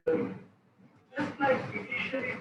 together, just like initially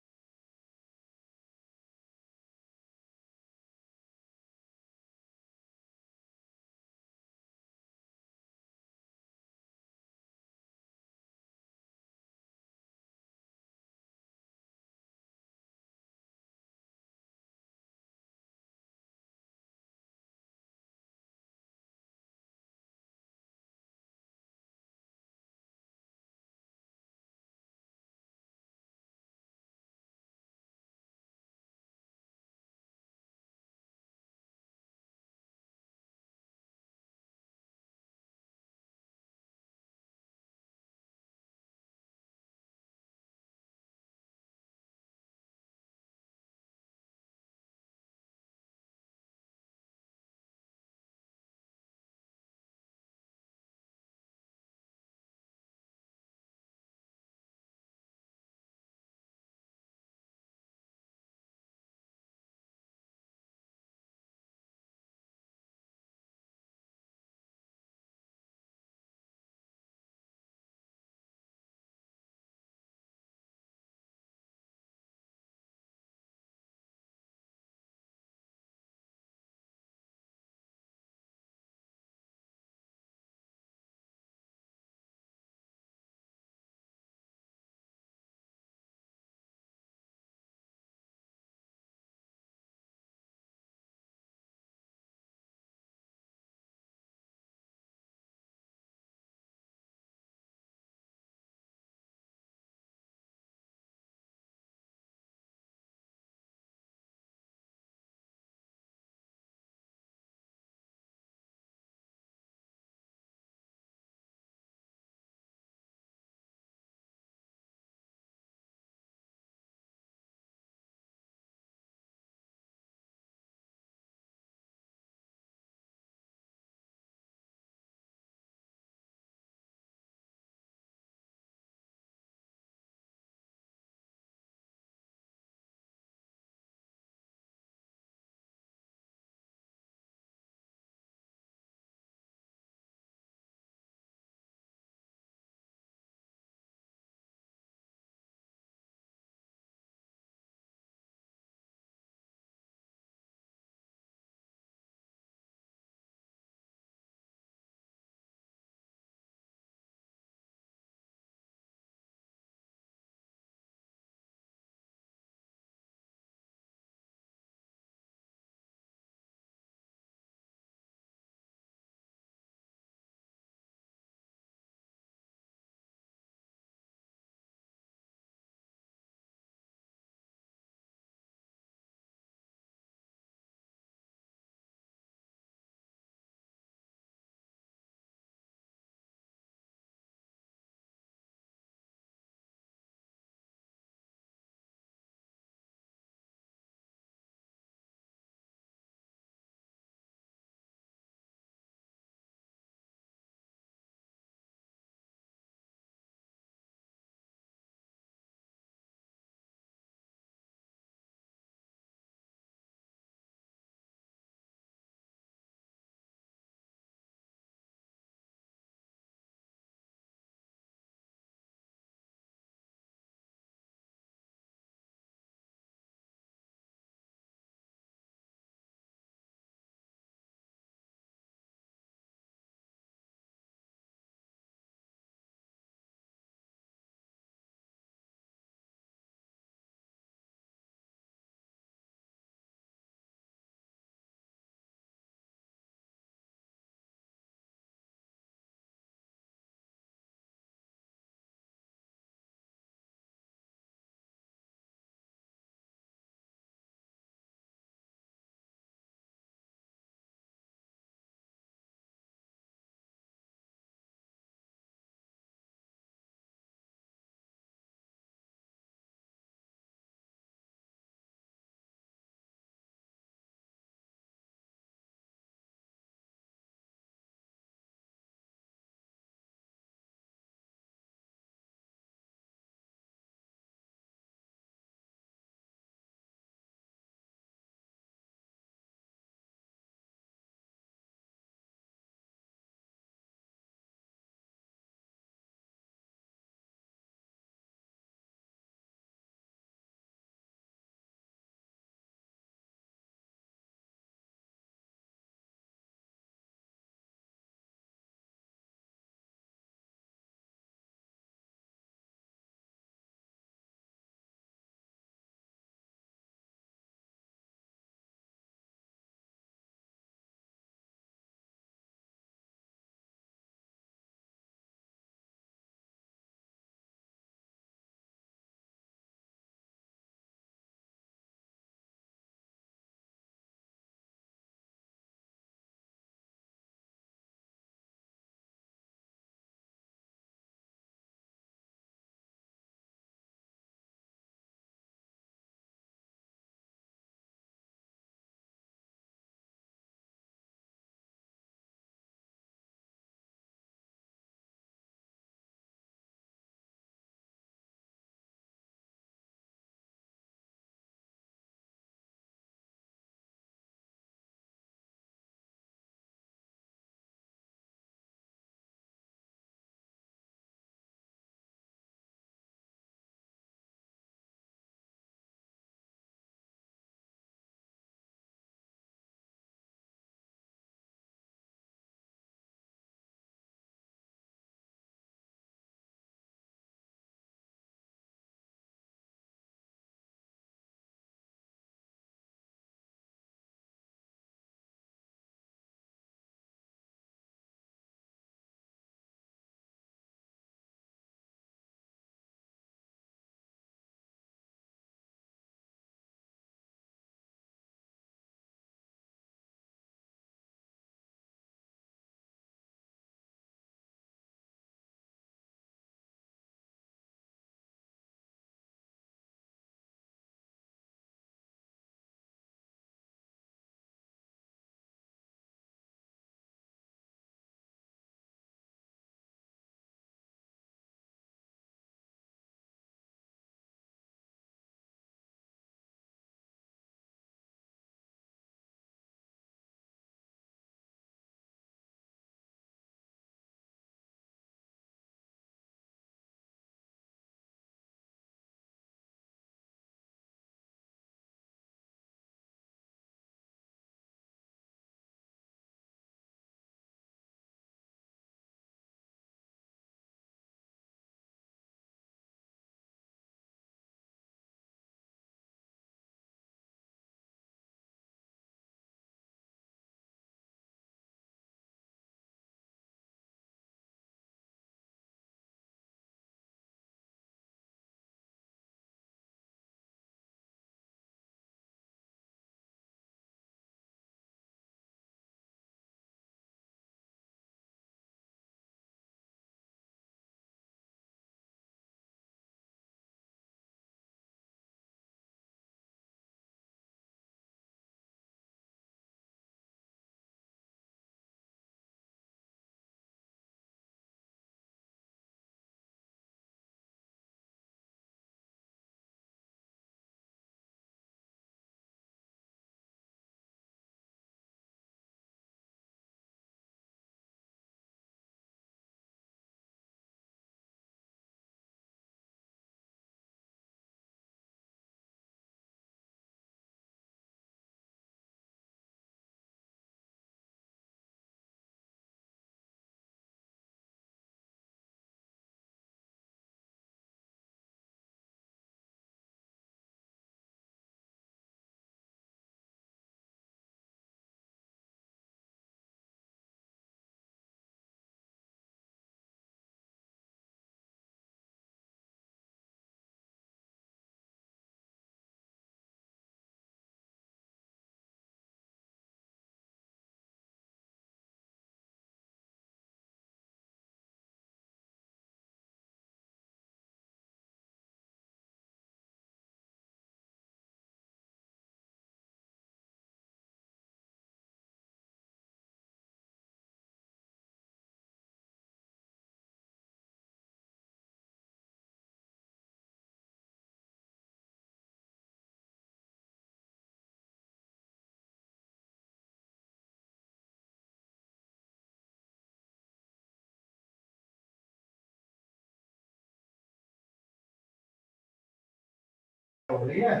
हो रही है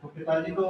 तो पिताजी को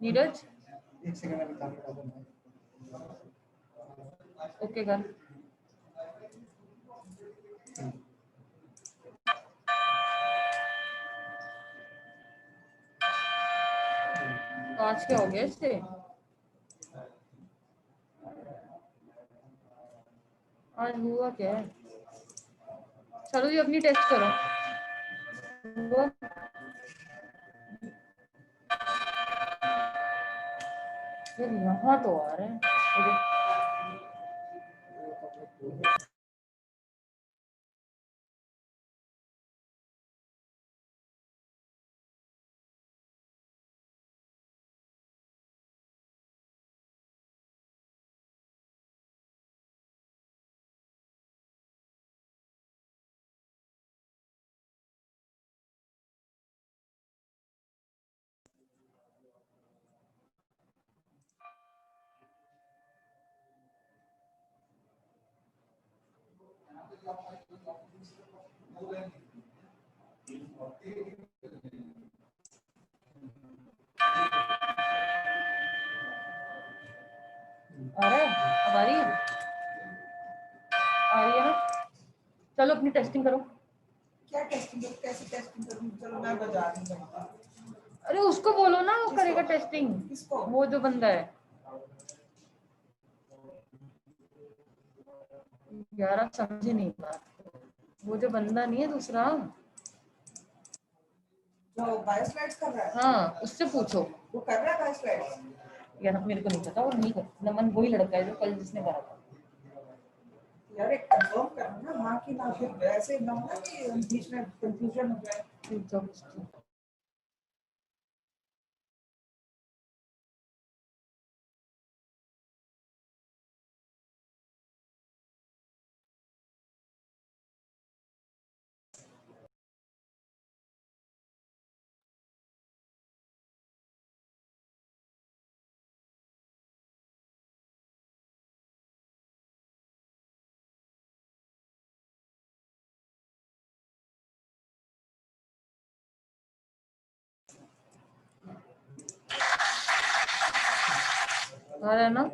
नीरज एक सेकंड में चालू कर दूंगा। ओके कर। आज क्या हो गया इससे? आज हुआ क्या है? चलो जी अपनी टेस्ट करो। हुआ? फिर यहाँ तो आ रहे हैं। आ रहा है? अब आ रही है? आ रही है ना? चलो अपनी टेस्टिंग करो। क्या टेस्टिंग करूं? कैसे टेस्टिंग करूं? चलो मैं बजा रही हूँ। अरे उसको बोलो ना, वो करेगा टेस्टिंग। किसको? वो जो बंदा है यार, आप समझे नहीं बात। वो जो बंदा नहीं है दूसरा, जो बायोस्लाइड्स कर रहा है, हाँ उससे पूछो। वो कर रहा है बायोस्लाइड्स। यार मेरे को नहीं पता, और नहीं कर नमन वही लड़का है जो कल जिसने करा था। यार एक कंफर्म करना ना, हाँ कि ना, फिर ऐसे ना हो ना कि बीच में कंफ्यूजन हो जाए। पूछो। आ रहा है ना?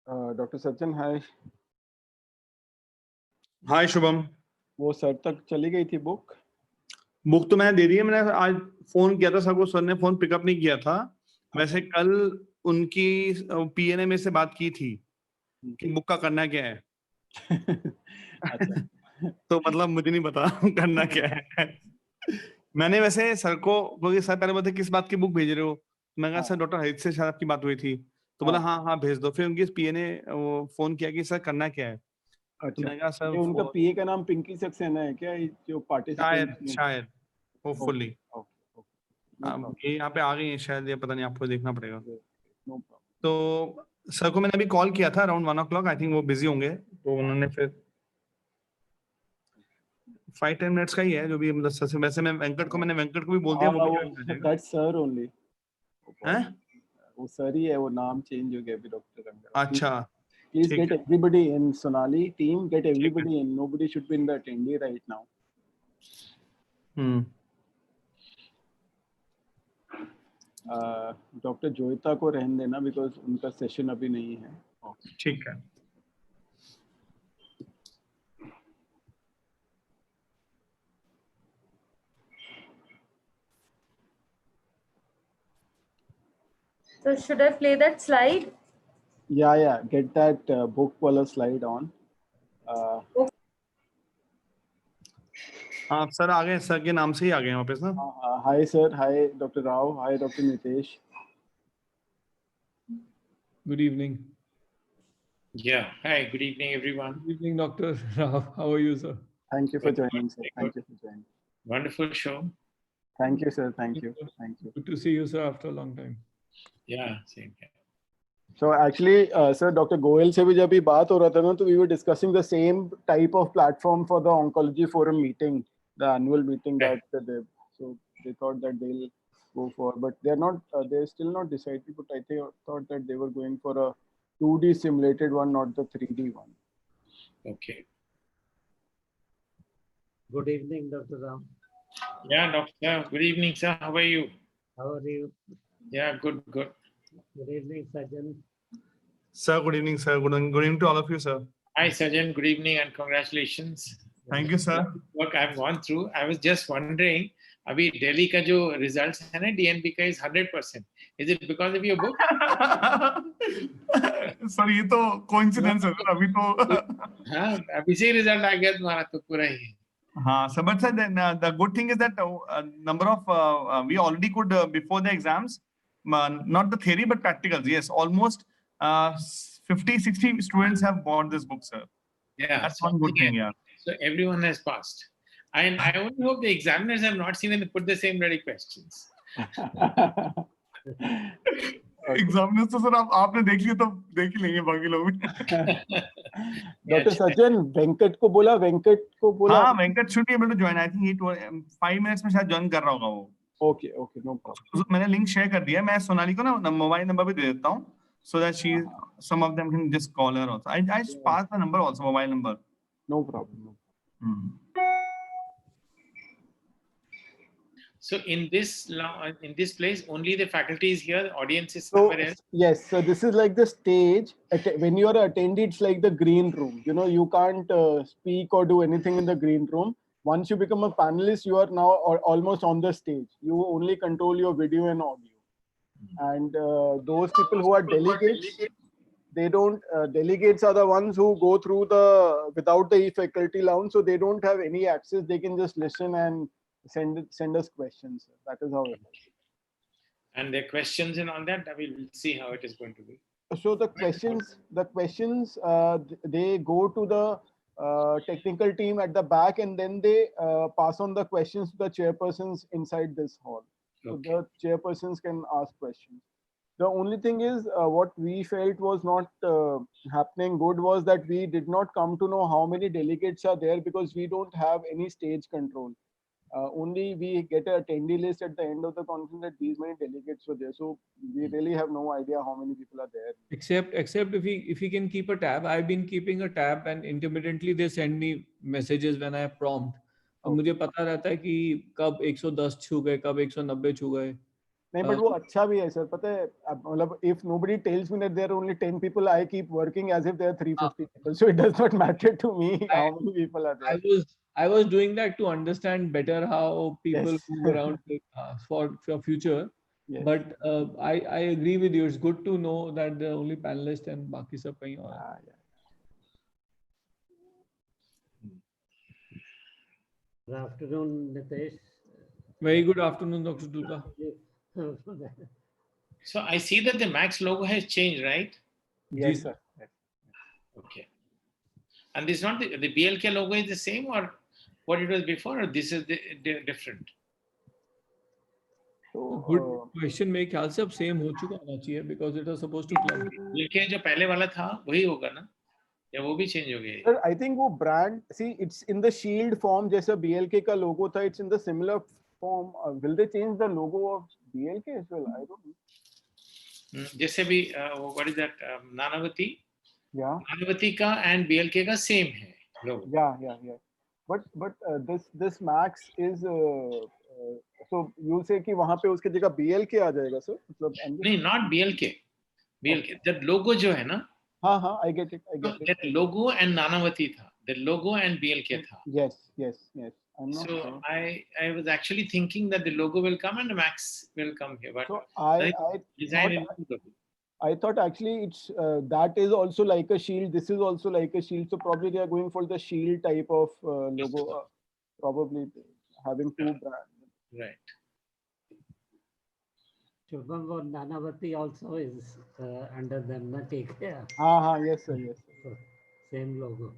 डॉक्टर सचिन हाय. हाय शुभम. वो सर तक चली गई थी बुक. बुक तो मैंने दे दी है. मैंने आज फोन किया था सबको, सर ने फोन पिकअप नहीं किया था. वैसे कल उनकी पीएनए में से बात की थी कि बुक का करना क्या है. अच्छा. तो मतलब मुझे नहीं पता करना क्या है. मैंने वैसे सर को, क्योंकि सर पहले बोलते किस बात की बुक भेज रहे हो, मैं कहा सर डॉक्टर हरित से शायद आपकी बात हुई थी, तो बोला हाँ हाँ भेज दो. फिर उनकी पीएनए फोन किया कि सर करना क्या है. तो मैंने कहा सर ये उनका पीए का नाम पिंकी सक्सेना है क्या, जो पार्टिसिपेंट? शायद होपफुली ये यहाँ पे आ गई है शायद, ये पता नहीं, आपको देखना पड़ेगा. तो सर को मैंने अभी कॉल किया था अराउंड 1 o'clock. आई थिंक वो बिजी होंगे, तो उन्होंने फिर 5-10 मिनट्स का ही है जो भी, मतलब सर से. वैसे मैं वेंकट को भी बोल दिया, वो भी ज्वाइन कर जाएगा. That's sir only. हैं? वो सर ही है, वो नाम चेंज हो गया अभी डॉक्टर रंगा. अच्छा. Please get everybody in Sonali team. Get everybody in. Nobody should be in the attendee right now. Doctor Joyeeta को रहने देना बिकॉज उनका सेशन अभी नहीं है. ठीक है. So should I play that slide? Yeah. Get that book wala slide on. हाँ सर आ गए, सर के नाम से ही आ गए वापस ना. Hi sir. Hi Dr. Rao. Hi Dr. Nitesh. Good evening. Yeah. Hi. Good evening, everyone. Good evening, Dr. Rao. How are you, sir? Thank you for joining, sir. Thank you for joining. Wonderful show. Thank you, sir. Thank you. Good to see you, sir, after a long time. Yeah, same here. So actually, sir, Dr. Goel से भी जब भी बात हो रहा था ना, तो we were discussing the same type of platform for the Oncology Forum meeting, the annual meeting that they. So they thought that they'll go for, but they're not. They're still not decided. But I thought that they were going for a 2D simulated one, not the 3D one. Okay. Good evening, Dr. Ram. Yeah, doctor. Good evening, sir. How are you? How are you? Yeah, good. Good evening, Sajan. Sir, good evening, sir. Good evening to all of you, sir. Hi, Sajan. Good evening and congratulations. Thank you, sir. Work I've gone through. I was just wondering, अभी Delhi का जो results है ना, DNP का is 100%. Is it because of your book? Sir ये तो coincidence है sir, अभी तो. हाँ, अभी से result आ गया तुम्हारा तो पूरा ही. हाँ, so but sir, the good thing is that number of we already could before the exams, not the theory but practicals. Yes, almost 50-60 students have bought this book, sir. Yeah, that's one good thing. Yeah. So everyone has passed. And I only hope the examiners have not seen and put the same ready questions. Examiners तो sir आपने देख लिया तो देख ही लेंगे बाकी लोग भी. Dr. Sajan, वेंकट को बोला. हाँ, Venkat should be able to join. I think he 5 minutes में शायद join कर रहा होगा वो. Okay, no problem. मैंने लिंक शेयर कर दिया. मैं सोनाली को ना मोबाइल नंबर भी दे देता हूँ, so that some of them can just call her also. I pass the number also, mobile number. No problem. So in this place, only the faculty is here. The audience is somewhere else. Yes. So this is like the stage. When you are an attendee, it's like the green room. You know, you can't speak or do anything in the green room. Once you become a panelist, you are now almost on the stage. You only control your video and audio. And those people who are delegates, they don't. Delegates are the ones who go through without the faculty lounge, so they don't have any access. They can just listen and send us questions. That is how it is. And the questions and all that, we will see how it is going to be. So the questions, they go to the technical team at the back, and then they pass on the questions to the chairpersons inside this hall. Okay. So the chairpersons can ask questions. The only thing is, what we felt was not happening good was that we did not come to know how many delegates are there, because we don't have any stage control. Only we get an attendee list at the end of the conference that these many delegates were there. So we really have no idea how many people are there. Except if we can keep a tab. I've been keeping a tab, and intermittently they send me messages when I have prompt. अब मुझे पता रहता है कि कब 110 छू गए, कब 190 छू गए. नहीं, but वो अच्छा भी है सर, पता है, मतलब if nobody tells me that there are only 10 people, I keep working as if there are 350 people. So it does not matter to me how many people are there. I was doing that to understand better how people Yes. move around for future. Yes. But I agree with you. It's good to know that the only panelist and बाकी सब कहीं और हैं. Yeah. Good afternoon, Nitesh. Very good afternoon, Dr. Tulka. So I see that the Max logo has changed, right? Yes, sir. Yes. Okay. And this is not the BLK logo is the same or what it was before, or this is the different? So, Good question. मेरे ख्याल से अब same हो चुका होना चाहिए because it was supposed to club. BLK जो पहले वाला था वही होगा ना, या वो भी चेंज हो गया? sir, I think वो brand, see, it's in the shield form जैसा BLK का logo था, it's in the similar form. Will they change the logo of BLK as well? I don't know. जैसे भी what is that, Nanavati? Yeah. Nanavati का and BLK का same है logo. Yeah. But this Max is so you say कि वहाँ पे उसकी जगह BLK आ जाएगा sir? मतलब नहीं, not BLK. BLK. That logo जो है ना? हाँ, I get it. That logo and Nanavati था. That logo and BLK था. Yes. I'm not So sure. I was actually thinking that the logo will come and the Max will come here, but So I thought actually it's that is also like a shield. This is also like a shield. So probably they are going for the shield type of logo. Probably having two brands. Right. Shubham or Nanavati also is under them, na take care. Yes sir. So, same logo.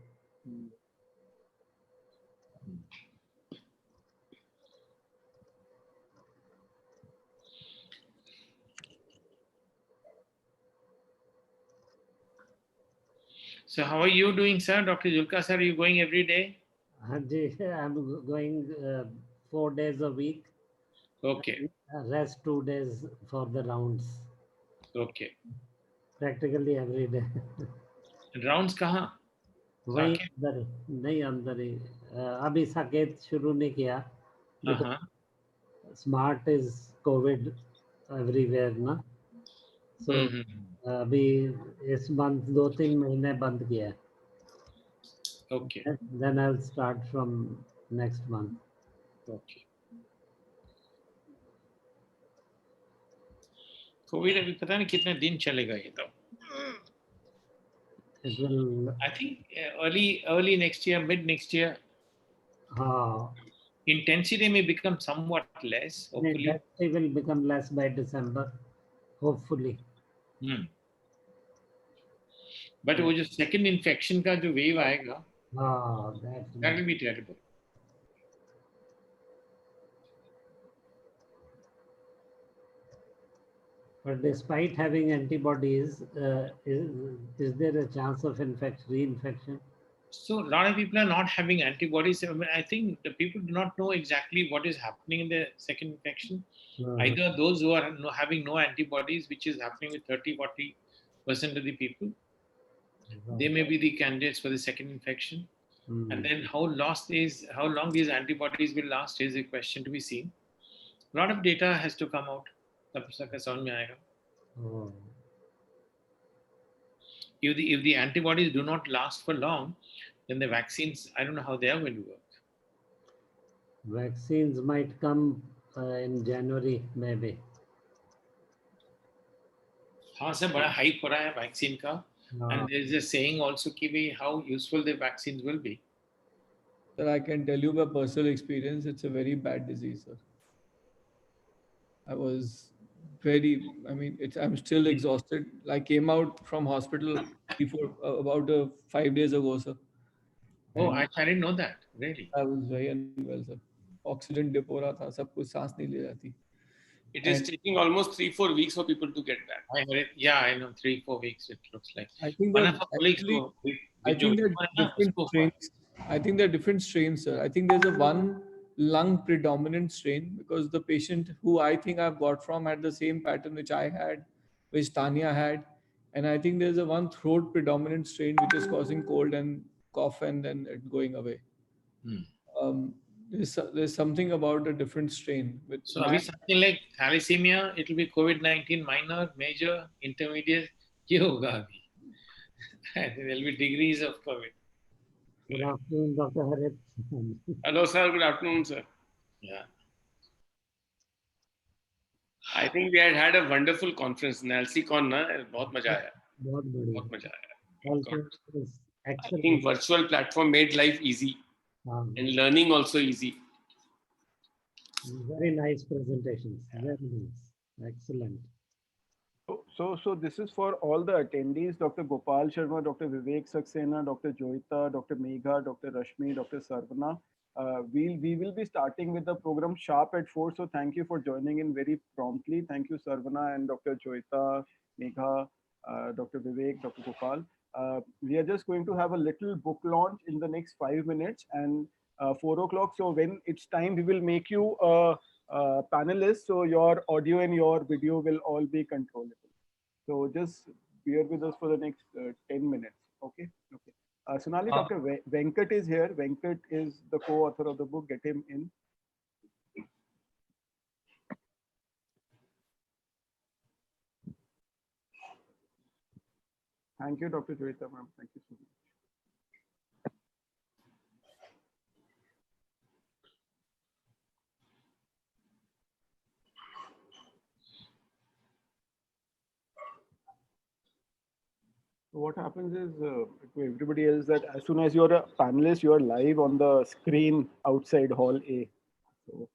So how are you doing, sir? Dr. Julka, sir, are you going every day? Hanji, I'm going 4 days a week. Okay. Rest 2 days for the rounds. Okay. Practically every day. Rounds कहाँ? वही अंदर नहीं, अंदर ही अभी साकेत शुरू नहीं किया. Smart is COVID everywhere ना. So अभी इस month 2-3 महीने बंद किया है. Okay. Then I'll start from next month. Okay. COVID अभी पता नहीं कितने दिन चलेगा ये तो. It will. I think early next year, mid next year. Intensity may become somewhat less. Hopefully. Intensity will become less by December. Hopefully. But वो जो second infection का जो wave आएगा, that will be terrible. But despite having antibodies, is there a chance of reinfection? So a lot of people are not having antibodies. I mean, I think the people do not know exactly what is happening in the second infection. Either those who are having no antibodies, which is happening with 30-40% of the people, they may be the candidates for the second infection. And then how long these antibodies will last is a question to be seen. A lot of data has to come out. If the antibodies do not last for long, then the vaccines, I don't know how they are going to work. Vaccines might come in January, maybe. हाँ sir, बड़ा hype हो रहा है vaccine का. And there is a saying also कि how useful the vaccines will be. Sir, I can tell you by personal experience, it's a very bad disease, sir. I'm still exhausted. I came out from hospital about 5 days ago, sir. Oh, I didn't know that. Really? I was very unwell, sir. Oxygen dip हो रहा था, सब कुछ सांस नहीं ले रही थी. It is taking almost 3-4 weeks for people to get that. I heard it. Yeah, I know, 3-4 weeks it looks like. I think there are different strains, sir. I think there's a one lung predominant strain because the patient who I think I've got from had the same pattern which I had, which Tanya had. And I think there's a one throat predominant strain which is causing cold and cough and then it going away. There's something about a different strain. With So are we something like thalassemia? It will be COVID-19 minor, major, intermediate. Ye hoga abhi. There will be degrees of COVID. Good afternoon, Dr. Harit. Hello, sir. Good afternoon, sir. Yeah. I think we had a wonderful conference. NALCICon, na? बहुत मजा आया. बहुत बढ़िया. बहुत मजा आया. Also, it's I excellent. think virtual platform made life easy and learning also easy. Very nice presentations. Very nice. Excellent. So this is for all the attendees: Dr. Gopal Sharma, Dr. Vivek Saxena, Dr. Joyita, Dr. Megha, Dr. Rashmi, Dr. Sarvana. We will be starting with the program sharp at 4. So thank you for joining in very promptly. Thank you, Sarvana and Dr. Joyita, Megha, Dr. Vivek, Dr. Gopal. We are just going to have a little book launch in the next 5 minutes and 4 o'clock. So when it's time, we will make you a panelist. So your audio and your video will all be controllable. So just bear with us for the next 10 minutes. Okay. Okay. Sonali, Dr. Venkat is here. Venkat is the co-author of the book. Get him in. Thank you, Dr. Joyita, ma'am. Thank you so much. What happens is to everybody else that as soon as you're a panelist, you're live on the screen outside hall A. So,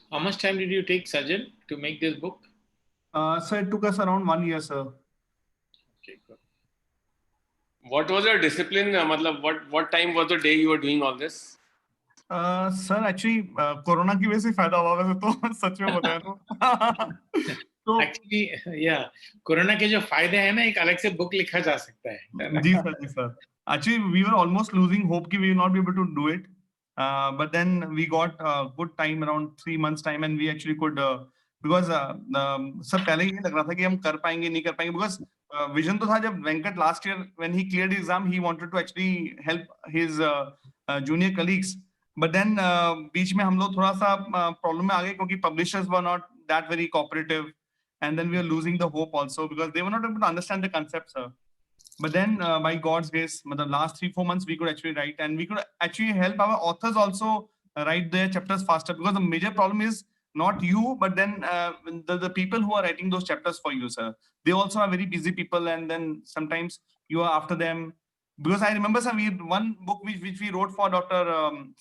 How much time did you take, Sajjan, to make this book? So it took us around 1 year, sir. Okay, good. What was your discipline? मतलब what time was the day you were doing all this? Sir, actually, corona की वजह से फायदा हुआ वैसे तो सच में बताया तो Actually, yeah, कोरोना के जो फायदे हैं ना, एक अलग से बुक लिखा जा सकता है. जी sir. Actually, we were almost losing hope कि we will not be able to do it. But then we got good time, around 3 months time, and we actually could because sir पहले ही लग रहा था कि हम कर पाएंगे नहीं कर पाएंगे because vision तो था जब Venkat last year when he cleared his exam he wanted to actually help his junior colleagues, but then बीच में हम लोग थोड़ा सा problem में आ गए क्योंकि publishers were not that very cooperative, and then we were losing the hope also because they were not able to understand the concept, sir. But then by God's grace, the last 3-4 months we could actually write, and we could actually help our authors also write their chapters faster, because the major problem is not you, but then the people who are writing those chapters for you, sir. They also are very busy people, and then sometimes you are after them. Because I remember, sir, one book which we wrote for Dr.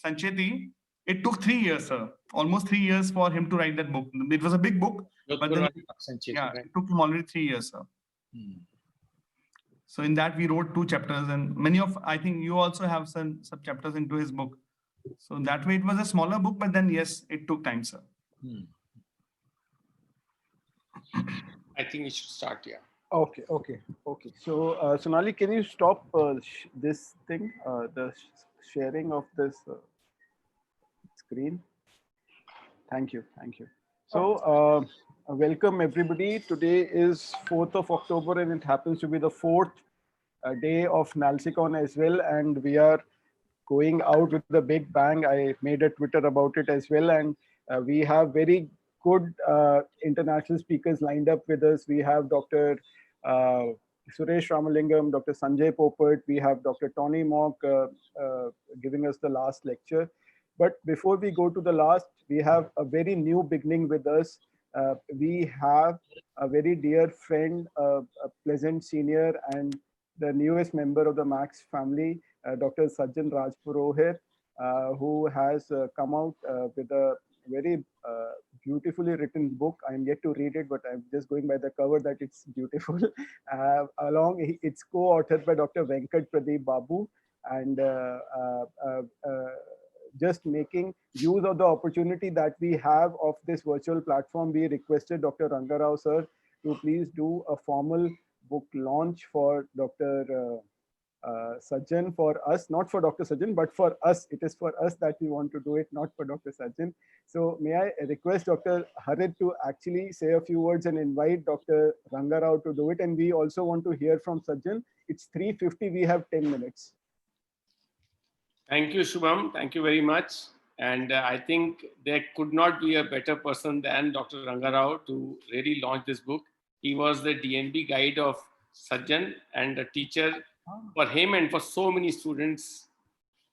Sancheti, it took 3 years, sir. Almost 3 years for him to write that book. It was a big book, but then it took him already 3 years, sir. So in that we wrote 2 chapters, and many of, I think you also have some chapters into his book. So that way it was a smaller book, but then yes, it took time, sir. I think we should start, yeah. Okay. So Sonali, can you stop this thing, the sharing of this screen? Thank you. So welcome everybody. Today is 4th of October, and it happens to be the 4th day of NALCICon as well, and we are going out with the big bang. I made a Twitter about it as well, and we have very good international speakers lined up with us. We have Dr. Suresh Ramalingam, Dr. Sanjay Popat, we have Dr. Tony Mock giving us the last lecture. But before we go to the last, we have a very new beginning with us. We have a very dear friend, a pleasant senior, and the newest member of the Max family, Dr. Sajjan Rajpurohit, who has come out with a very beautifully written book. I'm yet to read it, but I'm just going by the cover that it's beautiful. It's co-authored by Dr. Venkat Pradeep Babu, and just making use of the opportunity that we have of this virtual platform, we requested Dr. Rangarao sir to please do a formal book launch for Dr. Sajjan, for us, not for Dr. Sajjan, but for us. It is for us that we want to do it, not for Dr. Sajjan. So may I request Dr. Harit to actually say a few words and invite Dr. Rangarao to do it. And we also want to hear from Sajjan. It's 3:50, we have 10 minutes. Thank you, Shubham. Thank you very much. And I think there could not be a better person than Dr. Rangarao to really launch this book. He was the DNB guide of Sajjan and a teacher for him and for so many students.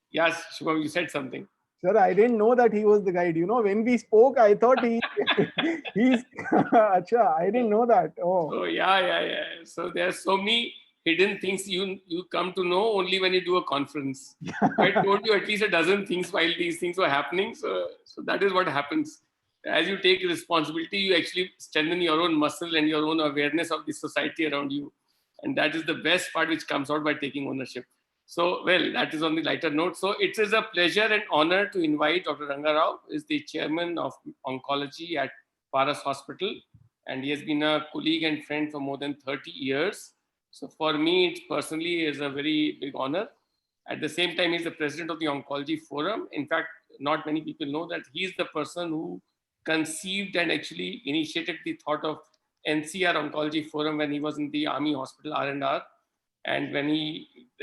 Yes, Shubham, you said something. Sir, I didn't know that he was the guide. You know, when we spoke, I thought he's, Acha, I didn't know that. Oh, yeah. So there are so many hidden things you come to know only when you do a conference. I told you at least a dozen things while these things were happening. So that is what happens. As you take responsibility, you actually strengthen your own muscle and your own awareness of the society around you. And that is the best part which comes out by taking ownership. So, well, that is on the lighter note. So it is a pleasure and honor to invite Dr. Rangarao, who is the chairman of oncology at Paras Hospital. And he has been a colleague and friend for more than 30 years. So for me, it personally is a very big honor. At the same time, he's the president of the Oncology Forum. In fact, not many people know that he's the person who conceived and actually initiated the thought of NCR Oncology Forum when he was in the Army Hospital, R&R. And when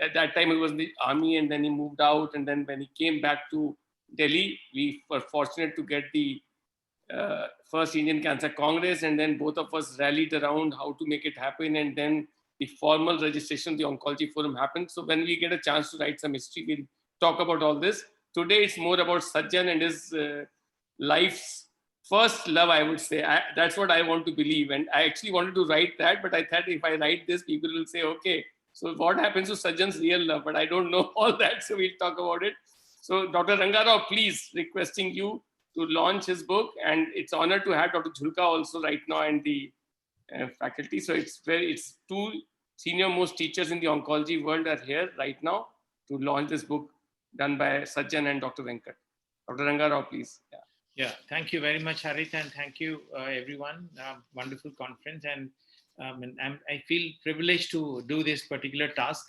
at that time he was in the Army, and then he moved out. And then when he came back to Delhi, we were fortunate to get the first Indian Cancer Congress. And then both of us rallied around how to make it happen. And then the formal registration of the Oncology Forum happened. So when we get a chance to write some history, we'll talk about all this. Today, it's more about Sajjan and his life's first love, I would say. That's what I want to believe. And I actually wanted to write that, but I thought if I write this, people will say, okay, so what happens to Sajjan's real love? But I don't know all that, so we'll talk about it. So Dr. Rangarao, please, requesting you to launch his book. And it's an honor to have Dr. Jhulka also right now and the faculty. So it's two senior most teachers in the oncology world are here right now to launch this book done by Sajjan and Dr. Venkat. Dr. Rangarao, please. Yeah, thank you very much, Harit, and thank you, everyone. Wonderful conference, and I feel privileged to do this particular task,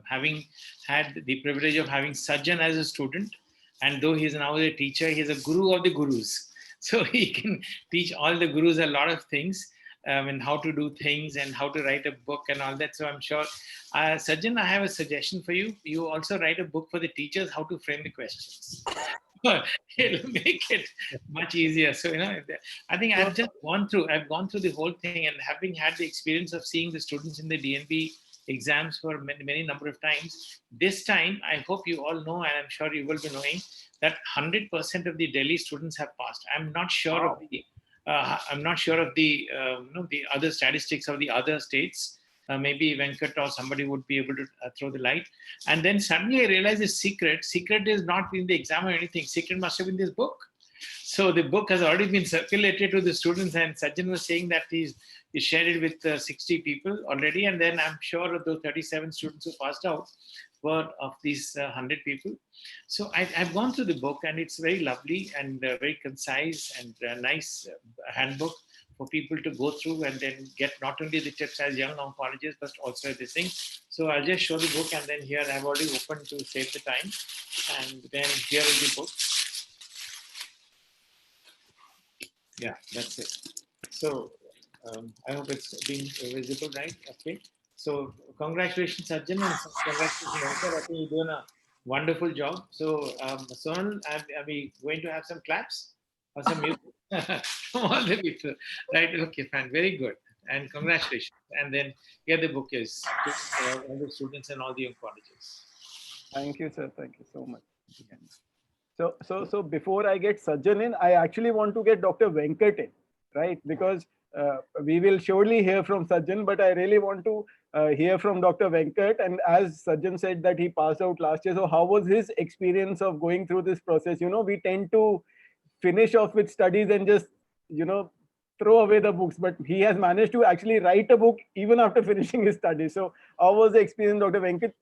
having had the privilege of having Sajjan as a student, and though he's now a teacher, he's a guru of the gurus. So he can teach all the gurus a lot of things, and how to do things and how to write a book and all that. So I'm sure, Sajjan, I have a suggestion for you. You also write a book for the teachers, how to frame the questions. It'll make it much easier. So, I think I've gone through the whole thing, and having had the experience of seeing the students in the DNB exams for many number of times, this time, I hope you all know, and I'm sure you will be knowing, that 100% of the Delhi students have passed. I'm not sure of the the other statistics of the other states. Maybe Venkat or somebody would be able to throw the light. And then suddenly I realized the secret is not in the exam or anything. Secret must have been this book. So the book has already been circulated to the students, and Sajjan was saying that he shared it with 60 people already. And then I'm sure of those 37 students who passed out were of these 100 people. So I've gone through the book, and it's very lovely and very concise and nice handbook for people to go through and then get not only the tips as young oncologists, but also everything. So I'll just show the book, and then here I've already opened to save the time. And then here is the book. Yeah, that's it. So I hope it's being visible, right? Okay. So congratulations, Sajjan, and congratulations, Venkat. I think you're doing a wonderful job. So Sonal, are we going to have some claps or some music? All the people, right? Okay, fine, very good, and congratulations. And then here the book is to all the students and all the oncologists. Thank you, sir. Thank you so much. So before I get Sajjan in, I actually want to get Dr. Venkat in, right? Because we will surely hear from Sajjan, but I really want to hear from Dr. Venkat. And as Sajjan said that he passed out last year, so how was his experience of going through this process? We tend to finish off with studies and just, throw away the books, but he has managed to actually write a book even after finishing his studies. So how was the experience, Dr. Venkat?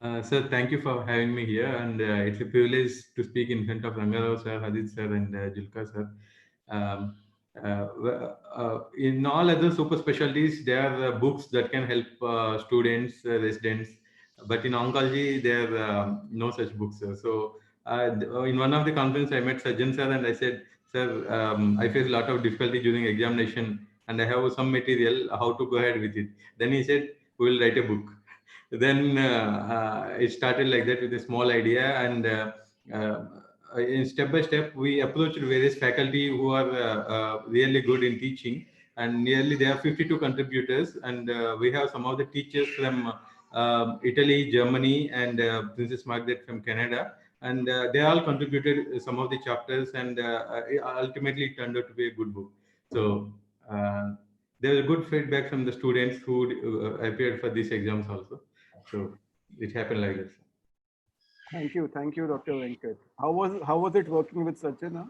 Sir, thank you for having me here, and it's a privilege to speak in front of Rangarao sir, Hadith sir, and Julka sir. Um, in all other super specialties, there are books that can help students, residents, but in oncology, there are no such books. Sir. So, in one of the conference, I met Sajjan sir, and I said, "Sir, I face a lot of difficulty during examination, and I have some material. How to go ahead with it?" Then he said, "We will write a book." Then it started like that with a small idea, and in step by step we approached various faculty who are really good in teaching, and nearly there are 52 contributors, and we have some of the teachers from Italy, Germany, and Princess Margaret from Canada, and they all contributed some of the chapters, and ultimately it turned out to be a good book. So there was good feedback from the students who appeared for these exams also. So it happened like this. Thank you, Dr. Venkat. How was it working with Sachin? Huh?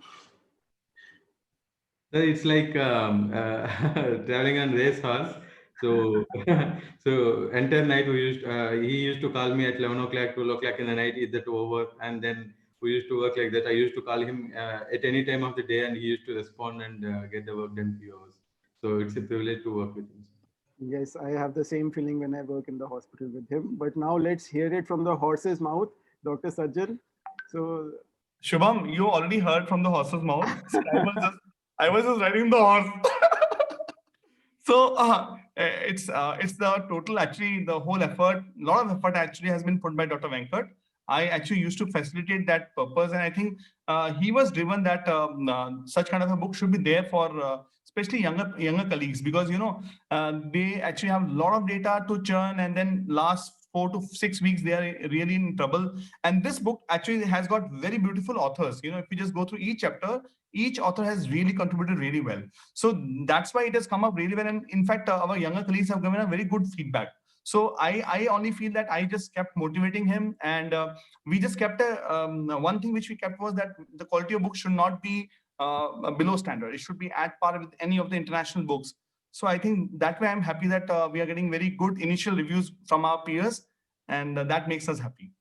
It's like traveling on race horse. So so entire night he used to call me at 11 o'clock, 12 o'clock in the night. Is that over? And then we used to work like that. I used to call him at any time of the day, and he used to respond and get the work done in few hours. So it's a privilege to work with him. Yes, I have the same feeling when I work in the hospital with him. But now let's hear it from the horse's mouth, Dr. Sajjan. So, Shubham, you already heard from the horse's mouth. I was just riding the horse. So it's the total, actually the whole effort, a lot of effort actually has been put by Dr. Venkat. I actually used to facilitate that purpose, and I think he was driven that such kind of a book should be there for especially younger colleagues, because they actually have a lot of data to churn, and then last 4 to 6 weeks they are really in trouble. And this book actually has got very beautiful authors. If you just go through each chapter, each author has really contributed really well. So that's why it has come up really well. And in fact, our younger colleagues have given a very good feedback. So I only feel that I just kept motivating him, and we just kept one thing which we kept was that the quality of books should not be below standard. It should be at par with any of the international books. So I think that way I'm happy that we are getting very good initial reviews from our peers, and that makes us happy.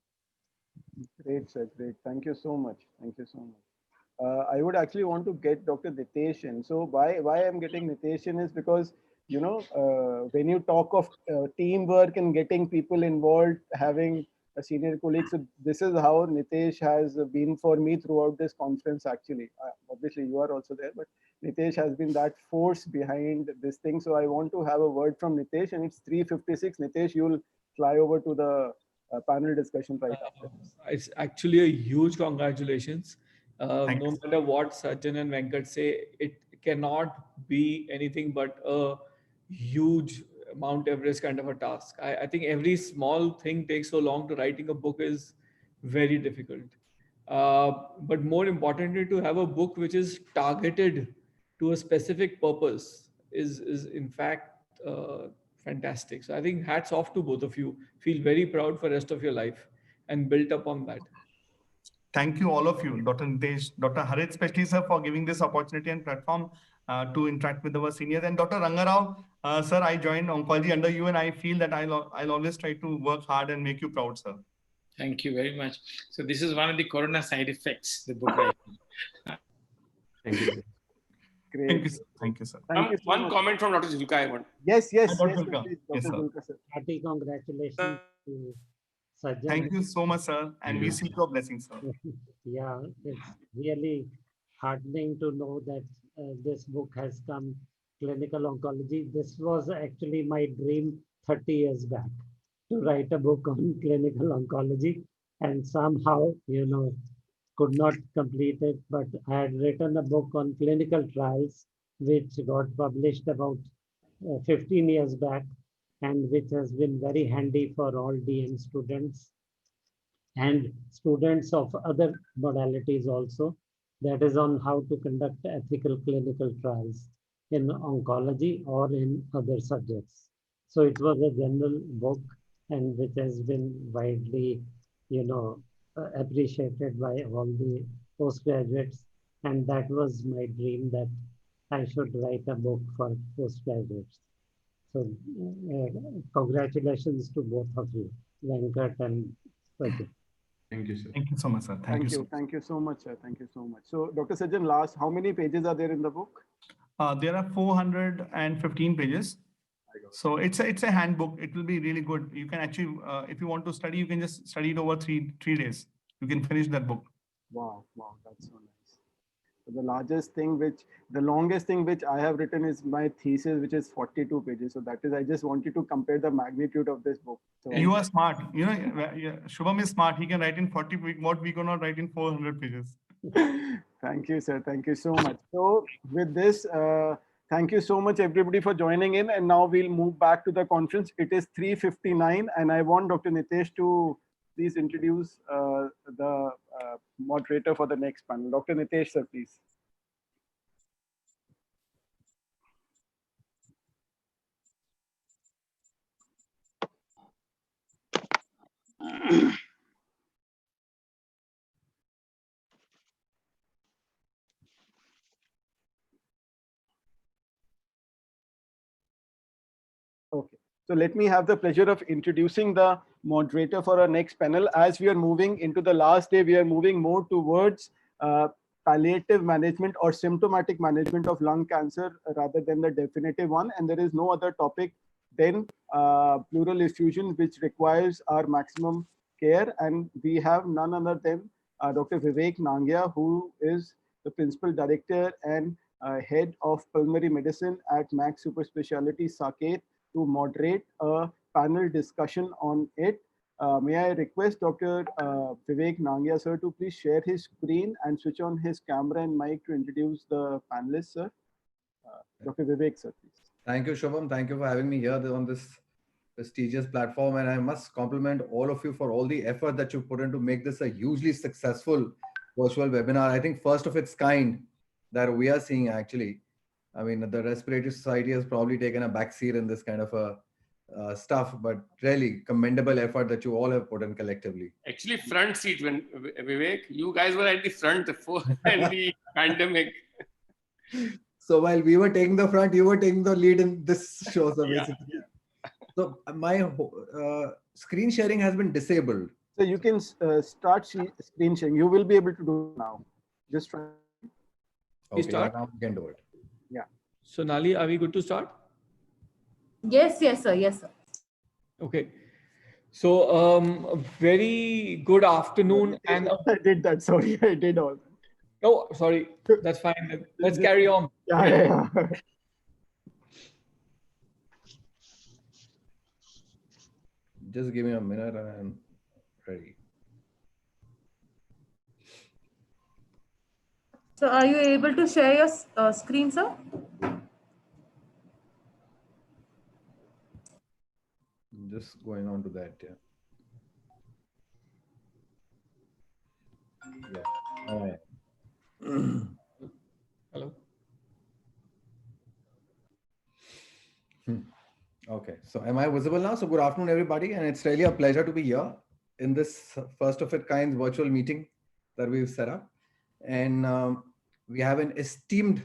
Great, sir. Great. Thank you so much. Thank you so much. I would actually want to get Dr. Nitesh in. So why I'm getting Nitesh in is because, when you talk of teamwork and getting people involved, having a senior colleague, so this is how Nitesh has been for me throughout this conference, actually. Obviously, you are also there, but Nitesh has been that force behind this thing. So I want to have a word from Nitesh, and it's 3:56. Nitesh, you'll fly over to the panel discussion right after this. It's actually a huge congratulations. No Thanks. matter what Sajjan and Venkat say, it cannot be anything but a huge Mount Everest kind of a task. I think every small thing takes so long to writing a book is very difficult. But more importantly, to have a book which is targeted to a specific purpose is in fact fantastic. So I think hats off to both of you. Feel very proud for the rest of your life and built up on that. Thank you, all of you, Dr. Nitesh, Dr. Harit, especially, sir, for giving this opportunity and platform to interact with our seniors. And Dr. Rangarao, sir, I joined oncology under you, and I feel that I'll always try to work hard and make you proud, sir. Thank you very much. So this is one of the corona side effects, the book writing. Thank you, sir. Great. Thank you, sir. Thank you, sir. Thank you so One much. comment from Dr. Julka I want. Yes, Dr. sir, Julka. please, Yes, Dr. sir. Julka, sir. Hearty congratulations to Sajjan. Thank you so much, sir. And we seek your blessings, sir. Yeah, it's really heartening to know that this book has come, Clinical Oncology. This was actually my dream 30 years back, to write a book on clinical oncology, and somehow, could not complete it. But I had written a book on clinical trials, which got published about 15 years back, and which has been very handy for all DM students and students of other modalities also. That is on how to conduct ethical clinical trials in oncology or in other subjects. So it was a general book, and which has been widely, appreciated by all the postgraduates. And that was my dream, that I should write a book for postgraduates. So congratulations to both of you. Venkat and Sajjan. Thank you, sir. Thank you so much, sir. Thank you so much. Thank you so much, sir. Thank you so much. So, Dr. Sajjan, last, how many pages are there in the book? There are 415 pages. So it's a handbook. It will be really good. You can actually, if you want to study, you can just study it over three days. You can finish that book. Wow, that's so nice. So the longest thing which I have written is my thesis, which is 42 pages. So that is, I just wanted to compare the magnitude of this book. So You are smart. You know, Shubham is smart. He can write in 40, what we cannot write in 400 pages. Thank you, sir. Thank you so much. So with this, thank you so much, everybody, for joining in. And now we'll move back to the conference. It is 3:59, and I want Dr. Nitesh to please introduce the moderator for the next panel. Dr. Nitesh, sir, please. Okay, so let me have the pleasure of introducing the moderator for our next panel. As we are moving into the last day, we are moving more towards palliative management or symptomatic management of lung cancer rather than the definitive one. And there is no other topic than pleural effusion, which requires our maximum care. And we have none other than Dr. Vivek Nangia, who is the Principal Director and Head of Pulmonary Medicine at Max Super Specialty Saket, to moderate a panel discussion on it. May I request Dr. Vivek Nangia, sir, to please share his screen and switch on his camera and mic to introduce the panelists, sir. Dr. Vivek, sir, please. Thank you, Shubham. Thank you for having me here on this prestigious platform. And I must compliment all of you for all the effort that you put in to make this a hugely successful virtual webinar. I think first of its kind that we are seeing, actually. I mean, the Respiratory Society has probably taken a backseat in this kind of a stuff, but really commendable effort that you all have put in collectively. Actually, front seat when Vivek, you guys were at the front before the pandemic. So while we were taking the front, you were taking the lead in this show. So basically, so my screen sharing has been disabled. So you can start screen sharing. You will be able to do it now. Just try. Okay, now we can do it. Yeah. So Nali, are we good to start? Yes, sir. Yes, sir. Okay. So a very good afternoon. And I did that. Sorry, I did all. Oh, sorry. That's fine. Let's carry on. Yeah. Just give me a minute and I'm ready. So are you able to share your screen, sir? Just going on to that, yeah. Yeah. All right. Hello. Okay, so am I visible now? So good afternoon, everybody, and it's really a pleasure to be here in this first of its kind virtual meeting that we've set up. And we have an esteemed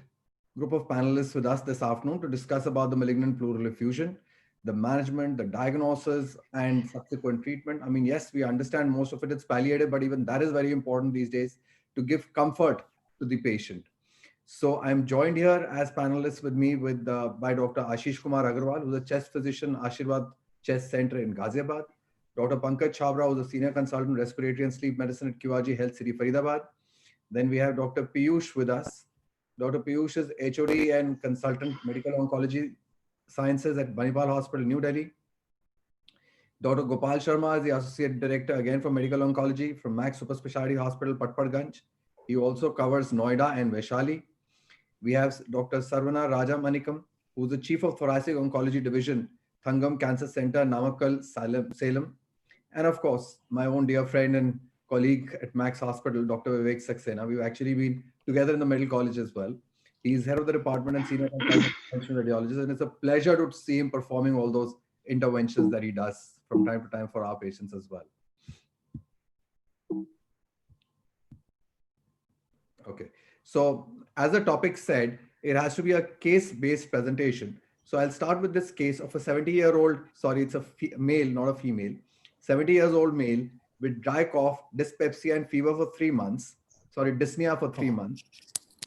group of panelists with us this afternoon to discuss about the malignant pleural effusion, the management, the diagnosis, and subsequent treatment. I mean, yes, we understand most of it is palliative, but even that is very important these days to give comfort to the patient. So I'm joined here as panelists with me by Dr. Ashish Kumar Agarwal, who's a chest physician, Ashirwad Chest Center in Ghaziabad. Dr. Pankaj Chhabra, who's a senior consultant, respiratory and sleep medicine at QRG Health City, Faridabad. Then we have Dr. Piyush with us. Dr. Piyush is HOD and consultant medical oncology sciences at Manipal Hospital, New Delhi. Dr. Gopal Sharma is the associate director again for medical oncology from Max Super Specialty Hospital, Patparganj. He also covers Noida and Vaishali. We have Dr. Sarvana Rajamanikam, who's the chief of thoracic oncology division, Thangam Cancer Center, Namakkal, Salem. And of course, my own dear friend and colleague at Max Hospital, Dr. Vivek Saxena. We've actually been together in the medical college as well. He's head of the department and senior consultant radiologist, and it's a pleasure to see him performing all those interventions that he does from time to time for our patients as well. Okay, so as the topic said, it has to be a case-based presentation. So I'll start with this case of a 70-year-old, sorry, it's a male, not a female, 70 years old male with dry cough, dyspepsia, and fever for 3 months. Sorry, dyspnea for 3 months.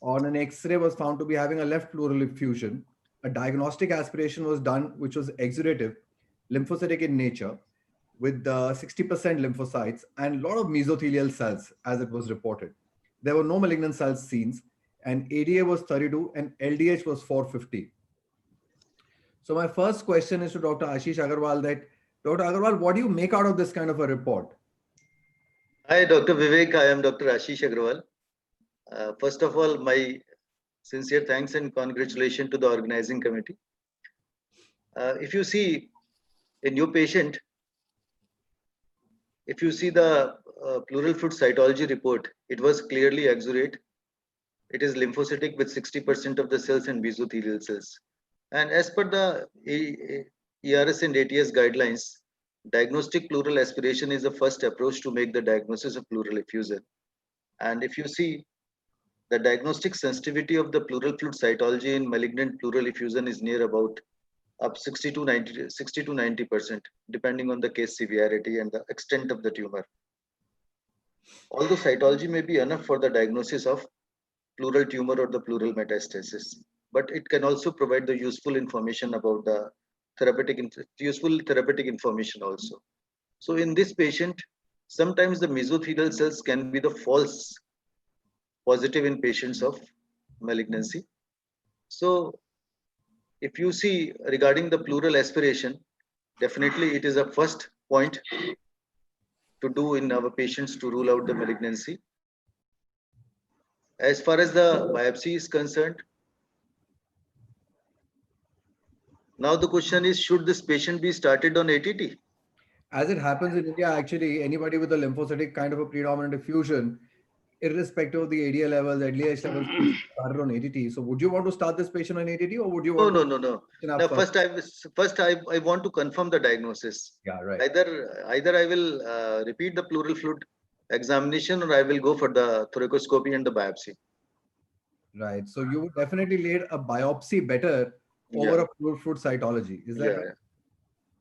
On an X-ray was found to be having a left pleural effusion. A diagnostic aspiration was done, which was exudative, lymphocytic in nature, with 60% lymphocytes and a lot of mesothelial cells, as it was reported. There were no malignant cells seen, and ADA was 32 and LDH was 450. So my first question is to Dr. Ashish Agarwal that, Dr. Agarwal, what do you make out of this kind of a report? Hi, Dr. Vivek. I am Dr. Ashish Agarwal. First of all, my sincere thanks and congratulations to the organizing committee. If you see in your patient, if you see the pleural fluid cytology report, it was clearly exudate. It is lymphocytic with 60% of the cells and mesothelial cells. And as per the ERS and ATS guidelines, diagnostic pleural aspiration is the first approach to make the diagnosis of pleural effusion. And if you see, the diagnostic sensitivity of the pleural fluid cytology in malignant pleural effusion is near about up 60 to 90%, depending on the case severity and the extent of the tumor. Although cytology may be enough for the diagnosis of pleural tumor or the pleural metastasis, but it can also provide the useful information about the useful therapeutic information also. So in this patient, sometimes the mesothelial cells can be the false positive in patients of malignancy. So if you see regarding the pleural aspiration, definitely it is a first point to do in our patients to rule out the malignancy. As far as the biopsy is concerned, now the question is, should this patient be started on ATT? As it happens in India, actually, anybody with a lymphocytic kind of a predominant effusion, irrespective of the ADA levels, LDH levels, started on ATT. So would you want to start this patient on ATT, or would you want No. Now, first I want to confirm the diagnosis. Yeah, right. Either I will repeat the pleural fluid examination, or I will go for the thoracoscopy and the biopsy. Right. So you would definitely rate a biopsy better over a pleural fluid cytology. Is that right?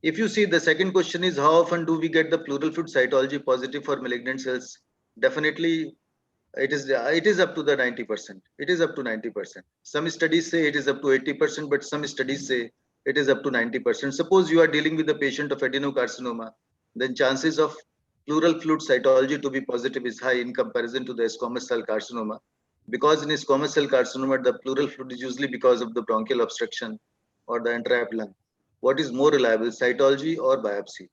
If you see, the second question is, how often do we get the pleural fluid cytology positive for malignant cells? Definitely, it is up to the 90%. It is up to 90%. Some studies say it is up to 80%, but some studies say it is up to 90%. Suppose you are dealing with a patient of adenocarcinoma, then chances of pleural fluid cytology to be positive is high in comparison to the squamous cell carcinoma. Because in squamous cell carcinoma, the pleural fluid is usually because of the bronchial obstruction or the entrapped lung. What is more reliable, cytology or biopsy?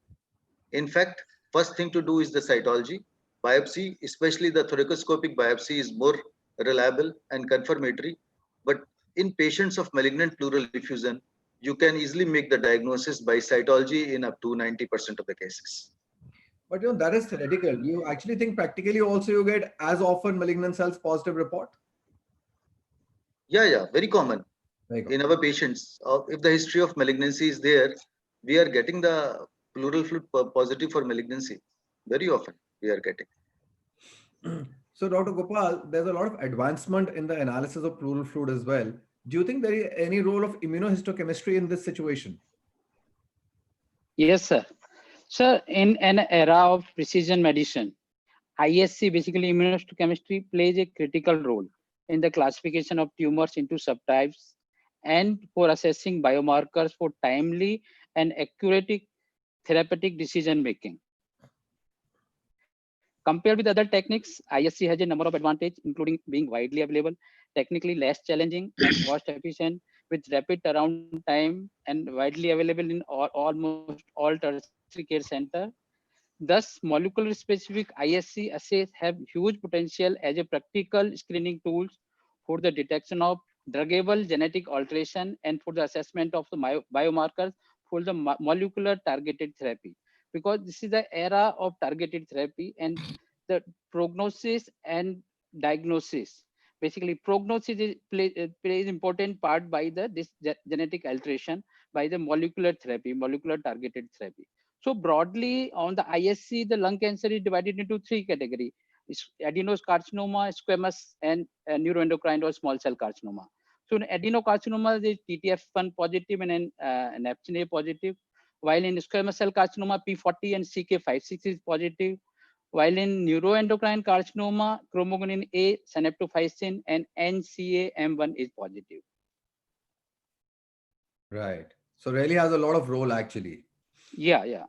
In fact, first thing to do is the cytology. Biopsy, especially the thoracoscopic biopsy, is more reliable and confirmatory. But in patients of malignant pleural effusion, you can easily make the diagnosis by cytology in up to 90% of the cases. But that is theoretical. You actually think practically also you get as often malignant cells positive report? Yeah, very common. In our patients, if the history of malignancy is there, we are getting the pleural fluid positive for malignancy. Very often we are getting. So Dr. Gopal, there's a lot of advancement in the analysis of pleural fluid as well. Do you think there is any role of immunohistochemistry in this situation? Yes, sir. So in an era of precision medicine, ISC, basically immunohistochemistry, plays a critical role in the classification of tumors into subtypes and for assessing biomarkers for timely and accurate therapeutic decision making. Compared with other techniques, ISC has a number of advantages, including being widely available, technically less challenging and cost efficient, with rapid turnaround time and widely available in almost all tertiary care centers. Thus, molecular specific ISC assays have huge potential as a practical screening tools for the detection of druggable genetic alteration and for the assessment of the biomarkers for the molecular targeted therapy. Because this is the era of targeted therapy, and the prognosis and diagnosis. Basically, prognosis plays important part by this genetic alteration by the molecular therapy, molecular targeted therapy. So broadly on the ISC, the lung cancer is divided into three categories: adenocarcinoma, squamous, and neuroendocrine or small cell carcinoma. So in adenocarcinoma, there is TTF1 positive and an EpCAM positive. while in squamous cell carcinoma, P40 and CK56 is positive, while in neuroendocrine carcinoma, chromogranin A, synaptophysin, and NCAM1 is positive. Right. So really has a lot of role actually. Yeah.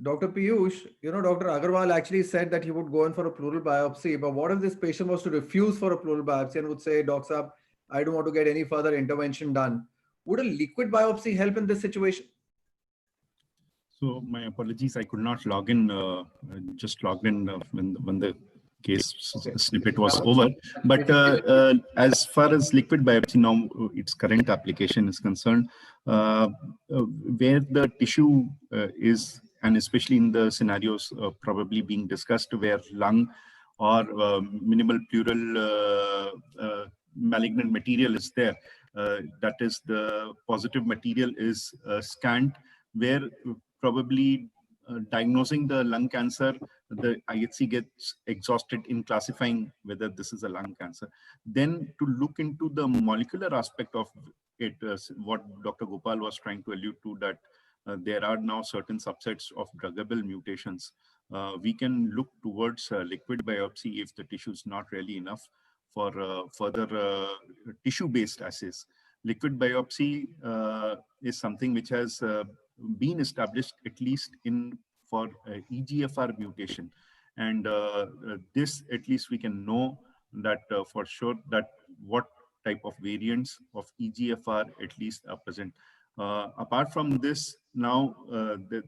Dr. Piyush, Dr. Agarwal actually said that he would go in for a pleural biopsy, but what if this patient was to refuse for a pleural biopsy and would say, Doc Saab, I don't want to get any further intervention done. Would a liquid biopsy help in this situation? So my apologies, I could not log in, just logged in when the case snippet was over. But as far as liquid biopsy now, its current application is concerned, where the tissue is, and especially in the scenarios probably being discussed where lung or minimal pleural malignant material is there, that is the positive material is scanned, where probably diagnosing the lung cancer, the IHC gets exhausted in classifying whether this is a lung cancer. Then to look into the molecular aspect of it, what Dr. Gopal was trying to allude to, that there are now certain subsets of druggable mutations. We can look towards liquid biopsy if the tissue is not really enough for further tissue-based assays. Liquid biopsy is something which has been established at least for EGFR mutation, and this at least we can know that for sure that what type of variants of EGFR at least are present. Apart from this, now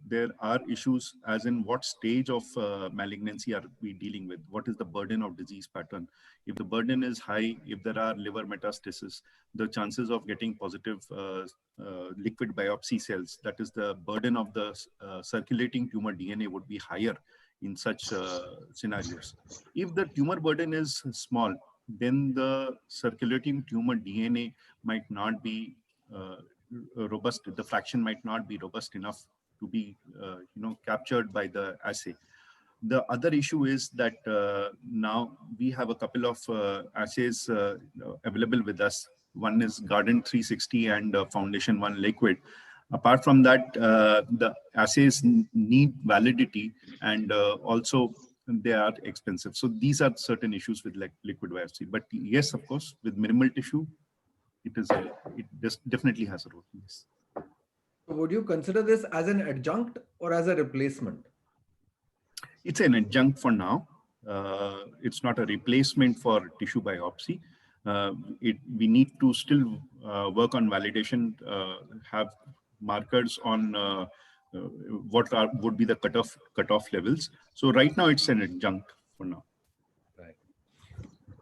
there are issues as in what stage of malignancy are we dealing with? What is the burden of disease pattern? If the burden is high, if there are liver metastasis, the chances of getting positive liquid biopsy cells, that is the burden of the circulating tumor DNA, would be higher in such scenarios. If the tumor burden is small, then the circulating tumor DNA might not be robust. The fraction might not be robust enough to be captured by the assay. The other issue is that now we have a couple of assays available with us. One is Garden 360 and Foundation One Liquid. Apart from that, the assays need validity, and also they are expensive. So these are certain issues with liquid biopsy. But yes, of course, with minimal tissue, it definitely has a role. Yes. So would you consider this as an adjunct or as a replacement? It's an adjunct for now. It's not a replacement for tissue biopsy. We need to still work on validation, have markers on what would be the cutoff levels. So right now it's an adjunct for now. Right.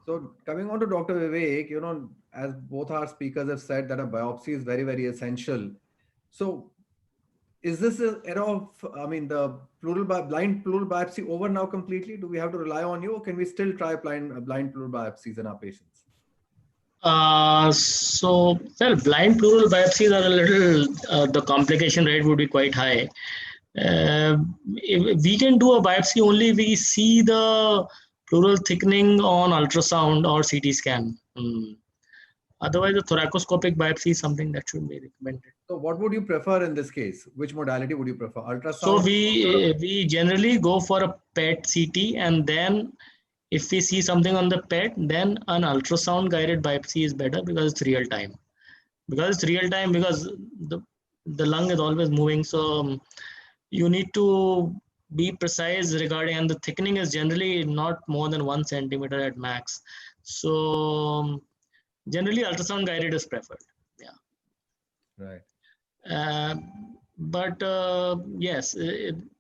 So coming on to Dr. Vivek, as both our speakers have said that a biopsy is very, very essential. So is this an era of, the blind pleural biopsy over now completely? Do we have to rely on you, or can we still try blind pleural biopsies in our patients? Blind pleural biopsies are a little, the complication rate would be quite high. If we can do a biopsy only if we see the pleural thickening on ultrasound or CT scan. Otherwise, a thoracoscopic biopsy is something that should be recommended. So what would you prefer in this case? Which modality would you prefer? Ultrasound? So we generally go for a PET CT, and then if we see something on the PET, then an ultrasound guided biopsy is better because it's real time. Because the lung is always moving, so you need to be precise regarding, and the thickening is generally not more than 1 centimeter at max. So generally ultrasound guided is preferred. Yeah. Right. Yes,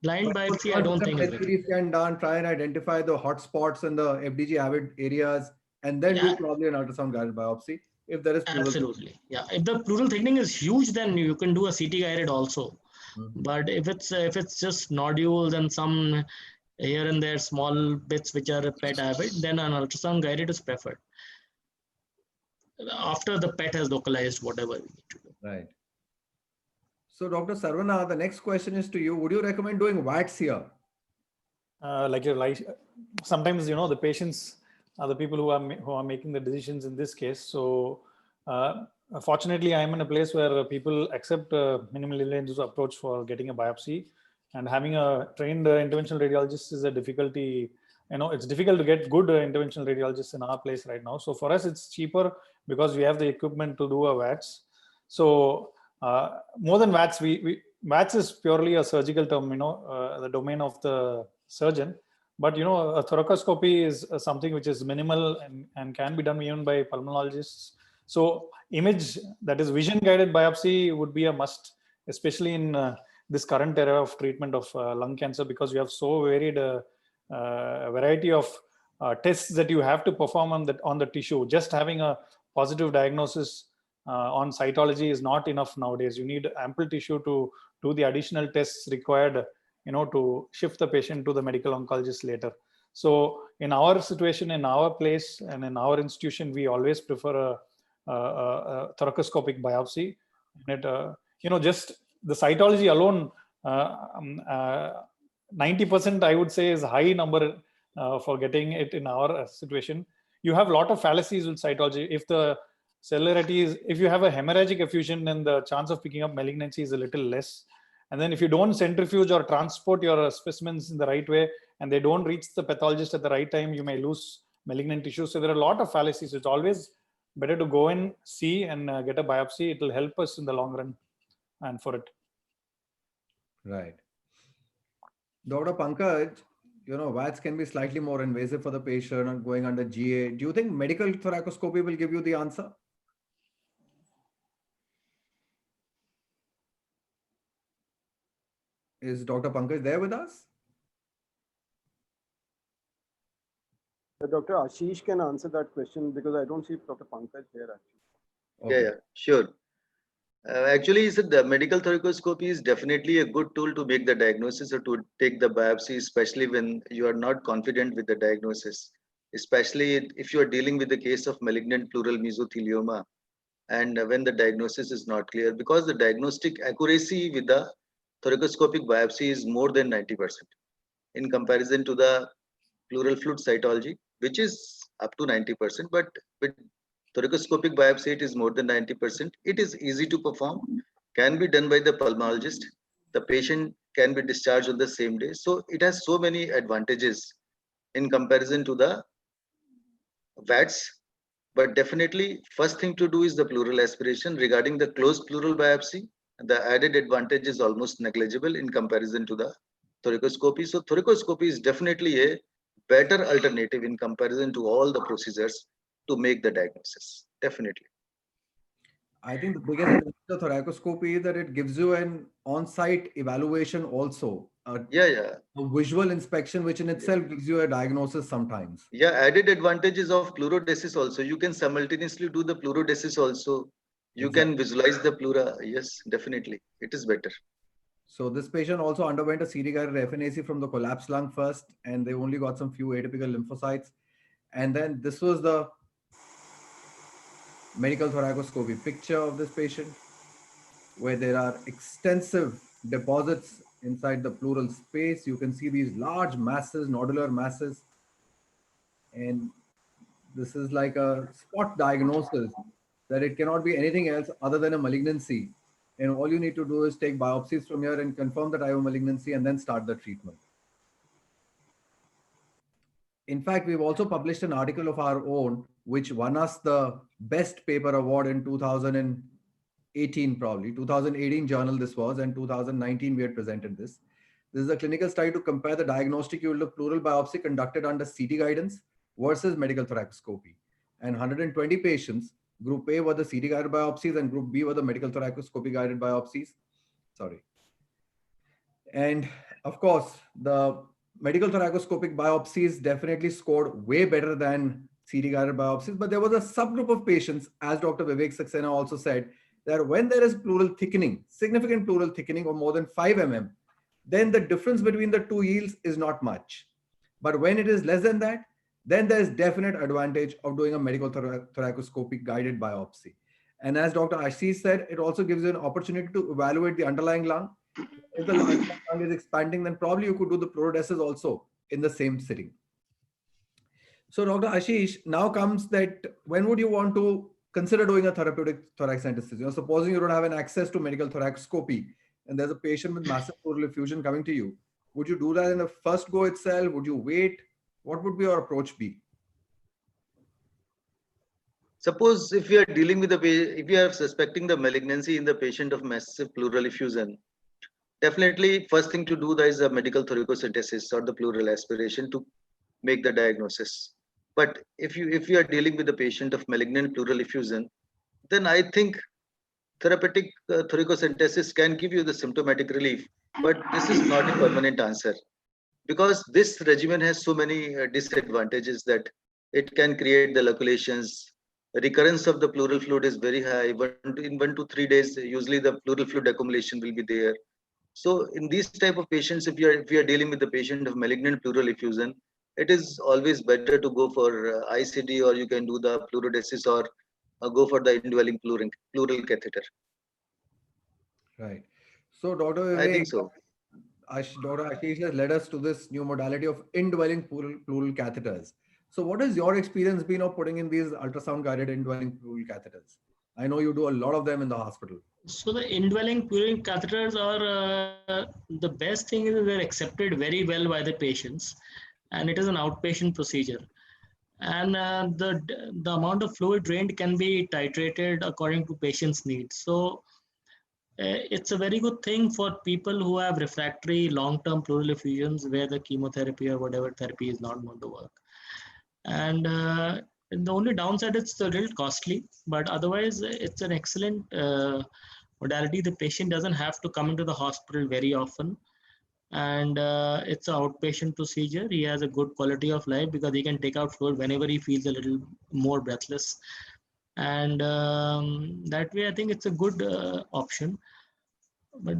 blind biopsy I don't think is CT scan done, try and identify the hot spots in the FDG avid areas, and then do probably an ultrasound guided biopsy if there is pleural. Absolutely. Yeah. If the pleural thickening is huge, then you can do a CT guided also. But if it's just nodules and some here and there small bits which are PET avid, then an ultrasound guided is preferred after the PET has localized whatever we need to do. Right. So Dr. Sarvana, the next question is to you. Would you recommend doing VATS here? Sometimes, the patients are the people who are making the decisions in this case. So fortunately, I'm in a place where people accept minimally invasive approach for getting a biopsy, and having a trained interventional radiologist is a difficulty. It's difficult to get good interventional radiologists in our place right now. So for us, it's cheaper because we have the equipment to do a VATS. So more than VATS, VATS is purely a surgical term, the domain of the surgeon. But a thoracoscopy is something which is minimal and can be done even by pulmonologists. So image, that is vision guided biopsy, would be a must, especially in this current era of treatment of lung cancer, because you have so varied variety of tests that you have to perform on the tissue. Just having a positive diagnosis on cytology is not enough nowadays. You need ample tissue to do the additional tests required, to shift the patient to the medical oncologist later. So in our situation, in our place, and in our institution, we always prefer a thoracoscopic biopsy. And just the cytology alone, 90%, I would say, is a high number for getting it in our situation. You have a lot of fallacies with cytology. If the cellularity is, if you have a hemorrhagic effusion, then the chance of picking up malignancy is a little less. And then if you don't centrifuge or transport your specimens in the right way, and they don't reach the pathologist at the right time, you may lose malignant tissue. So there are a lot of fallacies. It's always better to go and see and get a biopsy. It will help us in the long run and for it. Right. Dr. Pankaj, VATS can be slightly more invasive for the patient and going under GA. Do you think medical thoracoscopy will give you the answer? Is Dr. Pankaj there with us? Dr. Ashish can answer that question, because I don't see Dr. Pankaj here actually. Okay. Yeah, sure. Actually, the medical thoracoscopy is definitely a good tool to make the diagnosis or to take the biopsy, especially when you are not confident with the diagnosis, especially if you are dealing with the case of malignant pleural mesothelioma, and when the diagnosis is not clear, because the diagnostic accuracy with the thoracoscopic biopsy is more than 90% in comparison to the pleural fluid cytology, which is up to 90%, but with thoracoscopic biopsy, it is more than 90%. It is easy to perform, can be done by the pulmonologist. The patient can be discharged on the same day. So it has so many advantages in comparison to the VATS. But definitely, first thing to do is the pleural aspiration. Regarding the closed pleural biopsy, the added advantage is almost negligible in comparison to the thoracoscopy. So thoracoscopy is definitely a better alternative in comparison to all the procedures to make the diagnosis. Definitely. I think the biggest advantage of thoracoscopy is that it gives you an on-site evaluation also. A visual inspection, which in itself gives you a diagnosis sometimes. Yeah, added advantages of pleurodesis also. You can simultaneously do the pleurodesis also. You can visualize the pleura. Yes, definitely. It is better. So this patient also underwent a CD-guided FNAC from the collapsed lung first, and they only got some few atypical lymphocytes. And then this was the medical thoracoscopy picture of this patient, where there are extensive deposits inside the pleural space. You can see these large masses, nodular masses. And this is like a spot diagnosis that it cannot be anything else other than a malignancy. And all you need to do is take biopsies from here and confirm that I have a malignancy and then start the treatment. In fact, we've also published an article of our own, which won us the best paper award in 2018, probably 2018 journal this was, and 2019 we had presented this. This is a clinical study to compare the diagnostic yield of pleural biopsy conducted under CT guidance versus medical thoracoscopy. And 120 patients, group A were the CT guided biopsies and group B were the medical thoracoscopy guided biopsies. Sorry. And of course, the medical thoracoscopic biopsies definitely scored way better than CT guided biopsies, but there was a subgroup of patients, as Dr. Vivek Saxena also said, that when there is pleural thickening, significant pleural thickening of more than 5 mm, then the difference between the two yields is not much. But when it is less than that, then there is definite advantage of doing a medical thoracoscopic guided biopsy. And as Dr. Ashish said, it also gives you an opportunity to evaluate the underlying lung. If the lung is expanding, then probably you could do the pleurodesis also in the same sitting. So Dr. Ashish, now comes that when would you want to consider doing a therapeutic thoracentesis. You know, supposing you don't have an access to medical thoracoscopy and there's a patient with massive pleural effusion coming to you, would you do that in the first go itself? Would you wait? What would your approach be? Suppose if we are dealing with if we are suspecting the malignancy in the patient of massive pleural effusion, definitely first thing to do is a medical thoracentesis or the pleural aspiration to make the diagnosis. But if you are dealing with a patient of malignant pleural effusion, then I think therapeutic thoracentesis can give you the symptomatic relief, but this is not a permanent answer because this regimen has so many disadvantages that it can create the loculations. Recurrence of the pleural fluid is very high. In 1 to 3 days, usually the pleural fluid accumulation will be there. So in these type of patients, if we are dealing with the patient of malignant pleural effusion, it is always better to go for ICD, or you can do the pleurodesis, or go for the indwelling pleural catheter. Right. So Dr. I think so. Dr. Ashish has led us to this new modality of indwelling pleural catheters. So what has your experience been of putting in these ultrasound guided indwelling pleural catheters? I know you do a lot of them in the hospital. So the indwelling pleural catheters are the best thing is they're accepted very well by the patients, and it is an outpatient procedure. And the amount of fluid drained can be titrated according to patient's needs. So it's a very good thing for people who have refractory long-term pleural effusions where the chemotherapy or whatever therapy is not going to work. And the only downside is it's a little costly, but otherwise it's an excellent modality. The patient doesn't have to come into the hospital very often, and it's an outpatient procedure. He has a good quality of life because he can take out fluid whenever he feels a little more breathless, and that way I think it's a good option. But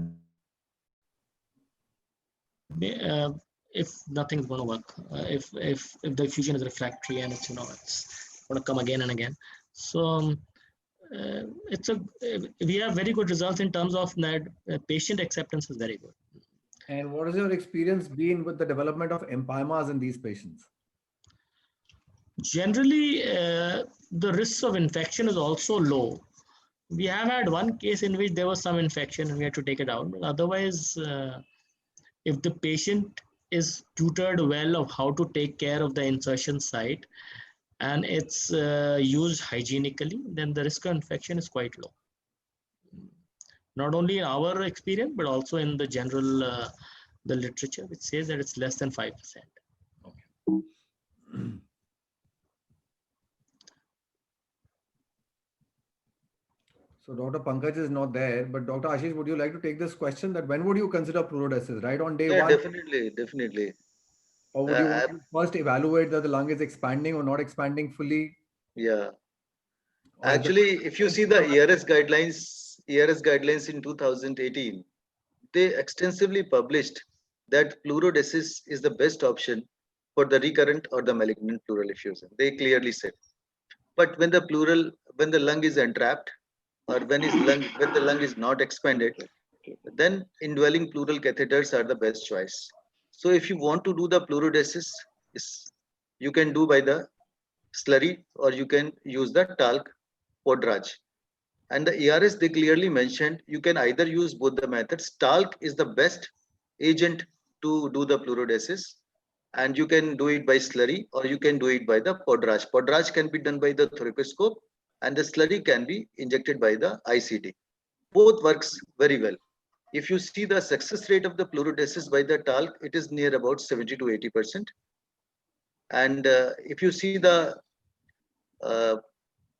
if nothing's going to work, if the effusion is refractory and it's it's going to come again and again, so we have very good results in terms of that. Patient acceptance is very good. And what has your experience been with the development of empyemas in these patients? Generally, the risks of infection is also low. We have had one case in which there was some infection and we had to take it out. But otherwise, if the patient is tutored well of how to take care of the insertion site and it's used hygienically, then the risk of infection is quite low. Not only in our experience, but also in the general, the literature, which says that it's less than 5%. Okay. So Dr. Pankaj is not there, but Dr. Ashish, would you like to take this question that when would you consider pleurodesis? Right on day one? Definitely. Or would you want to first evaluate that the lung is expanding or not expanding fully? Yeah. Actually, if you see the ERS guidelines in 2018, they extensively published that pleurodesis is the best option for the recurrent or the malignant pleural effusion. They clearly said. But when the lung is entrapped, or when the lung is not expanded, then indwelling pleural catheters are the best choice. So if you want to do the pleurodesis, you can do by the slurry or you can use the talc podraj. And the ERS, they clearly mentioned you can either use both the methods. Talc is the best agent to do the pleurodesis, and you can do it by slurry or you can do it by the podraj. Podraj can be done by the thoracoscope and the slurry can be injected by the ICD. Both works very well. If you see the success rate of the pleurodesis by the talc, it is near about 70 to 80%. And if you see the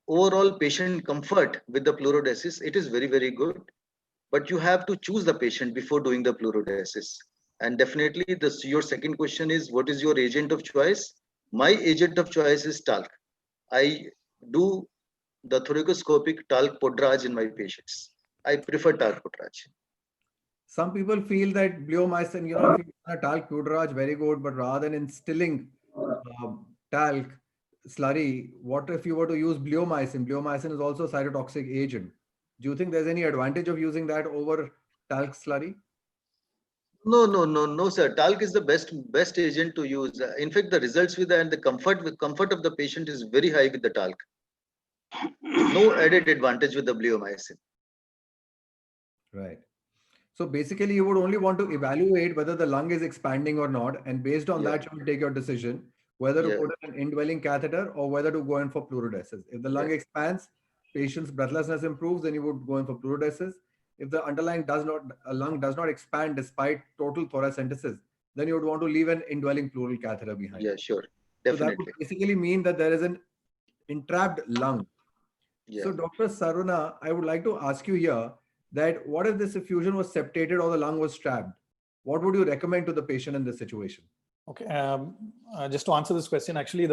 overall patient comfort with the pleurodesis, it is very, very good. But you have to choose the patient before doing the pleurodesis. And definitely your second question is, what is your agent of choice? My agent of choice is talc. I do the thoracoscopic talc podraj in my patients. I prefer talc podraj. Some people feel that bleomycin, if you a talc podraj, very good, but rather than instilling talc slurry, what if you were to use bleomycin? Bleomycin is also a cytotoxic agent. Do you think there's any advantage of using that over talc slurry? No, sir. Talc is the best agent to use. In fact, the results with the comfort of the patient is very high with the talc. no added advantage with the bleomycin. Right. So basically, you would only want to evaluate whether the lung is expanding or not, and based on that, you will take your decision whether to put in an indwelling catheter or whether to go in for pleurodesis. If the lung expands, patient's breathlessness improves, then you would go in for pleurodesis. If the underlying lung does not expand despite total thoracentesis, then you would want to leave an indwelling pleural catheter behind. Yeah, sure. So that Definitely. would basically mean that there is an entrapped lung. Yeah. So Dr. Saruna, I would like to ask you here that what if this effusion was septated or the lung was trapped? What would you recommend to the patient in this situation? Okay, just to answer this question, actually,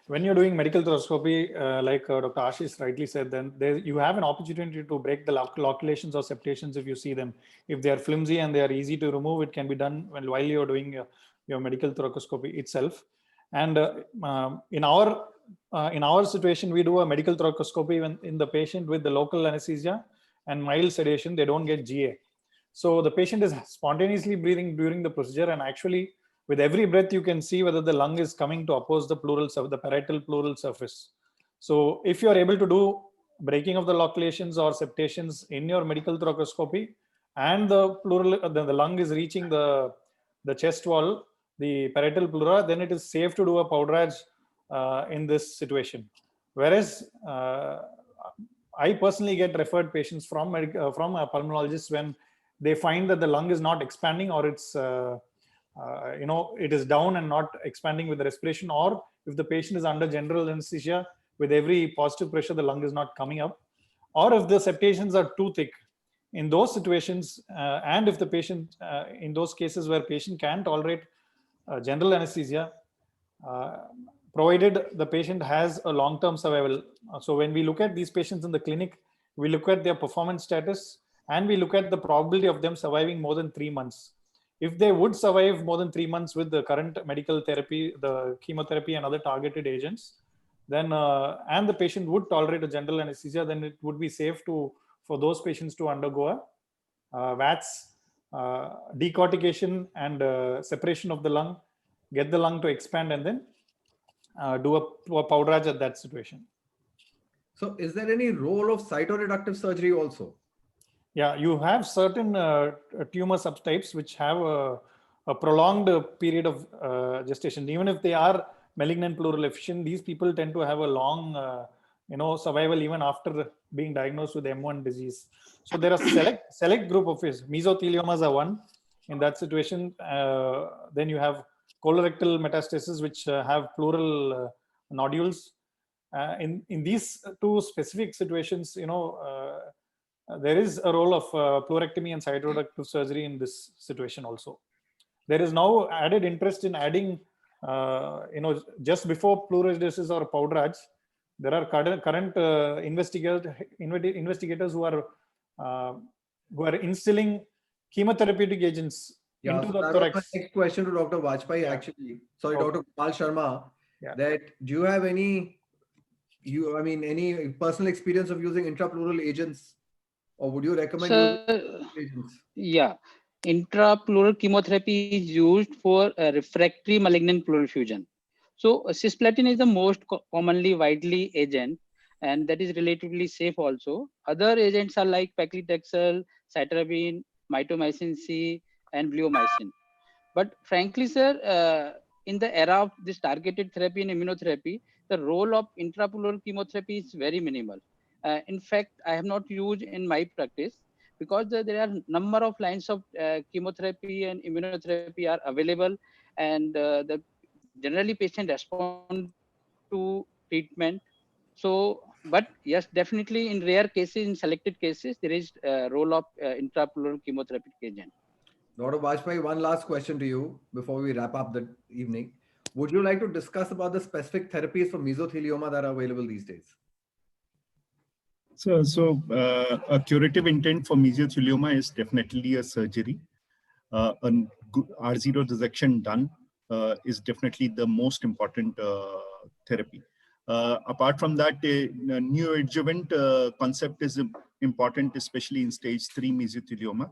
when you're doing medical thoracoscopy, like Dr. Ashish rightly said, then you have an opportunity to break the loculations or septations if you see them. If they are flimsy and they are easy to remove, it can be done while you're doing your medical thoracoscopy itself. And in our situation, we do a medical thoracoscopy when in the patient with the local anesthesia and mild sedation, they don't get GA. So the patient is spontaneously breathing during the procedure, and actually with every breath, you can see whether the lung is coming to oppose the pleural, the parietal pleural surface. So if you are able to do breaking of the loculations or septations in your medical thoracoscopy, and the pleural, the lung is reaching the chest wall, the parietal pleura, then it is safe to do a Powdrage in this situation. Whereas I personally get referred patients from a pulmonologist when they find that the lung is not expanding, or it's it is down and not expanding with the respiration, or if the patient is under general anesthesia, with every positive pressure the lung is not coming up, or if the septations are too thick. In those situations, and if the patient, in those cases where patient can tolerate general anesthesia, provided the patient has a long-term survival. So when we look at these patients in the clinic, we look at their performance status, and we look at the probability of them surviving more than 3 months. If they would survive more than 3 months with the current medical therapy, the chemotherapy and other targeted agents, then and the patient would tolerate a general anesthesia, then it would be safe for those patients to undergo a VATS, decortication and separation of the lung, get the lung to expand, and then do a Powdrage at that situation. So is there any role of cytoreductive surgery also? Yeah, you have certain tumor subtypes which have a prolonged period of gestation. Even if they are malignant pleural effusion, these people tend to have a long survival even after being diagnosed with M1 disease. So there are select group of mesotheliomas are one. In that situation, then you have colorectal metastasis which have pleural nodules. In these two specific situations, there is a role of pleurectomy and cytoreductive surgery in this situation also. There is now added interest in adding, just before pleurodesis or Powdrage, there are current investigators who are instilling chemotherapeutic agents into the thorax. Next question to Dr. Vajpayee, actually. Sorry, Dr. Kumar Sharma. That do you have any personal experience of using intrapleural agents, or would you recommend using agents? Yeah, intrapleural chemotherapy is used for refractory malignant pleural effusion. So cisplatin is the most commonly widely agent, and that is relatively safe also. Other agents are like paclitaxel, cytarabine, mitomycin C, and bleomycin. But frankly, sir, in the era of this targeted therapy and immunotherapy, the role of intrapleural chemotherapy is very minimal. In fact, I have not used in my practice because there are number of lines of chemotherapy and immunotherapy are available, and the generally patient respond to treatment. So, but yes, definitely in rare cases, in selected cases, there is a role of intrapleural chemotherapeutic agent. Dr. Vajpayee, one last question to you before we wrap up the evening. Would you like to discuss about the specific therapies for mesothelioma that are available these days? So a curative intent for mesothelioma is definitely a surgery. A good R0 resection done is definitely the most important therapy. Apart from that, neoadjuvant concept is important, especially in stage 3 mesothelioma,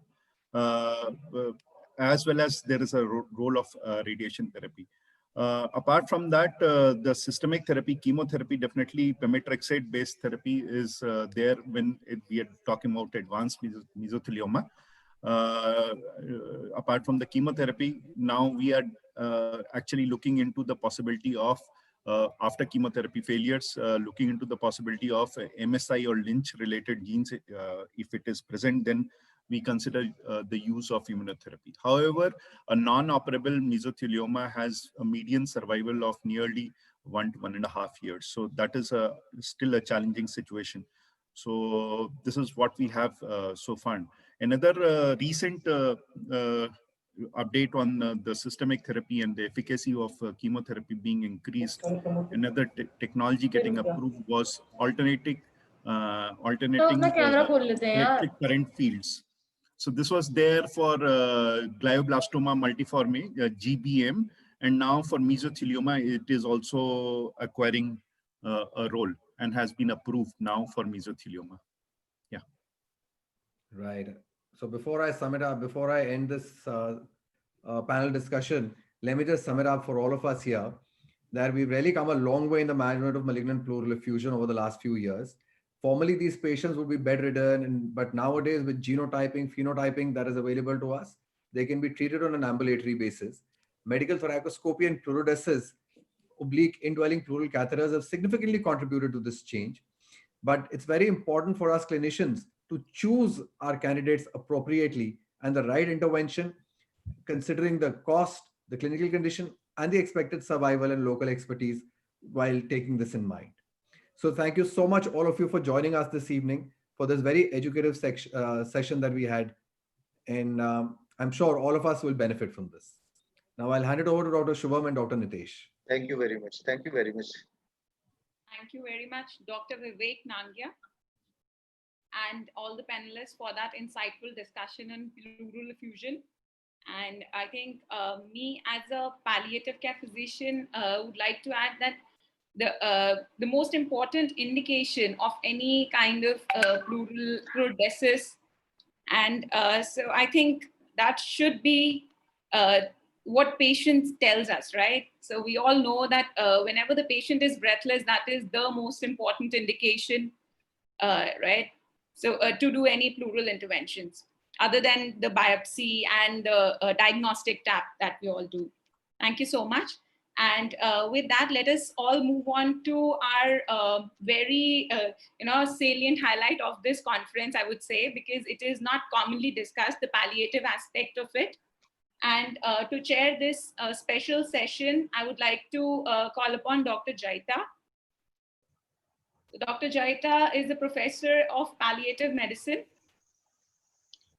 as well as there is a role of radiation therapy. Apart from that, the systemic therapy, chemotherapy, definitely pemetrexate-based therapy is there when we are talking about advanced mesothelioma. Apart from the chemotherapy, now we are actually looking into the possibility of, after chemotherapy failures, looking into the possibility of MSI or Lynch-related genes. If it is present, then we consider the use of immunotherapy. However, a non-operable mesothelioma has a median survival of nearly 1 to 1.5 years. So that is still a challenging situation. So this is what we have so far. Another recent update on the systemic therapy and the efficacy of chemotherapy being increased, another technology getting approved was alternating electric current fields. So this was there for glioblastoma multiforme, GBM, and now for mesothelioma, it is also acquiring a role and has been approved now for mesothelioma. Yeah. Right. So before I sum it up, before I end this panel discussion, let me just sum it up for all of us here, that we've really come a long way in the management of malignant pleural effusion over the last few years. Formerly, these patients would be bedridden, but nowadays with genotyping, phenotyping that is available to us, they can be treated on an ambulatory basis. Medical thoracoscopy and pleurodesis, oblique indwelling pleural catheters have significantly contributed to this change. But it's very important for us clinicians to choose our candidates appropriately and the right intervention, considering the cost, the clinical condition, and the expected survival and local expertise while taking this in mind. So thank you so much, all of you, for joining us this evening for this very educative session that we had. And I'm sure all of us will benefit from this. Now I'll hand it over to Dr. Shubham and Dr. Nitesh. Thank you very much. Thank you very much. Thank you very much, Dr. Vivek Nangia, and all the panelists for that insightful discussion on pleural effusion. And I think me as a palliative care physician would like to add that the most important indication of any kind of pleurodesis, and so I think that should be what patients tells us, right? So we all know that whenever the patient is breathless, that is the most important indication, right? So to do any pleural interventions other than the biopsy and the diagnostic tap that we all do. Thank you so much. And with that, let us all move on to our very salient highlight of this conference, I would say, because it is not commonly discussed, the palliative aspect of it. And to chair this special session, I would like to call upon Dr. Jaita. So Dr. Jaita is a professor of palliative medicine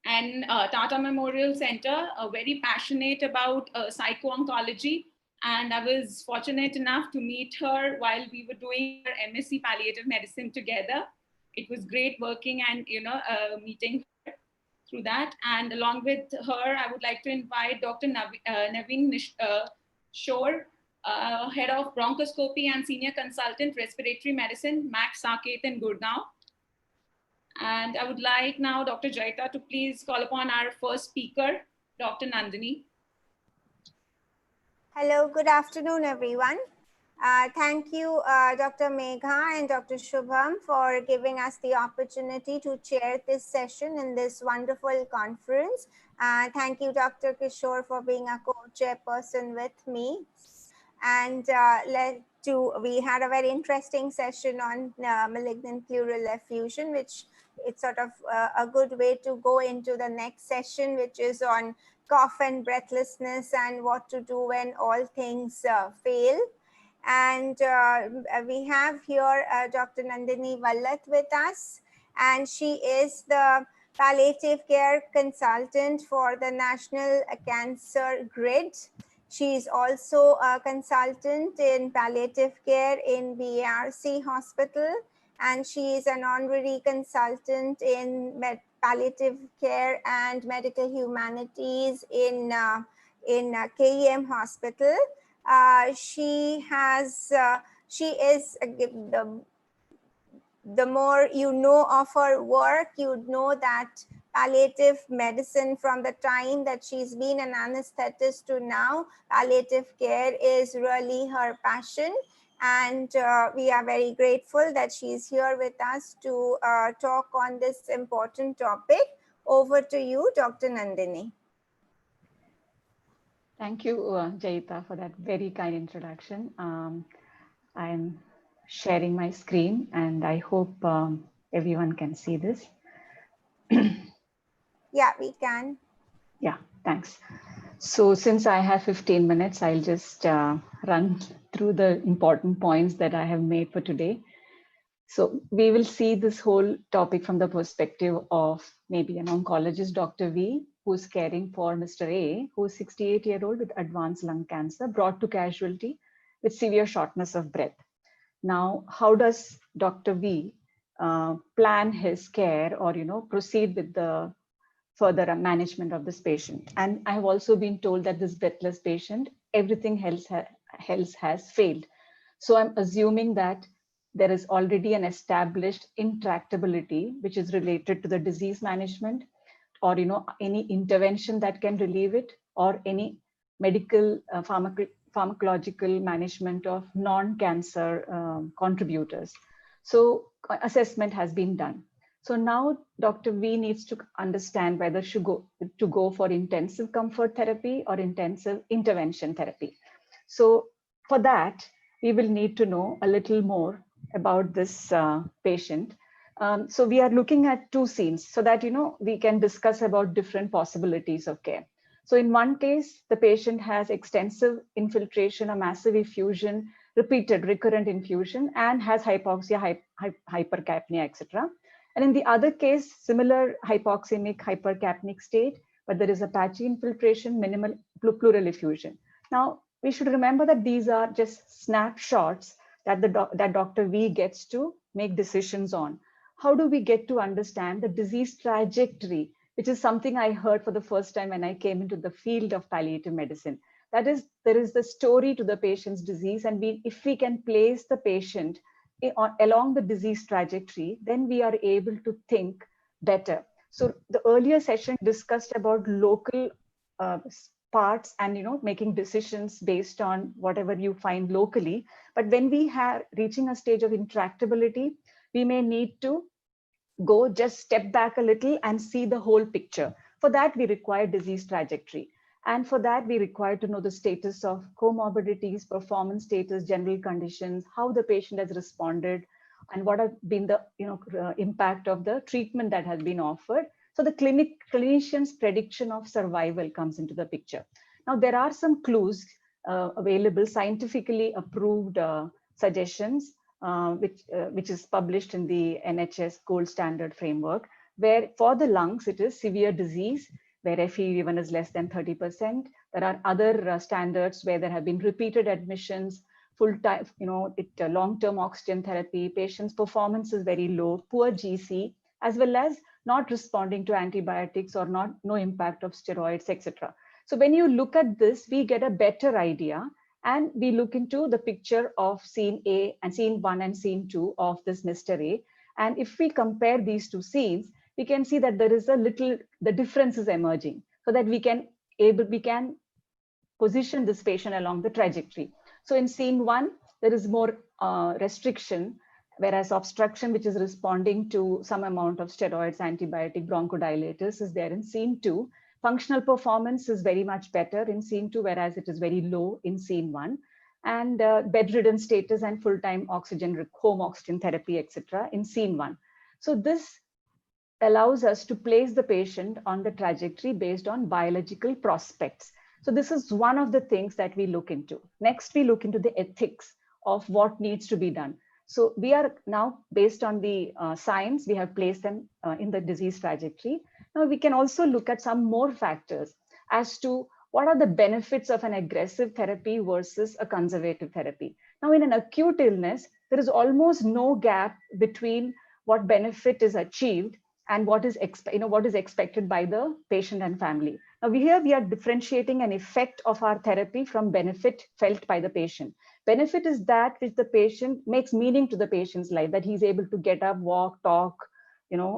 and Tata Memorial Center, very passionate about psycho-oncology. And I was fortunate enough to meet her while we were doing our MSc palliative medicine together. It was great working and meeting her through that. And along with her, I would like to invite Dr. Naveen Shore, Head of Bronchoscopy and Senior Consultant Respiratory Medicine, Max Saket in Gurgaon. And I would like now Dr. Jaita to please call upon our first speaker, Dr. Nandini. Hello, good afternoon, everyone. Thank you, Dr. Megha and Dr. Shubham, for giving us the opportunity to chair this session in this wonderful conference. Thank you, Dr. Kishore, for being a co-chairperson with me. And we had a very interesting session on malignant pleural effusion, which it's sort of a good way to go into the next session, which is on cough and breathlessness and what to do when all things fail. And we have here Dr. Nandini Vallath with us, and she is the palliative care consultant for the National Cancer Grid. She is also a consultant in palliative care in BARC Hospital, and she is an honorary consultant in palliative care and medical humanities in KEM Hospital. She is the more you know of her work, you know that palliative medicine from the time that she's been an anesthetist to now. Palliative care is really her passion. And we are very grateful that she's here with us to talk on this important topic. Over to you, Dr. Nandini. Thank you, Jayita, for that very kind introduction. I'm sharing my screen and I hope everyone can see this. Yeah, we can. Yeah, thanks. So since I have 15 minutes, I'll just run through the important points that I have made for today. So we will see this whole topic from the perspective of maybe an oncologist, Dr. V, who's caring for Mr. A, who's 68-year-old with advanced lung cancer, brought to casualty with severe shortness of breath. Now, how does Dr. V plan his care or, proceed with the further management of this patient? And I have also been told that this breathless patient, everything else has failed. So I'm assuming that there is already an established intractability, which is related to the disease management or, any intervention that can relieve it or any medical pharmacological management of non-cancer contributors. So assessment has been done. So now Dr. V needs to understand whether to go for intensive comfort therapy or intensive intervention therapy. So for that, we will need to know a little more about this patient. So we are looking at two scenes so that, we can discuss about different possibilities of care. So in one case, the patient has extensive infiltration, a massive effusion, repeated recurrent infusion, and has hypoxia, hypercapnia, etc. And in the other case, similar hypoxemic, hypercapnic state, but there is a patchy infiltration, minimal pleural effusion. Now, we should remember that these are just snapshots that that Dr. V gets to make decisions on. How do we get to understand the disease trajectory, which is something I heard for the first time when I came into the field of palliative medicine? That is, there is the story to the patient's disease, and if we can place the patient along the disease trajectory, then we are able to think better. So the earlier session discussed about local parts and making decisions based on whatever you find locally. But when we have reaching a stage of intractability, we may need to go just step back a little and see the whole picture. For that, we require disease trajectory. And for that, we require to know the status of comorbidities, performance status, general conditions, how the patient has responded, and what have been the impact of the treatment that has been offered. So the clinician's prediction of survival comes into the picture. Now, there are some clues available, scientifically approved suggestions, which is published in the NHS gold standard framework, where for the lungs, it is severe disease, where FEV1 is less than 30%. There are other standards where there have been repeated admissions, full-time, long-term oxygen therapy, patient's performance is very low, poor GC, as well as not responding to antibiotics or no impact of steroids, etc. So when you look at this, we get a better idea, and we look into the picture of scene A and scene 1 and scene 2 of this Mr. A. And if we compare these two scenes, we can see that there is the difference is emerging, so that we can position this patient along the trajectory. So in scene 1, there is more restriction, whereas obstruction, which is responding to some amount of steroids, antibiotic, bronchodilators, is there in scene 2. Functional performance is very much better in scene 2, whereas it is very low in scene 1. And bedridden status and full-time oxygen, home oxygen therapy, etc. in scene 1. So this allows us to place the patient on the trajectory based on biological prospects. So this is one of the things that we look into. Next, we look into the ethics of what needs to be done. So we are now, based on the science, we have placed them in the disease trajectory. Now we can also look at some more factors as to what are the benefits of an aggressive therapy versus a conservative therapy. Now in an acute illness, there is almost no gap between what benefit is achieved and what is expected by the patient and family. Now we are differentiating an effect of our therapy from benefit felt by the patient. Benefit is that which the patient makes meaning to the patient's life, that he's able to get up, walk, talk,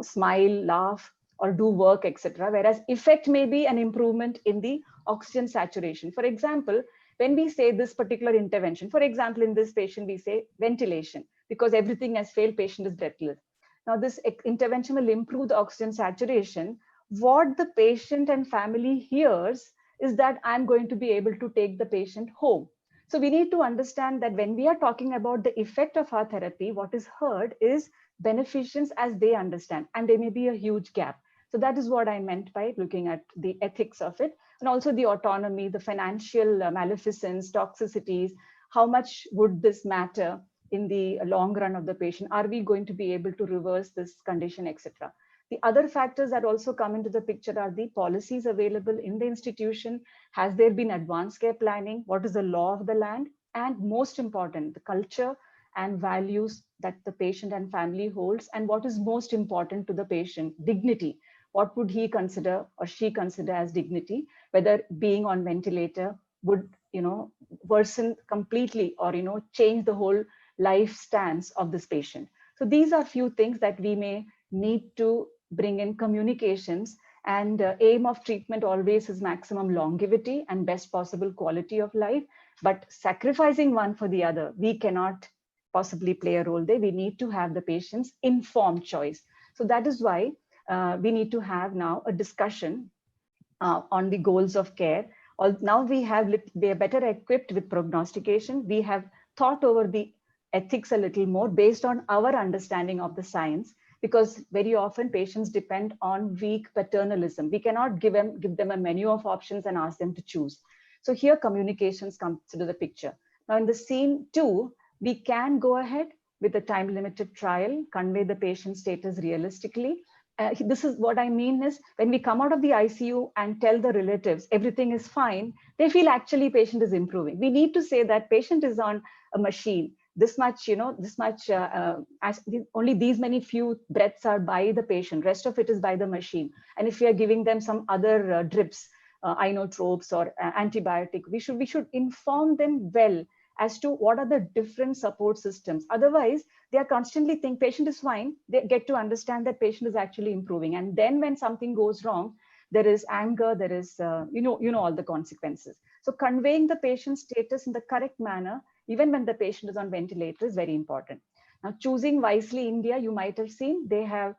smile, laugh, or do work, etc. Whereas effect may be an improvement in the oxygen saturation. For example, when we say this particular intervention, for example, in this patient, we say ventilation, because everything has failed, patient is breathless. Now, this intervention will improve the oxygen saturation. What the patient and family hears is that I'm going to be able to take the patient home. So we need to understand that when we are talking about the effect of our therapy, what is heard is beneficence as they understand, and there may be a huge gap. So that is what I meant by looking at the ethics of it, and also the autonomy, the financial maleficence, toxicities, how much would this matter in the long run of the patient? Are we going to be able to reverse this condition, etc.? The other factors that also come into the picture are the policies available in the institution. Has there been advanced care planning? What is the law of the land? And most important, the culture and values that the patient and family holds. And what is most important to the patient, dignity. What would he consider or she consider as dignity? Whether being on ventilator would, worsen completely or, change the whole life stance of this patient. So these are few things that we may need to bring in communications, and aim of treatment always is maximum longevity and best possible quality of life, but sacrificing one for the other, we cannot possibly play a role there. We need to have the patient's informed choice. So that is why we need to have now a discussion on the goals of care. Now we are better equipped with prognostication. We have thought over the ethics a little more based on our understanding of the science, because very often patients depend on weak paternalism. We cannot give them a menu of options and ask them to choose. So here communications comes into the picture. Now in the scene 2, we can go ahead with a time-limited trial, convey the patient status realistically. This is what I mean is, when we come out of the ICU and tell the relatives everything is fine, they feel actually patient is improving. We need to say that patient is on a machine. This much, only these many few breaths are by the patient. Rest of it is by the machine. And if we are giving them some other drips, inotropes or antibiotic, we should inform them well as to what are the different support systems. Otherwise, they are constantly thinking patient is fine. They get to understand that patient is actually improving. And then when something goes wrong, there is anger, there is, all the consequences. So conveying the patient's status in the correct manner, even when the patient is on ventilator, is very important. Now, choosing wisely India, you might have seen, they have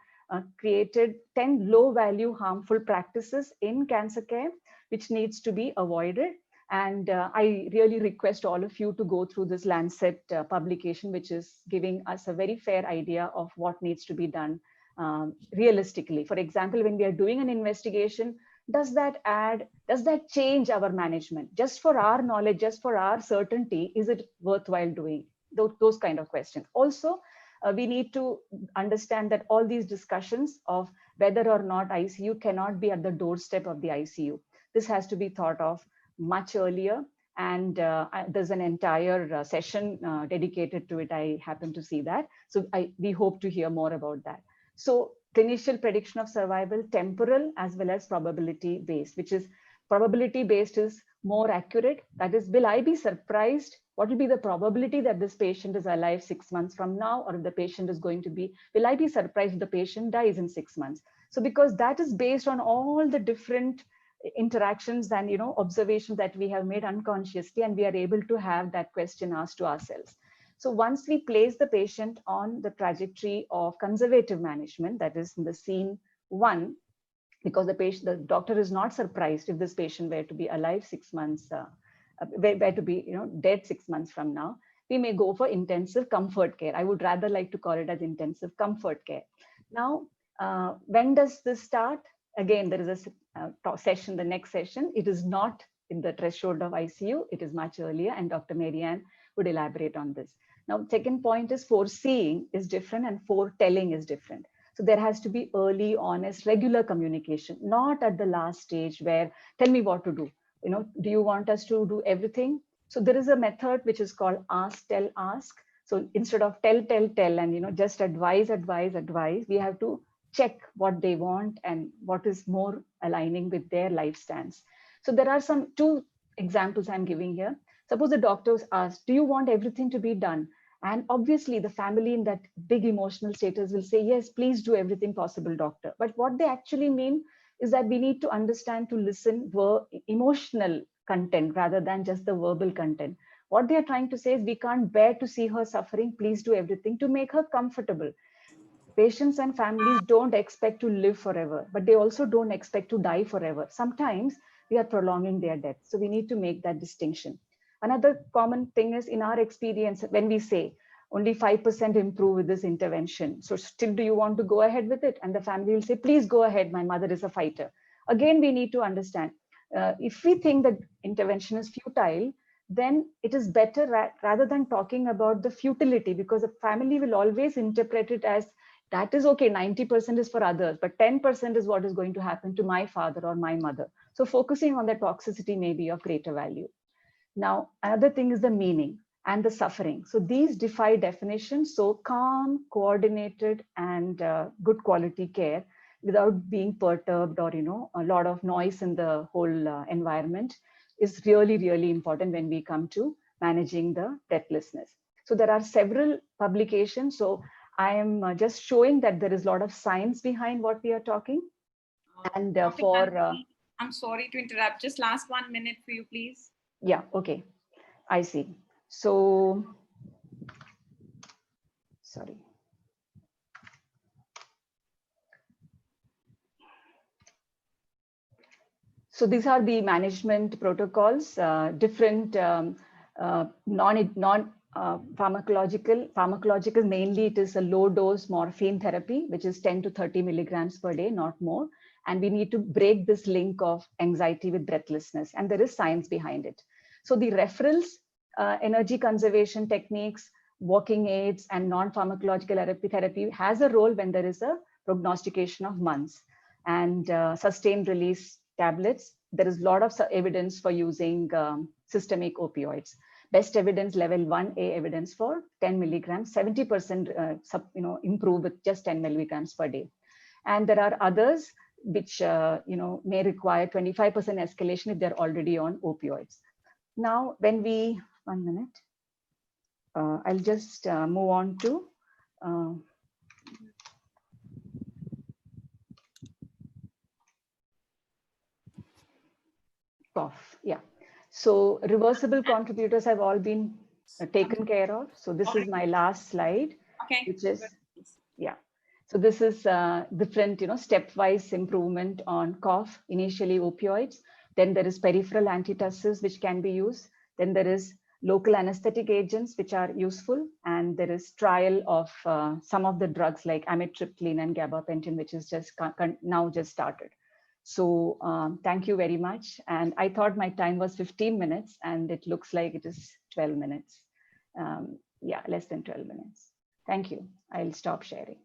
created 10 low-value harmful practices in cancer care, which needs to be avoided. And I really request all of you to go through this Lancet publication, which is giving us a very fair idea of what needs to be done realistically. For example, when we are doing an investigation, does that change our management? Just for our knowledge, just for our certainty, is it worthwhile doing? Those kind of questions. Also, we need to understand that all these discussions of whether or not ICU cannot be at the doorstep of the ICU. This has to be thought of much earlier. And there's an entire session dedicated to it. I happen to see that. So we hope to hear more about that. So clinician prediction of survival, temporal as well as probability based, which is probability based is more accurate. That is, will I be surprised? What will be the probability that this patient is alive 6 months from now, or if the patient is going to be, will I be surprised if the patient dies in 6 months? So because that is based on all the different interactions and observations that we have made unconsciously, and we are able to have that question asked to ourselves. So once we place the patient on the trajectory of conservative management, that is in the scene 1, because the doctor is not surprised if this patient were to be alive 6 months, were to be dead 6 months from now, we may go for intensive comfort care. I would rather like to call it as intensive comfort care. Now, when does this start? Again, there is a session, the next session. It is not in the threshold of ICU. It is much earlier, and Dr. Marianne would elaborate on this. Now, second point is foreseeing is different and foretelling is different. So there has to be early, honest, regular communication, not at the last stage where tell me what to do. Do you want us to do everything? So there is a method which is called ask, tell, ask. So instead of tell, and just advise, we have to check what they want and what is more aligning with their life stance. So there are two examples I'm giving here. Suppose the doctor was asked, do you want everything to be done? And obviously the family in that big emotional status will say, yes, please do everything possible, doctor. But what they actually mean is that we need to understand to listen emotional content rather than just the verbal content. What they are trying to say is we can't bear to see her suffering. Please do everything to make her comfortable. Patients and families don't expect to live forever, but they also don't expect to die forever. Sometimes we are prolonging their death. So we need to make that distinction. Another common thing is in our experience, when we say only 5% improve with this intervention, so still do you want to go ahead with it? And the family will say, please go ahead, my mother is a fighter. Again, we need to understand, if we think that intervention is futile, then it is better rather than talking about the futility, because the family will always interpret it as, that is okay, 90% is for others, but 10% is what is going to happen to my father or my mother. So focusing on the toxicity may be of greater value. Now, another thing is the meaning and the suffering. So these defy definition. So calm, coordinated, and good quality care without being perturbed or, a lot of noise in the whole environment is really, really important when we come to managing the breathlessness. So there are several publications. So I am just showing that there is a lot of science behind what we are talking. And I'm sorry to interrupt. Just last 1 minute for you, please. Yeah, okay. I see. So, sorry. So these are the management protocols, different pharmacological, mainly it is a low dose morphine therapy, which is 10 to 30 milligrams per day, not more. And we need to break this link of anxiety with breathlessness. And there is science behind it. So the referrals, energy conservation techniques, walking aids, and non-pharmacological therapy has a role when there is a prognostication of months. And sustained release tablets, there is a lot of evidence for using systemic opioids. Best evidence, level 1A evidence for 10 milligrams, 70% improve with just 10 milligrams per day. And there are others which may require 25% escalation if they're already on opioids. Now, when we, 1 minute, I'll just move on to cough. Yeah. So reversible contributors have all been taken care of. So this is my last slide, which is, yeah. So this is different, stepwise improvement on cough, initially opioids. Then there is peripheral antitussives, which can be used. Then there is local anesthetic agents, which are useful. And there is trial of some of the drugs like amitriptyline and gabapentin, which is just now just started. So thank you very much. And I thought my time was 15 minutes and it looks like it is 12 minutes. Yeah, less than 12 minutes. Thank you. I'll stop sharing.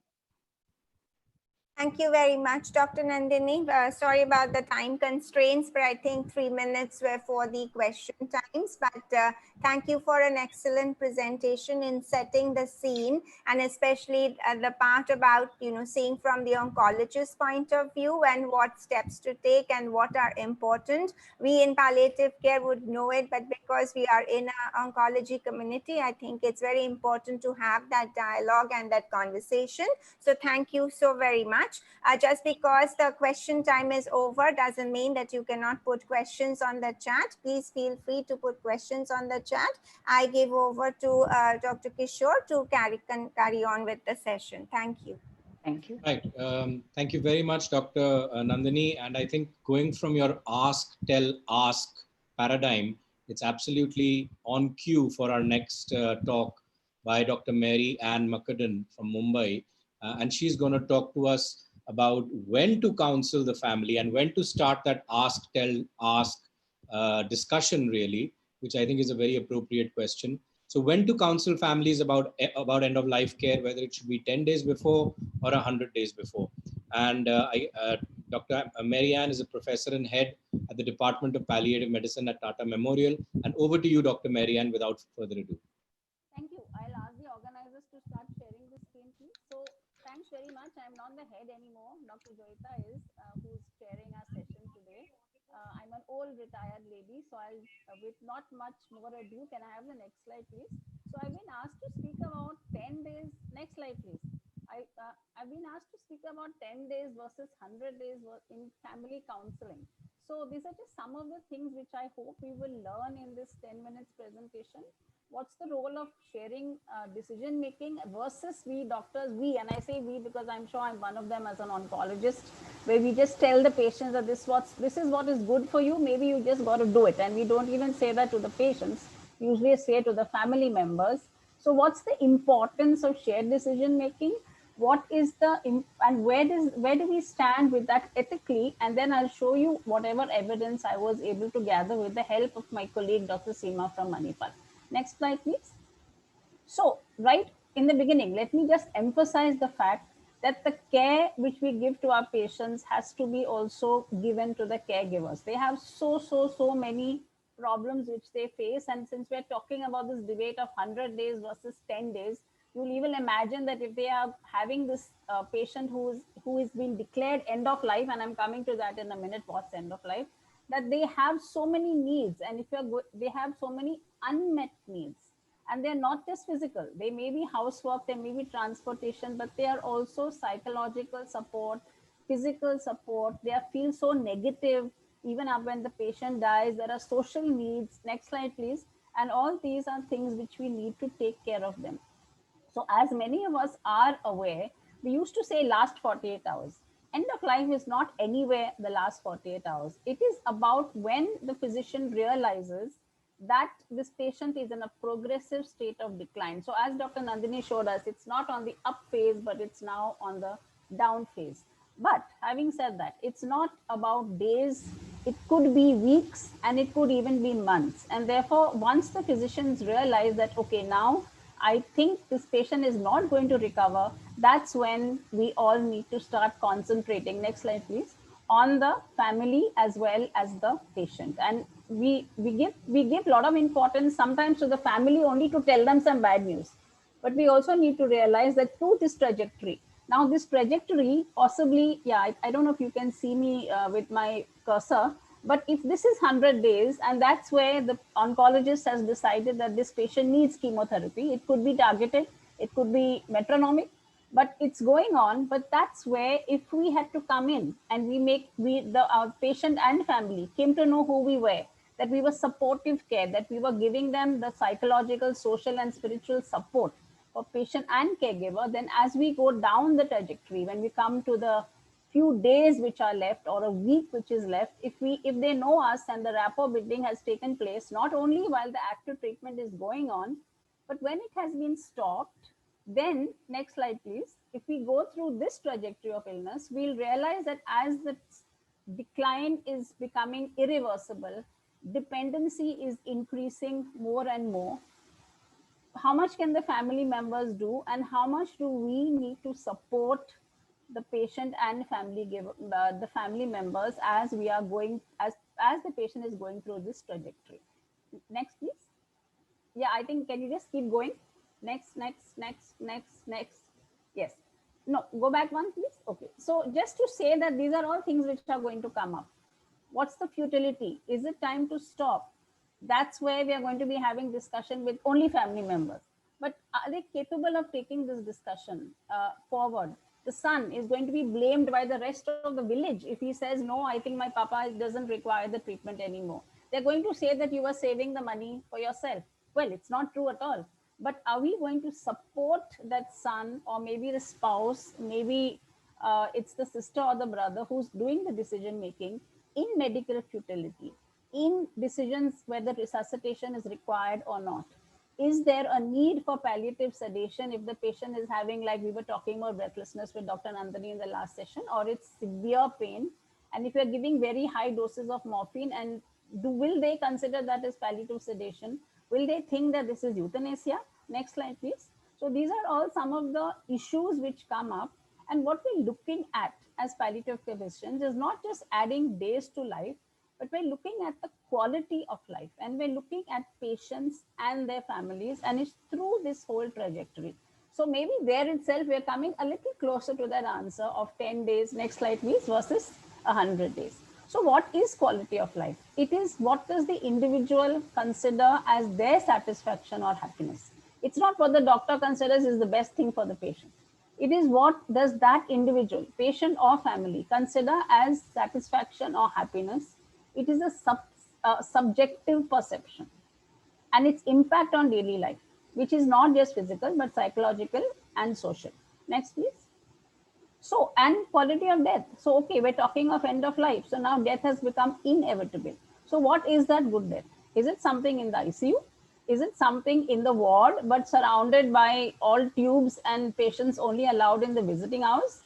Thank you very much, Dr. Nandini. Sorry about the time constraints, but I think 3 minutes were for the question times. But thank you for an excellent presentation in setting the scene, and especially the part about, seeing from the oncologist point of view and what steps to take and what are important. We in palliative care would know it, but because we are in an oncology community, I think it's very important to have that dialogue and that conversation. So thank you so very much. Just because the question time is over doesn't mean that you cannot put questions on the chat. Please feel free to put questions on the chat. I give over to Dr. Kishore to carry on with the session. Thank you. Thank you. Right. Thank you very much, Dr. Nandini. And I think going from your ask, tell, ask paradigm, it's absolutely on cue for our next talk by Dr. Mary Ann McCudden from Mumbai. And she's going to talk to us about when to counsel the family and when to start that ask, tell, ask discussion, really, which I think is a very appropriate question. So when to counsel families about end of life care, whether it should be 10 days before or 100 days before. And Dr. Mary Ann is a professor and head at the Department of Palliative Medicine at Tata Memorial. And over to you, Dr. Mary Ann, without further ado. Thank you. I'll ask the organizers to start sharing the screen, please. So thanks very much. I'm not the head anymore. Dr. Joyita is, who's chairing our session today. I'm an old retired lady, so I'll, with not much more ado, can I have the next slide, please? So So I've been asked to speak about 10 days. Next slide, please. I've been asked to speak about 10 days versus 100 days in family counseling. So these are just some of the things which I hope we will learn in this 10 minutes presentation. What's the role of sharing decision making versus we doctors, and I say we because I'm sure I'm one of them as an oncologist, where we just tell the patients that this is what is good for you, maybe you just got to do it, and we don't even say that to the patients, we usually say to the family members. So what's the importance of shared decision making? What is and where do we stand with that ethically? And then I'll show you whatever evidence I was able to gather with the help of my colleague Dr. Seema from Manipal. Next slide, please. So right in the beginning, let me just emphasize the fact that the care which we give to our patients has to be also given to the caregivers. They have so many problems which they face. And since we're talking about this debate of 100 days versus 10 days, you'll even imagine that if they are having this patient who is being declared end of life, and I'm coming to that in a minute, what's end of life, that they have so many needs, and if they have so many unmet needs, and they're not just physical, they may be housework, they may be transportation, but they are also psychological support, physical support. They feel so negative even up when the patient dies. There are social needs. Next slide, please. And all these are things which we need to take care of them. So as many of us are aware, we used to say last 48 hours. End of life is not anywhere the last 48 hours. It is about when the physician realizes that this patient is in a progressive state of decline. So as Dr. Nandini showed us, it's not on the up phase, but it's now on the down phase. But having said that, it's not about days, it could be weeks, and it could even be months. And therefore, once the physicians realize that, okay, now I think this patient is not going to recover, that's when we all need to start concentrating, next slide please, on the family as well as the patient. And we give a lot of importance sometimes to the family only to tell them some bad news. But we also need to realize that through this trajectory, now this trajectory possibly, I don't know if you can see me with my cursor, but if this is 100 days, and that's where the oncologist has decided that this patient needs chemotherapy, it could be targeted, it could be metronomic, but it's going on. But that's where if we had to come in and our patient and family came to know who we were, that we were supportive care, that we were giving them the psychological, social and spiritual support for patient and caregiver, then as we go down the trajectory, when we come to the few days which are left or a week which is left, if they know us and the rapport building has taken place, not only while the active treatment is going on, but when it has been stopped, then next slide please, if we go through this trajectory of illness, we'll realize that as the decline is becoming irreversible, dependency is increasing more and more. How much can the family members do, and how much do we need to support the patient and the family members as we are going, as the patient is going through this trajectory? Next please. Yeah, I think, can you just keep going? Next. Yes. No, go back one please. Okay, so just to say that these are all things which are going to come up. What's the futility? Is it time to stop? That's where we are going to be having discussion with only family members. But are they capable of taking this discussion forward? The son is going to be blamed by the rest of the village if he says, no, I think my papa doesn't require the treatment anymore. They're going to say that you are saving the money for yourself. Well, it's not true at all. But are we going to support that son, or maybe the spouse, maybe it's the sister or the brother who's doing the decision making in medical futility, in decisions whether resuscitation is required or not? Is there a need for palliative sedation if the patient is having, like we were talking about breathlessness with Dr. Nandini in the last session, or it's severe pain, and if you're giving very high doses of morphine, and will they consider that as palliative sedation? Will they think that this is euthanasia? Next slide, please. So these are all some of the issues which come up, and what we're looking at as palliative care physicians is not just adding days to life, but we're looking at the quality of life, and we're looking at patients and their families, and it's through this whole trajectory. So maybe there itself, we're coming a little closer to that answer of 10 days, next slide please, versus 100 days. So what is quality of life? It is what does the individual consider as their satisfaction or happiness. It's not what the doctor considers is the best thing for the patient. It is what does that individual, patient or family, consider as satisfaction or happiness. It is a subjective perception and its impact on daily life, which is not just physical, but psychological and social. Next, please. So, and quality of death. So, okay, we're talking of end of life. So now death has become inevitable. So what is that good death? Is it something in the ICU? Is it something in the ward, but surrounded by all tubes and patients only allowed in the visiting hours?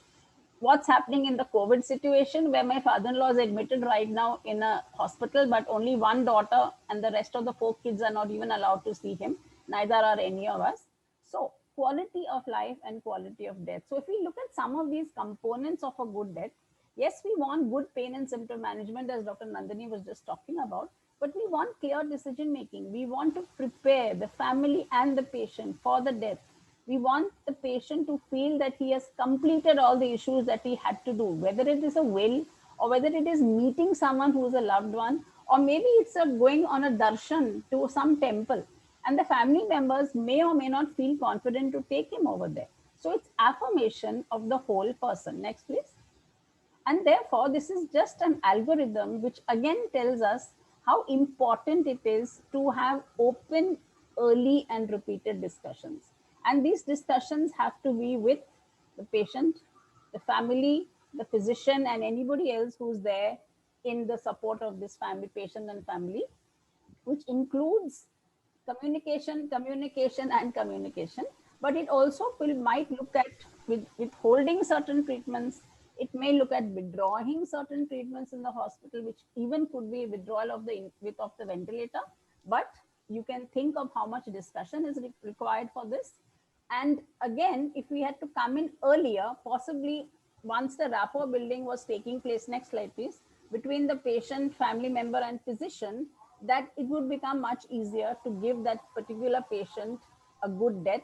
What's happening in the COVID situation where my father-in-law is admitted right now in a hospital, but only one daughter and the rest of the 4 kids are not even allowed to see him. Neither are any of us. So quality of life and quality of death. So if we look at some of these components of a good death, yes, we want good pain and symptom management, as Dr. Nandini was just talking about, but we want clear decision making. We want to prepare the family and the patient for the death. We want the patient to feel that he has completed all the issues that he had to do, whether it is a will or whether it is meeting someone who is a loved one, or maybe it's going on a darshan to some temple, and the family members may or may not feel confident to take him over there. So it's affirmation of the whole person. Next, please. And therefore, this is just an algorithm which again tells us how important it is to have open, early and repeated discussions. And these discussions have to be with the patient, the family, the physician, and anybody else who's there in the support of this family, patient and family, which includes communication, communication, and communication. But it also might look at withholding certain treatments. It may look at withdrawing certain treatments in the hospital, which even could be withdrawal of the ventilator. But you can think of how much discussion is required for this. And again, if we had to come in earlier, possibly once the rapport building was taking place, next slide please, between the patient, family member and physician, that it would become much easier to give that particular patient a good death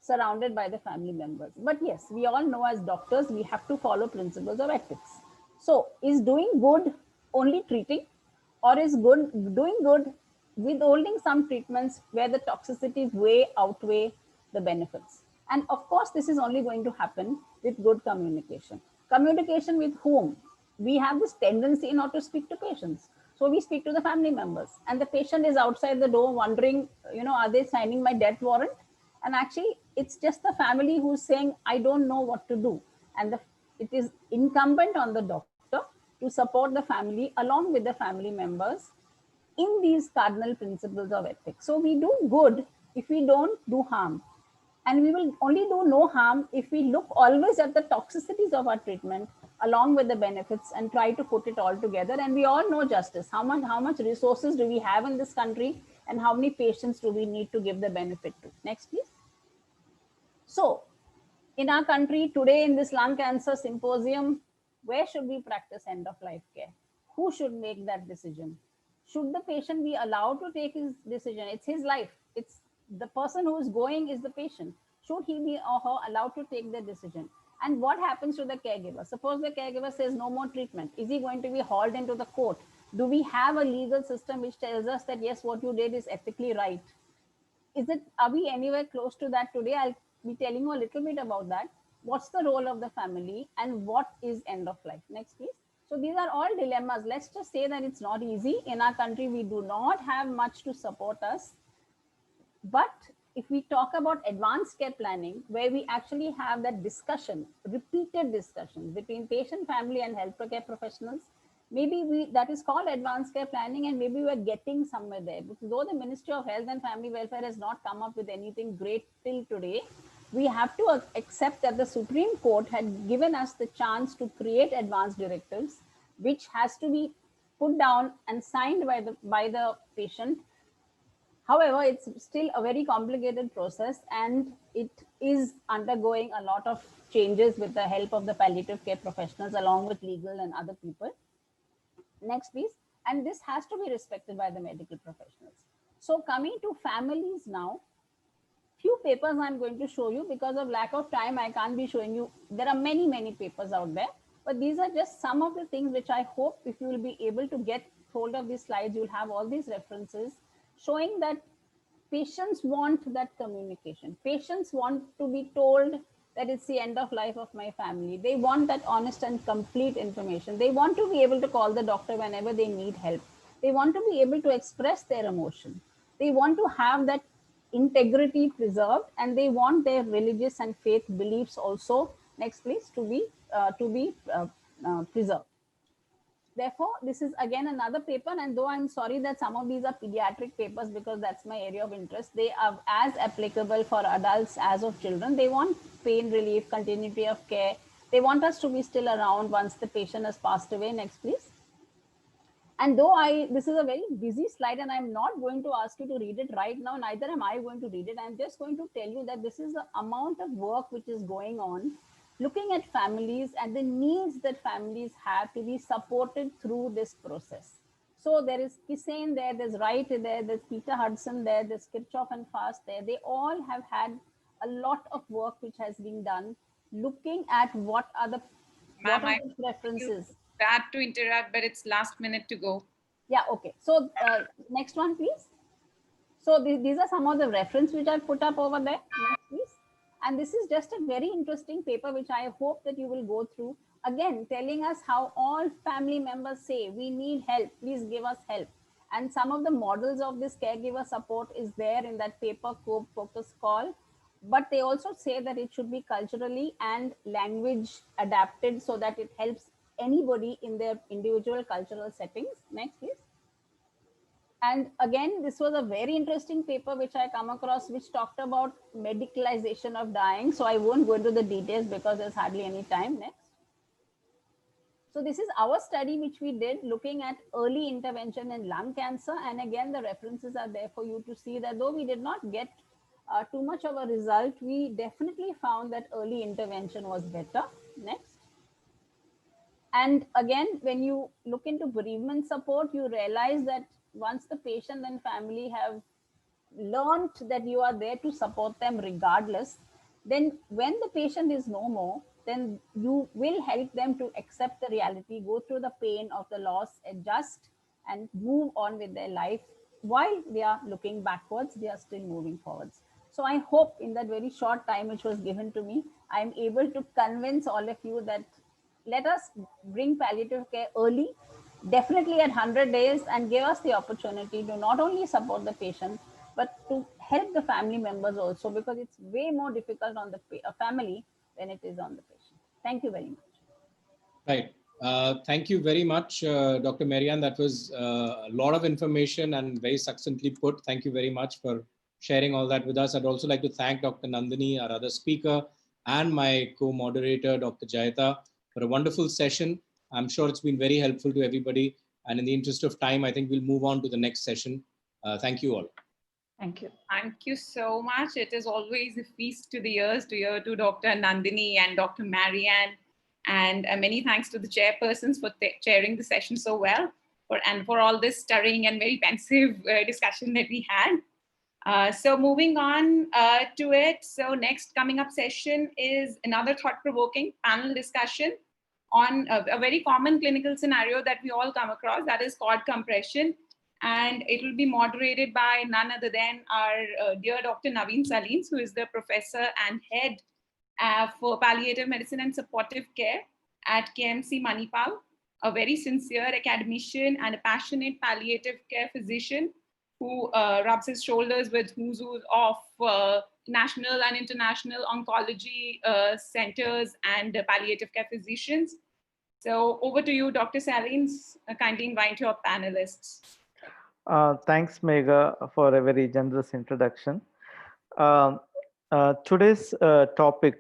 surrounded by the family members. But yes, we all know as doctors, we have to follow principles of ethics. So is doing good only treating, or is doing good withholding some treatments where the toxicities way outweigh the benefits? And of course, this is only going to happen with good communication. Communication with whom? We have this tendency not to speak to patients. So we speak to the family members, and the patient is outside the door wondering, are they signing my death warrant? And actually, it's just the family who's saying, I don't know what to do. And it is incumbent on the doctor to support the family along with the family members in these cardinal principles of ethics. So we do good if we don't do harm. And we will only do no harm if we look always at the toxicities of our treatment along with the benefits and try to put it all together. And we all know justice. How much resources do we have in this country, and how many patients do we need to give the benefit to? Next, please. So in our country today, in this lung cancer symposium, where should we practice end of life care? Who should make that decision? Should the patient be allowed to take his decision? It's his life. It's the person who is going is the patient. Should he be or her allowed to take the decision? And what happens to the caregiver? Suppose the caregiver says no more treatment. Is he going to be hauled into the court? Do we have a legal system which tells us that yes, what you did is ethically right? Are we anywhere close to that today? I'll be telling you a little bit about that. What's the role of the family and what is end of life? Next, please. So these are all dilemmas. Let's just say that it's not easy. In our country, we do not have much to support us. But if we talk about advanced care planning, where we actually have that discussion, repeated discussion between patient, family, and healthcare professionals, maybe that is called advanced care planning, and maybe we're getting somewhere there. Because though the Ministry of Health and Family Welfare has not come up with anything great till today, we have to accept that the Supreme Court had given us the chance to create advanced directives, which has to be put down and signed by the patient. However, it's still a very complicated process, and it is undergoing a lot of changes with the help of the palliative care professionals along with legal and other people. Next, please. And this has to be respected by the medical professionals. So coming to families now, few papers I'm going to show you. Because of lack of time, I can't be showing you. There are many, many papers out there, but these are just some of the things which I hope if you will be able to get hold of these slides, you'll have all these references showing that patients want that communication. Patients want to be told that it's the end of life of my family. They want that honest and complete information. They want to be able to call the doctor whenever they need help. They want to be able to express their emotion. They want to have that integrity preserved, and they want their religious and faith beliefs also, next please, to be preserved. Therefore, this is again another paper, and though I'm sorry that some of these are pediatric papers because that's my area of interest, they are as applicable for adults as of children. They want pain relief, continuity of care. They want us to be still around once the patient has passed away. Next, please. And though this is a very busy slide and I'm not going to ask you to read it right now, neither am I going to read it. I'm just going to tell you that this is the amount of work which is going on, looking at families and the needs that families have to be supported through this process. So there is Kissane there, there's Wright there, there's Peter Hudson there, there's Kirchhoff and Fast there. They all have had a lot of work which has been done, looking at what are the references. Bad to interrupt, but it's last minute to go. Yeah, okay. So next one, please. So these are some of the reference which I've put up over there. Next, please. And this is just a very interesting paper which I hope that you will go through. Again, telling us how all family members say, we need help, please give us help. And some of the models of this caregiver support is there in that paper, COPE Focus Call. But they also say that it should be culturally and language adapted so that it helps anybody in their individual cultural settings. Next, please. And again, this was a very interesting paper which I come across, which talked about medicalization of dying. So I won't go into the details because there's hardly any time. Next. So this is our study which we did looking at early intervention in lung cancer. And again, the references are there for you to see that though we did not get too much of a result, we definitely found that early intervention was better. Next. And again, when you look into bereavement support, you realize that once the patient and family have learned that you are there to support them regardless, then when the patient is no more, then you will help them to accept the reality, go through the pain of the loss, adjust and move on with their life. While they are looking backwards, they are still moving forwards. So I hope in that very short time which was given to me, I'm able to convince all of you that let us bring palliative care early, definitely at 100 days, and give us the opportunity to not only support the patient, but to help the family members also, because it's way more difficult on the family than it is on the patient. Thank you very much. Right. Thank you very much, Dr. Marianne. That was a lot of information and very succinctly put. Thank you very much for sharing all that with us. I'd also like to thank Dr. Nandini, our other speaker, and my co-moderator, Dr. Jayata, for a wonderful session. I'm sure it's been very helpful to everybody. And in the interest of time, I think we'll move on to the next session. Thank you all. Thank you. Thank you so much. It is always a feast to the ears to hear to Dr. Nandini and Dr. Marianne. And many thanks to the chairpersons for chairing the session so well, and for all this stirring and very pensive discussion that we had. So moving on to it. So next coming up session is another thought-provoking panel discussion on a very common clinical scenario that we all come across, that is cord compression. And it will be moderated by none other than our dear Dr. Naveen Saleens, who is the professor and head for palliative medicine and supportive care at KMC Manipal, a very sincere academician and a passionate palliative care physician who rubs his shoulders with who's who of national and international oncology centers and palliative care physicians. So over to you, Dr. Saleens. Kindly invite your panelists. Thanks, Megha, for a very generous introduction. Today's topic,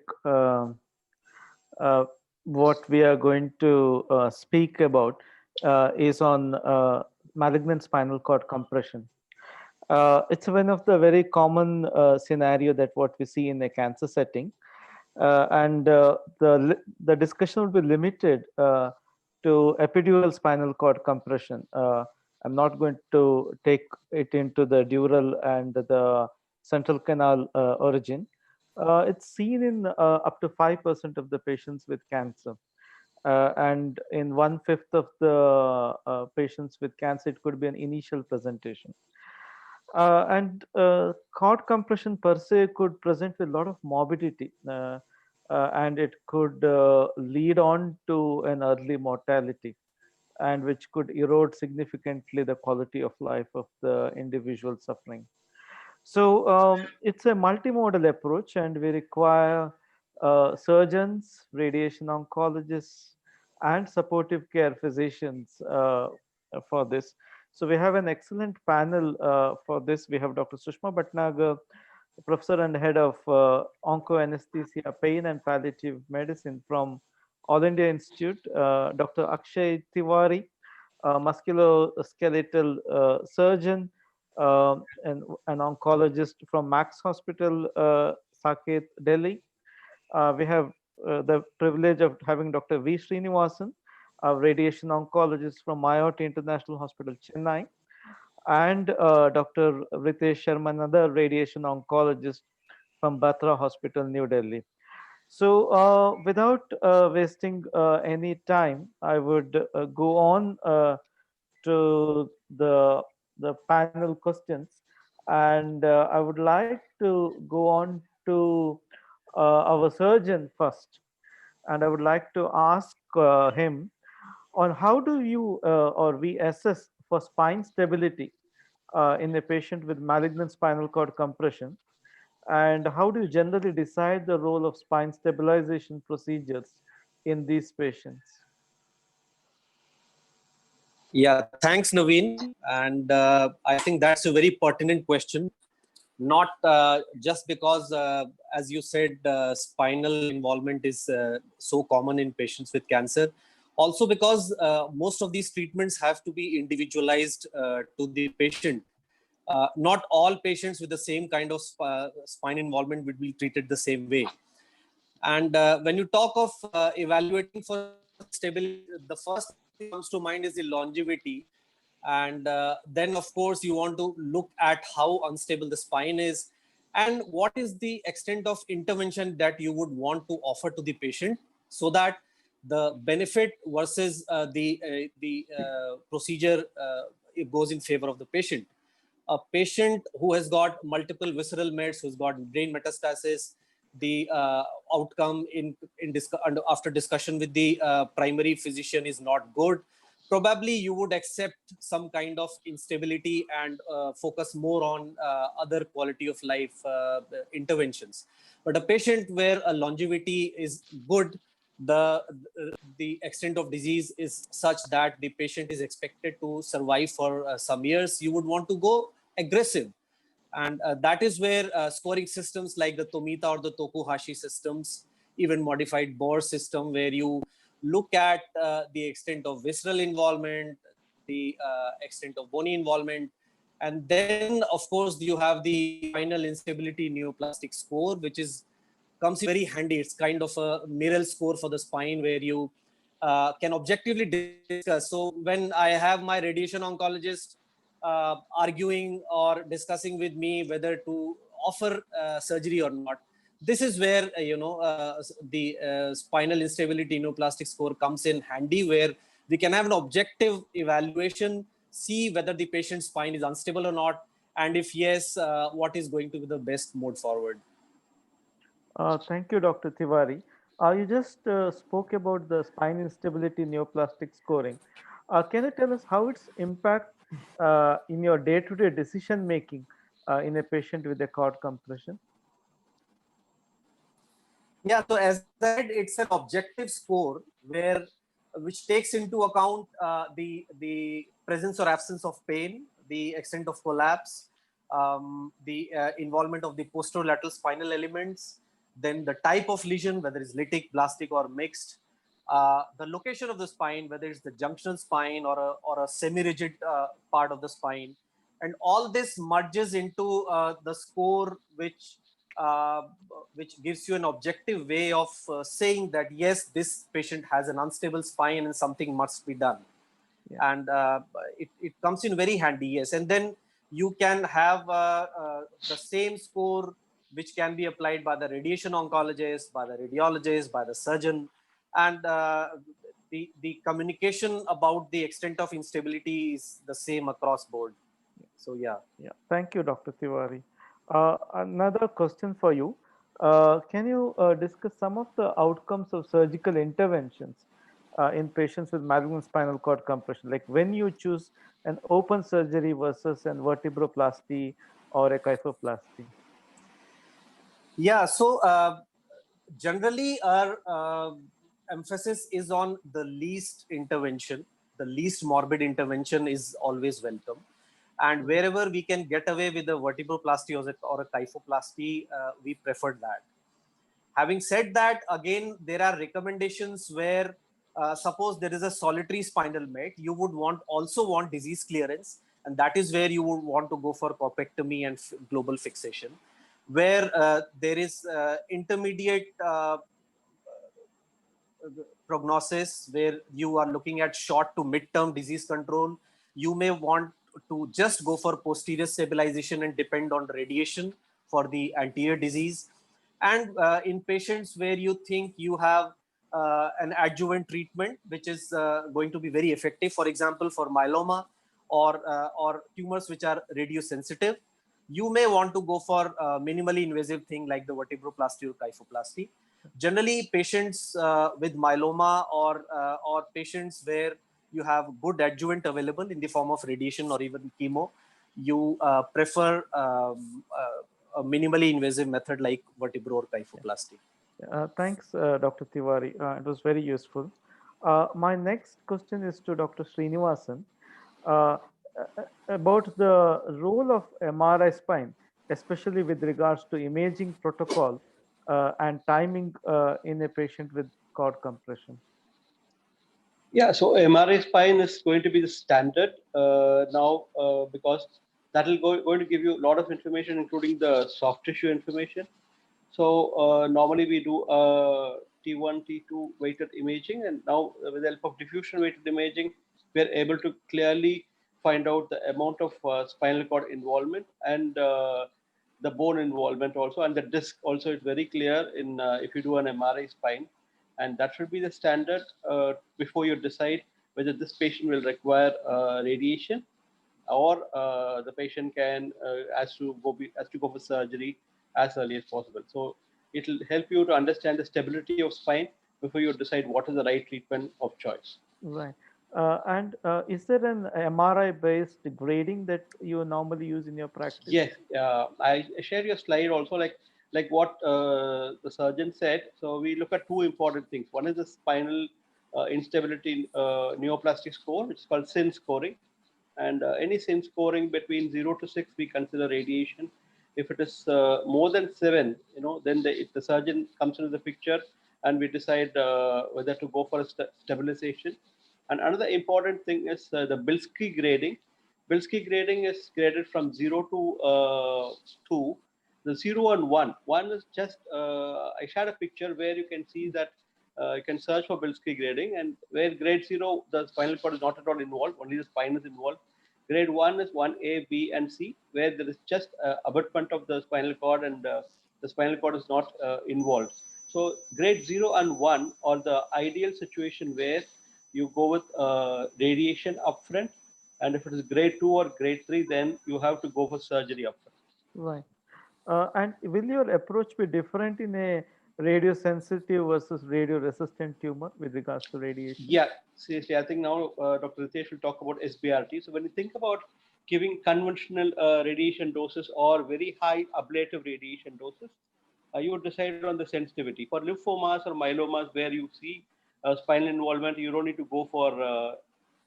what we are going to speak about is on malignant spinal cord compression. It's one of the very common scenario that what we see in a cancer setting. The discussion will be limited to epidural spinal cord compression. I'm not going to take it into the dural and the central canal origin. It's seen in up to 5% of the patients with cancer. And in 1/5 of the patients with cancer, it could be an initial presentation. And cord compression per se could present with a lot of morbidity, and it could lead on to an early mortality, and which could erode significantly the quality of life of the individual suffering. So it's a multimodal approach, and we require surgeons, radiation oncologists, and supportive care physicians for this. So we have an excellent panel for this. We have Dr. Sushma Bhatnagar, professor and head of oncoanesthesia, pain and palliative medicine from All India Institute, Dr. Akshay Tiwari, musculoskeletal surgeon, and an oncologist from Max Hospital, Saket, Delhi. We have the privilege of having Dr. V. Srinivasan, a radiation oncologist from Mayot International Hospital, Chennai, and Dr. Ritesh Sharma, another radiation oncologist from Batra Hospital, New Delhi. So without wasting any time, I would go on to the panel questions, and I would like to go on to our surgeon first, and I would like to ask him on how do you or we assess for spine stability in a patient with malignant spinal cord compression, and how do you generally decide the role of spine stabilization procedures in these patients? Yeah, thanks, Naveen. And I think that's a very pertinent question. Not just because, as you said, spinal involvement is so common in patients with cancer. Also because most of these treatments have to be individualized to the patient. Not all patients with the same kind of spine involvement will be treated the same way. And when you talk of evaluating for stability, the first thing that comes to mind is the longevity. And then, of course, you want to look at how unstable the spine is and what is the extent of intervention that you would want to offer to the patient so that the benefit versus the procedure it goes in favor of the patient. A patient who has got multiple visceral mets, who's got brain metastasis, the outcome after discussion with the primary physician is not good. Probably you would accept some kind of instability and focus more on other quality of life interventions. But a patient where a longevity is good, the extent of disease is such that the patient is expected to survive for some years, you would want to go aggressive. And that is where scoring systems like the Tomita or the Tokuhashi systems, even modified Bohr system, where you look at the extent of visceral involvement, the extent of bony involvement, and then of course you have the final instability neoplastic score, which comes in very handy. It's kind of a Mirrell score for the spine where you can objectively discuss. So when I have my radiation oncologist arguing or discussing with me whether to offer surgery or not, this is where the spinal instability neoplastic score comes in handy, where we can have an objective evaluation, see whether the patient's spine is unstable or not, and if yes, what is going to be the best mode forward. Thank you, Dr. Tiwari. You just spoke about the spine instability neoplastic scoring. Can you tell us how its impact in your day-to-day decision making in a patient with a cord compression? Yeah, so as I said, it's an objective score which takes into account the presence or absence of pain, the extent of collapse, the involvement of the posterolateral spinal elements, then the type of lesion, whether it's lytic, blastic, or mixed, the location of the spine, whether it's the junctional spine or a semi-rigid part of the spine, and all this merges into the score which gives you an objective way of saying that yes, this patient has an unstable spine and something must be done. Yeah. And it comes in very handy, yes. And then you can have the same score which can be applied by the radiation oncologist, by the radiologist, by the surgeon, and the communication about the extent of instability is the same across board. So yeah. Yeah, thank you, Dr. Tiwari. Another question for you. Can you discuss some of the outcomes of surgical interventions in patients with malignant spinal cord compression? Like when you choose an open surgery versus an vertebroplasty or a kyphoplasty? Yeah, so generally our emphasis is on the least intervention. The least morbid intervention is always welcome. And wherever we can get away with a vertebroplasty or a kyphoplasty, we prefer that. Having said that, again, there are recommendations where suppose there is a solitary spinal met, you would also want disease clearance, and that is where you would want to go for corpectomy and global fixation. Where there is intermediate prognosis, where you are looking at short to mid-term disease control, you may want to just go for posterior stabilization and depend on radiation for the anterior disease. And in patients where you think you have an adjuvant treatment, which is going to be very effective, for example, for myeloma or tumors which are radiosensitive, you may want to go for a minimally invasive thing like the vertebroplasty or kyphoplasty. Generally, patients with myeloma or patients where you have good adjuvant available in the form of radiation or even chemo, you prefer a minimally invasive method like vertebro or kyphoplasty. Thanks, Dr. Tiwari. It was very useful. My next question is to Dr. Srinivasan about the role of MRI spine, especially with regards to imaging protocol and timing in a patient with cord compression. Yeah, so MRI spine is going to be the standard now because that will going to give you a lot of information, including the soft tissue information. So normally we do T1, T2 weighted imaging, and now with the help of diffusion weighted imaging, we are able to clearly find out the amount of spinal cord involvement and the bone involvement also, and the disc also is very clear in if you do an MRI spine. And that should be the standard before you decide whether this patient will require radiation or the patient can has to go for surgery as early as possible. So it will help you to understand the stability of spine before you decide what is the right treatment of choice. Right. And is there an MRI-based grading that you normally use in your practice? Yes, I share your slide also, like what the surgeon said. So we look at two important things. One is the spinal instability neoplastic score, which is called SIN scoring. And any SIN scoring between 0 to 6, we consider radiation. If it is more than 7, then the surgeon comes into the picture and we decide whether to go for a stabilization. And another important thing is the Bilski grading. Bilski grading is graded from 0 to 2. The 0 and 1. 1 is just, I shared a picture where you can see that you can search for Bilski grading, and where grade 0, the spinal cord is not at all involved, only the spine is involved. Grade 1 is 1A, B, and C, where there is just abutment of the spinal cord and the spinal cord is not involved. So grade 0 and 1 are the ideal situation where you go with radiation upfront, and if it is grade 2 or grade 3, then you have to go for surgery upfront. Right. And will your approach be different in a radiosensitive versus radio-resistant tumor with regards to radiation? Yeah, seriously, I think now Dr. Ritesh will talk about SBRT. So when you think about giving conventional radiation doses or very high ablative radiation doses, you would decide on the sensitivity. For lymphomas or myelomas where you see spinal involvement, you don't need to go for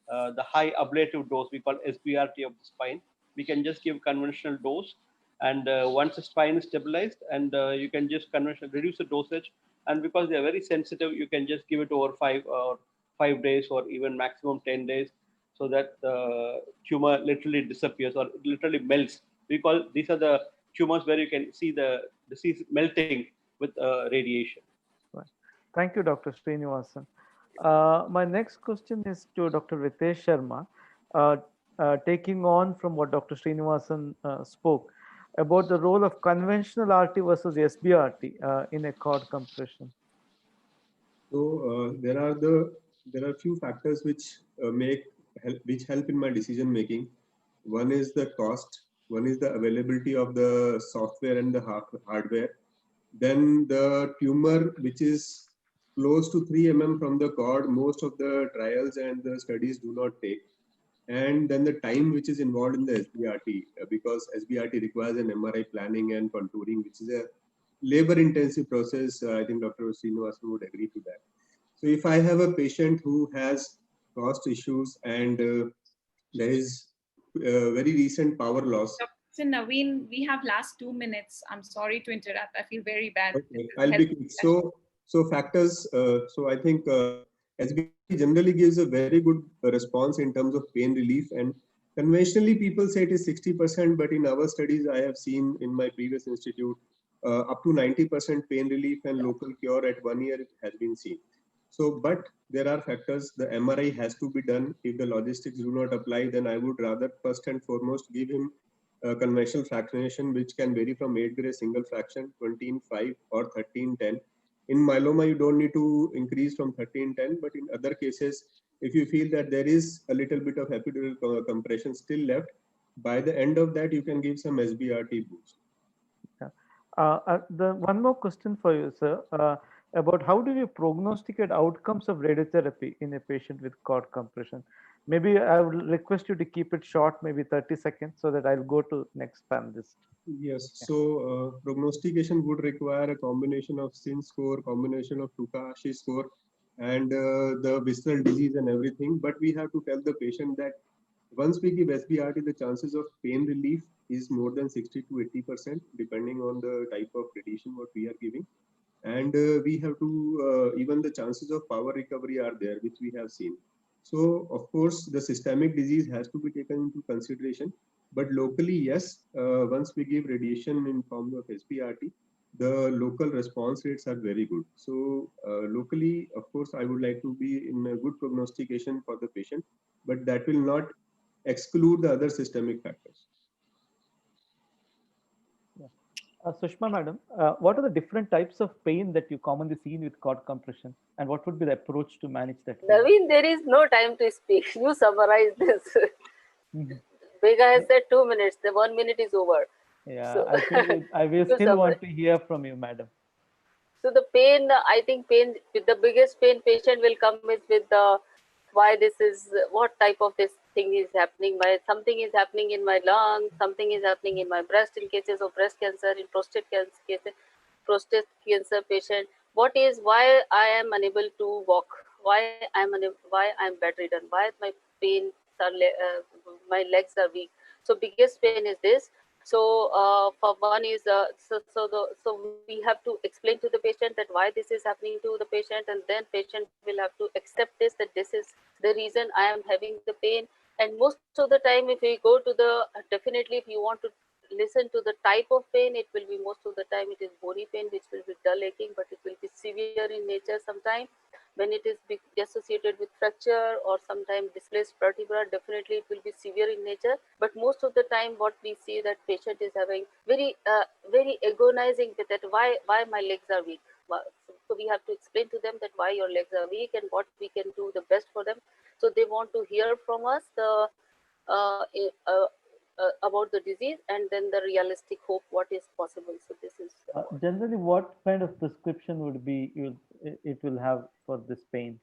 the high ablative dose we call SBRT of the spine. We can just give conventional dose, and once the spine is stabilized, and you can just reduce the dosage, and because they are very sensitive, you can just give it over 5 days or even maximum 10 days, so that the tumor literally disappears or literally melts. These are the tumors where you can see the disease melting with radiation. Right. Thank you, Dr. Srinivasan. My next question is to Dr. Ritesh Sharma, taking on from what Dr. Srinivasan spoke about the role of conventional RT versus SBRT in a cord compression. So there are few factors which help in my decision making. One is the cost. One is the availability of the software and the hardware. Then the tumor, which is close to 3 mm from the cord, most of the trials and the studies do not take. And then the time which is involved in the SBRT, because SBRT requires an MRI planning and contouring, which is a labor-intensive process. I think Dr. Srinivasan would agree to that. So if I have a patient who has cost issues and there is very recent power loss. So Naveen, we have last 2 minutes. I'm sorry to interrupt. I feel very bad. Okay, I'll be quick. So factors. So I think SBRT generally gives a very good response in terms of pain relief, and conventionally people say it is 60%, but in our studies I have seen in my previous institute up to 90% pain relief and local cure at 1 year has been seen. So, but there are factors. The MRI has to be done. If the logistics do not apply, then I would rather first and foremost give him conventional fractionation, which can vary from 8 gray single fraction, 20:5 or 13:10. In myeloma, you don't need to increase from 13:10, but in other cases, if you feel that there is a little bit of epidural compression still left, by the end of that, you can give some SBRT boost. The one more question for you, sir, about how do you prognosticate outcomes of radiotherapy in a patient with cord compression? Maybe I would request you to keep it short, maybe 30 seconds, so that I'll go to next panelist. Yes, so prognostication would require a combination of SIN score, combination of Tukahashi score, and the visceral disease and everything. But we have to tell the patient that once we give SBRT, the chances of pain relief is more than 60 to 80%, depending on the type of radiation what we are giving. And we have to, even the chances of power recovery are there, which we have seen. So, of course, the systemic disease has to be taken into consideration. But locally, yes, once we give radiation in form of SBRT, the local response rates are very good. So locally, of course, I would like to be in a good prognostication for the patient, but that will not exclude the other systemic factors. Sushma madam, what are the different types of pain that you commonly see with cord compression, and what would be the approach to manage that? Naveen, there is no time to speak. You summarize this. Vega has said 2 minutes. The 1 minute is over. Yeah, So, I will still want to hear from you, madam. So the pain, I think pain, with the biggest pain patient will come with the why this is, what type of this thing is happening, why something is happening in my lung, something is happening in my breast in cases of breast cancer, in prostate cancer cases, prostate cancer patient. What is, why I am unable to walk, why I'm bedridden, why my pain are, my legs are weak. So biggest pain is this. So for one is so we have to explain to the patient that why this is happening to the patient, and then patient will have to accept this, that this is the reason I am having the pain. And most of the time, if we go to the, definitely if you want to listen to the type of pain, it will be most of the time it is bony pain, which will be dull aching, but it will be severe in nature sometimes. When it is associated with fracture or sometimes displaced vertebra, definitely it will be severe in nature. But most of the time, what we see that patient is having very agonizing with that, why my legs are weak. So we have to explain to them that why your legs are weak and what we can do the best for them. So they want to hear from us the about the disease, and then the realistic hope what is possible. So this is generally what kind of prescription would be it will have for this pain?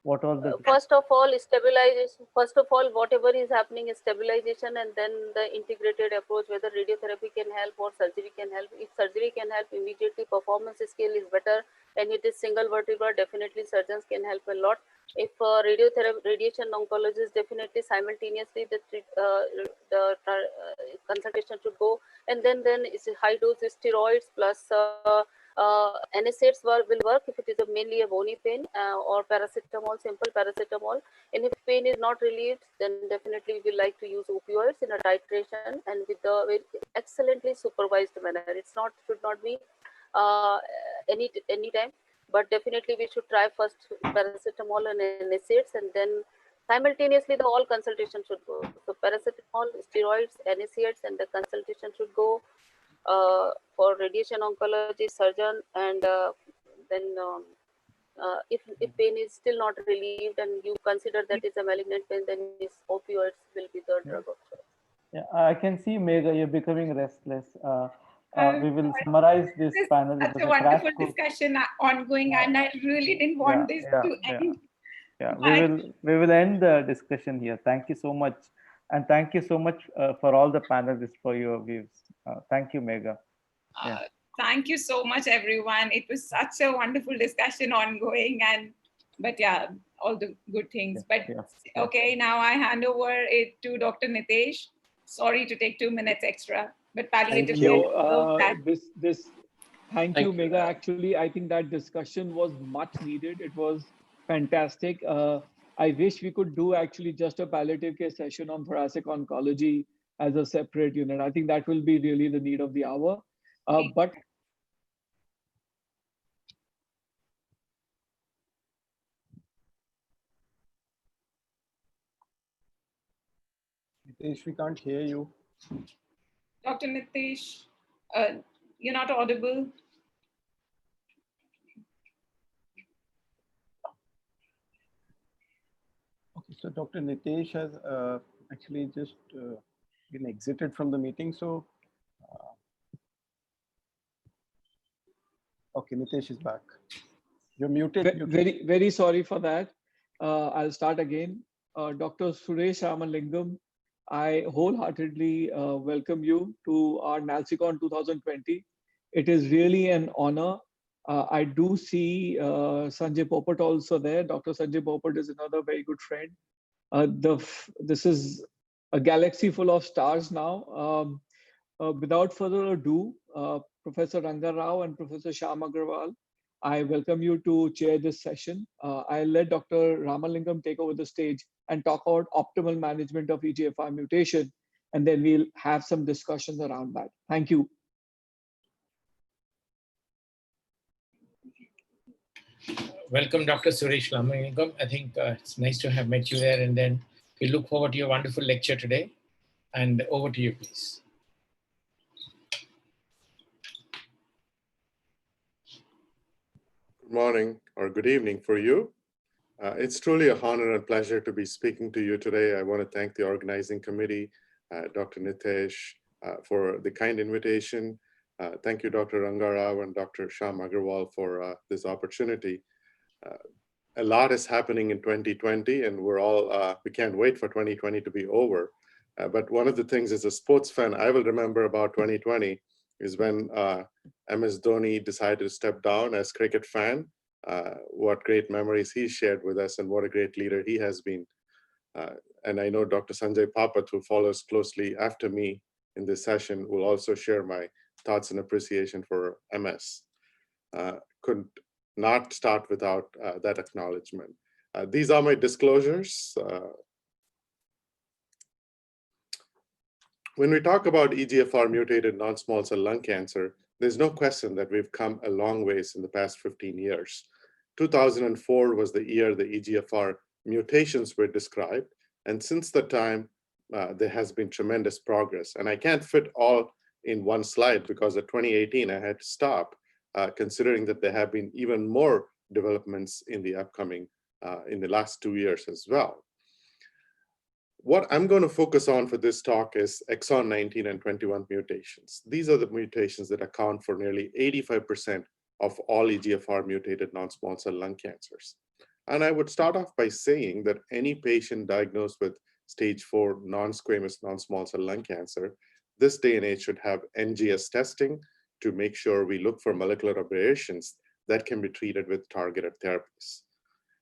What are the first of all stabilization, first of all whatever is happening is stabilization, and then the integrated approach, whether radiotherapy can help or surgery can help. If surgery can help immediately, performance scale is better, and it is single vertebra, definitely surgeons can help a lot. If radiation oncologist, definitely simultaneously the consultation should go, and then it's high dose steroids plus NSAIDs will work if it is mainly a bony pain, or paracetamol, simple paracetamol. And if pain is not relieved, then definitely we like to use opioids in a titration and with the excellently supervised manner. It's not, should not be any time, but definitely we should try first paracetamol and NSAIDs, and then simultaneously the all consultation should go. So paracetamol, steroids, NSAIDs, and the consultation should go for radiation oncology surgeon. And then if pain is still not relieved and you consider that is a malignant pain, then opioids will be the drug of choice. Yeah, I can see, Megha, you're becoming restless. We will summarize this panel. It Such was a a crash wonderful course. discussion ongoing, and I really didn't want this to end. Yeah, But we will end the discussion here. Thank you so much, and thank you so much for all the panelists for your views. Thank you, Megha. Yeah. thank you so much, everyone. It was such a wonderful discussion ongoing, but yeah, all the good things. But okay, now I hand over it to Dr. Nitesh. Sorry to take 2 minutes extra, but palliative Thank you. care will have- Thank you, Megha. Actually, I think that discussion was much needed. It was fantastic. I wish we could do actually just a palliative care session on thoracic oncology as a separate unit. I think that will be really the need of the hour. But Nitesh, we can't hear you. Dr. Nitesh, you're not audible. Okay, so Dr. Nitesh has actually just been exited from the meeting. So, okay, Nitesh is back. You're muted. Very sorry for that. I'll start again. Dr. Suresh Ramalingam, I wholeheartedly welcome you to our NALCICON 2020. It is really an honor. I do see Sanjay Popat also there. Dr. Sanjay Popat is another very good friend. This is a galaxy full of stars now. Without further ado, Professor Ranga Rao and Professor Shyam Agarwal, I welcome you to chair this session. I'll let Dr. Ramalingam take over the stage and talk about optimal management of EGFR mutation, and then we'll have some discussions around that. Thank you. Welcome, Dr. Suresh Ramalingam. I think it's nice to have met you there, and then we look forward to your wonderful lecture today. And over to you, please. Good morning or good evening for you. It's truly an honor and pleasure to be speaking to you today. I want to thank the organizing committee, Dr. Nitesh, for the kind invitation. Thank you, Dr. Ranga Rao and Dr. Shyam Agarwal for this opportunity. A lot is happening in 2020, and we can't wait for 2020 to be over. But one of the things as a sports fan, I will remember about 2020 is when MS Dhoni decided to step down as cricket fan. What great memories he shared with us, and what a great leader he has been. And I know Dr. Sanjay Popat, who follows closely after me in this session, will also share my thoughts and appreciation for MS. Couldn't not start without that acknowledgement. These are my disclosures. When we talk about EGFR mutated non-small cell lung cancer, there's no question that we've come a long ways in the past 15 years. 2004 was the year the EGFR mutations were described. And since that time, there has been tremendous progress. And I can't fit all in one slide because at 2018, I had to stop, considering that there have been even more developments in the in the last 2 years as well. What I'm going to focus on for this talk is exon 19 and 21 mutations. These are the mutations that account for nearly 85% of all EGFR mutated non-small cell lung cancers. And I would start off by saying that any patient diagnosed with stage 4 non-squamous non-small cell lung cancer, this day and age should have NGS testing to make sure we look for molecular aberrations that can be treated with targeted therapies.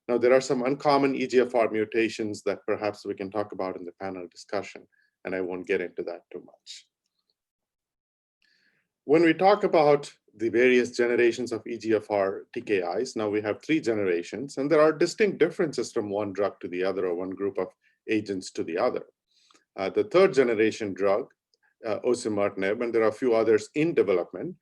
Now, there are some uncommon EGFR mutations that perhaps we can talk about in the panel discussion, and I won't get into that too much. When we talk about the various generations of EGFR TKIs, now we have 3 generations, and there are distinct differences from one drug to the other, or one group of agents to the other. The 3rd generation drug, osimertinib, and there are a few others in development,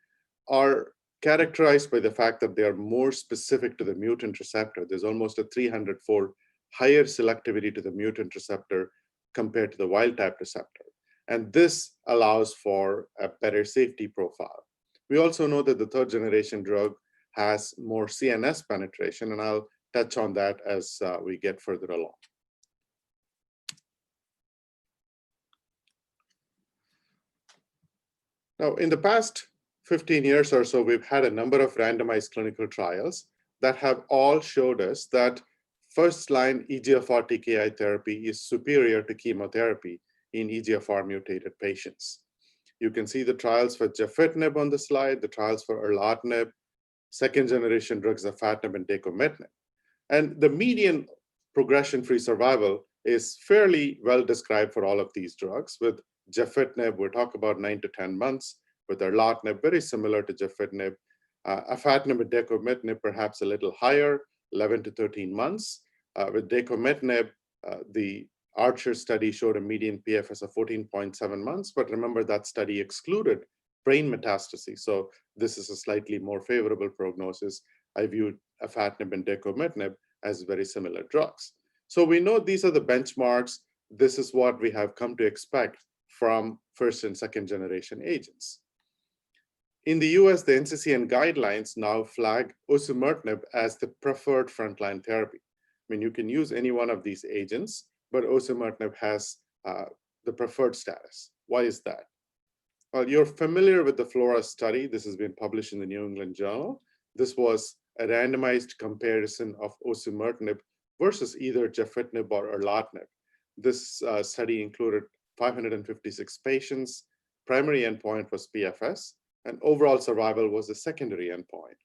are characterized by the fact that they are more specific to the mutant receptor. There's almost a 300-fold higher selectivity to the mutant receptor compared to the wild type receptor. And this allows for a better safety profile. We also know that the 3rd generation drug has more CNS penetration, and I'll touch on that as we get further along. Now, in the past 15 years or so, we've had a number of randomized clinical trials that have all showed us that first-line EGFR TKI therapy is superior to chemotherapy in EGFR mutated patients. You can see the trials for gefitinib on the slide, the trials for erlotinib, second-generation drugs afatinib and dacomitinib. And the median progression-free survival is fairly well described for all of these drugs. With gefitinib, we're talking about 9 to 10 months. With erlotinib, very similar to gefitinib. Afatinib and dacomitinib, perhaps a little higher, 11 to 13 months. With dacomitinib, the Archer study showed a median PFS of 14.7 months, but remember that study excluded brain metastases. So this is a slightly more favorable prognosis. I view afatinib and dacomitinib as very similar drugs. So we know these are the benchmarks. This is what we have come to expect from first and second generation agents. In the US, the NCCN guidelines now flag osimertinib as the preferred frontline therapy. I mean, you can use any one of these agents, but osimertinib has the preferred status. Why is that? Well, you're familiar with the FLORA study. This has been published in the New England Journal. This was a randomized comparison of osimertinib versus either gefitinib or erlotinib. This study included 556 patients. Primary endpoint was PFS, and overall survival was the secondary endpoint.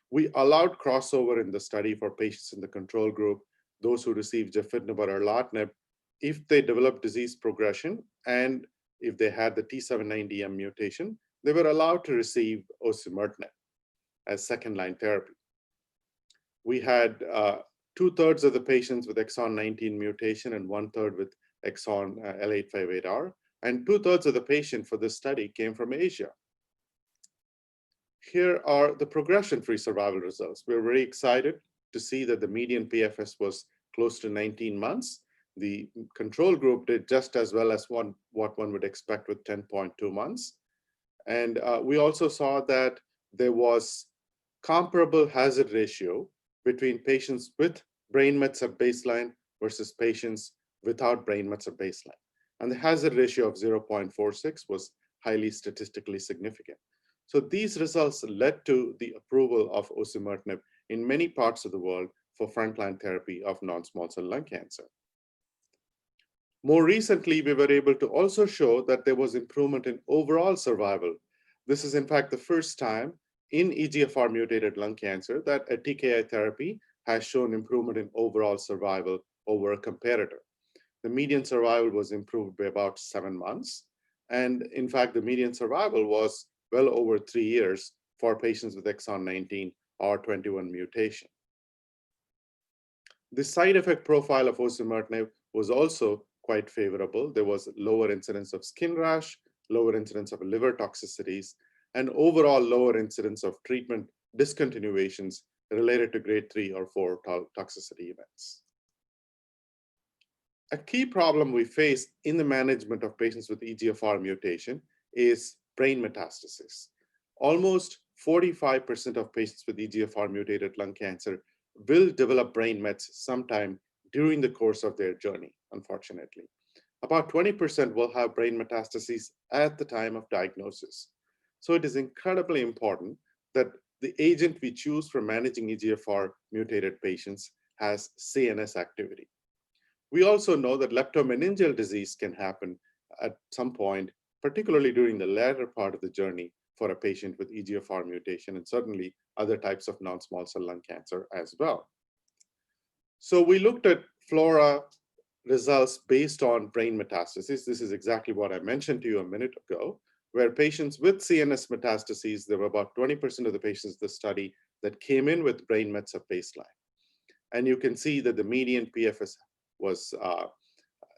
We allowed crossover in the study for patients in the control group, those who received gefitinib or erlotinib, if they developed disease progression and if they had the T790M mutation, they were allowed to receive osimertinib as second-line therapy. We had 2/3 of the patients with exon 19 mutation and 1/3 with exon L858R, and 2/3 of the patient for this study came from Asia. Here are the progression-free survival results. We're very excited to see that the median PFS was close to 19 months. The control group did just as well as what one would expect with 10.2 months. And we also saw that there was comparable hazard ratio between patients with brain mets at baseline versus patients without brain mets at baseline. And the hazard ratio of 0.46 was highly statistically significant. So these results led to the approval of osimertinib in many parts of the world for frontline therapy of non-small cell lung cancer. More recently, we were able to also show that there was improvement in overall survival. This is in fact the first time in EGFR mutated lung cancer that a TKI therapy has shown improvement in overall survival over a comparator. The median survival was improved by about 7 months. And in fact, the median survival was well over 3 years for patients with exon 19 or 21 mutation. The side effect profile of osimertinib was also quite favorable. There was lower incidence of skin rash, lower incidence of liver toxicities, and overall lower incidence of treatment discontinuations related to grade 3 or 4 toxicity events. A key problem we face in the management of patients with EGFR mutation is brain metastasis. Almost 45% of patients with EGFR mutated lung cancer will develop brain mets sometime during the course of their journey, unfortunately. About 20% will have brain metastases at the time of diagnosis. So it is incredibly important that the agent we choose for managing EGFR mutated patients has CNS activity. We also know that leptomeningeal disease can happen at some point, particularly during the latter part of the journey for a patient with EGFR mutation, and certainly other types of non-small cell lung cancer as well. So we looked at FLORA results based on brain metastases. This is exactly what I mentioned to you a minute ago, where patients with CNS metastases, there were about 20% of the patients in the study that came in with brain mets at baseline. And you can see that the median PFS was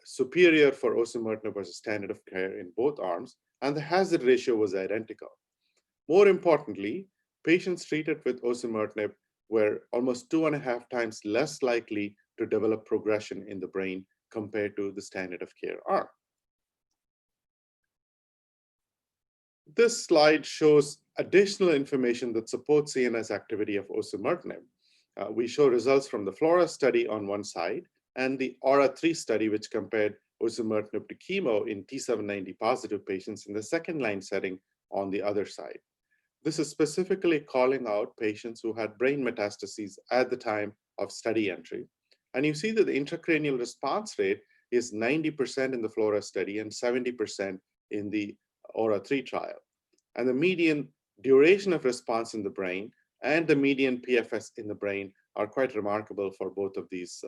superior for osimertinib versus standard of care in both arms, and the hazard ratio was identical. More importantly, patients treated with osimertinib were almost 2.5 times less likely to develop progression in the brain compared to the standard of care arm. This slide shows additional information that supports CNS activity of osimertinib. We show results from the FLORA study on one side and the AURA3 study, which compared osimertinib to chemo in T790 positive patients in the second line setting on the other side. This is specifically calling out patients who had brain metastases at the time of study entry. And you see that the intracranial response rate is 90% in the FLORA study and 70% in the AURA3 trial. And the median duration of response in the brain and the median PFS in the brain are quite remarkable for both of these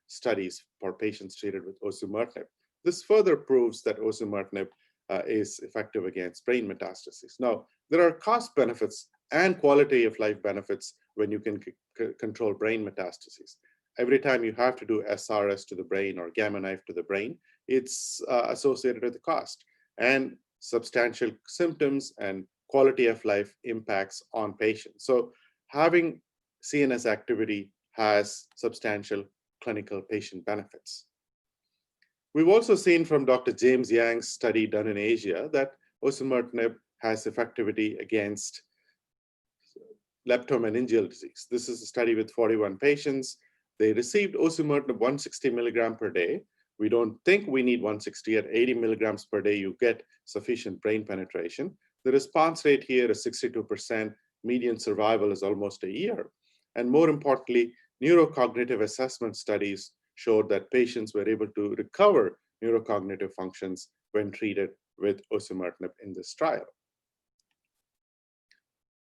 studies for patients treated with osimertinib. This further proves that osimertinib is effective against brain metastases. Now, there are cost benefits and quality of life benefits when you can control brain metastases. Every time you have to do SRS to the brain or gamma knife to the brain, it's associated with the cost and substantial symptoms and quality of life impacts on patients. So having CNS activity has substantial clinical patient benefits. We've also seen from Dr. James Yang's study done in Asia that osimertinib has effectivity against leptomeningeal disease. This is a study with 41 patients. They received osimertinib 160 milligram per day. We don't think we need 160. At 80 milligrams per day, you get sufficient brain penetration. The response rate here is 62%. Median survival is almost a year. And more importantly, neurocognitive assessment studies showed that patients were able to recover neurocognitive functions when treated with osimertinib in this trial.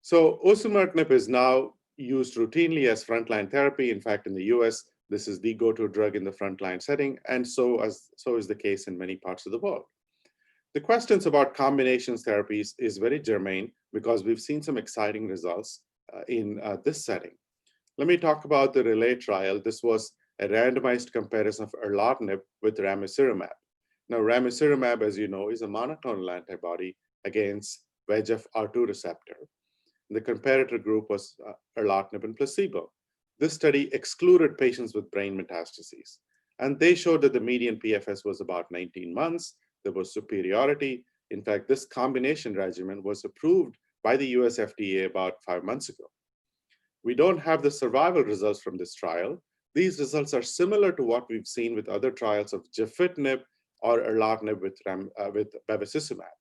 So osimertinib is now used routinely as frontline therapy. In fact, in the US, this is the go-to drug in the frontline setting, and so is the case in many parts of the world. The questions about combinations therapies is very germane because we've seen some exciting results in this setting. Let me talk about the RELAY trial. This was a randomized comparison of erlotinib with ramucirumab. Now, ramucirumab, as you know, is a monoclonal antibody against VEGF-R2 receptor. The comparator group was erlotinib and placebo. This study excluded patients with brain metastases, and they showed that the median PFS was about 19 months. There was superiority. In fact, this combination regimen was approved by the US FDA about 5 months ago. We don't have the survival results from this trial. These results are similar to what we've seen with other trials of gefitinib or erlotinib with bevacizumab.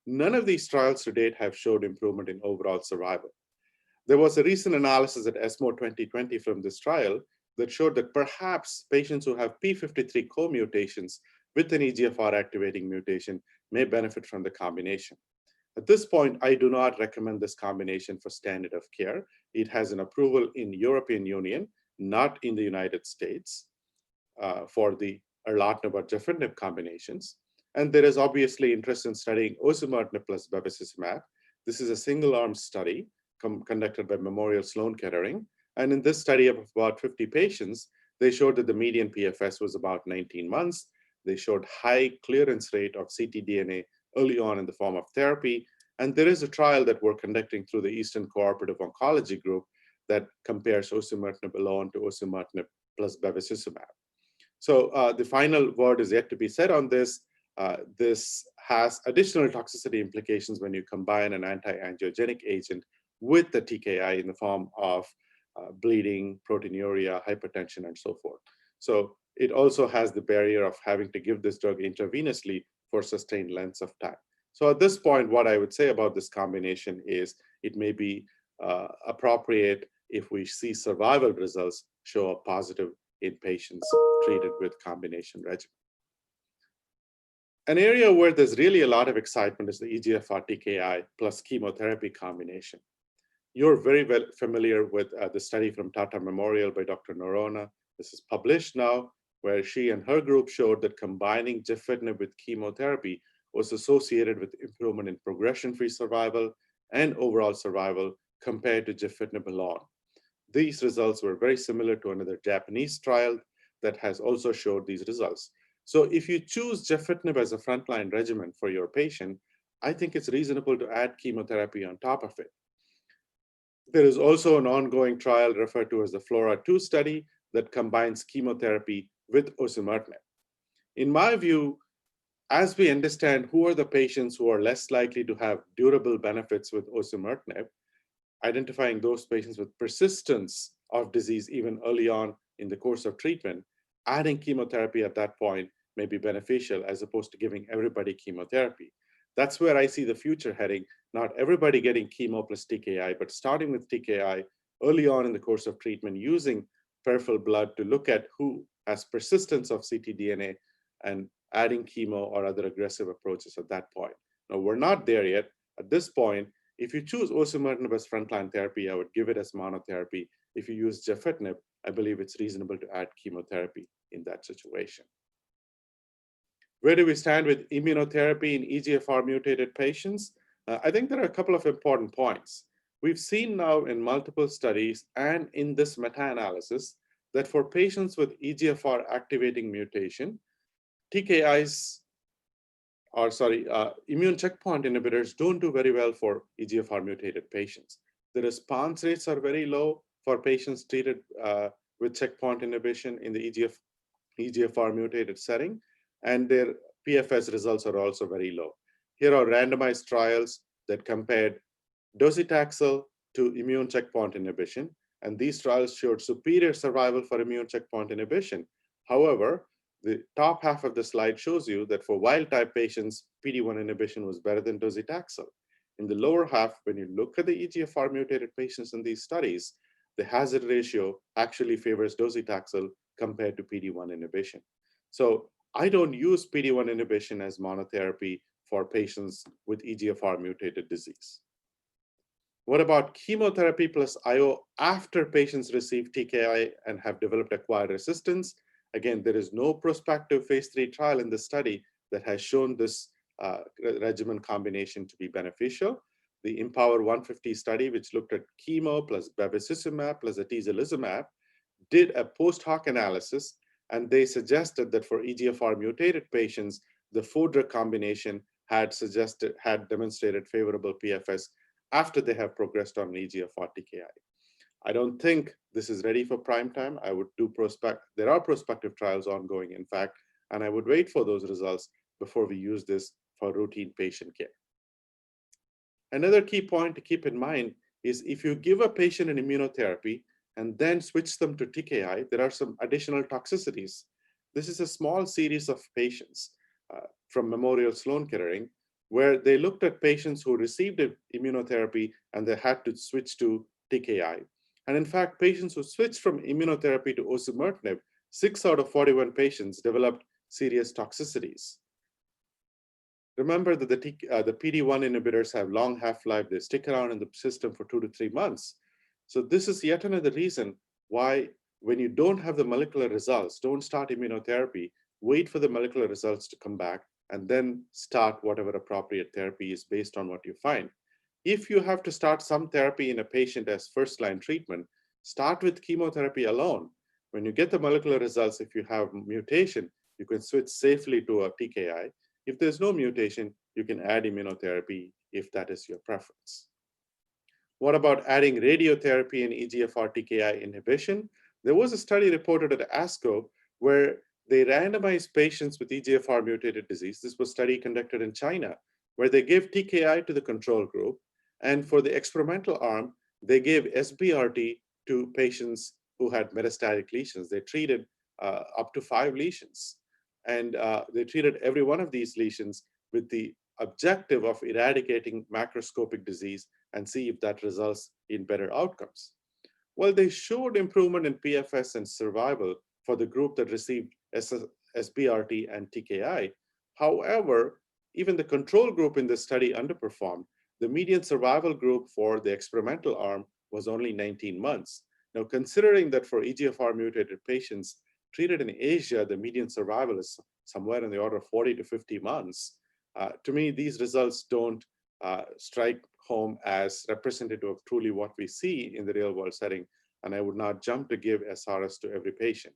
None of these trials to date have showed improvement in overall survival. There was a recent analysis at ESMO 2020 from this trial that showed that perhaps patients who have P53 co-mutations with an EGFR activating mutation may benefit from the combination. At this point, I do not recommend this combination for standard of care. It has an approval in European Union, not in the United States, for the erlotinib or gefitinib combinations. And there is obviously interest in studying osimertinib plus bevacizumab. This is a single-arm study conducted by Memorial Sloan Kettering. And in this study of about 50 patients, they showed that the median PFS was about 19 months. They showed high clearance rate of ctDNA early on in the form of therapy. And there is a trial that we're conducting through the Eastern Cooperative Oncology Group that compares osimertinib alone to osimertinib plus bevacizumab. So the final word is yet to be said on this. This has additional toxicity implications when you combine an anti-angiogenic agent with the TKI in the form of bleeding, proteinuria, hypertension, and so forth. So it also has the barrier of having to give this drug intravenously for sustained lengths of time. So at this point, what I would say about this combination is it may be appropriate if we see survival results show a positive in patients treated with combination regimen. An area where there's really a lot of excitement is the EGFR TKI plus chemotherapy combination. You're very well familiar with the study from Tata Memorial by Dr. Noronha. This is published now, where she and her group showed that combining gefitinib with chemotherapy was associated with improvement in progression-free survival and overall survival compared to gefitinib alone. These results were very similar to another Japanese trial that has also showed these results. So if you choose gefitinib as a frontline regimen for your patient, I think it's reasonable to add chemotherapy on top of it. There is also an ongoing trial referred to as the FLORA2 study that combines chemotherapy with osimertinib. In my view, as we understand who are the patients who are less likely to have durable benefits with osimertinib, identifying those patients with persistence of disease even early on in the course of treatment, adding chemotherapy at that point may be beneficial as opposed to giving everybody chemotherapy. That's where I see the future heading, not everybody getting chemo plus TKI, but starting with TKI early on in the course of treatment, using peripheral blood to look at who has persistence of ctDNA and adding chemo or other aggressive approaches at that point. Now, we're not there yet. At this point, if you choose osimertinib as frontline therapy, I would give it as monotherapy. If you use gefitinib, I believe it's reasonable to add chemotherapy in that situation. Where do we stand with immunotherapy in EGFR mutated patients? I think there are a couple of important points. We've seen now in multiple studies and in this meta-analysis that for patients with EGFR activating mutation, immune checkpoint inhibitors don't do very well for EGFR mutated patients. The response rates are very low for patients treated with checkpoint inhibition in the EGFR mutated setting, and their PFS results are also very low. Here are randomized trials that compared docetaxel to immune checkpoint inhibition, and these trials showed superior survival for immune checkpoint inhibition. However, the top half of the slide shows you that for wild-type patients, PD-1 inhibition was better than docetaxel. In the lower half, when you look at the EGFR mutated patients in these studies, the hazard ratio actually favors docetaxel compared to PD-1 inhibition. So I don't use PD-1 inhibition as monotherapy for patients with EGFR mutated disease. What about chemotherapy plus IO after patients receive TKI and have developed acquired resistance? Again, there is no prospective phase 3 trial in the study that has shown this regimen combination to be beneficial. The Empower 150 study, which looked at chemo plus bevacizumab plus atezolizumab, did a post hoc analysis, and they suggested that for EGFR mutated patients, the FODRA combination had demonstrated favorable PFS after they have progressed on an EGFR TKI. I don't think this is ready for prime time. I would do there are prospective trials ongoing, in fact, and I would wait for those results before we use this for routine patient care. Another key point to keep in mind is if you give a patient an immunotherapy and then switch them to TKI, there are some additional toxicities. This is a small series of patients from Memorial Sloan Kettering, where they looked at patients who received immunotherapy and they had to switch to TKI. And in fact, patients who switched from immunotherapy to osimertinib, 6 out of 41 patients developed serious toxicities. Remember that the PD-1 inhibitors have long half-life. They stick around in the system for 2 to 3 months. So this is yet another reason why when you don't have the molecular results, don't start immunotherapy, wait for the molecular results to come back, and then start whatever appropriate therapy is based on what you find. If you have to start some therapy in a patient as first-line treatment, start with chemotherapy alone. When you get the molecular results, if you have mutation, you can switch safely to a TKI. If there's no mutation, you can add immunotherapy if that is your preference. What about adding radiotherapy and EGFR TKI inhibition? There was a study reported at ASCO where they randomized patients with EGFR mutated disease. This was a study conducted in China, where they gave TKI to the control group. And for the experimental arm, they gave SBRT to patients who had metastatic lesions. They treated up to 5 lesions. And they treated every one of these lesions with the objective of eradicating macroscopic disease and see if that results in better outcomes. Well, they showed improvement in PFS and survival for the group that received SBRT and TKI. However, even the control group in this study underperformed. The median survival group for the experimental arm was only 19 months. Now, considering that for EGFR mutated patients treated in Asia, the median survival is somewhere in the order of 40 to 50 months. To me, these results don't strike home as representative of truly what we see in the real world setting, and I would not jump to give SRS to every patient.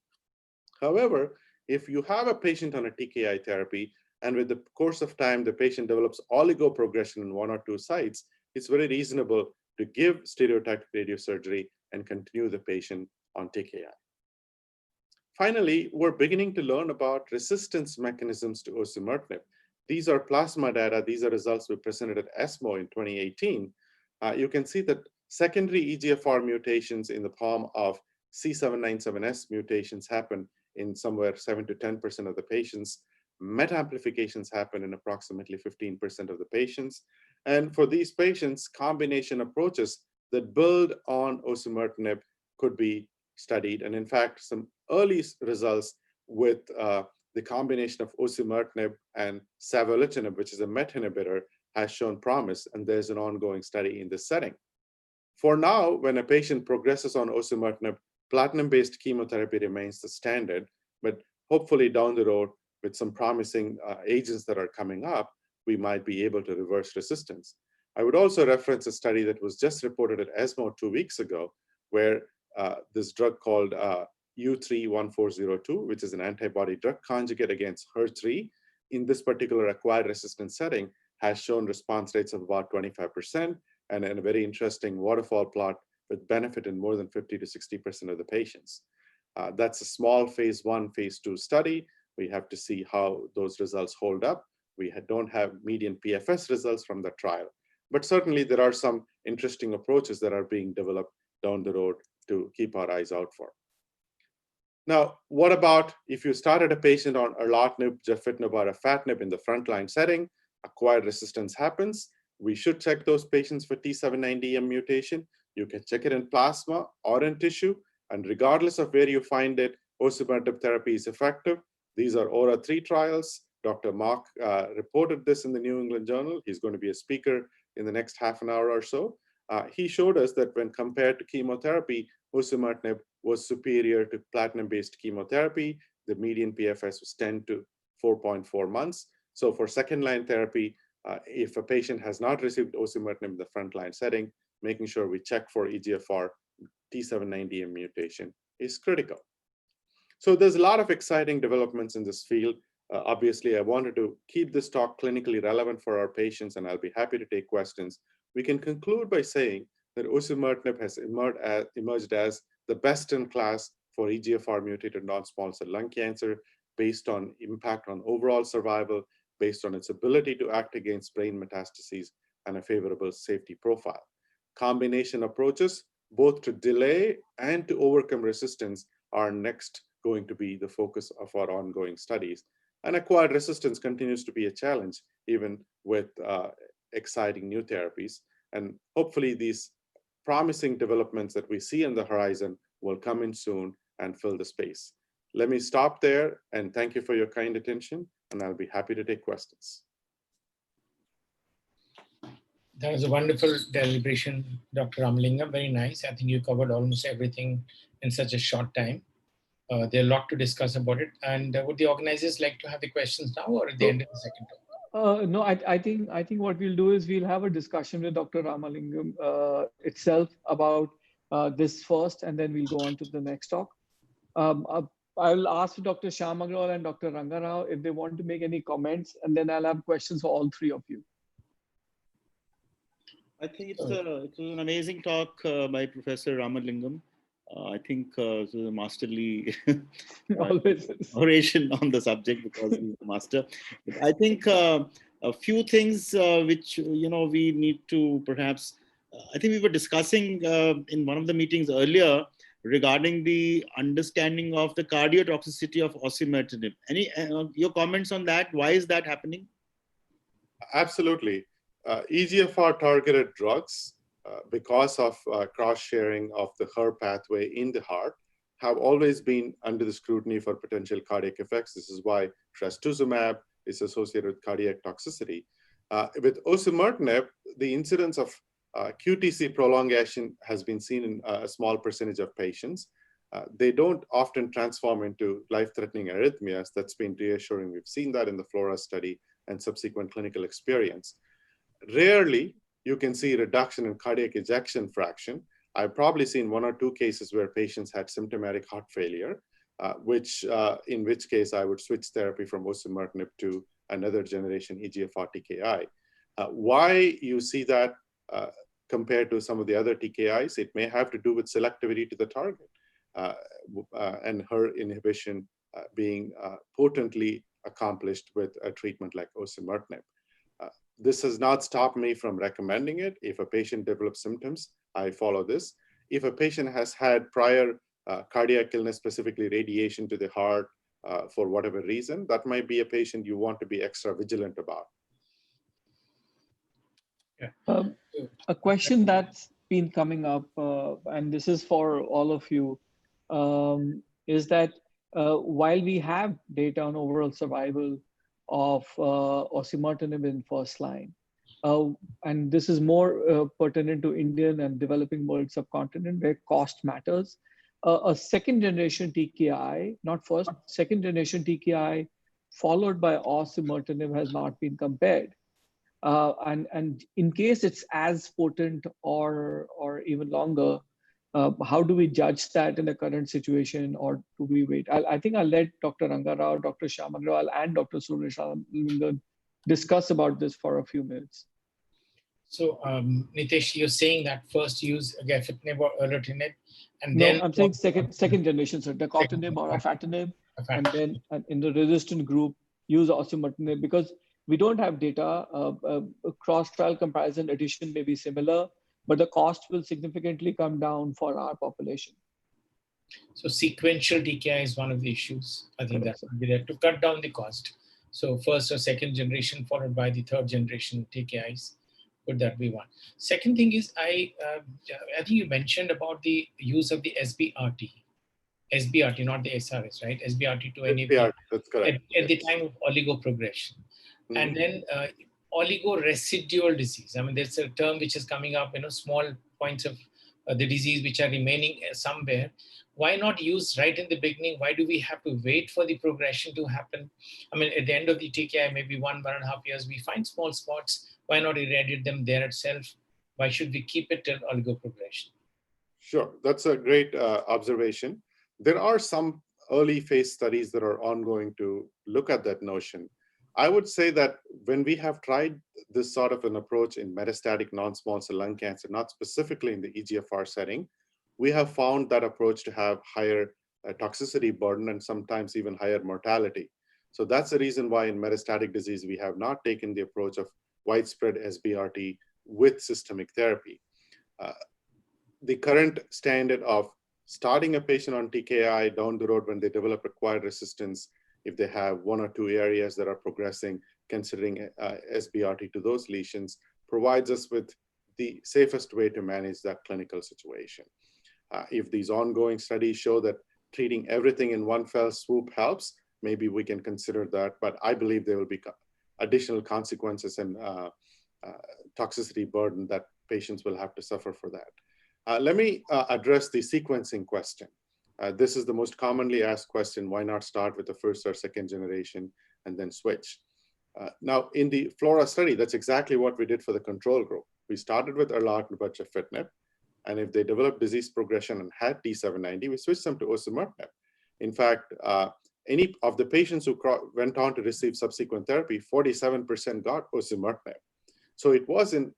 However, if you have a patient on a TKI therapy, and with the course of time, the patient develops oligoprogression in 1 or 2 sites, it's very reasonable to give stereotactic radiosurgery and continue the patient on TKI. Finally, we're beginning to learn about resistance mechanisms to osimertinib. These are plasma data. These are results we presented at ESMO in 2018. You can see that secondary EGFR mutations in the form of C797S mutations happen in somewhere 7 to 10% of the patients. Meta-amplifications happen in approximately 15% of the patients. And for these patients, combination approaches that build on osimertinib could be studied. And in fact, some early results with the combination of osimertinib and savolitinib, which is a MET inhibitor, has shown promise, and there's an ongoing study in this setting. For now, when a patient progresses on osimertinib, platinum-based chemotherapy remains the standard, but hopefully down the road, with some promising agents that are coming up, we might be able to reverse resistance. I would also reference a study that was just reported at ESMO 2 weeks ago, where this drug called U3-1402, which is an antibody drug conjugate against HER3, in this particular acquired resistance setting, has shown response rates of about 25%, and in a very interesting waterfall plot with benefit in more than 50 to 60% of the patients. That's a small phase 1, phase 2 study. We have to see how those results hold up. We don't have median PFS results from the trial, but certainly there are some interesting approaches that are being developed down the road to keep our eyes out for. Now, what about if you started a patient on erlotinib, gefitinib, or afatinib in the frontline setting, acquired resistance happens, we should check those patients for T790M mutation. You can check it in plasma or in tissue, and regardless of where you find it, osimertinib therapy is effective. These are AURA3 trials. Dr. Mark reported this in the New England Journal. He's going to be a speaker in the next half an hour or so. He showed us that when compared to chemotherapy, osimertinib was superior to platinum-based chemotherapy. The median PFS was 10 to 4.4 months. So for second-line therapy, if a patient has not received osimertinib in the frontline setting, making sure we check for EGFR T790M mutation is critical. So there's a lot of exciting developments in this field. Obviously, I wanted to keep this talk clinically relevant for our patients, and I'll be happy to take questions. We can conclude by saying that osimertinib has emerged as the best in class for EGFR mutated non-small cell lung cancer, based on impact on overall survival, based on its ability to act against brain metastases, and a favorable safety profile. Combination approaches, both to delay and to overcome resistance, are next going to be the focus of our ongoing studies. And acquired resistance continues to be a challenge, even with exciting new therapies. And hopefully these promising developments that we see on the horizon will come in soon and fill the space. Let me stop there, and thank you for your kind attention, and I'll be happy to take questions. That was a wonderful deliberation, Dr. Ramalingam. Very nice. I think you covered almost everything in such a short time. There are a lot to discuss about it. And would the organizers like to have the questions now or at the end of the second talk? No, I think what we'll do is we'll have a discussion with Dr. Ramalingam itself about this first, and then we'll go on to the next talk. I'll ask Dr. Shyam Agarwal and Dr. Ranga Rao if they want to make any comments, and then I'll have questions for all three of you. I think it was an amazing talk by Professor Ramalingam. I think it was a masterly oration on the subject, because he's a master. But I think a few things which we need to perhaps. I think we were discussing in one of the meetings earlier regarding the understanding of the cardiotoxicity of osimertinib. Any your comments on that? Why is that happening? Absolutely. EGFR targeted drugs, because of cross-sharing of the HER pathway in the heart, have always been under the scrutiny for potential cardiac effects. This is why trastuzumab is associated with cardiac toxicity. With osimertinib, the incidence of QTc prolongation has been seen in a small percentage of patients. They don't often transform into life-threatening arrhythmias. That's been reassuring. We've seen that in the FLORA study and subsequent clinical experience. Rarely, you can see reduction in cardiac ejection fraction. I've probably seen 1 or 2 cases where patients had symptomatic heart failure, in which case I would switch therapy from osimertinib to another generation EGFR TKI. Why you see that compared to some of the other TKIs? It may have to do with selectivity to the target and HER inhibition being potently accomplished with a treatment like osimertinib. This has not stopped me from recommending it. If a patient develops symptoms, I follow this. If a patient has had prior cardiac illness, specifically radiation to the heart for whatever reason, that might be a patient you want to be extra vigilant about. A question that's been coming up, and this is for all of you, is that while we have data on overall survival of osimertinib in first line, and this is more pertinent to Indian and developing world subcontinent where cost matters, a second generation TKI, not first, second generation TKI followed by osimertinib has not been compared. And in case it's as potent or even longer, how do we judge that in the current situation, or do we wait? I think I'll let Dr. Ranga Rao, Dr. Shyam Agrawal, and Dr. Suresh Ramlingan discuss about this for a few minutes. So, Nitesh, you're saying that first use gefitinib or erlotinib, and No, then I'm saying second generation, so dacotinib or afatinib, and then in the resistant group, use osimertinib, because we don't have data. Cross-trial comparison addition may be similar, but the cost will significantly come down for our population. So sequential TKI is one of the issues. I think that would be there to cut down the cost. So first or second generation followed by the third generation TKIs. Would that be one? Second thing is, I think you mentioned about the use of the SBRT, not the SRS, right? SBRT to enable that's correct. At the time of oligoprogression. And then oligoresidual disease. I mean, there's a term which is coming up, small points of the disease which are remaining somewhere. Why not use right in the beginning? Why do we have to wait for the progression to happen? I mean, at the end of the TKI, maybe 1.5 years, we find small spots. Why not irradiate them there itself? Why should we keep it till oligoprogression? Sure, that's a great observation. There are some early phase studies that are ongoing to look at that notion. I would say that when we have tried this sort of an approach in metastatic non-small cell lung cancer, not specifically in the EGFR setting, we have found that approach to have higher toxicity burden and sometimes even higher mortality. So that's the reason why in metastatic disease, we have not taken the approach of widespread SBRT with systemic therapy. The current standard of starting a patient on TKI down the road when they develop acquired resistance, if they have one or two areas that are progressing, considering SBRT to those lesions, provides us with the safest way to manage that clinical situation. If these ongoing studies show that treating everything in one fell swoop helps, maybe we can consider that, but I believe there will be additional consequences and toxicity burden that patients will have to suffer for that. Let me address the sequencing question. This is the most commonly asked question: why not start with the first or second generation and then switch? Now, in the FLORA study, that's exactly what we did for the control group. We started with erlotinib or gefitinib, and if they developed disease progression and had T790, we switched them to osimertinib. In fact, any of the patients who went on to receive subsequent therapy, 47% got osimertinib. So it wasn't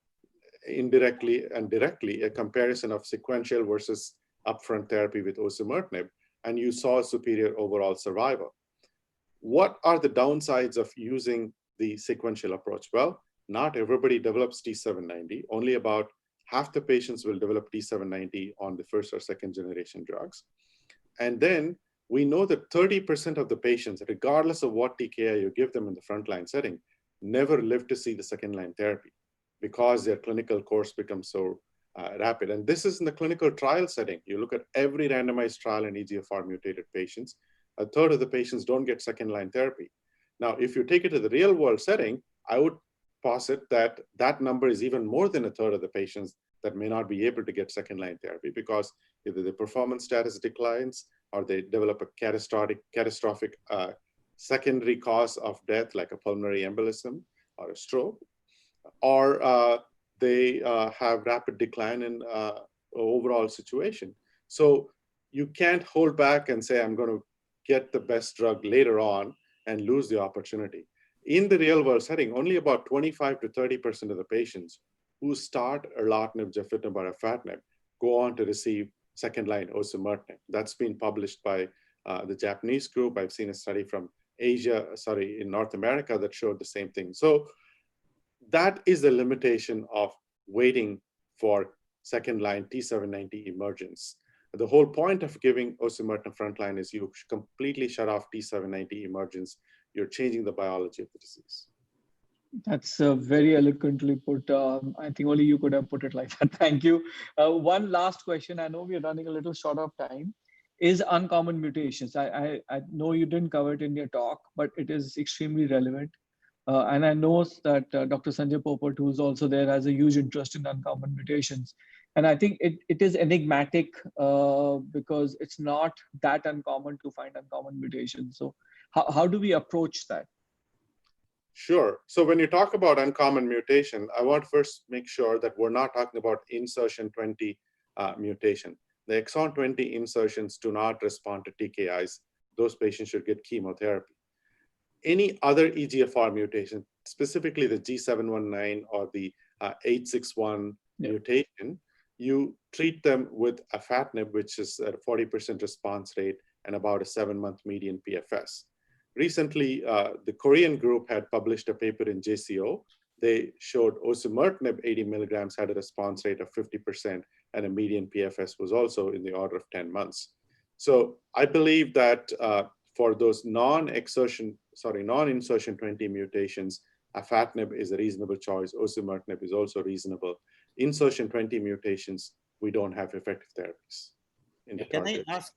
indirectly and directly a comparison of sequential versus upfront therapy with osimertinib, and you saw superior overall survival. What are the downsides of using the sequential approach? Well, not everybody develops T790. Only about half the patients will develop T790 on the first or second generation drugs. And then we know that 30% of the patients, regardless of what TKI you give them in the frontline setting, never live to see the second line therapy because their clinical course becomes so rapid. And this is in the clinical trial setting. You look at every randomized trial in EGFR mutated patients, a third of the patients don't get second line therapy. Now, if you take it to the real world setting, I would posit that that number is even more than a third of the patients that may not be able to get second line therapy because either the performance status declines or they develop a catastrophic secondary cause of death, like a pulmonary embolism or a stroke, or they have rapid decline in overall situation. So you can't hold back and say, I'm going to get the best drug later on and lose the opportunity. In the real world setting, only about 25 to 30% of the patients who start erlotinib, gefitinib, or afatinib go on to receive second line osimertinib. That's been published by the Japanese group. I've seen a study from in North America that showed the same thing. So that is the limitation of waiting for second line T790 emergence. The whole point of giving osimertinib frontline is you completely shut off T790 emergence. You're changing the biology of the disease. That's very eloquently put. I think only you could have put it like that. Thank you. One last question. I know we're running a little short of time. Is uncommon mutations. I know you didn't cover it in your talk, but it is extremely relevant. And I know that Dr. Sanjay Popat, who's also there, has a huge interest in uncommon mutations. And I think it is enigmatic because it's not that uncommon to find uncommon mutations. So how do we approach that? Sure. So when you talk about uncommon mutation, I want to first make sure that we're not talking about insertion 20 mutation. The exon 20 insertions do not respond to TKIs. Those patients should get chemotherapy. Any other EGFR mutation, specifically the G719 or the 861 mutation, you treat them with afatinib, which is a 40% response rate and about a 7-month median PFS. Recently, the Korean group had published a paper in JCO. They showed osimertinib 80 milligrams had a response rate of 50% and a median PFS was also in the order of 10 months. So I believe that for those non-insertion 20 mutations, afatinib is a reasonable choice. Osimertinib is also reasonable. Insertion 20 mutations, we don't have effective therapies. Can I ask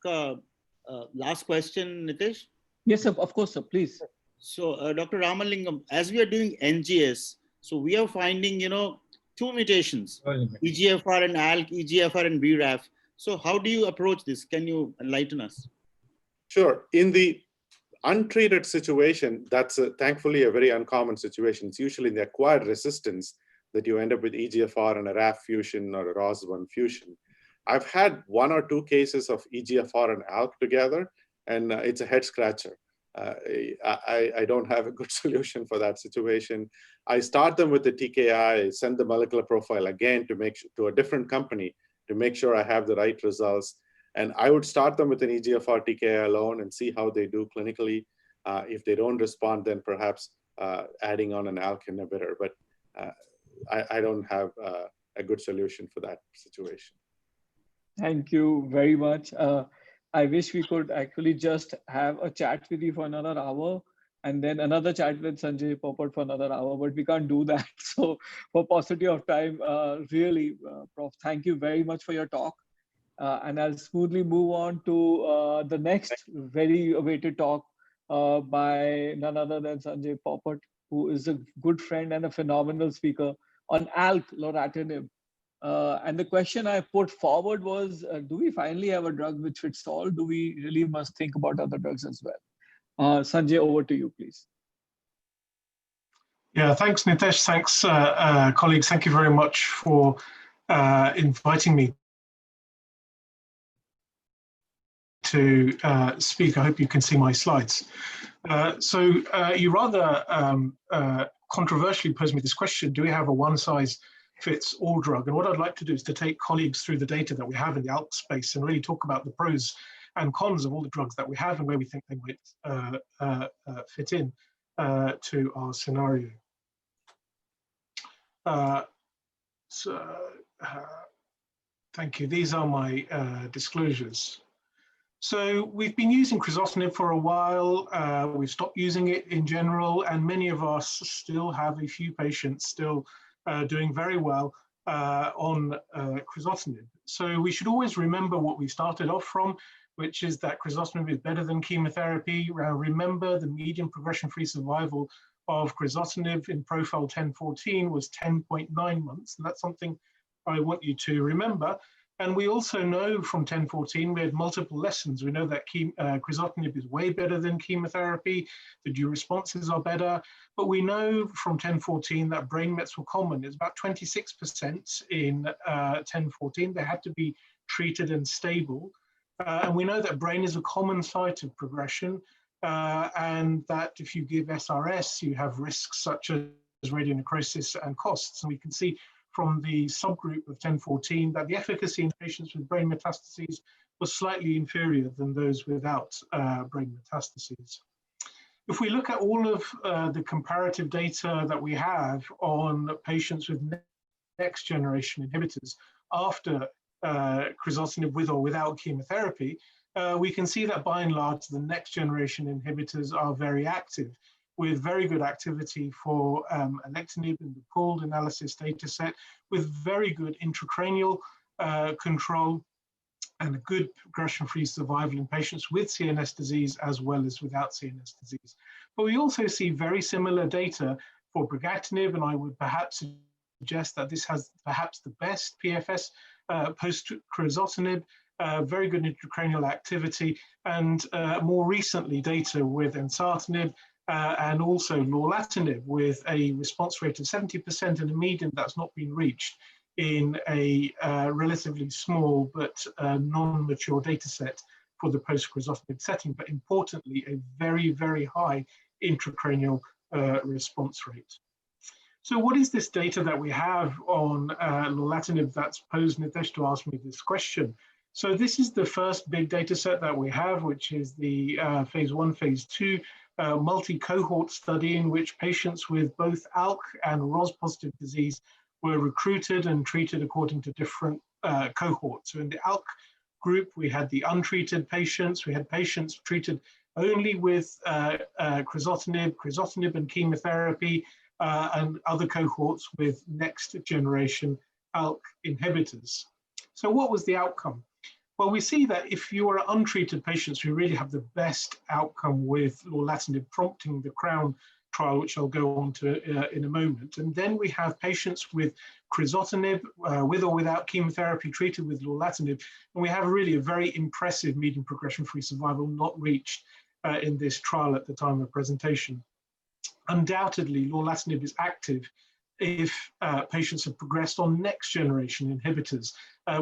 last question, Nitish? Yes, sir, of course, sir, please. So, Dr. Ramalingam, as we are doing NGS, so we are finding, two mutations, EGFR and ALK, EGFR and BRAF. So how do you approach this? Can you enlighten us? Sure. In the untreated situation, that's thankfully a very uncommon situation. It's usually in the acquired resistance that you end up with EGFR and a RAF fusion or a ROS1 fusion. I've had 1 or 2 cases of EGFR and ALK together, and it's a head scratcher. I don't have a good solution for that situation. I start them with the TKI, send the molecular profile again to a different company to make sure I have the right results. And I would start them with an EGFR TKI alone and see how they do clinically. If they don't respond, then perhaps adding on an ALK inhibitor. But I don't have a good solution for that situation. Thank you very much. I wish we could actually just have a chat with you for another hour and then another chat with Sanjay Popat for another hour, but we can't do that. So for paucity of time, really, Prof, thank you very much for your talk. And I'll smoothly move on to the next very awaited talk by none other than Sanjay Popat, who is a good friend and a phenomenal speaker on ALK, lorlatinib. And the question I put forward was, do we finally have a drug which fits all? Do we really must think about other drugs as well? Sanjay, over to you, please. Yeah, thanks, Nitesh. Thanks, colleagues. Thank you very much for inviting me to speak. I hope you can see my slides. So you rather controversially posed me this question, do we have a one-size-fits-all drug? And what I'd like to do is to take colleagues through the data that we have in the ALK space and really talk about the pros and cons of all the drugs that we have and where we think they might fit in to our scenario. Thank you. These are my disclosures. So we've been using crizotinib for a while. We've stopped using it in general, and many of us still have a few patients still doing very well on crizotinib. So we should always remember what we started off from, which is that crizotinib is better than chemotherapy. Remember the median progression-free survival of crizotinib in profile 1014 was 10.9 months. And that's something I want you to remember. And we also know from 1014, we had multiple lessons. We know that crizotinib is way better than chemotherapy. The due responses are better. But we know from 1014 that brain mets were common. It's about 26% in 1014. They had to be treated and stable. And we know that brain is a common site of progression. And that if you give SRS, you have risks such as radionecrosis and costs. And we can see from the subgroup of 1014 that the efficacy in patients with brain metastases was slightly inferior than those without brain metastases. If we look at all of the comparative data that we have on patients with next generation inhibitors after crizotinib with or without chemotherapy, we can see that by and large the next generation inhibitors are very active. with very good activity for alectinib in the pooled analysis data set, with very good intracranial control and a good progression-free survival in patients with CNS disease as well as without CNS disease. But we also see very similar data for brigatinib, and I would perhaps suggest that this has perhaps the best PFS post-crizotinib, very good intracranial activity, and more recently data with ensartinib and also lorlatinib with a response rate of 70% and a median that's not been reached in a relatively small but non-mature data set for the post-crizotinib setting, but importantly, a very, very high intracranial response rate. So what is this data that we have on lorlatinib that's posed Nitesh to ask me this question? So this is the first big data set that we have, which is the phase 1, phase 2 multi-cohort study in which patients with both ALK and ROS-positive disease were recruited and treated according to different cohorts. So in the ALK group, we had the untreated patients, we had patients treated only with crizotinib and chemotherapy, and other cohorts with next generation ALK inhibitors. So what was the outcome? Well, we see that if you are untreated patients, we really have the best outcome with lorlatinib prompting the CROWN trial, which I'll go on to in a moment. And then we have patients with crizotinib, with or without chemotherapy, treated with lorlatinib, and we have really a very impressive median progression-free survival not reached in this trial at the time of presentation. Undoubtedly, lorlatinib is active if patients have progressed on next generation inhibitors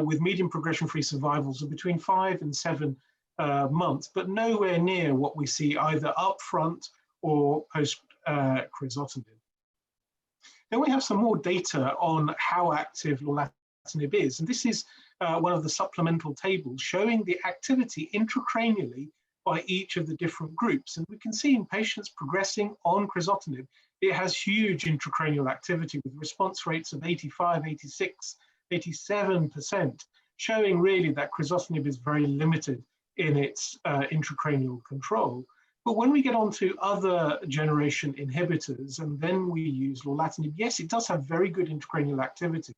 with median progression-free survivals of between 5 and 7 months, but nowhere near what we see either upfront or post-crizotinib. Then we have some more data on how active lorlatinib is, and this is one of the supplemental tables showing the activity intracranially by each of the different groups. And we can see in patients progressing on crizotinib, it has huge intracranial activity with response rates of 85, 86, 87%, showing really that crizotinib is very limited in its intracranial control. But when we get on to other generation inhibitors, and then we use lorlatinib, yes, it does have very good intracranial activity,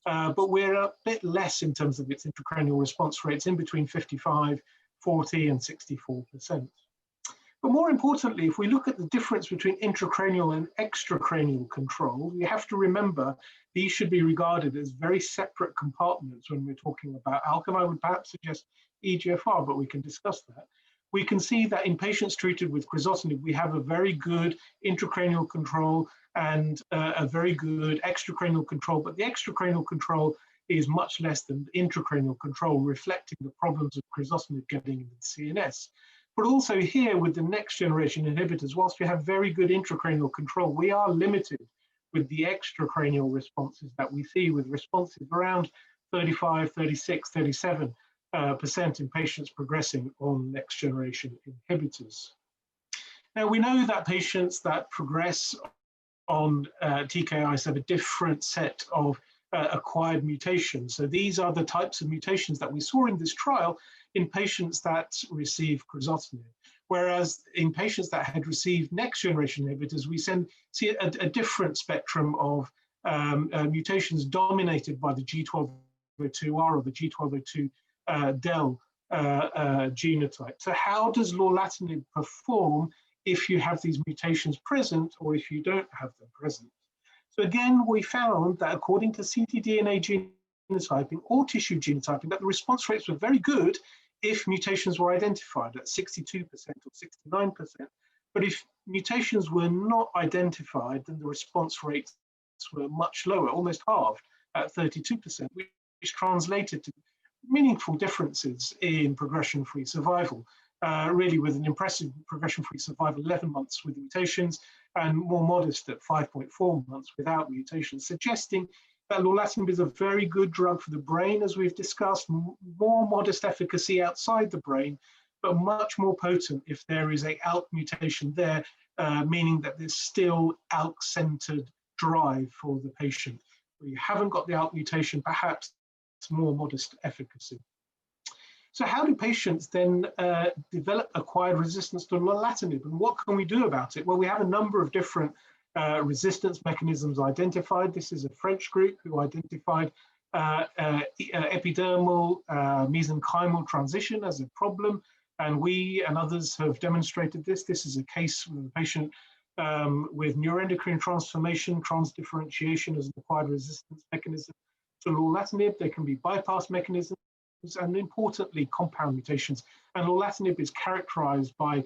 but we're a bit less in terms of its intracranial response rates, in between 55, 40 and 64%. But more importantly, if we look at the difference between intracranial and extracranial control, you have to remember these should be regarded as very separate compartments when we're talking about ALK, and I would perhaps suggest EGFR, but we can discuss that. We can see that in patients treated with crizotinib, we have a very good intracranial control and a very good extracranial control, but the extracranial control is much less than the intracranial control, reflecting the problems of crizotinib getting into the CNS. But also here with the next generation inhibitors, whilst we have very good intracranial control, we are limited with the extracranial responses that we see, with responses around 35, 36, 37% in patients progressing on next generation inhibitors. Now we know that patients that progress on TKIs have a different set of acquired mutations. So these are the types of mutations that we saw in this trial in patients that receive crizotinib. Whereas in patients that had received next generation inhibitors, we see a different spectrum of mutations dominated by the G1202R or the G1202 del genotype. So how does lorlatinib perform if you have these mutations present or if you don't have them present? So again, we found that according to ctDNA genotyping or tissue genotyping, that the response rates were very good if mutations were identified at 62% or 69%. But if mutations were not identified, then the response rates were much lower, almost halved at 32%, which translated to meaningful differences in progression-free survival, really with an impressive progression-free survival 11 months with mutations and more modest at 5.4 months without mutations, suggesting that lorlatinib is a very good drug for the brain, as we've discussed, more modest efficacy outside the brain, but much more potent if there is a ALK mutation there, meaning that there's still ALK-centered drive for the patient. Where you haven't got the ALK mutation, perhaps it's more modest efficacy. So how do patients then develop acquired resistance to lorlatinib, and what can we do about it? Well, we have a number of different resistance mechanisms identified. This is a French group who identified epidermal mesenchymal transition as a problem, and we and others have demonstrated this. This is a case with a patient with neuroendocrine transformation, transdifferentiation as an acquired resistance mechanism to lorlatinib. There can be bypass mechanisms, and importantly, compound mutations. And lorlatinib is characterized by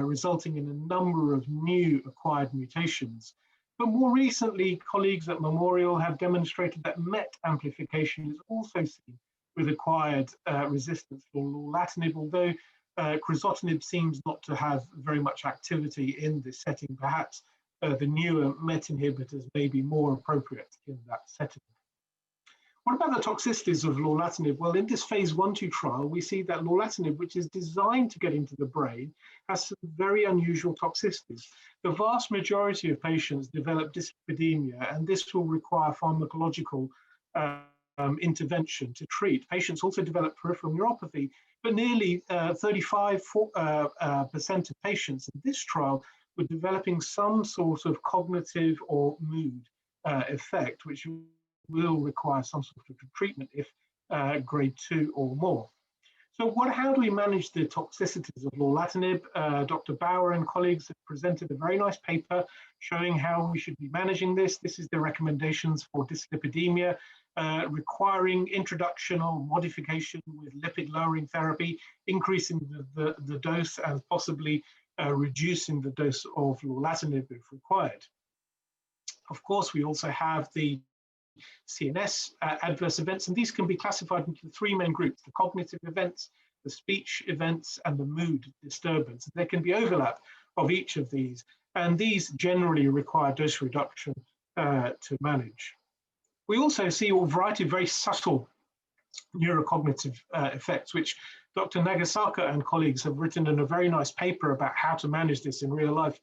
resulting in a number of new acquired mutations. But more recently, colleagues at Memorial have demonstrated that MET amplification is also seen with acquired resistance for lorlatinib, although crizotinib seems not to have very much activity in this setting. Perhaps the newer MET inhibitors may be more appropriate in that setting. What about the toxicities of lorlatinib? Well, in this phase 1/2 trial, we see that lorlatinib, which is designed to get into the brain, has some very unusual toxicities. The vast majority of patients develop dyslipidemia, and this will require pharmacological intervention to treat. Patients also develop peripheral neuropathy, but nearly 35% of patients in this trial were developing some sort of cognitive or mood effect, which will require some sort of treatment if grade 2 or more. So how do we manage the toxicities of lorlatinib? Dr. Bauer and colleagues have presented a very nice paper showing how we should be managing this. This is the recommendations for dyslipidemia, requiring introduction or modification with lipid-lowering therapy, increasing the dose and possibly reducing the dose of lorlatinib if required. Of course, we also have the CNS adverse events, and these can be classified into 3 main groups: the cognitive events, the speech events, and the mood disturbance. There can be overlap of each of these, and these generally require dose reduction to manage. We also see a variety of very subtle neurocognitive effects, which Dr. Nagasaka and colleagues have written in a very nice paper about how to manage this in real life,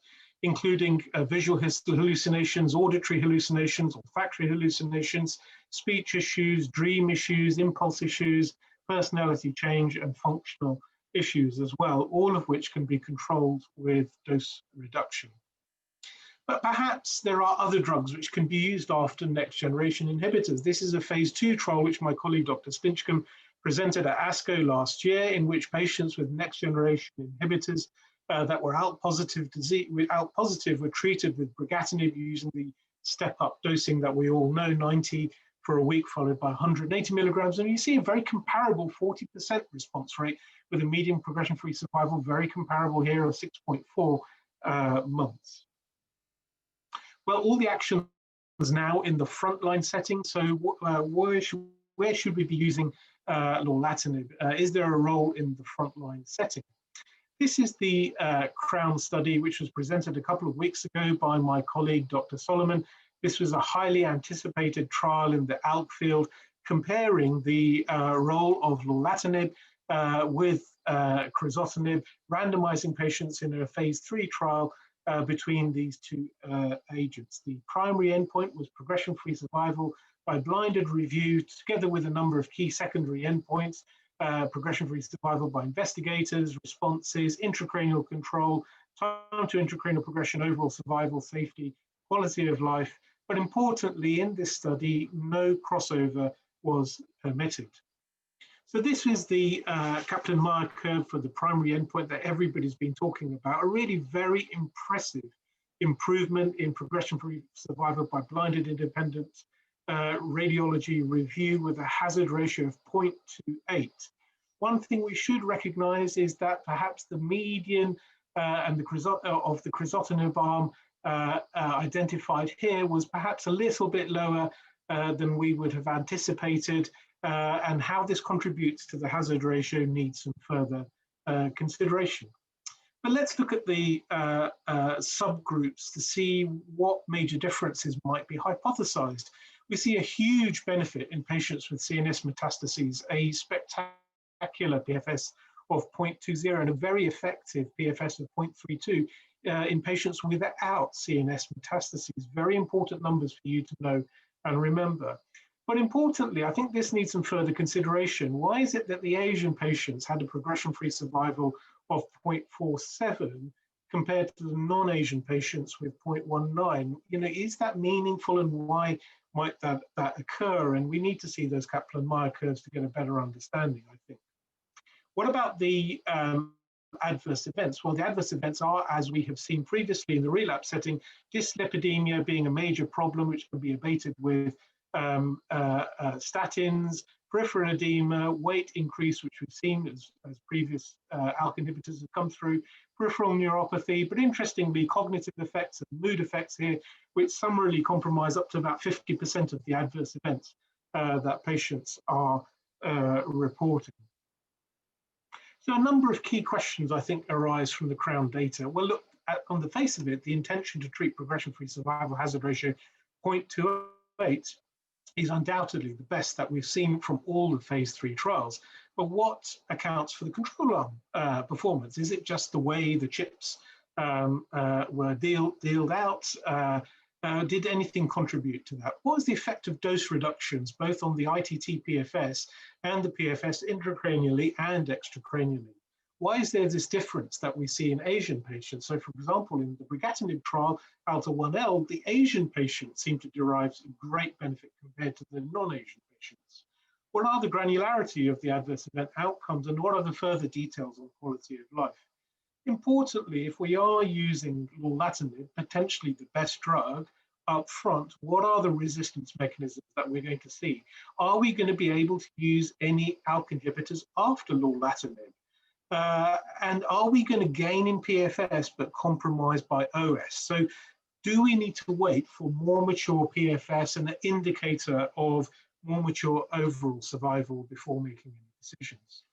including visual hallucinations, auditory hallucinations, olfactory hallucinations, speech issues, dream issues, impulse issues, personality change, and functional issues as well, all of which can be controlled with dose reduction. But perhaps there are other drugs which can be used after next generation inhibitors. This is a phase 2 trial which my colleague Dr. Stinchcombe presented at ASCO last year, in which patients with next generation inhibitors that were ALK positive were treated with brigatinib using the step-up dosing that we all know, 90 for a week followed by 180 milligrams. And you see a very comparable 40% response rate with a median progression-free survival, very comparable here of 6.4 months. Well, all the actions now in the frontline setting. So where should we be using lorlatinib? Is there a role in the frontline setting? This is the CROWN study, which was presented a couple of weeks ago by my colleague, Dr. Solomon. This was a highly anticipated trial in the ALK field, comparing the role of lorlatinib with crizotinib, randomizing patients in a phase 3 trial between these 2 agents. The primary endpoint was progression-free survival by blinded review, together with a number of key secondary endpoints: progression-free survival by investigators, responses, intracranial control, time to intracranial progression, overall survival, safety, quality of life. But importantly, in this study, no crossover was permitted. So this is the Kaplan-Meier curve for the primary endpoint that everybody's been talking about, a really very impressive improvement in progression-free survival by blinded independent radiology review with a hazard ratio of 0.28. One thing we should recognize is that perhaps the median of the crizotinib arm identified here was perhaps a little bit lower than we would have anticipated, and how this contributes to the hazard ratio needs some further consideration. But let's look at the subgroups to see what major differences might be hypothesized. We see a huge benefit in patients with CNS metastases, a spectacular PFS of 0.20 and a very effective PFS of 0.32 in patients without CNS metastases. Very important numbers for you to know and remember. But importantly, I think this needs some further consideration. Why is it that the Asian patients had a progression-free survival of 0.47 compared to the non-Asian patients with 0.19? You know, is that meaningful, and why might that occur? And we need to see those Kaplan-Meier curves to get a better understanding, I think. What about the adverse events? Well, the adverse events are, as we have seen previously in the relapse setting, dyslipidemia being a major problem, which can be abated with statins, peripheral edema, weight increase, which we've seen as previous ALK inhibitors have come through, peripheral neuropathy, but interestingly, cognitive effects and mood effects here, which summarily compromise up to about 50% of the adverse events that patients are reporting. So a number of key questions, I think, arise from the CROWN data. Well, look, on the face of it, the intention to treat progression-free survival hazard ratio 0.28 is undoubtedly the best that we've seen from all the phase 3 trials. But what accounts for the control arm performance? Is it just the way the chips were dealed out? Did anything contribute to that? What was the effect of dose reductions, both on the ITT PFS and the PFS intracranially and extracranially? Why is there this difference that we see in Asian patients? So, for example, in the brigatinib trial, ALTA-1L, the Asian patients seem to derive great benefit compared to the non-Asian patients. What are the granularity of the adverse event outcomes, and what are the further details on quality of life? Importantly, if we are using lorlatinib, potentially the best drug, up front, what are the resistance mechanisms that we're going to see? Are we going to be able to use any ALK inhibitors after lorlatinib? And are we going to gain in PFS but compromise by OS? So do we need to wait for more mature PFS and an indicator of more mature overall survival before making any decisions?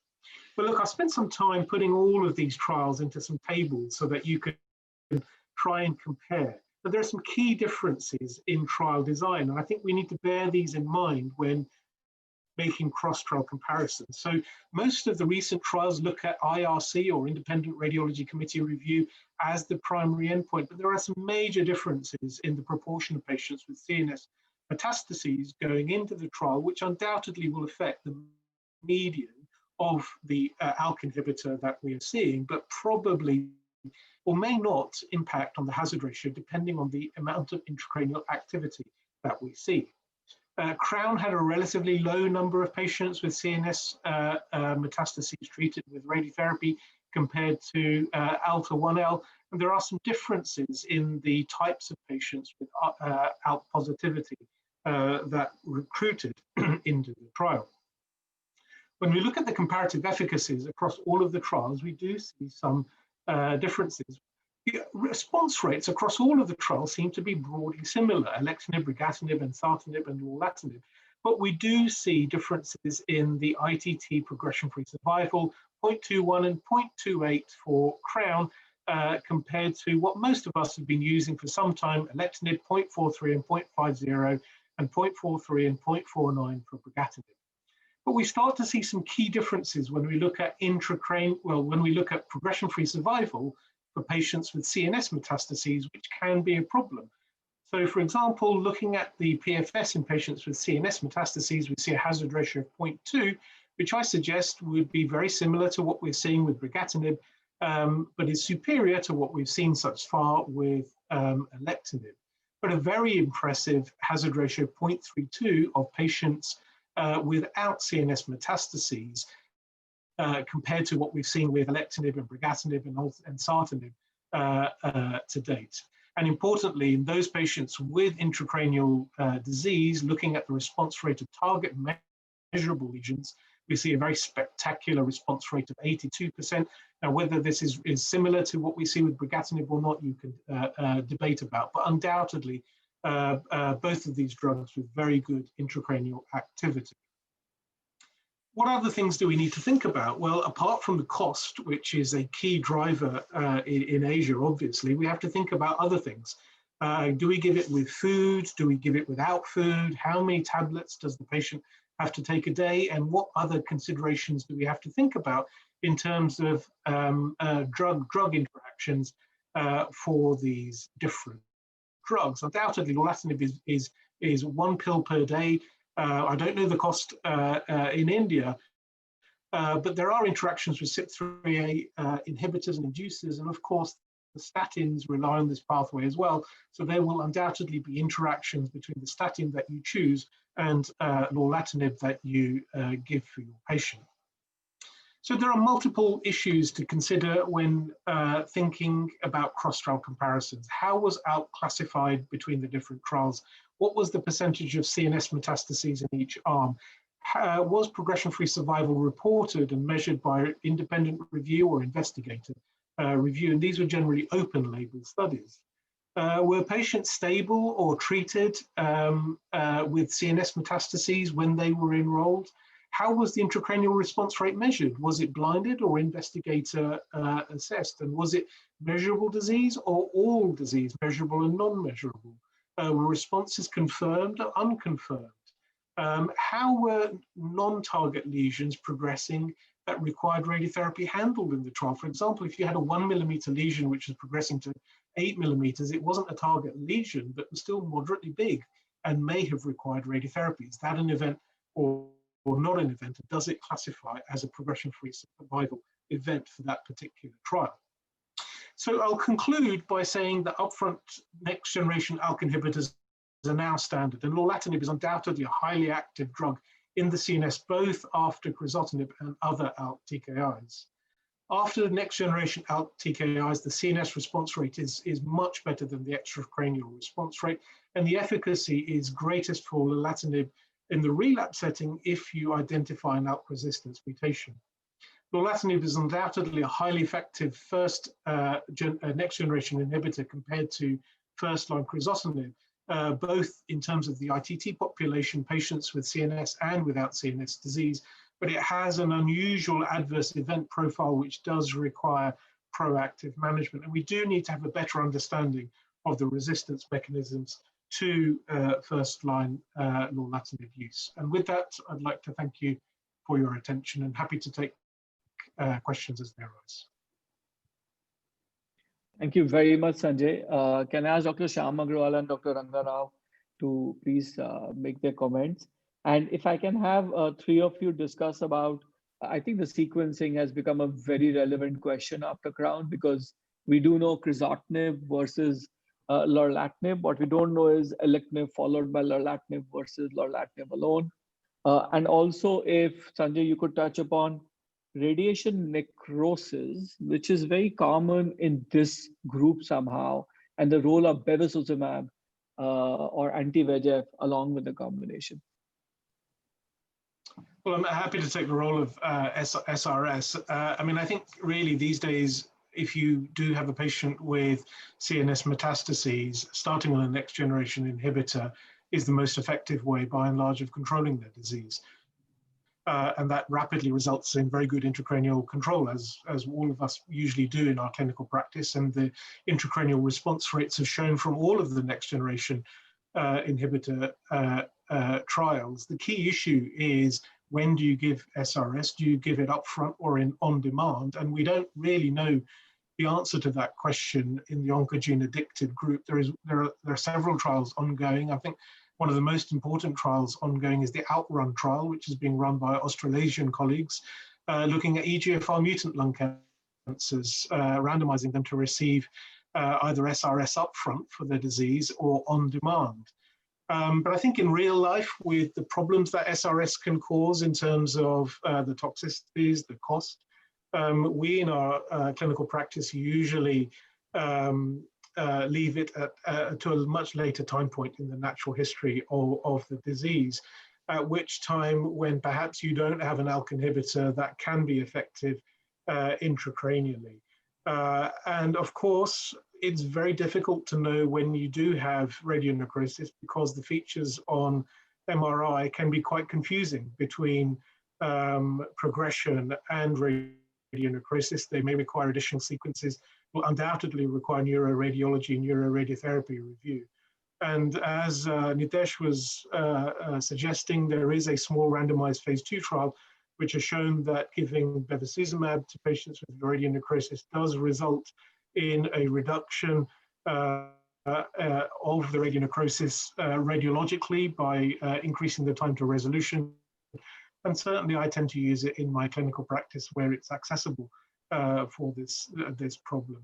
But look, I spent some time putting all of these trials into some tables so that you can try and compare. But there are some key differences in trial design, and I think we need to bear these in mind when making cross-trial comparisons. So most of the recent trials look at IRC, or Independent Radiology Committee review, as the primary endpoint, but there are some major differences in the proportion of patients with CNS metastases going into the trial, which undoubtedly will affect the median of the ALK inhibitor that we are seeing, but probably or may not impact on the hazard ratio depending on the amount of intracranial activity that we see. CROWN had a relatively low number of patients with CNS metastases treated with radiotherapy compared to ALTA-1L, and there are some differences in the types of patients with ALK positivity that recruited into the trial. When we look at the comparative efficacies across all of the trials, we do see some differences. The response rates across all of the trials seem to be broadly similar: alectinib, brigatinib, ensartinib, and lorlatinib. But we do see differences in the ITT progression-free survival, 0.21 and 0.28 for CROWN, compared to what most of us have been using for some time: alectinib 0.43 and 0.50, and 0.43 and 0.49 for brigatinib. But we start to see some key differences when we look at when we look at progression-free survival for patients with CNS metastases, which can be a problem. So, for example, looking at the PFS in patients with CNS metastases, we see a hazard ratio of 0.2, which I suggest would be very similar to what we're seeing with brigatinib, but is superior to what we've seen thus far with alectinib. But a very impressive hazard ratio of 0.32 of patients without CNS metastases, compared to what we've seen with alectinib and brigatinib and ensartinib to date. And importantly, in those patients with intracranial disease, looking at the response rate of target measurable lesions, we see a very spectacular response rate of 82%. Now, whether this is similar to what we see with brigatinib or not, you can debate about, but undoubtedly, both of these drugs with very good intracranial activity. What other things do we need to think about? Well, apart from the cost, which is a key driver in Asia, obviously, we have to think about other things. Do we give it with food? Do we give it without food? How many tablets does the patient have to take a day? And what other considerations do we have to think about in terms of drug interactions for these different drugs? Undoubtedly, lorlatinib is one pill per day. I don't know the cost in India, but there are interactions with CYP3A inhibitors and inducers, and of course, the statins rely on this pathway as well. So there will undoubtedly be interactions between the statin that you choose and lorlatinib that you give for your patient. So there are multiple issues to consider when thinking about cross-trial comparisons. How was ALK classified between the different trials? What was the percentage of CNS metastases in each arm? Was progression-free survival reported and measured by independent review or investigator review? And these were generally open-label studies. Were patients stable or treated with CNS metastases when they were enrolled? How was the intracranial response rate measured? Was it blinded or investigator assessed? And was it measurable disease or all disease, measurable and non-measurable? Were responses confirmed or unconfirmed? How were non-target lesions progressing that required radiotherapy handled in the trial? For example, if you had a 1 millimeter lesion which was progressing to 8 millimeters, it wasn't a target lesion, but was still moderately big and may have required radiotherapy. Is that an event or not an event? Does it classify as a progression-free survival event for that particular trial? So I'll conclude by saying that upfront next generation ALK inhibitors are now standard, and lorlatinib is undoubtedly a highly active drug in the CNS, both after crizotinib and other ALK TKIs. After the next generation ALK TKIs, the CNS response rate is much better than the extracranial response rate, and the efficacy is greatest for lorlatinib in the relapse setting if you identify an ALK resistance mutation. Lorlatinib is undoubtedly a highly effective next generation inhibitor compared to first-line crizotinib, both in terms of the ITT population, patients with CNS and without CNS disease, but it has an unusual adverse event profile which does require proactive management. And we do need to have a better understanding of the resistance mechanisms to first-line lorlatinib use. And with that, I'd like to thank you for your attention and happy to take questions as they arise. Thank you very much, Sanjay. Can I ask Dr. Shyam Agrawal and Dr. Ranga Rao to please make their comments? And if I can have three of you discuss about, I think the sequencing has become a very relevant question after CROWN, because we do know crizotinib versus lorlatinib. What we don't know is alectinib followed by lorlatinib versus lorlatinib alone. And also if, Sanjay, you could touch upon radiation necrosis, which is very common in this group somehow, and the role of bevacizumab or anti-VEGF along with the combination. Well, I'm happy to take the role of SRS. I mean, I think really these days, if you do have a patient with CNS metastases, starting on a next generation inhibitor is the most effective way by and large of controlling their disease. And that rapidly results in very good intracranial control, as all of us usually do in our clinical practice. And the intracranial response rates have shown from all of the next generation inhibitor trials. The key issue is, when do you give SRS? Do you give it upfront or on demand? And we don't really know the answer to that question in the oncogene addicted group. There are several trials ongoing. I think one of the most important trials ongoing is the OUTRUN trial, which is being run by Australasian colleagues, looking at EGFR mutant lung cancers, randomizing them to receive either SRS upfront for their disease or on demand. But I think in real life, with the problems that SRS can cause in terms of the toxicities, the cost, we in our clinical practice usually leave it to a much later time point in the natural history of the disease, at which time, when perhaps you don't have an ALK inhibitor that can be effective intracranially. And of course, it's very difficult to know when you do have radionecrosis, because the features on MRI can be quite confusing between progression and radionecrosis. They may require additional sequences, will undoubtedly require neuroradiology and neuroradiotherapy review. And as Nitesh was suggesting, there is a small randomized phase 2 trial which has shown that giving bevacizumab to patients with radionecrosis does result in a reduction of the radionecrosis radiologically by increasing the time to resolution. And certainly I tend to use it in my clinical practice where it's accessible for this problem.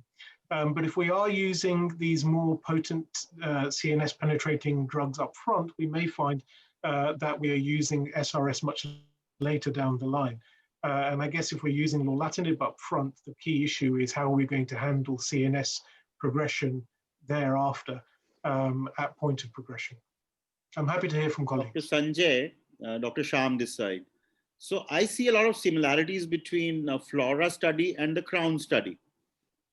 But if we are using these more potent CNS penetrating drugs up front, we may find that we are using SRS much later down the line. And I guess if we're using lorlatinib up front, the key issue is how are we going to handle CNS progression thereafter at point of progression. I'm happy to hear from colleagues. Dr. Sanjay, Dr. Sham this side. So I see a lot of similarities between FLORA study and the CROWN study,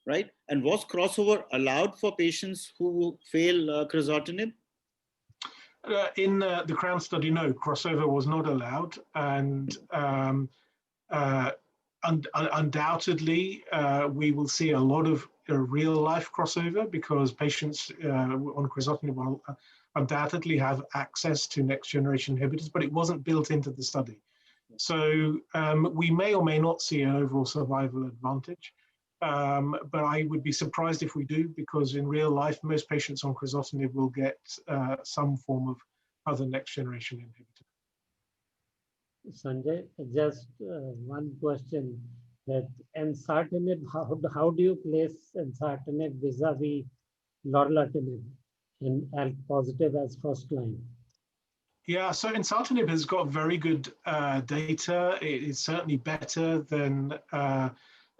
right? And was crossover allowed for patients who fail crizotinib? In the CROWN study, no, crossover was not allowed. And undoubtedly, we will see a lot of real life crossover because patients on crizotinib will undoubtedly have access to next generation inhibitors, but it wasn't built into the study. So we may or may not see an overall survival advantage, but I would be surprised if we do, because in real life, most patients on crizotinib will get some form of other next generation inhibitor. Sanjay, just one question, that ensartinib, how do you place ensartinib vis-a-vis lorlatinib in ALK positive as first line? Yeah, so ensartinib has got very good data. It is certainly better than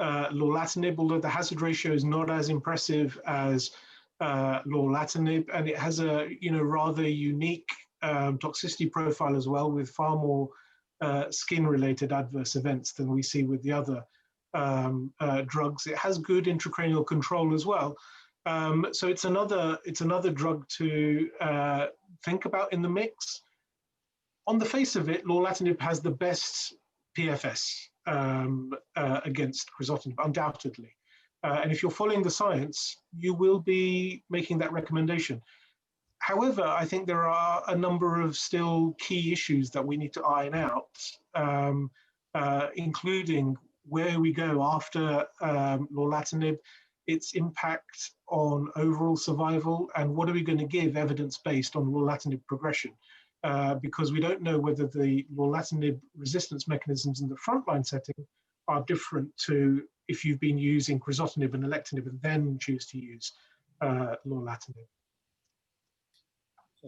lorlatinib, although the hazard ratio is not as impressive as lorlatinib, and it has a rather unique toxicity profile as well, with far more skin-related adverse events than we see with the other drugs. It has good intracranial control as well. So it's another drug to think about in the mix. On the face of it, lorlatinib has the best PFS against crizotinib, undoubtedly. And if you're following the science, you will be making that recommendation. However, I think there are a number of still key issues that we need to iron out, including where we go after lorlatinib, its impact on overall survival, and what are we going to give evidence-based on lorlatinib progression. Because we don't know whether the lorlatinib resistance mechanisms in the frontline setting are different to if you've been using crizotinib and alectinib and then choose to use lorlatinib.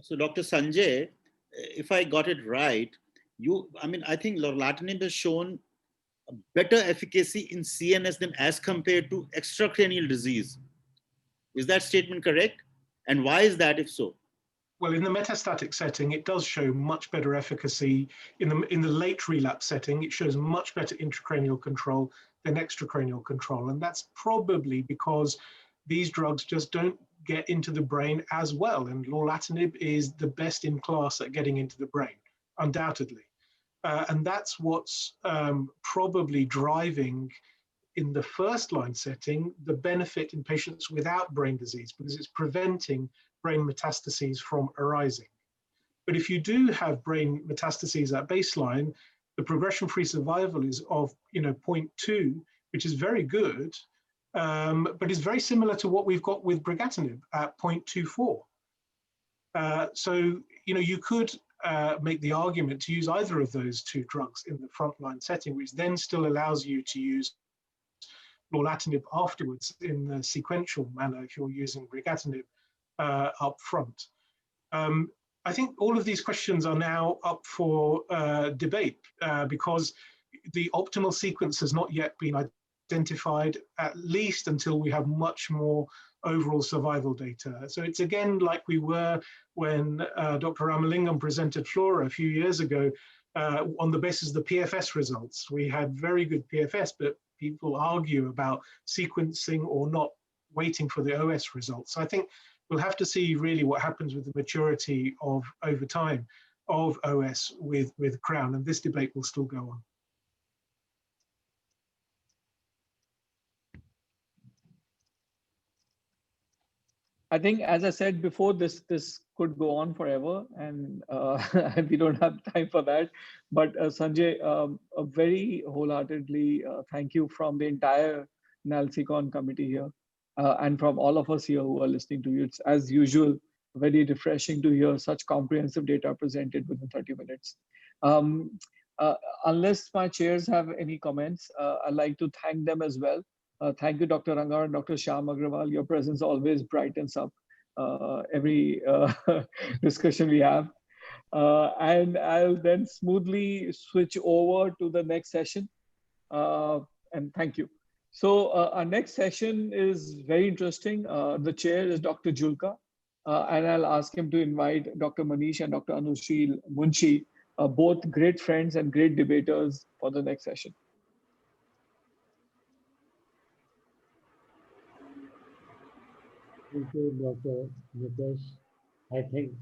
So Dr. Sanjay, if I got it right, I think lorlatinib has shown a better efficacy in CNS than as compared to extracranial disease. Is that statement correct? And why is that, if so? Well, in the metastatic setting, it does show much better efficacy. In the late relapse setting, it shows much better intracranial control than extracranial control. And that's probably because these drugs just don't get into the brain as well. And lorlatinib is the best in class at getting into the brain, undoubtedly. And that's what's probably driving, in the first line setting, the benefit in patients without brain disease, because it's preventing brain metastases from arising. But if you do have brain metastases at baseline, the progression-free survival is of 0.2, which is very good, but is very similar to what we've got with brigatinib at 0.24. So you could make the argument to use either of those two drugs in the frontline setting, which then still allows you to use lorlatinib afterwards in the sequential manner if you're using brigatinib up front. I think all of these questions are now up for debate because the optimal sequence has not yet been identified, at least until we have much more overall survival data. So it's again like we were when Dr. Ramalingam presented FLORA a few years ago on the basis of the PFS results. We had very good PFS, but people argue about sequencing or not waiting for the OS results. So I think we'll have to see really what happens with the maturity of over time of OS with CROWN, and this debate will still go on. I think, as I said before, this could go on forever, and we don't have time for that. But Sanjay, a very wholeheartedly thank you from the entire NALCICON committee here. and from all of us here who are listening to you. It's, as usual, very refreshing to hear such comprehensive data presented within 30 minutes. Unless my chairs have any comments, I'd like to thank them as well. Thank you, Dr. Ranga and Dr. Shyam Agrawal. Your presence always brightens up every discussion we have. And I'll then smoothly switch over to the next session. And thank you. So our next session is very interesting. The chair is Dr. Julka, and I'll ask him to invite Dr. Manish and Dr. Anushil Munshi, both great friends and great debaters, for the next session. Thank you, Dr. Nitesh. I think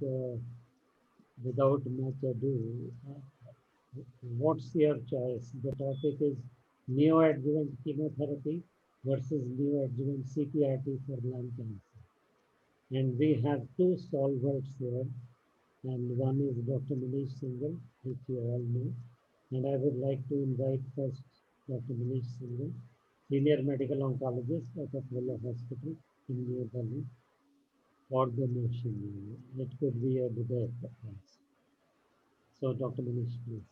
without much ado, what's your choice? The topic is neoadjuvant chemotherapy versus neoadjuvant CTRT for lung cancer. And we have two stalwarts here, and one is Dr. Manish Singhal, which you all know. And I would like to invite first Dr. Manish Singhal, Senior Medical Oncologist at Apollo Hospital in New Delhi, for the motion. It could be a debate. So Dr. Manish, please.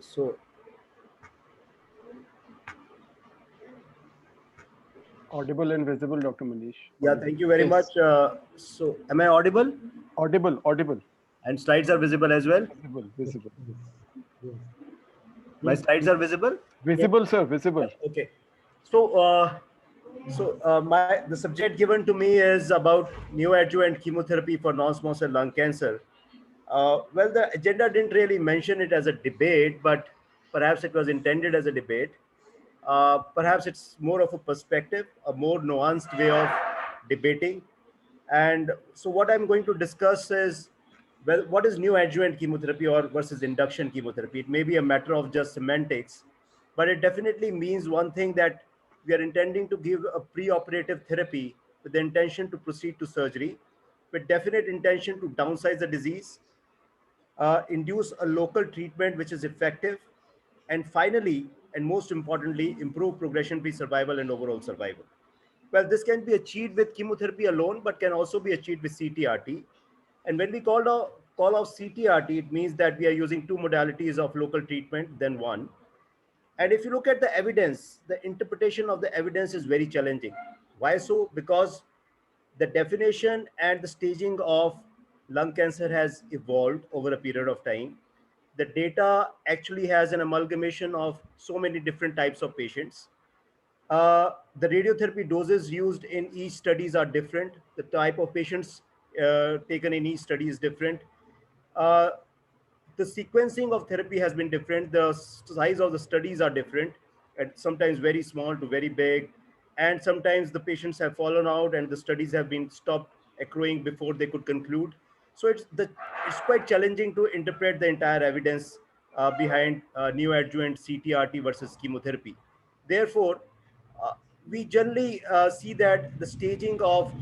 So audible and visible, Dr. Manish. yeah, thank you very much. So am I audible? Audible. And slides are visible as well? Visible. My slides are visible? Visible, sir, visible. Okay. So, the subject given to me is about neoadjuvant chemotherapy for non-small cell lung cancer. Well, the agenda didn't really mention it as a debate, but perhaps it was intended as a debate. Perhaps it's more of a perspective, a more nuanced way of debating. And so what I'm going to discuss is, well, what is neoadjuvant chemotherapy or versus induction chemotherapy? It may be a matter of just semantics, but it definitely means one thing, that we are intending to give a preoperative therapy with the intention to proceed to surgery, with definite intention to downsize the disease, induce a local treatment which is effective, and finally, and most importantly, improve progression-free survival and overall survival. Well, this can be achieved with chemotherapy alone, but can also be achieved with CTRT. And when we call out CTRT, it means that we are using two modalities of local treatment than one. And if you look at the evidence, the interpretation of the evidence is very challenging. Why so? Because the definition and the staging of lung cancer has evolved over a period of time. The data actually has an amalgamation of so many different types of patients. The radiotherapy doses used in each studies are different. The type of patients taken in each study is different. The sequencing of therapy has been different. The size of the studies are different, and sometimes very small to very big. And sometimes the patients have fallen out and the studies have been stopped accruing before they could conclude. So it's quite challenging to interpret the entire evidence behind neoadjuvant CTRT versus chemotherapy. Therefore, we generally see that the staging of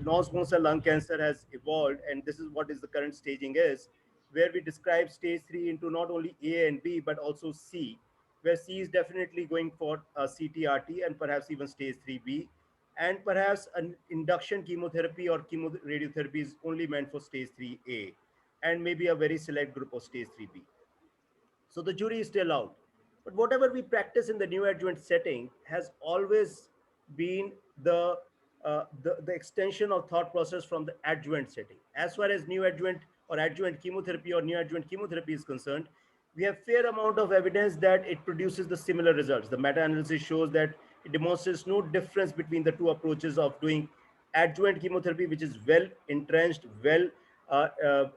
non-small cell lung cancer has evolved, and this is what is the current staging is, where we describe stage 3 into not only A and B, but also C, where C is definitely going for CTRT and perhaps even stage 3B. And perhaps an induction chemotherapy or chemoradiotherapy is only meant for stage 3A, and maybe a very select group of stage 3B. So the jury is still out. But whatever we practice in the neoadjuvant setting has always been the extension of thought process from the adjuvant setting. As far as neoadjuvant or adjuvant chemotherapy or neoadjuvant chemotherapy is concerned, we have fair amount of evidence that it produces the similar results. The meta-analysis shows that it demonstrates no difference between the two approaches of doing adjuvant chemotherapy, which is well entrenched, well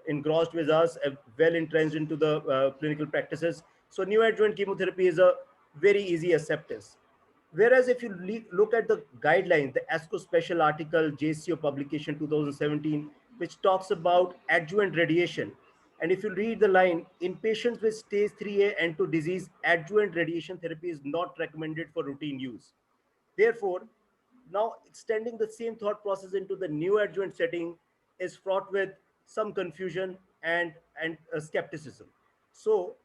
engrossed with us, well entrenched into the clinical practices. So neoadjuvant chemotherapy is a very easy acceptance. Whereas if you look at the guidelines, the ASCO special article, JCO publication 2017, which talks about adjuvant radiation, And if you read the line, in patients with stage 3A and 2 disease, adjuvant radiation therapy is not recommended for routine use. Therefore, now extending the same thought process into the neoadjuvant setting is fraught with some confusion and skepticism. So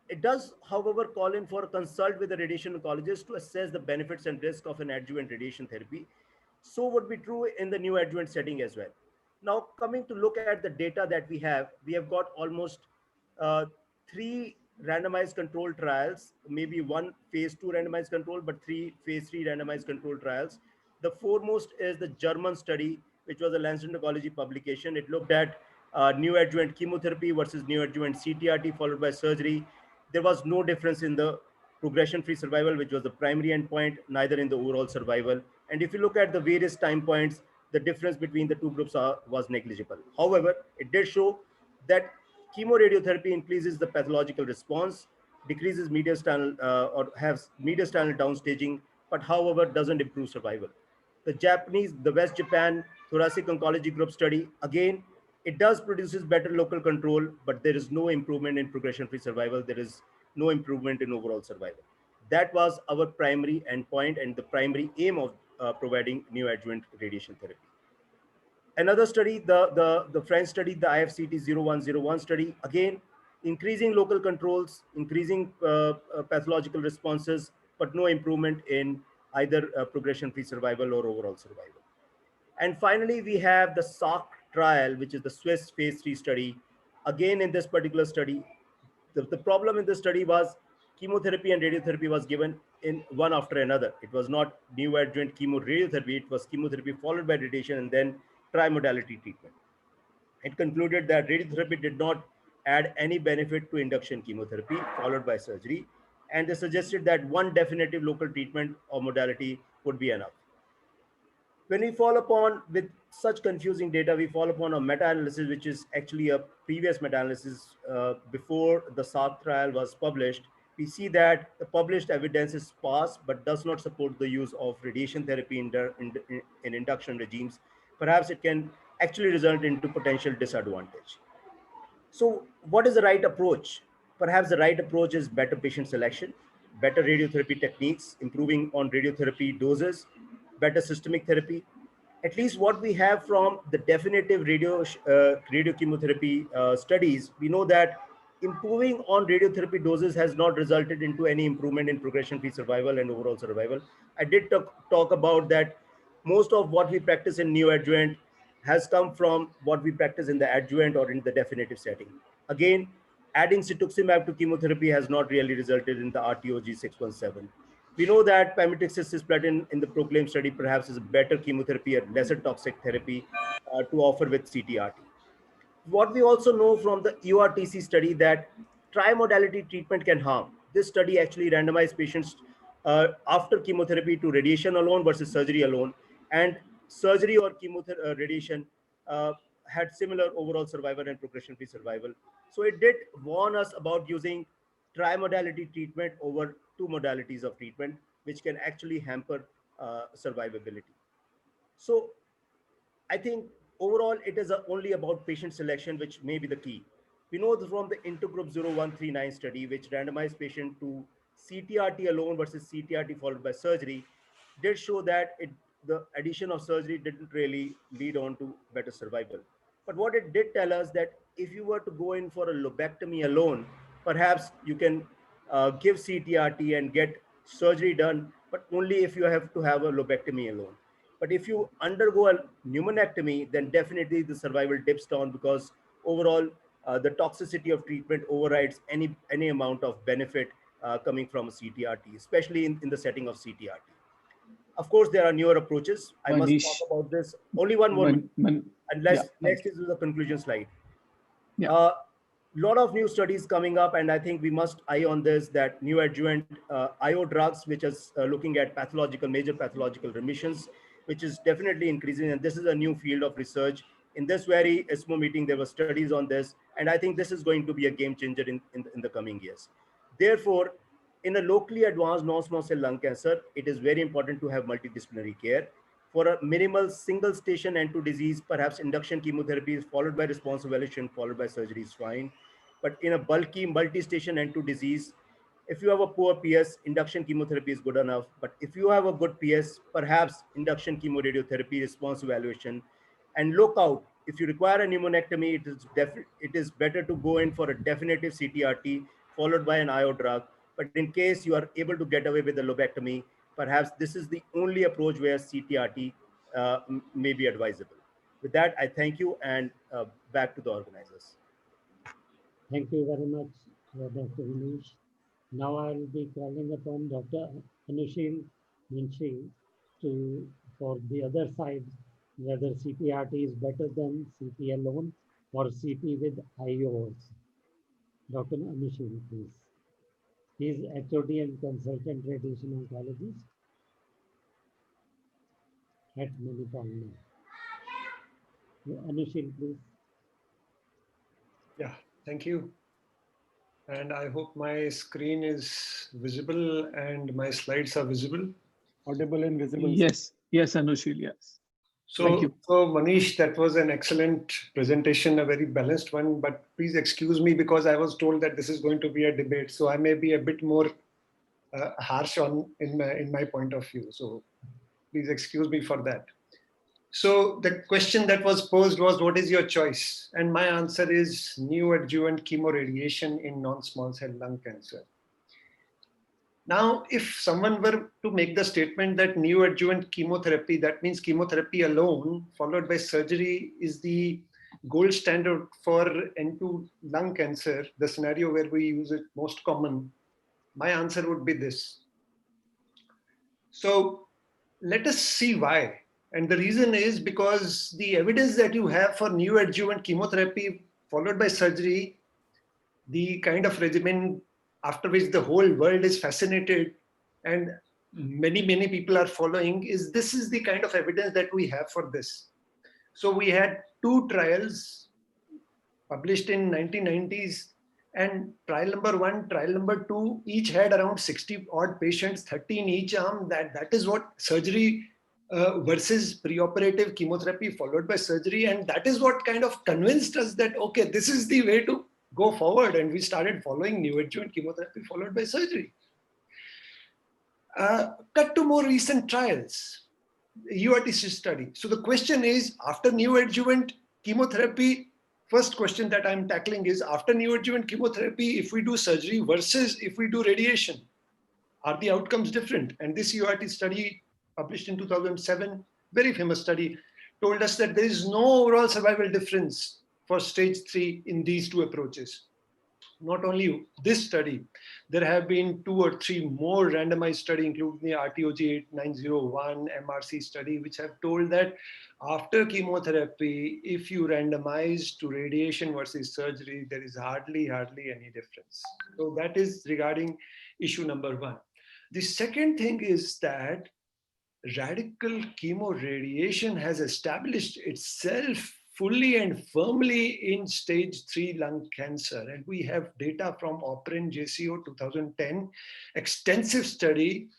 it does, however, call in for a consult with a radiation oncologist to assess the benefits and risk of an adjuvant radiation therapy. So would be true in the neoadjuvant setting as well. Now, coming to look at the data that we have got almost 3 randomized control trials, maybe 1 phase 2 randomized control, but 3 phase 3 randomized control trials. The foremost is the German study, which was a Lancet Oncology publication. It looked at neoadjuvant chemotherapy versus neoadjuvant CTRT followed by surgery. There was no difference in the progression-free survival, which was the primary endpoint, neither in the overall survival. And if you look at the various time points, the difference between the two groups was negligible. However, it did show that chemoradiotherapy increases the pathological response, decreases mediastinal or has mediastinal downstaging, but however doesn't improve survival. The West Japan Thoracic Oncology Group study, again, it does produces better local control, but there is no improvement in progression-free survival. There is no improvement in overall survival. That was our primary endpoint and the primary aim of providing neoadjuvant radiation therapy. Another study, the French study, the IFCT 0101 study, again, increasing local controls, increasing pathological responses, but no improvement in either progression-free survival or overall survival. And finally, we have the SARC trial, which is the Swiss phase 3 study. Again, in this particular study, the problem in this study was chemotherapy and radiotherapy was given in one after another. It was not neoadjuvant chemoradiotherapy, it was chemotherapy followed by radiation and then trimodality treatment. It concluded that radiotherapy did not add any benefit to induction chemotherapy followed by surgery, and they suggested that one definitive local treatment or modality would be enough. When we fall upon with such confusing data, we fall upon a meta-analysis, which is actually a previous meta-analysis before the SARC trial was published. We see that the published evidence is sparse, but does not support the use of radiation therapy in induction regimes. Perhaps it can actually result into potential disadvantage. So what is the right approach? Perhaps the right approach is better patient selection, better radiotherapy techniques, improving on radiotherapy doses, better systemic therapy. At least what we have from the definitive radiochemotherapy studies, we know that improving on radiotherapy doses has not resulted into any improvement in progression-free survival and overall survival. I did talk about that most of what we practice in neoadjuvant has come from what we practice in the adjuvant or in the definitive setting. Again, adding cetuximab to chemotherapy has not really resulted in the RTOG 617. We know that pemetrexed cisplatin in the PROCLAIM study perhaps is a better chemotherapy, a lesser toxic therapy to offer with CTRT. What we also know from the EORTC study that trimodality treatment can harm. This study actually randomized patients after chemotherapy to radiation alone versus surgery alone, and surgery or chemotherapy radiation had similar overall survival and progression-free survival. So it did warn us about using trimodality treatment over 2 modalities of treatment, which can actually hamper survivability. So I think overall, it is only about patient selection, which may be the key. We know from the Intergroup 0139 study, which randomized patient to CTRT alone versus CTRT followed by surgery, did show that the addition of surgery didn't really lead on to better survival. But what it did tell us that if you were to go in for a lobectomy alone, perhaps you can give CTRT and get surgery done, but only if you have to have a lobectomy alone. But if you undergo a pneumonectomy, then definitely the survival dips down because overall the toxicity of treatment overrides any amount of benefit coming from a CTRT, especially in the setting of CTRT. Of course, there are newer approaches. I must talk about this. Only one more minute. Next is the conclusion slide. Yeah. Lot of new studies coming up, and I think we must eye on this, that neoadjuvant IO drugs, which is looking at major pathological remissions, which is definitely increasing. And this is a new field of research. In this very ESMO meeting, there were studies on this. And I think this is going to be a game changer in the coming years. Therefore, in a locally advanced non-small cell lung cancer, it is very important to have multidisciplinary care. For a minimal single station N2 disease, perhaps induction chemotherapy is followed by response evaluation, followed by surgery is fine. But in a bulky multi-station N2 disease, if you have a poor PS, induction chemotherapy is good enough. But if you have a good PS, perhaps induction chemoradiotherapy, response evaluation, and look out. If you require a pneumonectomy, it is better to go in for a definitive CTRT followed by an IO drug. But in case you are able to get away with a lobectomy, perhaps this is the only approach where CTRT may be advisable. With that, I thank you, and back to the organizers. Thank you very much, Dr. Vinesh. Now I'll be calling upon Dr. Anushil Munshi for the other side, whether CTRT is better than CT alone or CT with IOs. Dr. Anushil, please. He is HOD and consultant radiation oncologist at Manipal. Anushil, please. Yeah, thank you. And I hope my screen is visible and my slides are visible. Audible and visible. Yes, yes, Anushil, yes. So Manish, that was an excellent presentation, a very balanced one, but please excuse me because I was told that this is going to be a debate. So I may be a bit more harsh in my point of view. So please excuse me for that. So the question that was posed was, what is your choice? And my answer is neoadjuvant chemoradiation in non-small cell lung cancer. Now, if someone were to make the statement that neoadjuvant chemotherapy, that means chemotherapy alone, followed by surgery, is the gold standard for N2 lung cancer, the scenario where we use it most common, my answer would be this. So let us see why. And the reason is because the evidence that you have for neoadjuvant chemotherapy followed by surgery, the kind of regimen after which the whole world is fascinated and many people are following, is this is the kind of evidence that we have for this. So we had 2 trials published in 1990s, and trial number 1, trial number 2, each had around 60 odd patients, 30 in each arm. That is what surgery versus preoperative chemotherapy followed by surgery. And that is what kind of convinced us that, okay, this is the way to go forward. And we started following neoadjuvant chemotherapy followed by surgery. Cut to more recent trials, URTC study. So the question is, after neoadjuvant chemotherapy, first question that I'm tackling is, after neoadjuvant chemotherapy, if we do surgery versus if we do radiation, are the outcomes different? And this URT study published in 2007, very famous study, told us that there is no overall survival difference for stage 3 in these 2 approaches. Not only this study, there have been 2 or 3 more randomized studies, including the RTOG 8901 MRC study, which have told that after chemotherapy, if you randomize to radiation versus surgery, there is hardly any difference. So that is regarding issue number 1. The second thing is that radical chemoradiation has established itself fully and firmly in stage 3 lung cancer. And we have data from Operin JCO 2010, extensive study,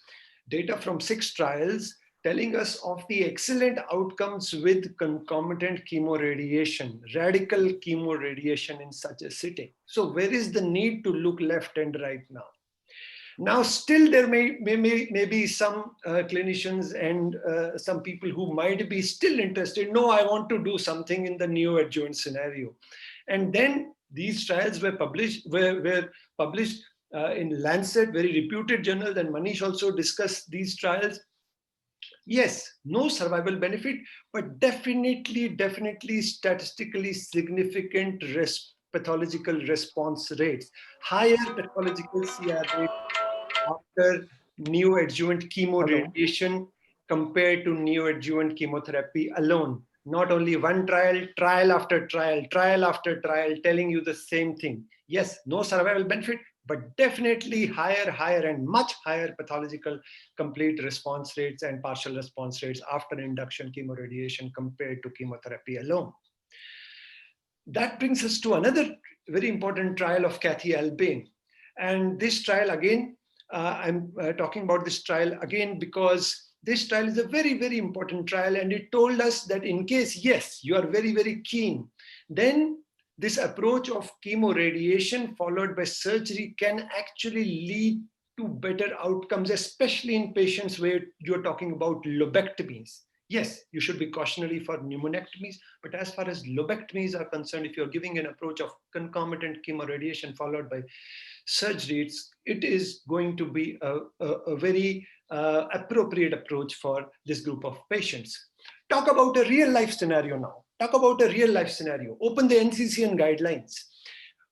data from 6 trials telling us of the excellent outcomes with concomitant chemoradiation, radical chemoradiation in such a setting. So where is the need to look left and right now? Now, still there may be some clinicians and some people who might be still interested. No, I want to do something in the neoadjuvant scenario. And then these trials were published, in Lancet, very reputed journal, and Manish also discussed these trials. Yes, no survival benefit, but definitely statistically significant pathological response rates, higher pathological CR rate after neoadjuvant chemoradiation compared to neoadjuvant chemotherapy alone. Not only one trial, trial after trial, telling you the same thing. Yes, no survival benefit, but definitely higher and much higher pathological complete response rates and partial response rates after induction chemoradiation compared to chemotherapy alone. That brings us to another very important trial of Kathy Albane. And this trial again, I'm talking about this trial again because this trial is a very, very important trial, and it told us that in case, yes, you are very, very keen, then this approach of chemoradiation followed by surgery can actually lead to better outcomes, especially in patients where you're talking about lobectomies. Yes, you should be cautionary for pneumonectomies, but as far as lobectomies are concerned, if you're giving an approach of concomitant chemoradiation followed by surgery, it is going to be a very appropriate approach for this group of patients. Talk about a real life scenario now. Talk about a real life scenario. Open the NCCN guidelines.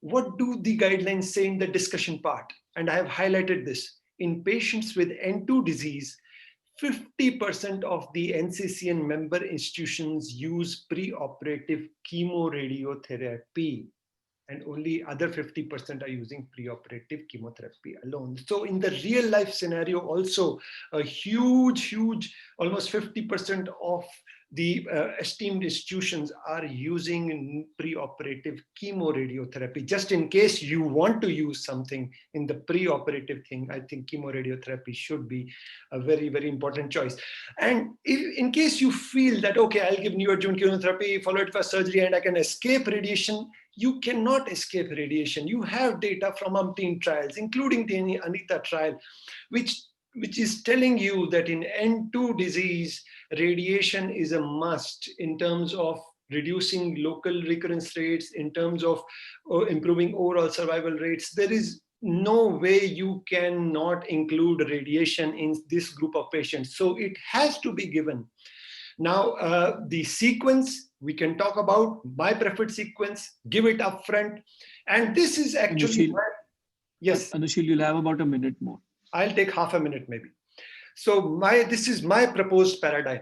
What do the guidelines say in the discussion part? And I have highlighted this. In patients with N2 disease, 50% of the NCCN member institutions use preoperative chemoradiotherapy, and only other 50% are using preoperative chemotherapy alone. So in the real life scenario also, a huge, almost 50% of the esteemed institutions are using preoperative chemoradiotherapy. Just in case you want to use something in the preoperative thing, I think chemoradiotherapy should be a very, very important choice. And if, in case you feel that, okay, I'll give neoadjuvant chemotherapy followed by surgery and I can escape radiation, you cannot escape radiation. You have data from umpteen trials, including the Anita trial, which is telling you that in N2 disease, radiation is a must in terms of reducing local recurrence rates, in terms of improving overall survival rates. There is no way you cannot include radiation in this group of patients. So it has to be given. Now, the sequence, we can talk about my preferred sequence, give it up front. And this is actually, yes. Anushil, you'll have about a minute more. I'll take half a minute maybe. So this is my proposed paradigm.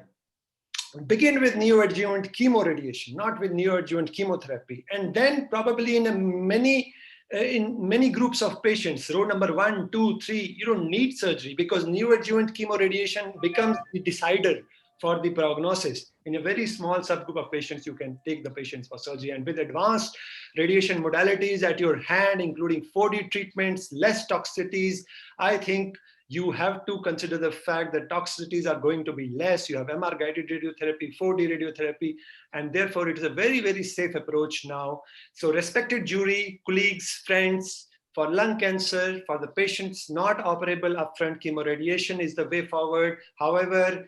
Begin with neoadjuvant chemoradiation, not with neoadjuvant chemotherapy. And then probably in many groups of patients, row number 1, 2, 3, you don't need surgery because neoadjuvant chemoradiation becomes the decider for the prognosis. In a very small subgroup of patients, you can take the patients for surgery. And with advanced radiation modalities at your hand, including 4D treatments, less toxicities, I think you have to consider the fact that toxicities are going to be less. You have MR-guided radiotherapy, 4D radiotherapy, and therefore it is a very, very safe approach now. So respected jury, colleagues, friends, for lung cancer, for the patients not operable upfront, chemoradiation is the way forward. However,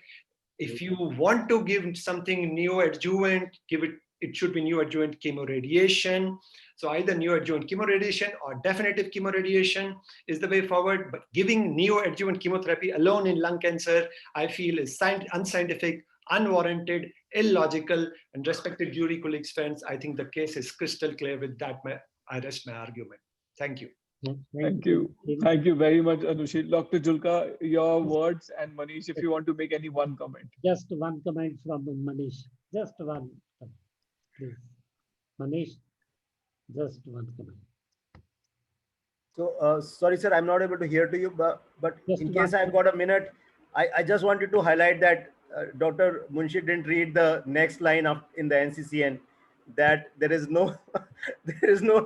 if you want to give something neoadjuvant, it should be neoadjuvant chemoradiation. So either neoadjuvant chemoradiation or definitive chemoradiation is the way forward. But giving neoadjuvant chemotherapy alone in lung cancer, I feel is unscientific, unwarranted, illogical. And respected jury, colleagues, friends, I think the case is crystal clear. With that, I rest my argument. Thank you. Thank you. Thank you very much, Anushil. Dr. Julka, your words, and Manish, if you want to make any one comment. Just one comment from Manish. Just one, please. Manish, just one comment. So, sorry, sir, I'm not able to hear to you, but just in case I've got a minute, I just wanted to highlight that Dr. Munshi didn't read the next line up in the NCCN, that there is no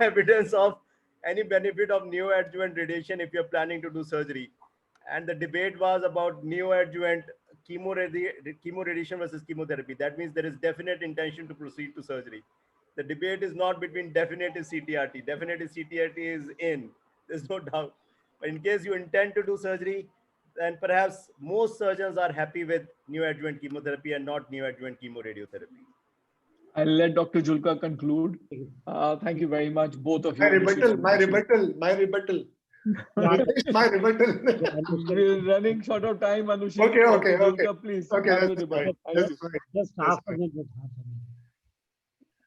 evidence of any benefit of neoadjuvant radiation if you're planning to do surgery. And the debate was about neoadjuvant chemoradiation versus chemotherapy. That means there is definite intention to proceed to surgery. The debate is not between definitive CTRT. Definitive CTRT is in, there's no doubt. But in case you intend to do surgery, then perhaps most surgeons are happy with neoadjuvant chemotherapy and not neoadjuvant chemoradiotherapy. I'll let Dr. Julka conclude. Thank you very much, both of you. My rebuttal. We're running short of time, Anushil. Okay. Julka, please. Okay, Just half a minute.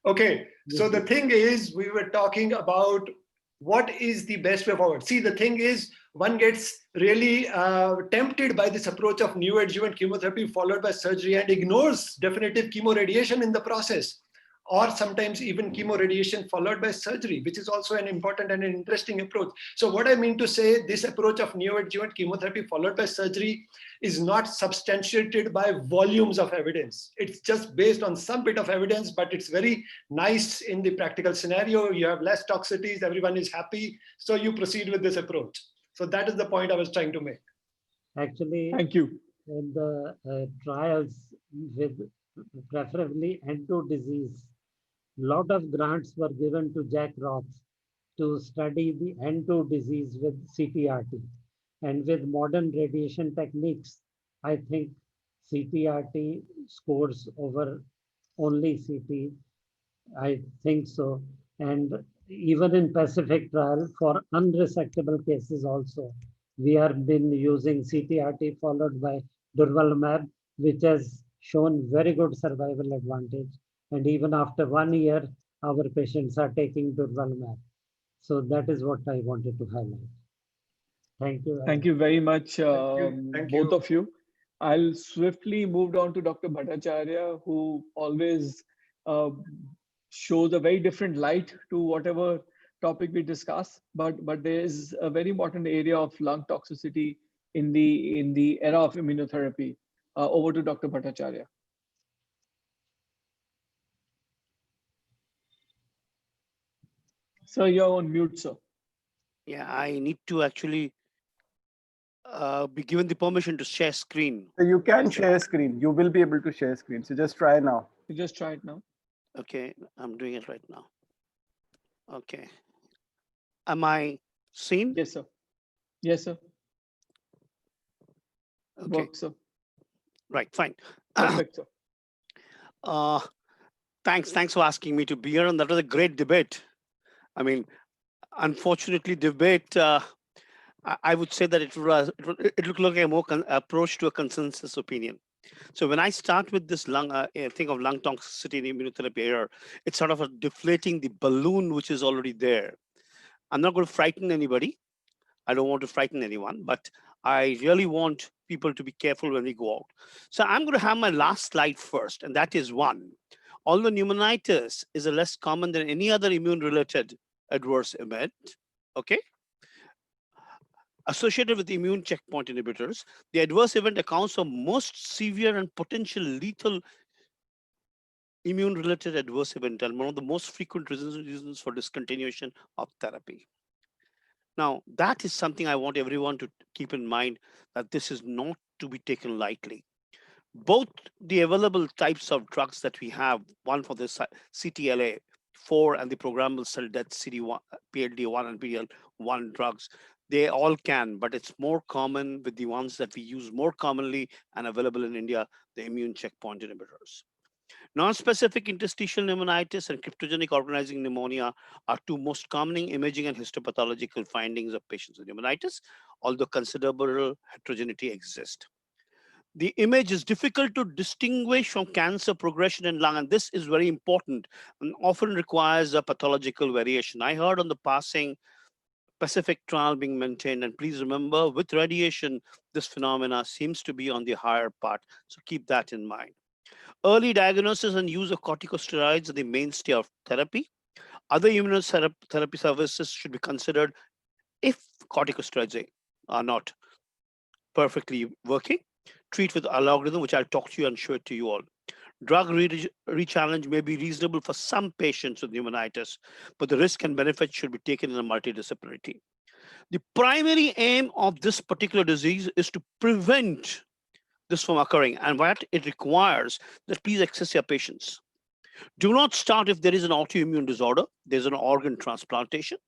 Okay, so the thing is, we were talking about what is the best way forward. See, the thing is, one gets really tempted by this approach of neoadjuvant chemotherapy followed by surgery and ignores definitive chemoradiation in the process, or sometimes even chemoradiation followed by surgery, which is also an important and an interesting approach. So what I mean to say, this approach of neoadjuvant chemotherapy followed by surgery is not substantiated by volumes of evidence. It's just based on some bit of evidence, but it's very nice in the practical scenario. You have less toxicities, everyone is happy, so you proceed with this approach. So that is the point I was trying to make. Actually, thank you. in the trials with preferably N2 disease. Lot of grants were given to Jack Roth to study the N2 disease with CTRT. And with modern radiation techniques, I think CTRT scores over only CT. I think so. And even in Pacific trial for unresectable cases also, we have been using CTRT followed by durvalumab, which has shown very good survival advantage. And even after 1 year, our patients are taking durvalumab. So that is what I wanted to highlight. Thank you. Thank you very much, Thank both you. of you. I'll swiftly move on to Dr. Bhattacharya, who always shows a very different light to whatever topic we discuss. But there is a very important area of lung toxicity in the era of immunotherapy. Over to Dr. Bhattacharya. Sir, you're on mute, sir. Yeah, I need to actually be given the permission to share screen. So you can share screen. You will be able to share screen. So just try now. You just try it now. Okay, I'm doing it right now. Okay. Am I seen? Yes, sir. Yes, sir. Okay. Work, sir. Right, fine. Perfect, sir. Thanks for asking me to be here, and that was a great debate. I mean, unfortunately, debate. I would say that it looked like a more approach to a consensus opinion. So when I start with this think of lung toxicity in immunotherapy here, it's sort of a deflating the balloon which is already there. I'm not going to frighten anybody. I don't want to frighten anyone, but I really want people to be careful when we go out. So I'm going to have my last slide first, and that is one. Although pneumonitis is less common than any other immune-related adverse event, okay, associated with immune checkpoint inhibitors, the adverse event accounts for most severe and potential lethal immune-related adverse event and one of the most frequent reasons for discontinuation of therapy. Now, that is something I want everyone to keep in mind, that this is not to be taken lightly. Both the available types of drugs that we have, one for the CTLA-4 and the programmable cell death PD-1 and PD-L1 drugs, they all can, but it's more common with the ones that we use more commonly and available in India, the immune checkpoint inhibitors. Non-specific interstitial pneumonitis and cryptogenic organizing pneumonia are two most common imaging and histopathological findings of patients with pneumonitis, although considerable heterogeneity exists. The image is difficult to distinguish from cancer progression in lung, and this is very important and often requires a pathological variation. I heard on the passing Pacific trial being maintained, and please remember, with radiation, this phenomena seems to be on the higher part, so keep that in mind. Early diagnosis and use of corticosteroids are the mainstay of therapy. Other immunotherapy services should be considered if corticosteroids are not perfectly working. Treat with algorithm, which I'll talk to you and show it to you all. Drug rechallenge may be reasonable for some patients with pneumonitis, but the risk and benefit should be taken in a multidisciplinary team. The primary aim of this particular disease is to prevent this from occurring, and what it requires that please assess your patients. Do not start if there is an autoimmune disorder, there's an organ transplantation,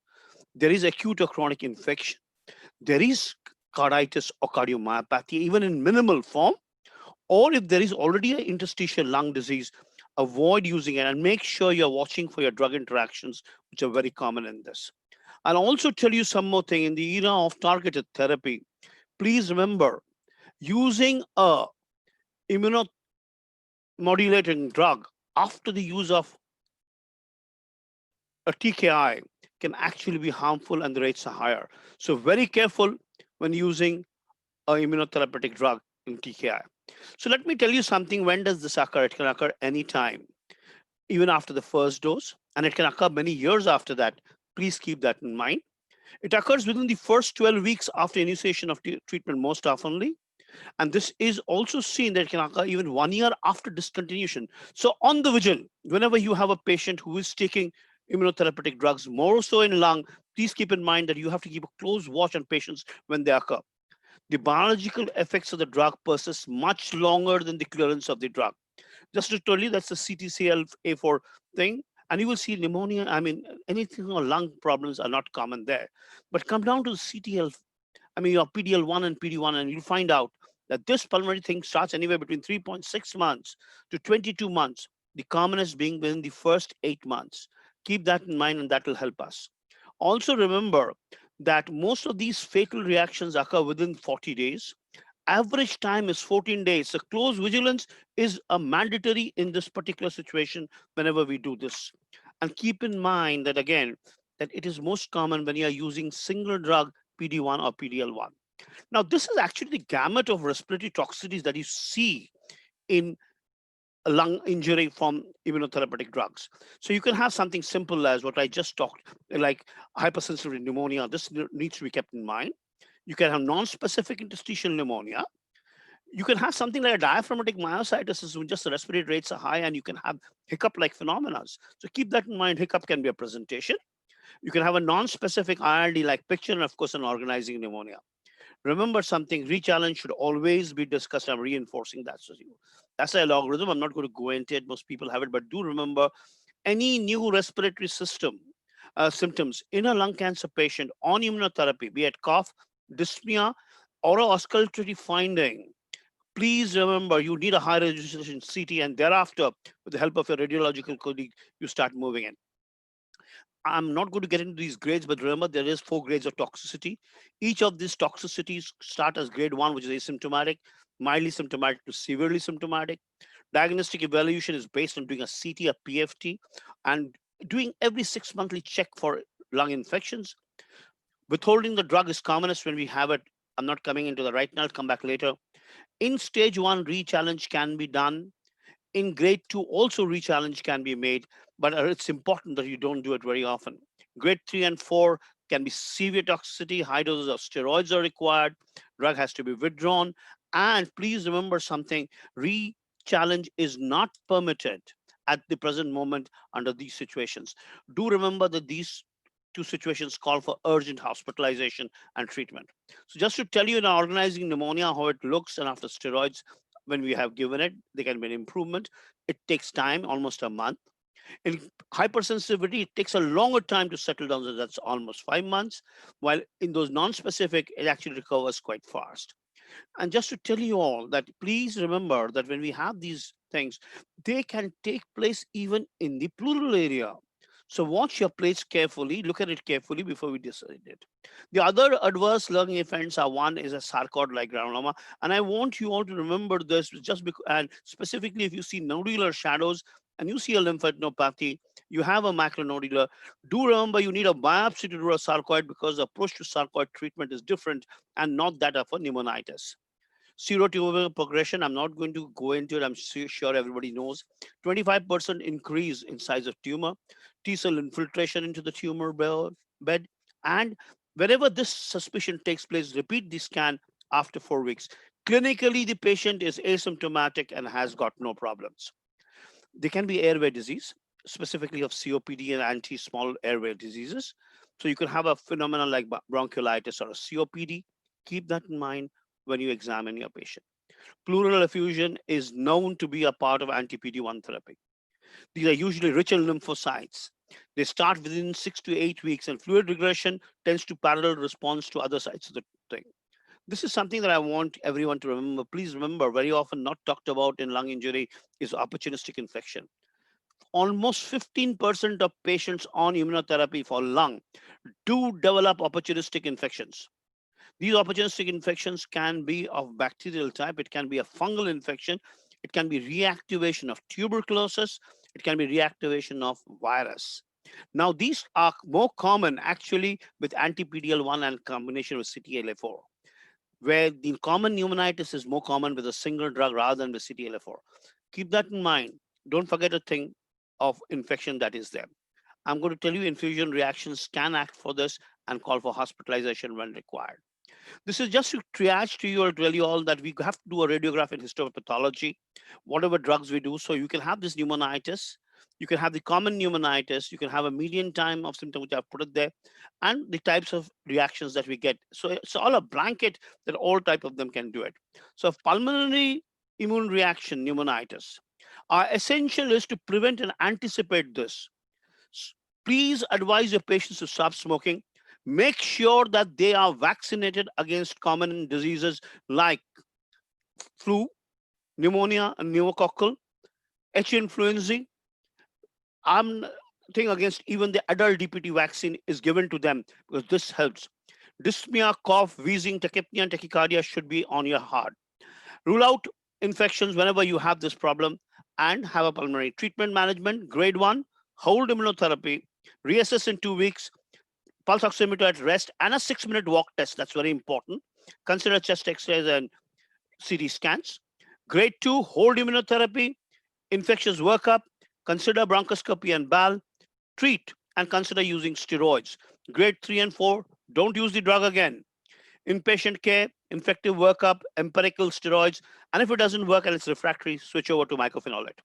there is acute or chronic infection, there is carditis or cardiomyopathy, even in minimal form, or if there is already an interstitial lung disease, avoid using it and make sure you're watching for your drug interactions, which are very common in this. I'll also tell you some more thing. In the era of targeted therapy, please remember, using a immunomodulating drug after the use of a TKI can actually be harmful and the rates are higher. So very careful when using an immunotherapeutic drug in TKI. So let me tell you something. When does this occur? It can occur anytime, even after the first dose, and it can occur many years after that. Please keep that in mind. It occurs within the first 12 weeks after initiation of treatment most oftenly. And this is also seen that it can occur even 1 year after discontinuation. So on the vigil, whenever you have a patient who is taking immunotherapeutic drugs, more so in lung, please keep in mind that you have to keep a close watch on patients when they occur. The biological effects of the drug persist much longer than the clearance of the drug. Just to tell you, that's the CTCL-A4 thing. And you will see pneumonia, I mean, anything or lung problems are not common there. But come down to the CTL, I mean, your PDL1 and PD1, and you'll find out that this pulmonary thing starts anywhere between 3.6 months to 22 months, the commonest being within the first 8 months. Keep that in mind, and that will help us. Also remember that most of these fatal reactions occur within 40 days. Average time is 14 days. So close vigilance is a mandatory in this particular situation whenever we do this. And keep in mind that again, that it is most common when you are using single drug PD1 or PDL1. Now, this is actually the gamut of respiratory toxicities that you see in a lung injury from immunotherapeutic drugs. So you can have something simple as what I just talked, like hypersensitivity pneumonia. This needs to be kept in mind. You can have non-specific interstitial pneumonia. You can have something like a diaphragmatic myositis when just the respiratory rates are high, and you can have hiccup-like phenomena. So keep that in mind. Hiccup can be a presentation. You can have a non-specific ILD-like picture, and of course, an organizing pneumonia. Remember something, re-challenge should always be discussed. I'm reinforcing that to you. That's a logarithm. I'm not going to go into it. Most people have it, but do remember any new respiratory system symptoms in a lung cancer patient on immunotherapy, be it cough, dyspnea, or an auscultatory finding, please remember you need a high resolution CT, and thereafter, with the help of your radiological colleague, you start moving in. I'm not going to get into these grades, but remember there is 4 grades of toxicity. Each of these toxicities start as grade 1, which is asymptomatic, mildly symptomatic to severely symptomatic. Diagnostic evaluation is based on doing a CT, a PFT, and doing every 6-monthly check for lung infections. Withholding the drug is commonest when we have it. I'm not coming into the right now, I'll come back later. In stage 1, re-challenge can be done. In grade 2, also re-challenge can be made, but it's important that you don't do it very often. Grade 3 and 4 can be severe toxicity, high doses of steroids are required, drug has to be withdrawn, and please remember something, re-challenge is not permitted at the present moment under these situations. Do remember that these 2 situations call for urgent hospitalization and treatment. So just to tell you in organizing pneumonia, how it looks, and after steroids, when we have given it, there can be an improvement. It takes time, almost a month. In hypersensitivity, it takes a longer time to settle down, so that's almost 5 months, while in those non-specific, it actually recovers quite fast. And just to tell you all that, please remember that when we have these things, they can take place even in the pleural area. So watch your plates carefully, look at it carefully before we decide it. The other adverse lung events are, one is a sarcoid-like granuloma. And I want you all to remember this just because, and specifically if you see nodular shadows and you see a lymphadenopathy, you have a macronodular, do remember you need a biopsy to do a sarcoid, because the approach to sarcoid treatment is different and not that of a pneumonitis. Serotumoral progression, I'm not going to go into it. I'm sure everybody knows. 25% increase in size of tumor, T-cell infiltration into the tumor bed. And whenever this suspicion takes place, repeat the scan after 4 weeks. Clinically, the patient is asymptomatic and has got no problems. There can be airway disease, specifically of COPD and anti-small airway diseases. So you can have a phenomenon like bronchiolitis or a COPD. Keep that in mind when you examine your patient. Pleural effusion is known to be a part of anti-PD-1 therapy. These are usually rich in lymphocytes. They start within 6 to 8 weeks, and fluid regression tends to parallel response to other sites of the thing. This is something that I want everyone to remember. Please remember, very often not talked about in lung injury is opportunistic infection. Almost 15% of patients on immunotherapy for lung do develop opportunistic infections. These opportunistic infections can be of bacterial type. It can be a fungal infection. It can be reactivation of tuberculosis. It can be reactivation of virus. Now, these are more common actually with anti-PD-L1 and combination with CTLA4, where the common pneumonitis is more common with a single drug rather than with CTLA4. Keep that in mind. Don't forget a thing of infection that is there. I'm going to tell you infusion reactions can act for this and call for hospitalization when required. This is just to triage to you or tell you all that we have to do a radiograph and histopathology, whatever drugs we do. So you can have this pneumonitis. You can have the common pneumonitis. You can have a median time of symptom, which I've put it there, and the types of reactions that we get. So it's all a blanket that all type of them can do it. So pulmonary immune reaction, pneumonitis, our essential is to prevent and anticipate this. Please advise your patients to stop smoking. Make sure that they are vaccinated against common diseases like flu, pneumonia, and pneumococcal, H. influenzae. I'm thing against even the adult DPT vaccine is given to them because this helps. Dyspnea, cough, wheezing, tachypnea, and tachycardia should be on your heart. Rule out infections whenever you have this problem and have a pulmonary treatment management. Grade 1, hold immunotherapy, reassess in 2 weeks, pulse oximeter at rest, and a 6-minute walk test. That's very important. Consider chest x-rays and CT scans. Grade 2, hold immunotherapy, infectious workup, consider bronchoscopy and BAL, treat and consider using steroids. Grade 3 and 4, don't use the drug again. Inpatient care, infective workup, empirical steroids, and if it doesn't work and it's refractory, switch over to mycophenolate.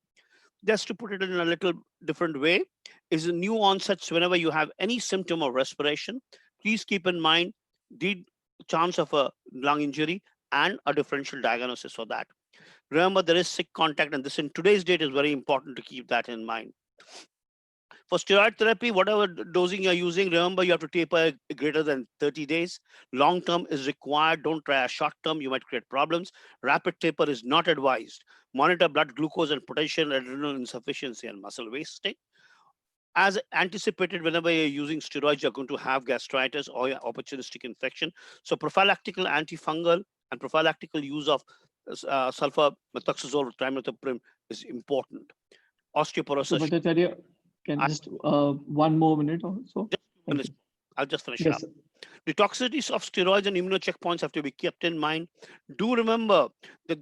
Just to put it in a little different way, is new onsets whenever you have any symptom of respiration. Please keep in mind the chance of a lung injury and a differential diagnosis for that. Remember, there is sick contact, and this in today's date is very important to keep that in mind. For steroid therapy, whatever dosing you're using, remember you have to taper greater than 30 days. Long term is required. Don't try a short term, you might create problems. Rapid taper is not advised. Monitor blood glucose and potential adrenal insufficiency and muscle wasting. As anticipated, whenever you're using steroids, you're going to have gastritis or opportunistic infection. So prophylactical antifungal and prophylactical use of sulfur methoxazole trimethoprim is important. Osteoporosis. So, Bhattacharya, can just 1 more minute or so? I'll just finish Yes, up. sir. The toxicities of steroids and immunocheckpoints have to be kept in mind. Do remember that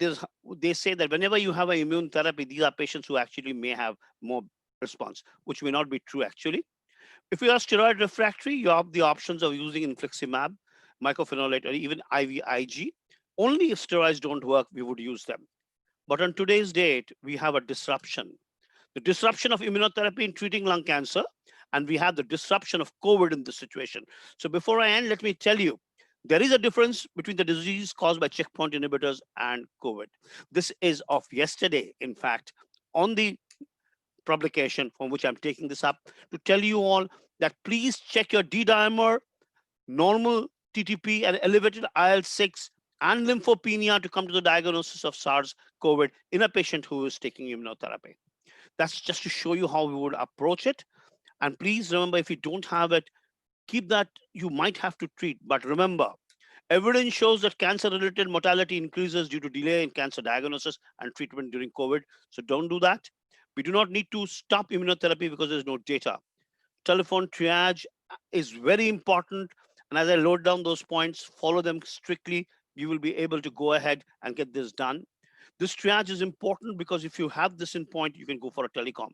they say that whenever you have an immune therapy, these are patients who actually may have more response, which may not be true actually. If you are steroid refractory, you have the options of using infliximab, mycophenolate, or even IVIG. Only if steroids don't work, we would use them. But on today's date, we have a disruption. The disruption of immunotherapy in treating lung cancer, and we have the disruption of COVID in this situation. So before I end, let me tell you, there is a difference between the disease caused by checkpoint inhibitors and COVID. This is of yesterday, in fact, on the publication from which I'm taking this up to tell you all that please check your D-dimer, normal TTP, and elevated IL-6 and lymphopenia to come to the diagnosis of SARS-CoV in a patient who is taking immunotherapy. That's just to show you how we would approach it. And please remember, if you don't have it, keep that, you might have to treat. But remember, evidence shows that cancer-related mortality increases due to delay in cancer diagnosis and treatment during COVID. So don't do that. We do not need to stop immunotherapy because there's no data. Telephone triage is very important. And as I load down those points, follow them strictly. You will be able to go ahead and get this done. This triage is important because if you have this in point, you can go for a telecom.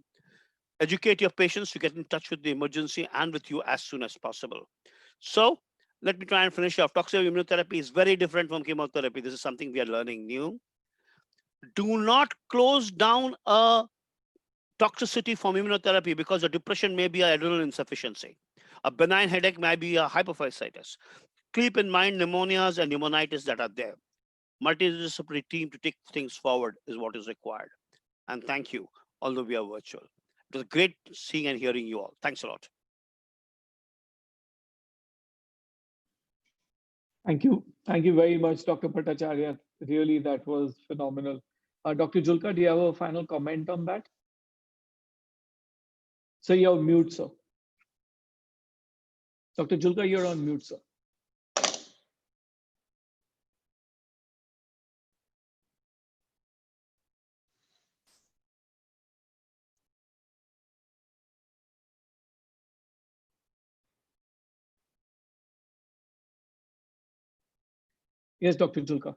Educate your patients to get in touch with the emergency and with you as soon as possible. So let me try and finish off. Toxic immunotherapy is very different from chemotherapy. This is something we are learning new. Do not close down a toxicity from immunotherapy because a depression may be an adrenal insufficiency. A benign headache may be a hypophysitis. Keep in mind pneumonias and pneumonitis that are there. Multidisciplinary team to take things forward is what is required. And thank you, although we are virtual. It was great seeing and hearing you all. Thanks a lot. Thank you. Thank you very much, Dr. Bhattacharya. Really, that was phenomenal. Dr. Julka, do you have a final comment on that? So you're on mute, sir. Dr. Julka, you're on mute, sir. Yes, Dr. Julka.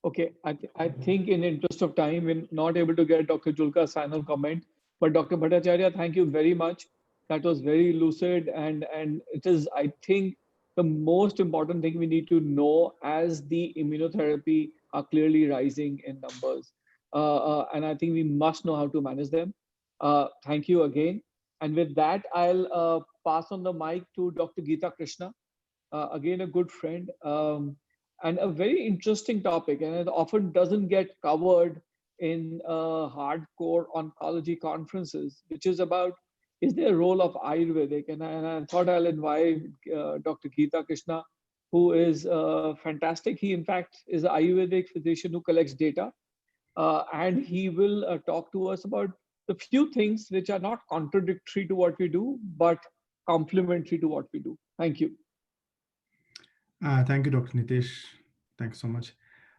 Okay, I think in interest of time, we're not able to get Dr. Julka's final comment, but Dr. Bhattacharya, thank you very much. That was very lucid, and it is, I think, the most important thing we need to know as the immunotherapy are clearly rising in numbers. and I think we must know how to manage them. Thank you again. And with that, I'll pass on the mic to Dr. Geeta Krishna, again a good friend, and a very interesting topic, and it often doesn't get covered in hardcore oncology conferences, which is about, is there a role of Ayurvedic? And I thought I'll invite Dr. Geeta Krishna, who is fantastic. He, in fact, is an Ayurvedic physician who collects data, and he will talk to us about the few things which are not contradictory to what we do, but complementary to what we do. Thank you. Thank you, Dr. Nitesh. Thanks so much.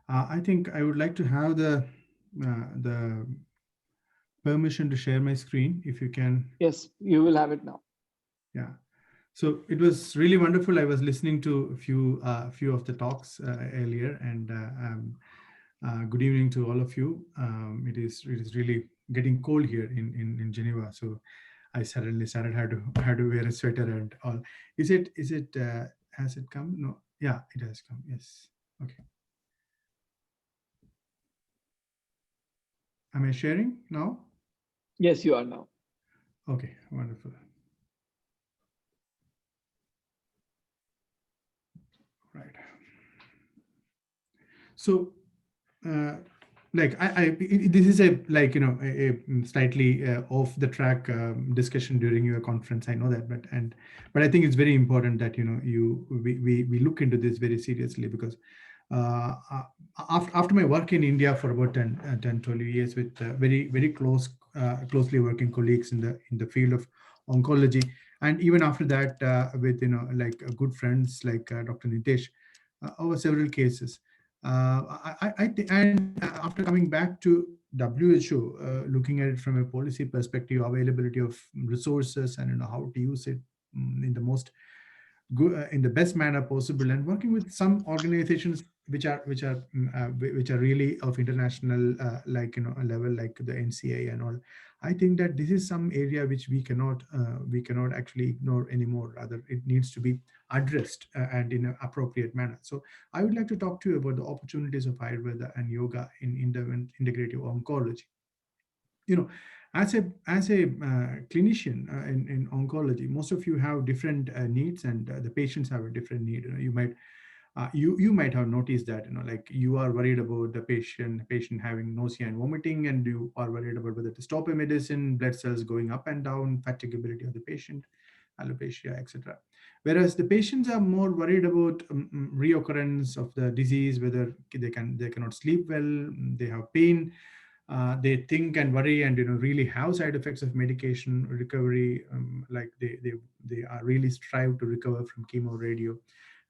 I think I would like to have the permission to share my screen, if you can. Yes, you will have it now. Yeah. So it was really wonderful. I was listening to a few of the talks earlier, and good evening to all of you. It is really getting cold here in Geneva, so I suddenly started had to wear a sweater and all. Is it has it come? No. Yeah, it has come. Yes. Okay. Am I sharing now? Yes, you are now. Okay, wonderful. Right. So, like this is a slightly off the track discussion during your conference. I know that, but I think it's very important that we look into this very seriously, because after my work in India for about 10-12 years with very closely working colleagues in the field of oncology, and even after that with good friends like Dr. Nitesh over several cases. And after coming back to WHO, looking at it from a policy perspective, availability of resources, and how to use it in the most good, in the best manner possible, and working with some organizations which are really of international level, like the NCA and all. I think that this is some area which we cannot actually ignore anymore. Rather, it needs to be addressed and in an appropriate manner. So I would like to talk to you about the opportunities of Ayurveda and yoga in integrative oncology. As a clinician in oncology, most of you have different needs, and the patients have a different need. You might have noticed that like you are worried about the patient having nausea and vomiting, and you are worried about whether to stop a medicine, blood cells going up and down, fatigability of the patient, alopecia, etc. Whereas the patients are more worried about reoccurrence of the disease, whether they cannot sleep well, they have pain. They think and worry and really have side effects of medication recovery, like they are really strive to recover from chemo, radio,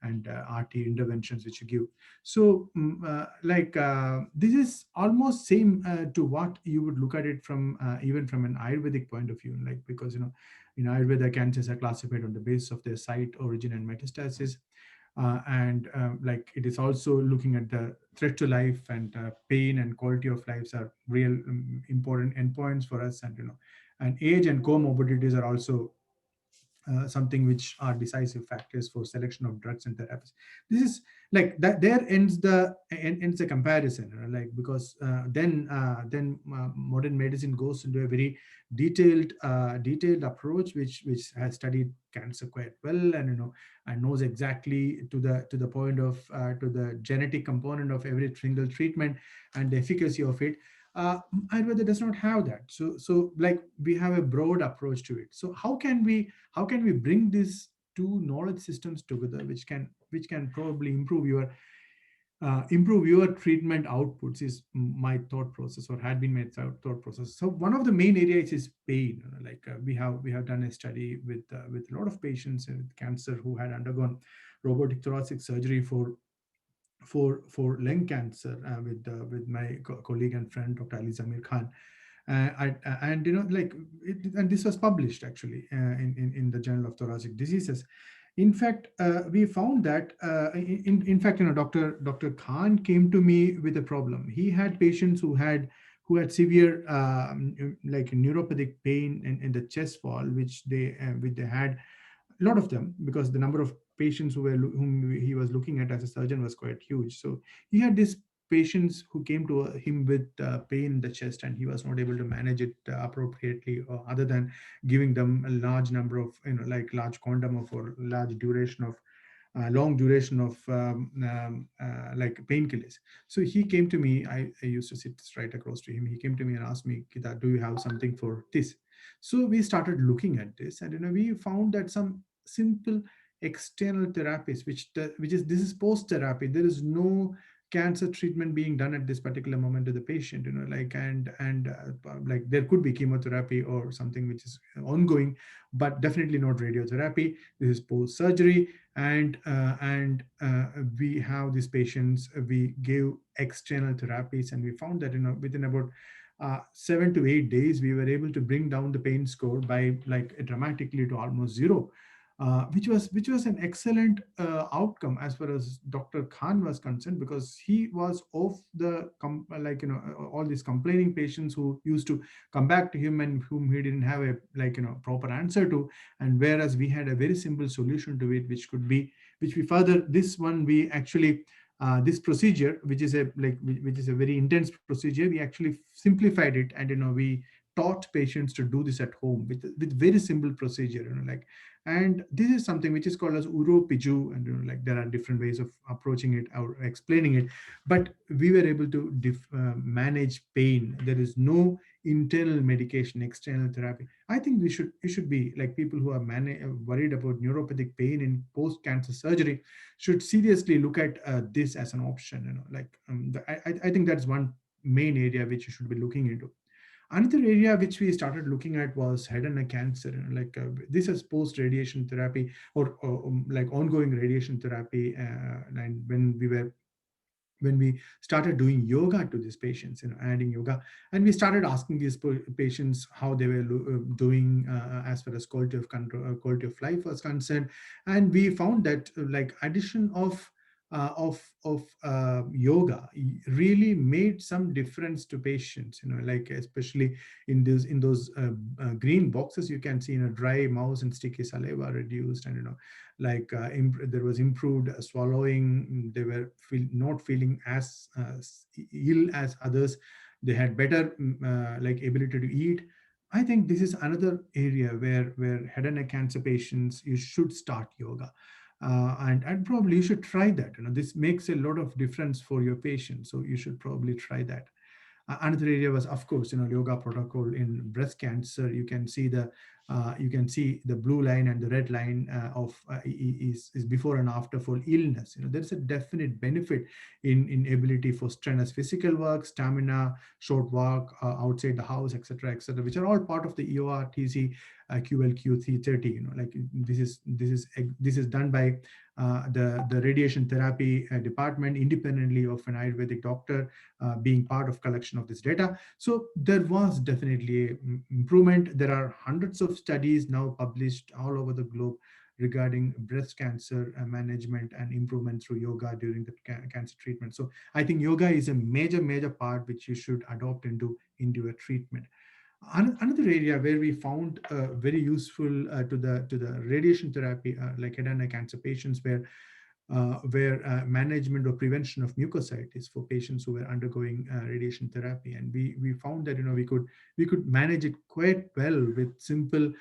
and RT interventions which you give. So this is almost same to what you would look at it from even from an Ayurvedic point of view, like, because in Ayurveda, cancers are classified on the basis of their site, origin, and metastasis. Like it is also looking at the threat to life, and pain and quality of lives are real important endpoints for us, and age and comorbidities are also something which are decisive factors for selection of drugs and therapies. This is like that. There ends the comparison, like, because then modern medicine goes into a very detailed approach, which has studied cancer quite well, and and knows exactly to the point of to the genetic component of every single treatment and the efficacy of it. Ayurveda does not have that. So like we have a broad approach to it. So how can we bring these two knowledge systems together, which can probably improve your treatment outputs, is my thought process, or had been my thought process. So one of the main areas is pain. Like we have done a study with a lot of patients with cancer who had undergone robotic thoracic surgery for lung cancer with my colleague and friend Dr. Ali Zamir Khan, and this was published actually in the Journal of Thoracic Diseases. In fact, we found that in fact Dr. Khan came to me with a problem. He had patients who had severe like neuropathic pain in the chest wall, which they had a lot of them, because the number of patients whom he was looking at as a surgeon was quite huge. So he had this patients who came to him with pain in the chest, and he was not able to manage it appropriately, or other than giving them a large number of, like large quantum of or large duration of long duration of like painkillers. So he came to me. I used to sit right across to him. He came to me and asked me, Kida, do you have something for this? So we started looking at this, and we found that some simple external therapies, which is this is post therapy. There is no cancer treatment being done at this particular moment to the patient, like like there could be chemotherapy or something which is ongoing, but definitely not radiotherapy. This is post surgery, and we have these patients. We gave external therapies, and we found that within about 7 to 8 days, we were able to bring down the pain score by like dramatically to almost zero. Which was an excellent outcome as far as Dr. Khan was concerned, because he was off the all these complaining patients who used to come back to him and whom he didn't have a proper answer to, and whereas we had a very simple solution to it, which we further this one we actually this procedure, which is a very intense procedure, we actually simplified it, and we taught patients to do this at home with very simple procedure, and this is something which is called as Uro Piju, and there are different ways of approaching it or explaining it, but we were able to manage pain. There is no internal medication, external therapy. I think we should be like people who are worried about neuropathic pain in post-cancer surgery should seriously look at this as an option. I think that's one main area which you should be looking into. Another area which we started looking at was head and neck cancer. This is post-radiation therapy or like ongoing radiation therapy. And when we started doing yoga to these patients, adding yoga, and we started asking these patients how they were doing as far as quality of control, quality of life was concerned, and we found that like addition of yoga really made some difference to patients, like especially in those green boxes you can see, dry mouth and sticky saliva reduced, and there was improved swallowing. They were not feeling as ill as others. They had better like ability to eat. I think this is another area where head and neck cancer patients, you should start yoga. And probably you should try that. This makes a lot of difference for your patient, so you should probably try that. Another area was, of course, yoga protocol in breast cancer. You can see the blue line and the red line is before and after for illness. There's a definite benefit in ability for strenuous physical work, stamina, short walk outside the house, etc., which are all part of the EORTC QLQ 330. Like this is done by the radiation therapy department independently of an Ayurvedic doctor, being part of collection of this data. So there was definitely an improvement. There are hundreds of studies now published all over the globe regarding breast cancer management and improvement through yoga during the cancer treatment. So I think yoga is a major part which you should adopt into your treatment. Another area where we found very useful to the radiation therapy, like head and neck cancer patients, where management or prevention of mucositis for patients who were undergoing radiation therapy, and we found that we could manage it quite well with simple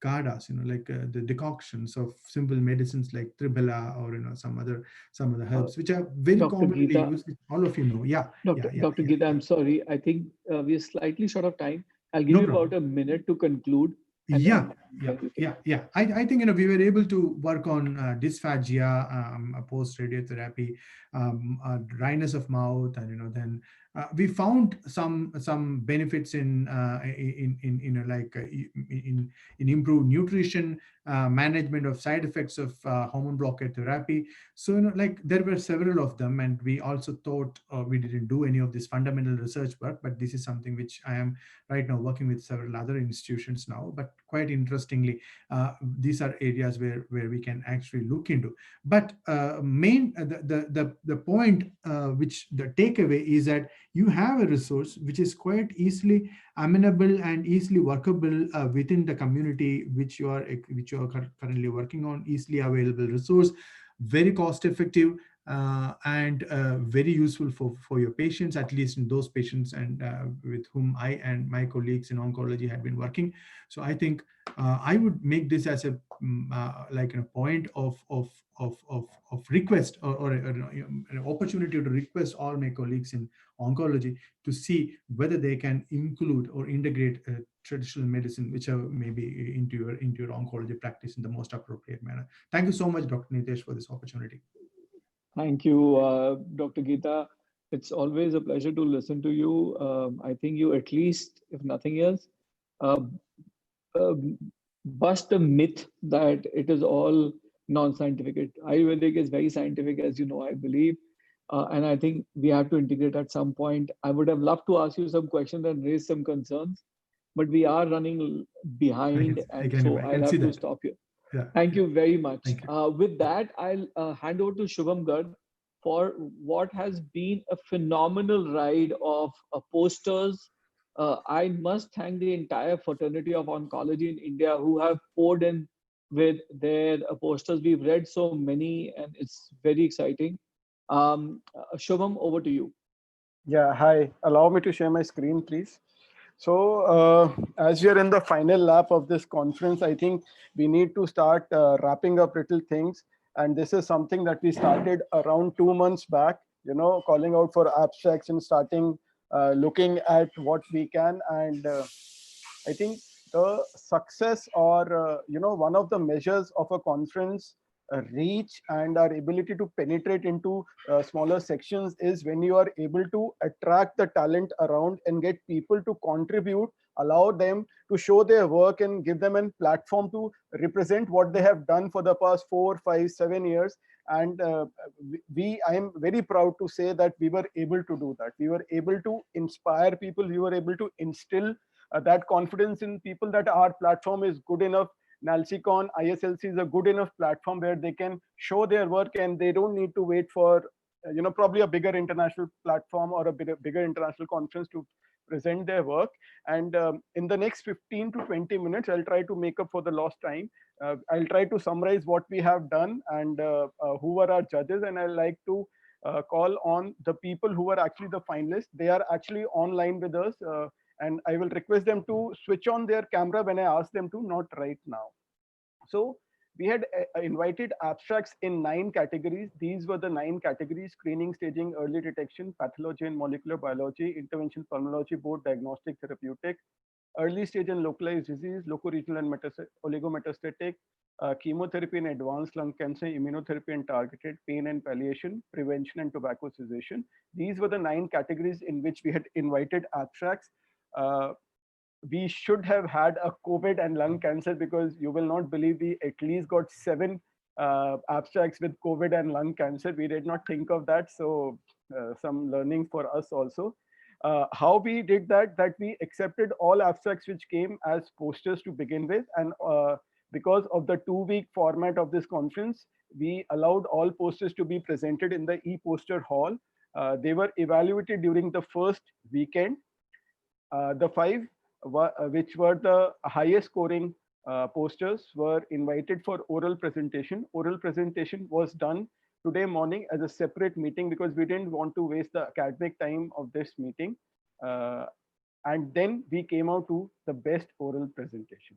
kadas, like the decoctions of simple medicines like tribala or some other herbs which are very Dr. commonly Geeta, used. All of you know, Dr. Geeta, I'm sorry. I think we are slightly short of time. I'll give No you problem. about a minute to conclude. and Yeah, then- I think we were able to work on dysphagia, post radiotherapy, dryness of mouth, and then we found some benefits in improved nutrition, management of side effects of hormone blockade therapy. So there were several of them, and we also thought we didn't do any of this fundamental research work, but this is something which I am right now working with several other institutions now. But quite interestingly, these are areas where we can actually look into. But the point, which the takeaway is that you have a resource which is quite easily amenable and easily workable within the community which you are currently working on. Easily available resource, very cost effective, and very useful for your patients, at least in those patients and with whom I and my colleagues in oncology had been working. So I think I would make this as a like a point of request or an opportunity to request all my colleagues in oncology to see whether they can include or integrate traditional medicine, whichever may be into your oncology practice in the most appropriate manner. Thank you so much, Dr. Nitesh, for this opportunity. Thank you, Dr. Geeta. It's always a pleasure to listen to you. I think you, at least, if nothing else, bust a myth that it is all non-scientific. Ayurvedic is very scientific, as you know, I believe. And I think we have to integrate at some point. I would have loved to ask you some questions and raise some concerns, but we are running behind, and so I'll have to stop you. Yeah. Thank you very much. With that, I'll hand over to Shubham Garg for what has been a phenomenal ride of posters. I must thank the entire fraternity of oncology in India who have poured in with their posters. We've read so many, and it's very exciting. Shubham, over to you. Yeah, hi. Allow me to share my screen, please. So as we are in the final lap of this conference, I think we need to start wrapping up little things. And this is something that we started around 2 months back, calling out for abstracts and starting looking at what we can. And I think the success or, one of the measures of a conference reach and our ability to penetrate into smaller sections is when you are able to attract the talent around and get people to contribute, allow them to show their work and give them a platform to represent what they have done for the past 4, 5, 7 years. And I am very proud to say that we were able to do that. We were able to inspire people. We were able to instill that confidence in people that our platform is good enough. NALCICON ISLC is a good enough platform where they can show their work and they don't need to wait for, probably a bigger international platform or a bigger international conference to present their work. And in the next 15 to 20 minutes, I'll try to make up for the lost time. I'll try to summarize what we have done and who were our judges. And I'd like to call on the people who were actually the finalists. They are actually online with us. And I will request them to switch on their camera when I ask them to, not right now. So we had invited abstracts in 9 categories. These were the 9 categories: screening, staging, early detection, pathology and molecular biology, intervention, pulmonology, both diagnostic, therapeutic, early stage and localized disease, locoregional and oligometastatic, chemotherapy and advanced lung cancer, immunotherapy and targeted, pain and palliation, prevention and tobacco cessation. These were the 9 categories in which we had invited abstracts. We should have had a COVID and lung cancer, because you will not believe we at least got 7 abstracts with COVID and lung cancer. We did not think of that. So some learning for us also. How we did that we accepted all abstracts which came as posters to begin with. And because of the 2-week format of this conference, we allowed all posters to be presented in the e-poster hall. They were evaluated during the first weekend. The 5 which were the highest scoring posters were invited for oral presentation. Oral presentation was done today morning as a separate meeting because we didn't want to waste the academic time of this meeting. And then we came out to the best oral presentation.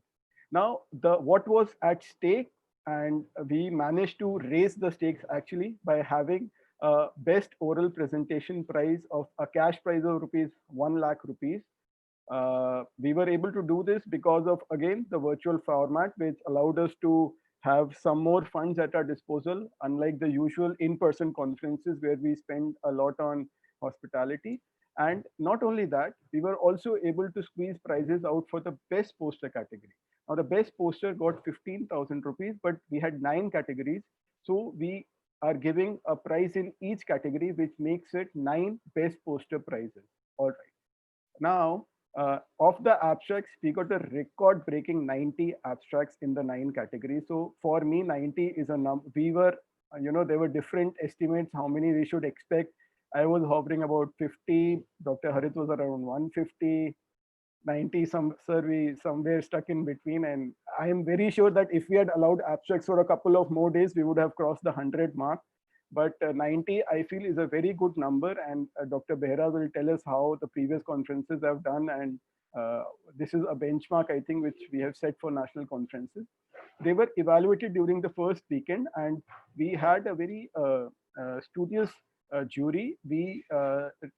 Now, what was at stake, and we managed to raise the stakes actually by having a best oral presentation prize of a cash prize of ₹1 lakh. We were able to do this because of, again, the virtual format, which allowed us to have some more funds at our disposal, unlike the usual in-person conferences where we spend a lot on hospitality. And not only that, we were also able to squeeze prizes out for the best poster category. Now, the best poster got ₹15,000, but we had 9 categories. So we are giving a prize in each category, which makes it 9 best poster prizes. All right. Now, of the abstracts, we got a record-breaking 90 abstracts in the 9 categories. So for me, 90 is a number. We were, there were different estimates how many we should expect. I was hovering about 50. Dr. Harit was around 150, 90. Somewhere stuck in between. And I am very sure that if we had allowed abstracts for a couple of more days, we would have crossed the 100 mark. but 90 I feel is a very good number, and Dr. Behra will tell us how the previous conferences have done, and this is a benchmark I think which we have set for national conferences. They were evaluated during the first weekend, and we had a very studious jury. We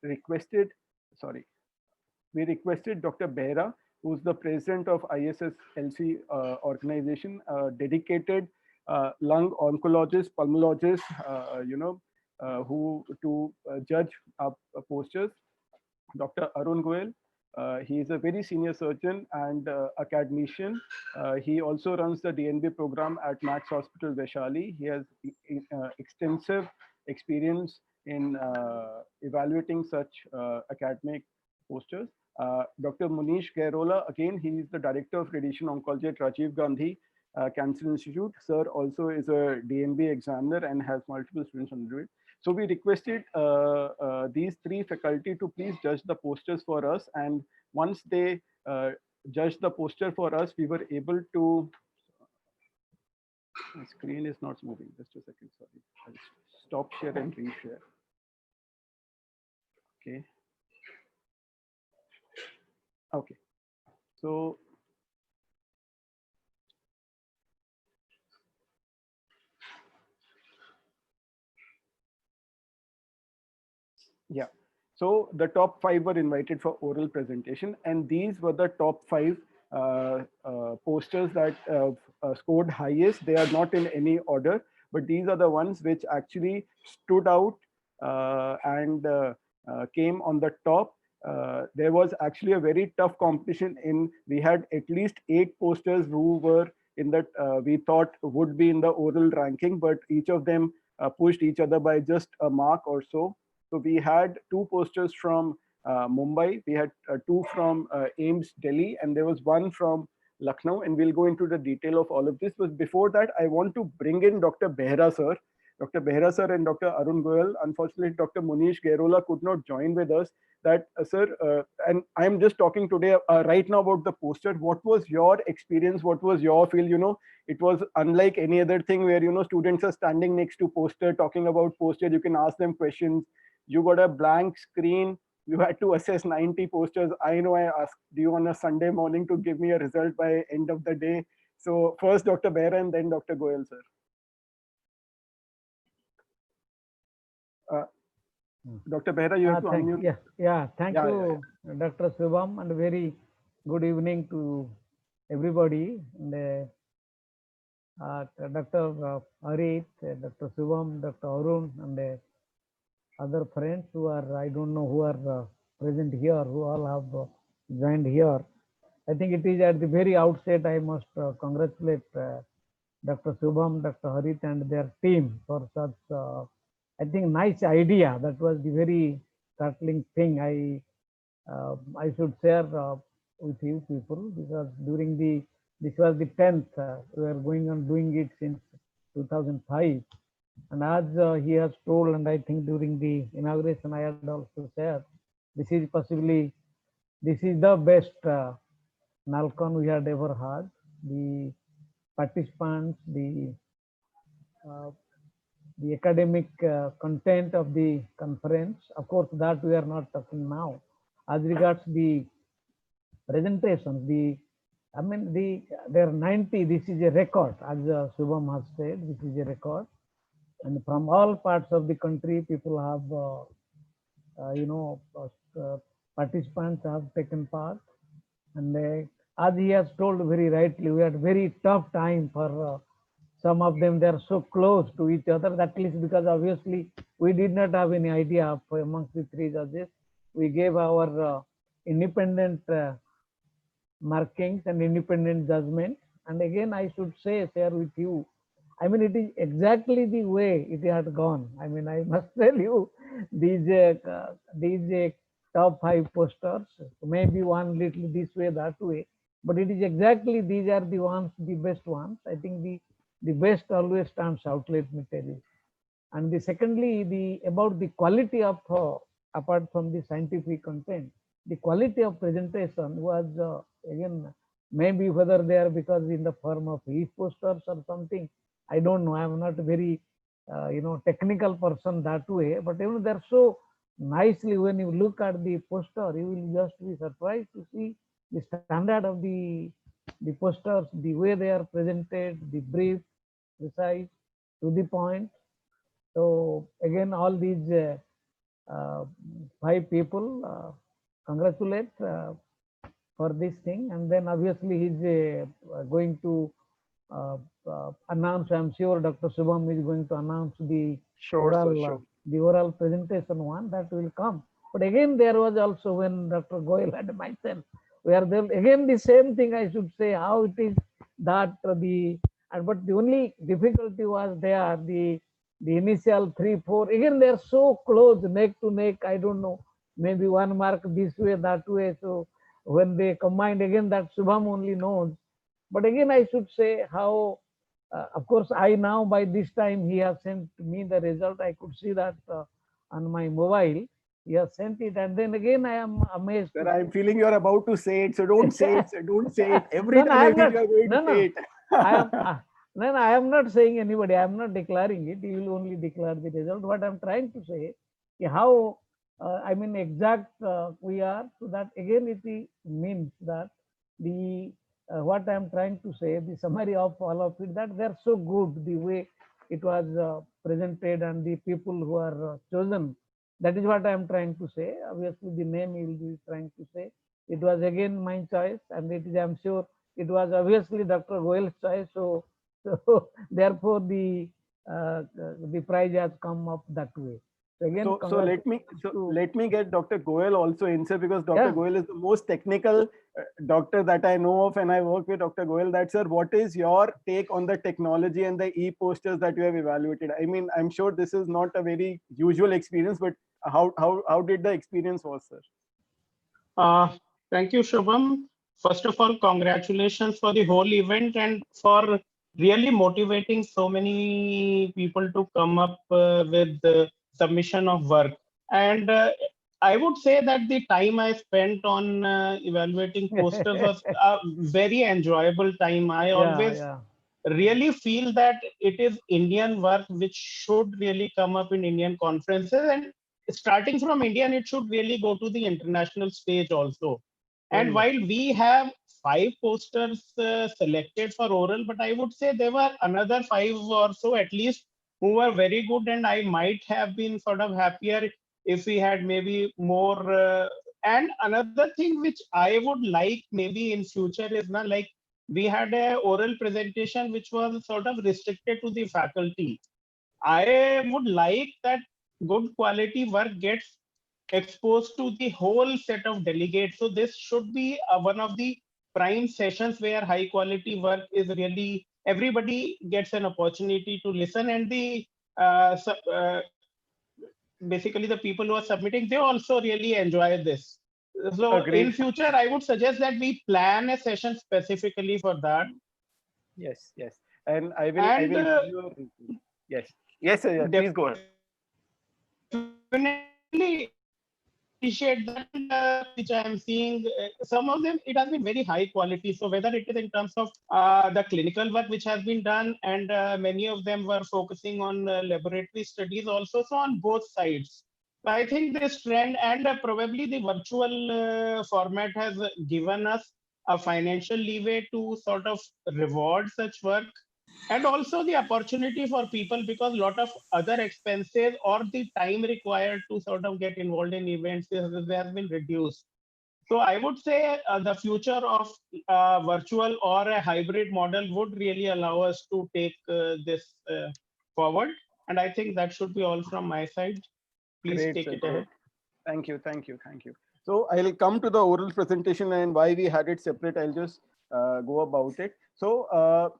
requested Dr. Behra, who's the president of ISSLC organization, dedicated lung oncologist, pulmonologist, who to judge postures. Dr. Arun Goel, he is a very senior surgeon and academician. He also runs the DNB program at Max Hospital, Vaishali. He has extensive experience in evaluating such academic posters. Dr. Munish Gairola, again, he is the director of radiation oncology at Rajiv Gandhi Cancer Institute. Sir also is a DNB examiner and has multiple students under it. So we requested these three faculty to please judge the posters for us. And once they judged the poster for us, we were able to, my screen is not moving, just a second, sorry. I'll stop share and reshare. Okay. Okay, so yeah, so the top 5 were invited for oral presentation, and these were the top 5 posters that scored highest. They are not in any order, but these are the ones which actually stood out and came on the top. There was actually a very tough competition we had at least 8 posters who were in that we thought would be in the oral ranking, but each of them pushed each other by just a mark or so. So we had 2 posters from Mumbai, we had 2 from AIIMS Delhi, and there was 1 from Lucknow, and we'll go into the detail of all of this. But before that, I want to bring in Dr. Behra sir. Dr. Behra sir and Dr. Arun Goel. Unfortunately, Dr. Munish Gairola could not join with us. That sir, and I'm just talking today right now about the poster. What was your experience? What was your feel? You know, it was unlike any other thing where, you know, students are standing next to poster, talking about poster. You can ask them questions. You got a blank screen. You had to assess 90 posters. I know I asked you on a Sunday morning to give me a result by end of the day. So first Dr. Behra and then Dr. Goel sir. Dr. Behra, you have to unmute. Thank you, Dr. Shubham, and very good evening to everybody. And, Dr. Harit, Dr. Shubham, Dr. Arun, and other friends who are, I don't know, who are present here, who all have joined here. I think it is at the very outset, I must congratulate Dr. Shubham, Dr. Harit, and their team for such I think nice idea. That was the very startling thing I should share with you people, because during this was the 10th, we are going on doing it since 2005. And as he has told, and I think during the inauguration I had also said, this is possibly, this is the best NALCON we had ever had. The participants, the academic content of the conference, of course, that we are not talking now. As regards the presentations, there are 90, this is a record, as Shubham has said, this is a record. And from all parts of the country, people have, participants have taken part. And as he has told very rightly, we had very tough time for some of them. They are so close to each other, that is because obviously we did not have any idea amongst the 3 judges. We gave our independent markings and independent judgment. And again, I should share with you, I mean, it is exactly the way it had gone. I mean, I must tell you, these top 5 posters, maybe one little this way, that way, but it is exactly, these are the ones, the best ones. I think the best always stands out, let me tell you. And secondly, about the quality of, apart from the scientific content, the quality of presentation was, again, maybe whether they are because in the form of e-posters or something, I don't know. I am not very technical person that way, but they're so nicely, when you look at the poster, you will just be surprised to see the standard of the posters, the way they are presented, the brief, precise, to the point. So again, all these 5 people congratulate for this thing, and then obviously he's going to announce. I'm sure Dr. Shubham is going to announce the oral presentation one that will come. But again, there was also, when Dr. Goyal and myself, we are there again, the same thing I should say, how it is that but the only difficulty was there, the initial 3, 4, again they are so close, neck to neck. I don't know, maybe 1 mark this way, that way. So when they combined, again, that Shubham only knows. But again, I should say how, of course, I now by this time he has sent me the result. I could see that on my mobile. He has sent it, and then again I am amazed. Sir, I'm feeling you're about to say it, so don't say it. Sir, don't say it. Every time I feel you're going to say it. I am not saying anybody. I am not declaring it. He will only declare the result. What I'm trying to say, how I mean exact we are, so that again it means that the what I'm trying to say, the summary of all of it, that they're so good the way it was presented and the people who are chosen. That is what I'm trying to say. Obviously, the name he will be trying to say. It was again my choice, and it is, I'm sure, it was obviously Dr. Goyal's choice. So therefore, the prize has come up that way. So again, let me get Dr. Goyal also in, sir, because Dr. Goyal is the most technical doctor that I know of, and I work with Dr. Goyal. That, sir, what is your take on the technology and the e-posters that you have evaluated? I mean, I'm sure this is not a very usual experience, but how did the experience was, sir? Thank you, Shubham. First of all, congratulations for the whole event and for really motivating so many people to come up with the submission of work. And I would say that the time I spent on evaluating posters was a very enjoyable time. I always really feel that it is Indian work which should really come up in Indian conferences, and starting from Indian, it should really go to the international stage also. And while we have 5 posters selected for oral, but I would say there were another 5 or so at least who were very good, and I might have been sort of happier if we had maybe more. And another thing which I would like maybe in future is not like we had a oral presentation which was sort of restricted to the faculty. I would like that good quality work gets exposed to the whole set of delegates. So this should be one of the prime sessions where high quality work is really, everybody gets an opportunity to listen, and the basically the people who are submitting, they also really enjoy this. So in future, I would suggest that we plan a session specifically for that. Yes, and I will yes, sir, please go ahead. Definitely appreciate that which I am seeing. Some of them, it has been very high quality. So whether it is in terms of the clinical work which has been done, and many of them were focusing on laboratory studies also, so on both sides. So I think this trend, and probably the virtual format has given us a financial leeway to sort of reward such work. And also the opportunity for people, because a lot of other expenses or the time required to sort of get involved in events has been reduced. So I would say the future of virtual or a hybrid model would really allow us to take this forward. And I think that should be all from my side. Please take it ahead. Thank you. So I'll come to the oral presentation and why we had it separate. I'll just go about it. So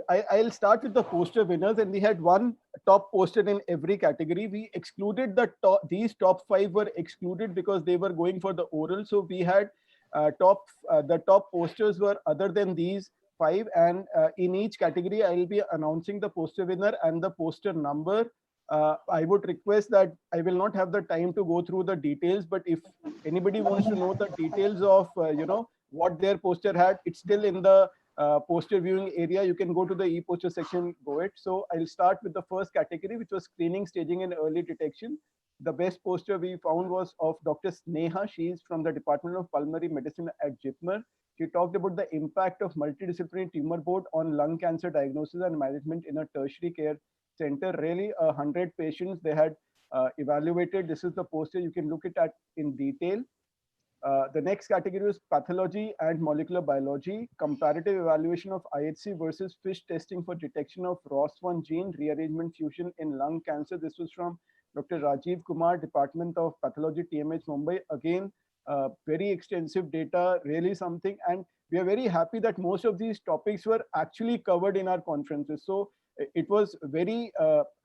I'll start with the poster winners, and we had one top poster in every category. We excluded these top 5 were excluded because they were going for the oral. So we had the top posters were other than these 5, and in each category I will be announcing the poster winner and the poster number. I would request that I will not have the time to go through the details, but if anybody wants to know the details of what their poster had, it's still in the poster viewing area, you can go to the e-poster section, go it. So I'll start with the first category, which was screening, staging, and early detection. The best poster we found was of Dr. Sneha. She is from the Department of Pulmonary Medicine at JIPMER. She talked about the impact of multidisciplinary tumor board on lung cancer diagnosis and management in a tertiary care center. Really, 100 patients they had evaluated. This is the poster. You can look at in detail. The next category is pathology and molecular biology, comparative evaluation of IHC versus FISH testing for detection of ROS1 gene rearrangement fusion in lung cancer. This was from Dr. Rajiv Kumar, Department of Pathology, TMH, Mumbai. Again, very extensive data, really something. And we are very happy that most of these topics were actually covered in our conferences. So it was very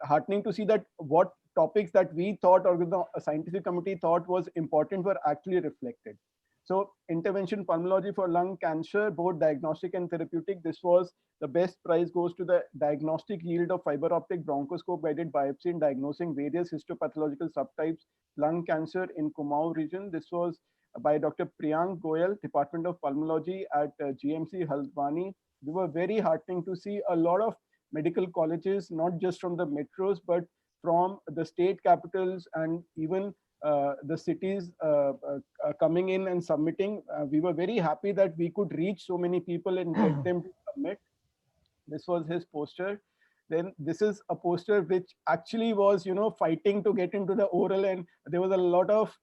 heartening to see that what topics that we thought or the scientific committee thought was important were actually reflected. So intervention pulmonology for lung cancer, both diagnostic and therapeutic. This was the best prize goes to the diagnostic yield of fiber optic bronchoscope guided biopsy in diagnosing various histopathological subtypes lung cancer in Kumaon region. This was by Dr. Priyank Goyal, Department of Pulmonology at GMC Haldwani. We were very heartening to see a lot of medical colleges, not just from the metros, but from the state capitals and even the cities coming in and submitting. We were very happy that we could reach so many people and get them to submit. This was his poster. Then this is a poster which actually was, fighting to get into the oral, and there was a lot of,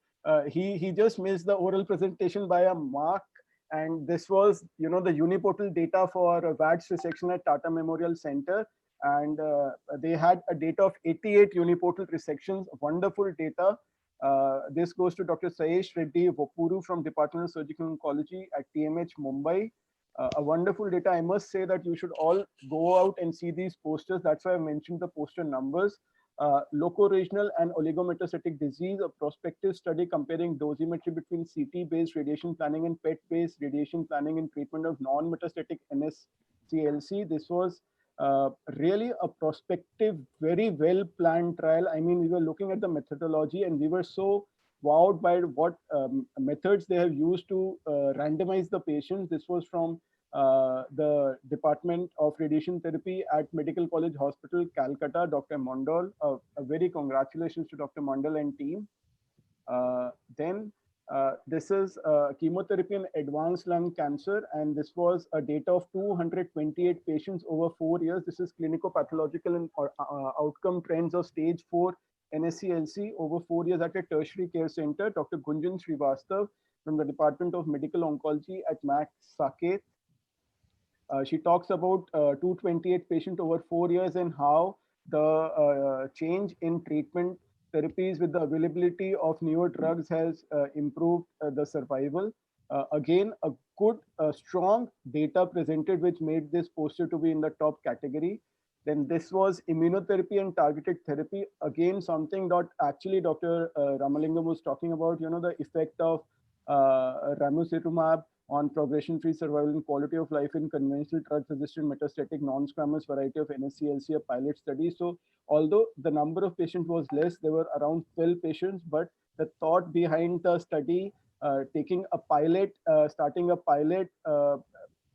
he just missed the oral presentation by a mark. And this was, the uniportal data for VATS resection at Tata Memorial Center. And they had a data of 88 uniportal resections, wonderful data. This goes to Dr. Sayesh Reddy Vopuru from Department of Surgical Oncology at TMH Mumbai. A wonderful data. I must say that you should all go out and see these posters. That's why I mentioned the poster numbers. Locoregional and oligometastatic disease, a prospective study comparing dosimetry between CT-based radiation planning and PET-based radiation planning in treatment of non-metastatic NSCLC. This was really a prospective, very well planned trial. I mean, we were looking at the methodology and we were so wowed by what methods they have used to randomize the patients. This was from the Department of Radiation Therapy at Medical College Hospital, Calcutta, Dr. Mondal. A very congratulations to Dr. Mondal and team. Then this is chemotherapy in advanced lung cancer, and this was a data of 228 patients over 4 years. This is clinico-pathological and outcome trends of stage 4 NSCLC over 4 years at a tertiary care center. Dr. Gunjan Srivastav from the Department of Medical Oncology at Max Saket. She talks about 228 patients over 4 years and how the change in treatment therapies with the availability of newer drugs has improved the survival. Again, a good, strong data presented, which made this poster to be in the top category. Then this was immunotherapy and targeted therapy. Again, something that actually Dr. Ramalingam was talking about, the effect of ramucirumab on progression-free survival and quality of life in conventional drug-resistant metastatic non-squamous variety of NSCLC, a pilot study. So although the number of patients was less, there were around 12 patients, but the thought behind the study, taking a pilot, starting a pilot, a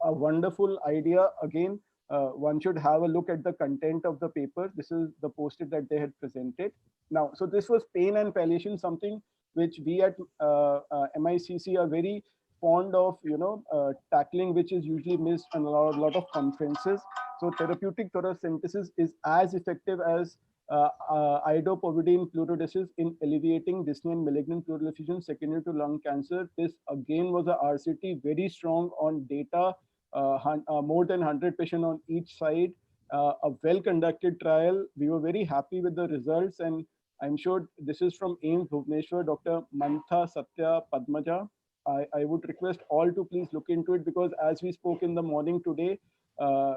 wonderful idea. Again, one should have a look at the content of the paper. This is the poster that they had presented. Now, so this was pain and palliation, something which we at MICC are very fond of, tackling, which is usually missed in a lot of conferences. So therapeutic thoracentesis is as effective as idopovidine fluorodesis in alleviating dyspnea and malignant pleural effusion secondary to lung cancer. This again was a RCT, very strong on data, more than 100 patients on each side, a well-conducted trial. We were very happy with the results, and I'm sure this is from AIIMS Bhubaneswar, Dr. Mantha Satya Padmaja. I would request all to please look into it, because as we spoke in the morning today,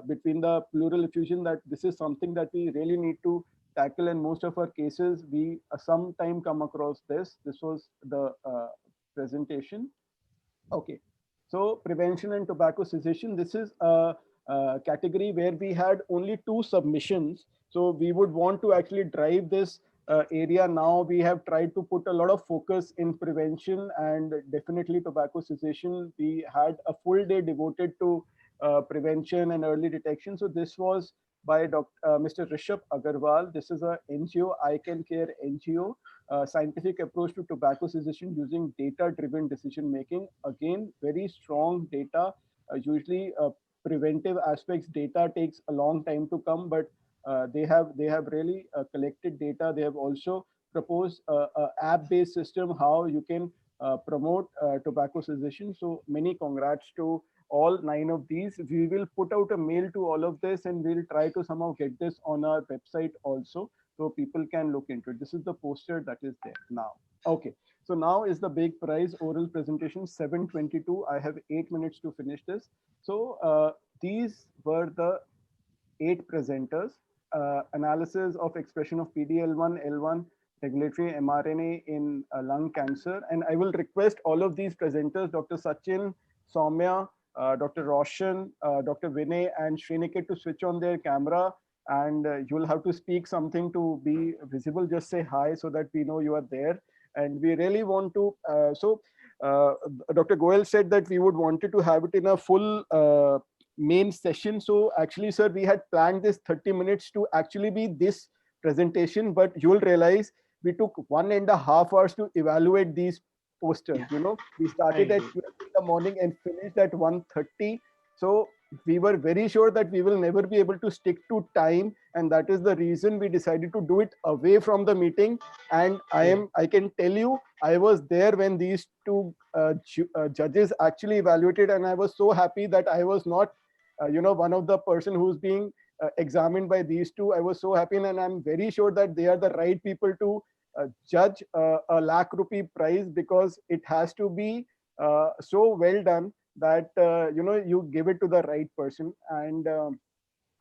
between the pleural effusion, that this is something that we really need to tackle, and most of our cases, we sometime come across this. This was the presentation. Okay, so prevention and tobacco cessation. This is a category where we had only 2 submissions. So we would want to actually drive this area. Now we have tried to put a lot of focus in prevention and definitely tobacco cessation. We had a full day devoted to prevention and early detection. So this was by Mr. Rishabh Agarwal. This is a NGO, I Can Care NGO, scientific approach to tobacco cessation using data-driven decision making. Again, very strong data. Usually, preventive aspects data takes a long time to come, but they have really collected data. They have also proposed a app-based system how you can promote tobacco cessation. So many congrats to all 9 of these. We will put out a mail to all of this, and we'll try to somehow get this on our website also, so people can look into it. This is the poster that is there now. Okay, so now is the big prize, oral presentation, 7:22. I have 8 minutes to finish this. So these were the 8 presenters. Analysis of expression of PD-L1, L1, regulatory mRNA in lung cancer. And I will request all of these presenters, Dr. Sachin, Soumya, Dr. Roshan, Dr. Vinay, and Sriniket, to switch on their camera, and you'll have to speak something to be visible. Just say hi so that we know you are there. And we really want to, Dr. Goel said that we would wanted to have it in a full main session. So actually, sir, we had planned this 30 minutes to actually be this presentation, but you'll realize we took 1.5 hours to evaluate these posters. You know, we started at 12 in the morning and finished at 1:30. So we were very sure that we will never be able to stick to time, and that is the reason we decided to do it away from the meeting. And I can tell you, I was there when these 2 judges actually evaluated, and I was so happy that I was not one of the person who's being examined by these 2. I was so happy, and I'm very sure that they are the right people to judge a lakh rupee prize, because it has to be so well done that you give it to the right person. And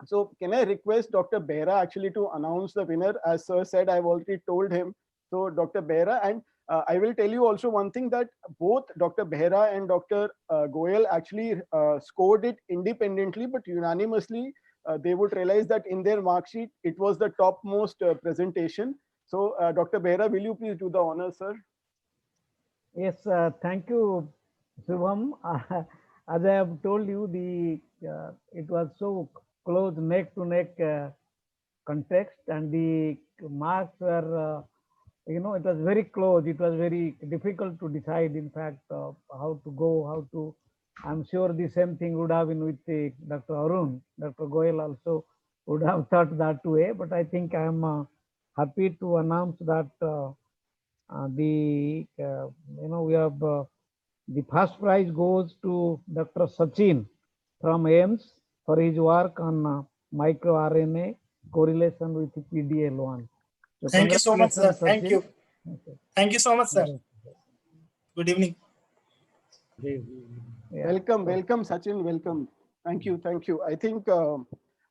so can I request Dr. Behra actually to announce the winner? As sir said, I've already told him. So Dr. Behra, and I will tell you also one thing, that both Dr. Behra and Dr. Goel actually scored it independently, but unanimously they would realize that in their mark sheet, it was the topmost presentation. So Dr. Behra, will you please do the honor, sir? Yes, thank you, Shubham. As I have told you, it was so close, neck to neck context, and the marks were, it was very close. It was very difficult to decide, in fact, how to go, how to. I'm sure the same thing would have been with Dr. Arun. Dr. Goel also would have thought that way, but I think I'm happy to announce that we have the first prize goes to Dr. Sachin from AIMS for his work on microRNA correlation with PD-L1. So thank you so much, sir. Thank you. Okay. Thank you so much, sir. Good evening. Yeah. Welcome, Sachin. Welcome. Thank you. I think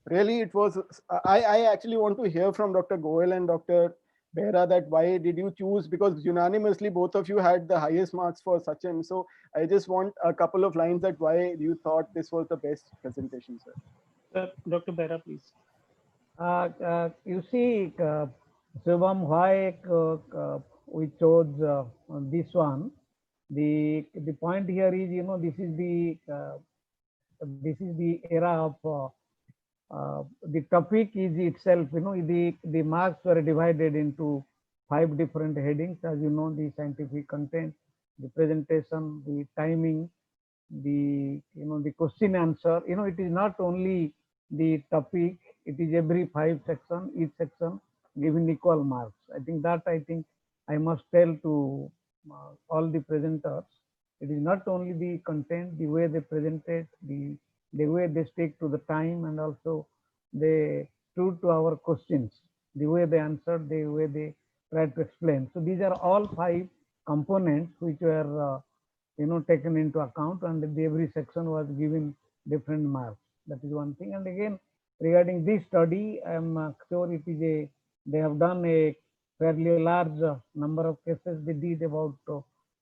really it was. I actually want to hear from Dr. Goel and Dr. Behra that why did you choose, because unanimously both of you had the highest marks for Sachin. So I just want a couple of lines that why you thought this was the best presentation, sir. Dr. Behra, please. You see, Shubham, why we chose this one. The point here is, this is the era of the topic is itself, the marks were divided into 5 different headings, as you know, the scientific content, the presentation, the timing, the question answer. It is not only the topic, it is every 5 section, each section given equal marks. I think I must tell to all the presenters, it is not only the content, the way they presented, the way they stick to the time, and also they true to our questions, the way they answered, the way they try to explain. So these are all 5 components which were taken into account, and every section was given different marks. That is one thing. And again, regarding this study, I am sure it is they have done a fairly large number of cases. They did about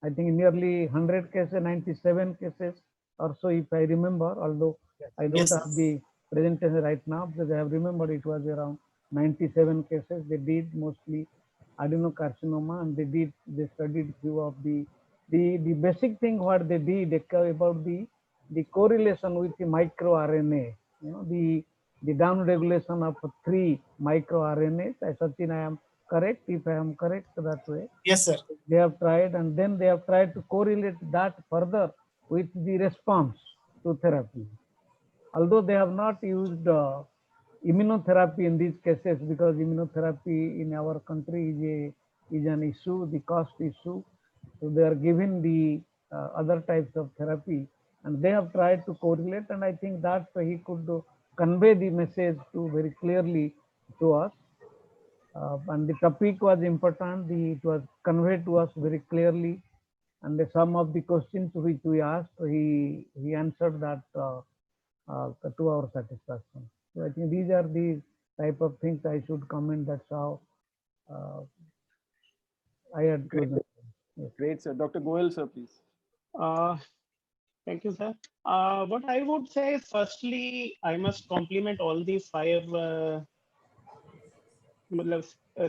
I think nearly 100 cases, 97 cases or so, if I remember, although I don't have the presentation right now, because I have remembered it was around 97 cases. They did mostly adenocarcinoma, and they studied few of the basic thing what they did about the the correlation with the microRNA, the down regulation of 3 microRNAs. Sachin, I am correct? If I am correct that way. Yes, sir. They have tried, and then they have tried to correlate that further with the response to therapy. Although they have not used immunotherapy in these cases, because immunotherapy in our country is an issue, the cost issue. So they are given the other types of therapy, and they have tried to correlate, and I think that he could convey the message to very clearly to us. And the topic was important. It was conveyed to us very clearly, and some of the questions which we asked, he answered that to our satisfaction. So I think these are the type of things I should comment. That's how I had chosen. Yes. Great, sir. Dr. Goel, sir, please. Thank you, sir. What I would say is, firstly, I must compliment all the 5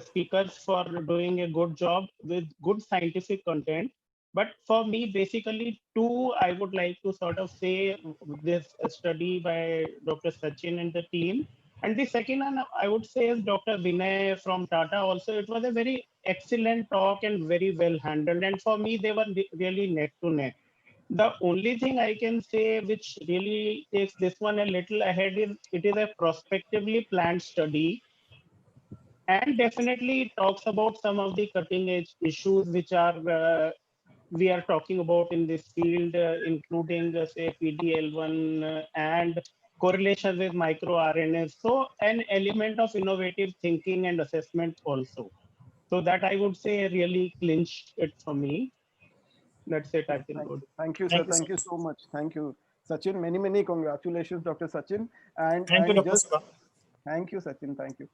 speakers for doing a good job with good scientific content. But for me, basically, 2, I would like to sort of say this study by Dr. Sachin and the team. And the second one, I would say, is Dr. Vinay from Tata also. It was a very excellent talk and very well handled. And for me, they were really neck to neck. The only thing I can say which really takes this one a little ahead is it is a prospectively planned study, and definitely talks about some of the cutting edge issues which are we are talking about in this field, including say PD-L1 and correlation with microRNAs. So an element of innovative thinking and assessment also. So that I would say really clinched it for me. That's it, I think. Thank you, sir. Thank you so much. Thank you, Sachin. Many congratulations, Dr. Sachin. And Thank you, Dr. Siva. Thank you, Sachin. Thank you.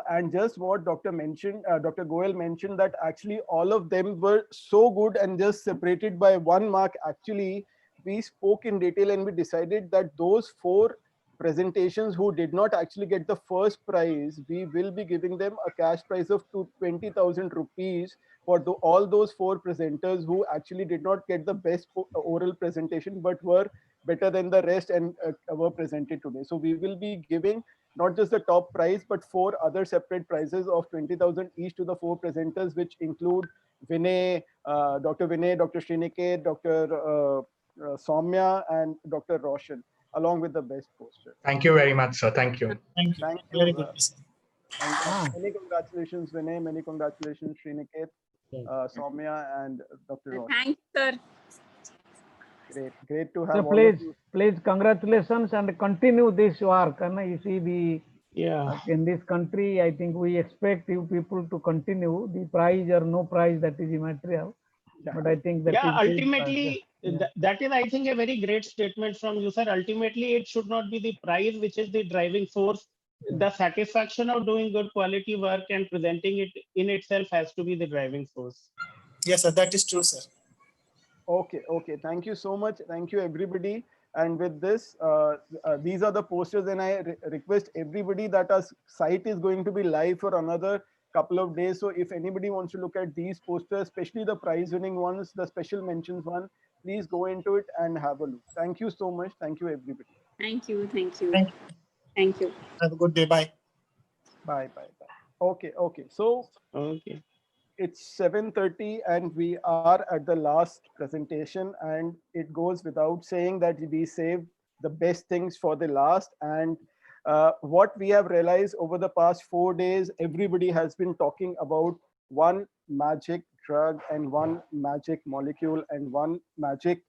And just what Dr. mentioned, Dr. Goel mentioned that actually all of them were so good and just separated by 1 mark. Actually, we spoke in detail and we decided that those 4 presentations who did not actually get the first prize, we will be giving them a cash prize of 20,000 rupees for all those 4 presenters who actually did not get the best oral presentation but were better than the rest and were presented today. So we will be giving not just the top prize, but 4 other separate prizes of 20,000 each to the 4 presenters, which include Vinay, Dr. Vinay, Dr. Sriniket, Dr. Soumya, and Dr. Roshan, along with the best poster. Thank you very much, sir. Thank you. Thank you. Very good. And many congratulations, Vinay. Many congratulations, Sriniket, Soumya, and Dr. Roshan. Thanks, sir. Great to have so all of you. Please, congratulations and continue this work. And you see, in this country, I think we expect you people to continue. The prize or no prize, that is immaterial. But I think that ultimately, that is, I think, a very great statement from you, sir. Ultimately, it should not be the prize which is the driving force. The satisfaction of doing good quality work and presenting it in itself has to be the driving force. Yes, sir. That is true, sir. Okay. Thank you so much. Thank you, everybody. And with this, these are the posters, and I request everybody that our site is going to be live for another couple of days. So if anybody wants to look at these posters, especially the prize-winning ones, the special mentions one, please go into it and have a look. Thank you so much. Thank you, everybody. Thank you. Thank you. Thank you. Thank you. Have a good day. Bye. Bye. Okay. So it's 7:30 and we are at the last presentation, and it goes without saying that we save the best things for the last. And what we have realized over the past 4 days, everybody has been talking about one magic drug and one magic molecule and one magic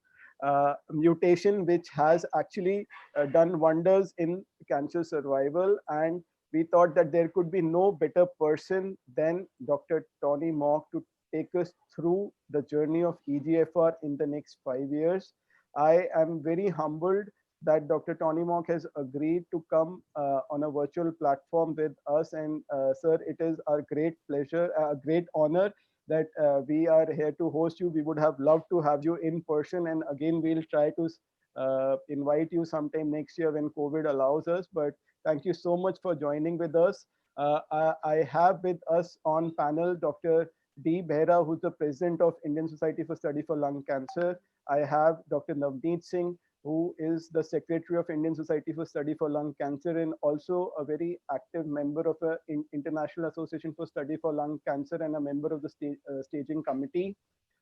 mutation which has actually done wonders in cancer survival. And we thought that there could be no better person than Dr. Tony Mock to take us through the journey of EGFR in the next 5 years. I am very humbled that Dr. Tony Mock has agreed to come on a virtual platform with us. And sir, it is our great pleasure, a great honor that we are here to host you. We would have loved to have you in person. And again, we'll try to invite you sometime next year when COVID allows us. But thank you so much for joining with us. I have with us on panel Dr. D. Behra, who's the president of Indian Society for Study for Lung Cancer. I have Dr. Navneet Singh, who is the secretary of Indian Society for Study for Lung Cancer and also a very active member of the International Association for Study for Lung Cancer and a member of the staging committee.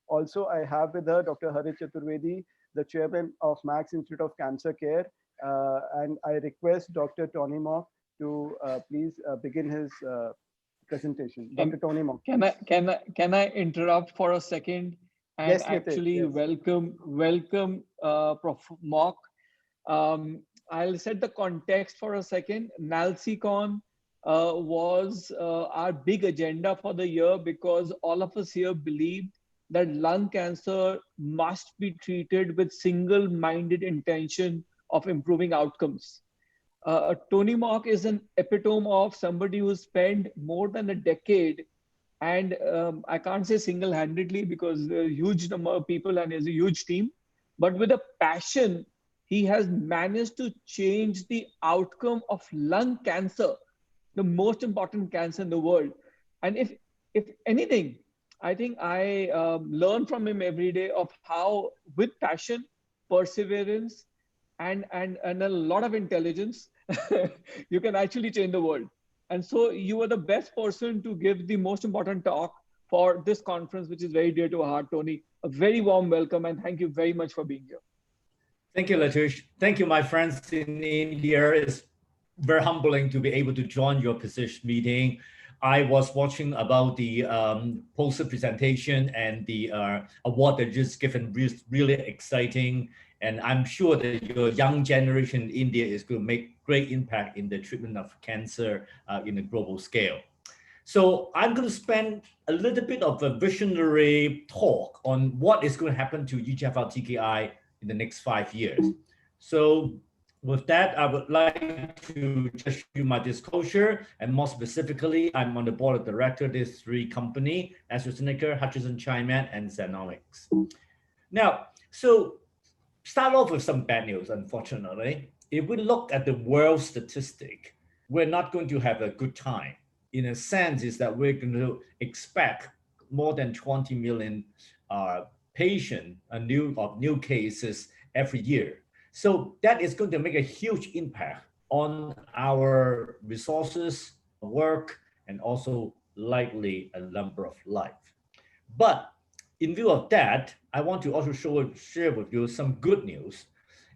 Also, I have with her Dr. Harit Chaturvedi, the chairman of Max Institute of Cancer Care. And I request Dr. Tony Mock to please begin his presentation. Dr. Tony Mock. Can I interrupt for a second and Yes, actually yes. welcome Prof. Mock? I'll set the context for a second. NALCCon was our big agenda for the year because all of us here believed that lung cancer must be treated with single-minded intention of improving outcomes. Tony Mock is an epitome of somebody who spent more than a decade, and I can't say single-handedly because there are a huge number of people and there's a huge team, but with a passion, he has managed to change the outcome of lung cancer, the most important cancer in the world. And if anything, I think I learn from him every day of how, with passion, perseverance, and a lot of intelligence, you can actually change the world. And so you are the best person to give the most important talk for this conference, which is very dear to our heart, Tony. A very warm welcome and thank you very much for being here. Thank you, Latush. Thank you, my friends in India. It's very humbling to be able to join your position meeting. I was watching about the poster presentation and the award that just given, really exciting. And I'm sure that your young generation in India is going to make great impact in the treatment of cancer in a global scale. So I'm going to spend a little bit of a visionary talk on what is going to happen to EGFR TKI in the next 5 years. So with that, I would like to just show you my disclosure, and more specifically, I'm on the board of directors of these three companies: AstraZeneca, Hutchinson Chaiman, and Xenomics. Now, so start off with some bad news, unfortunately. If we look at the world statistic, we're not going to have a good time. In a sense, is that we're going to expect more than 20 million patients, new cases every year. So that is going to make a huge impact on our resources, work, and also likely a number of lives. But in view of that, I want to also share with you some good news.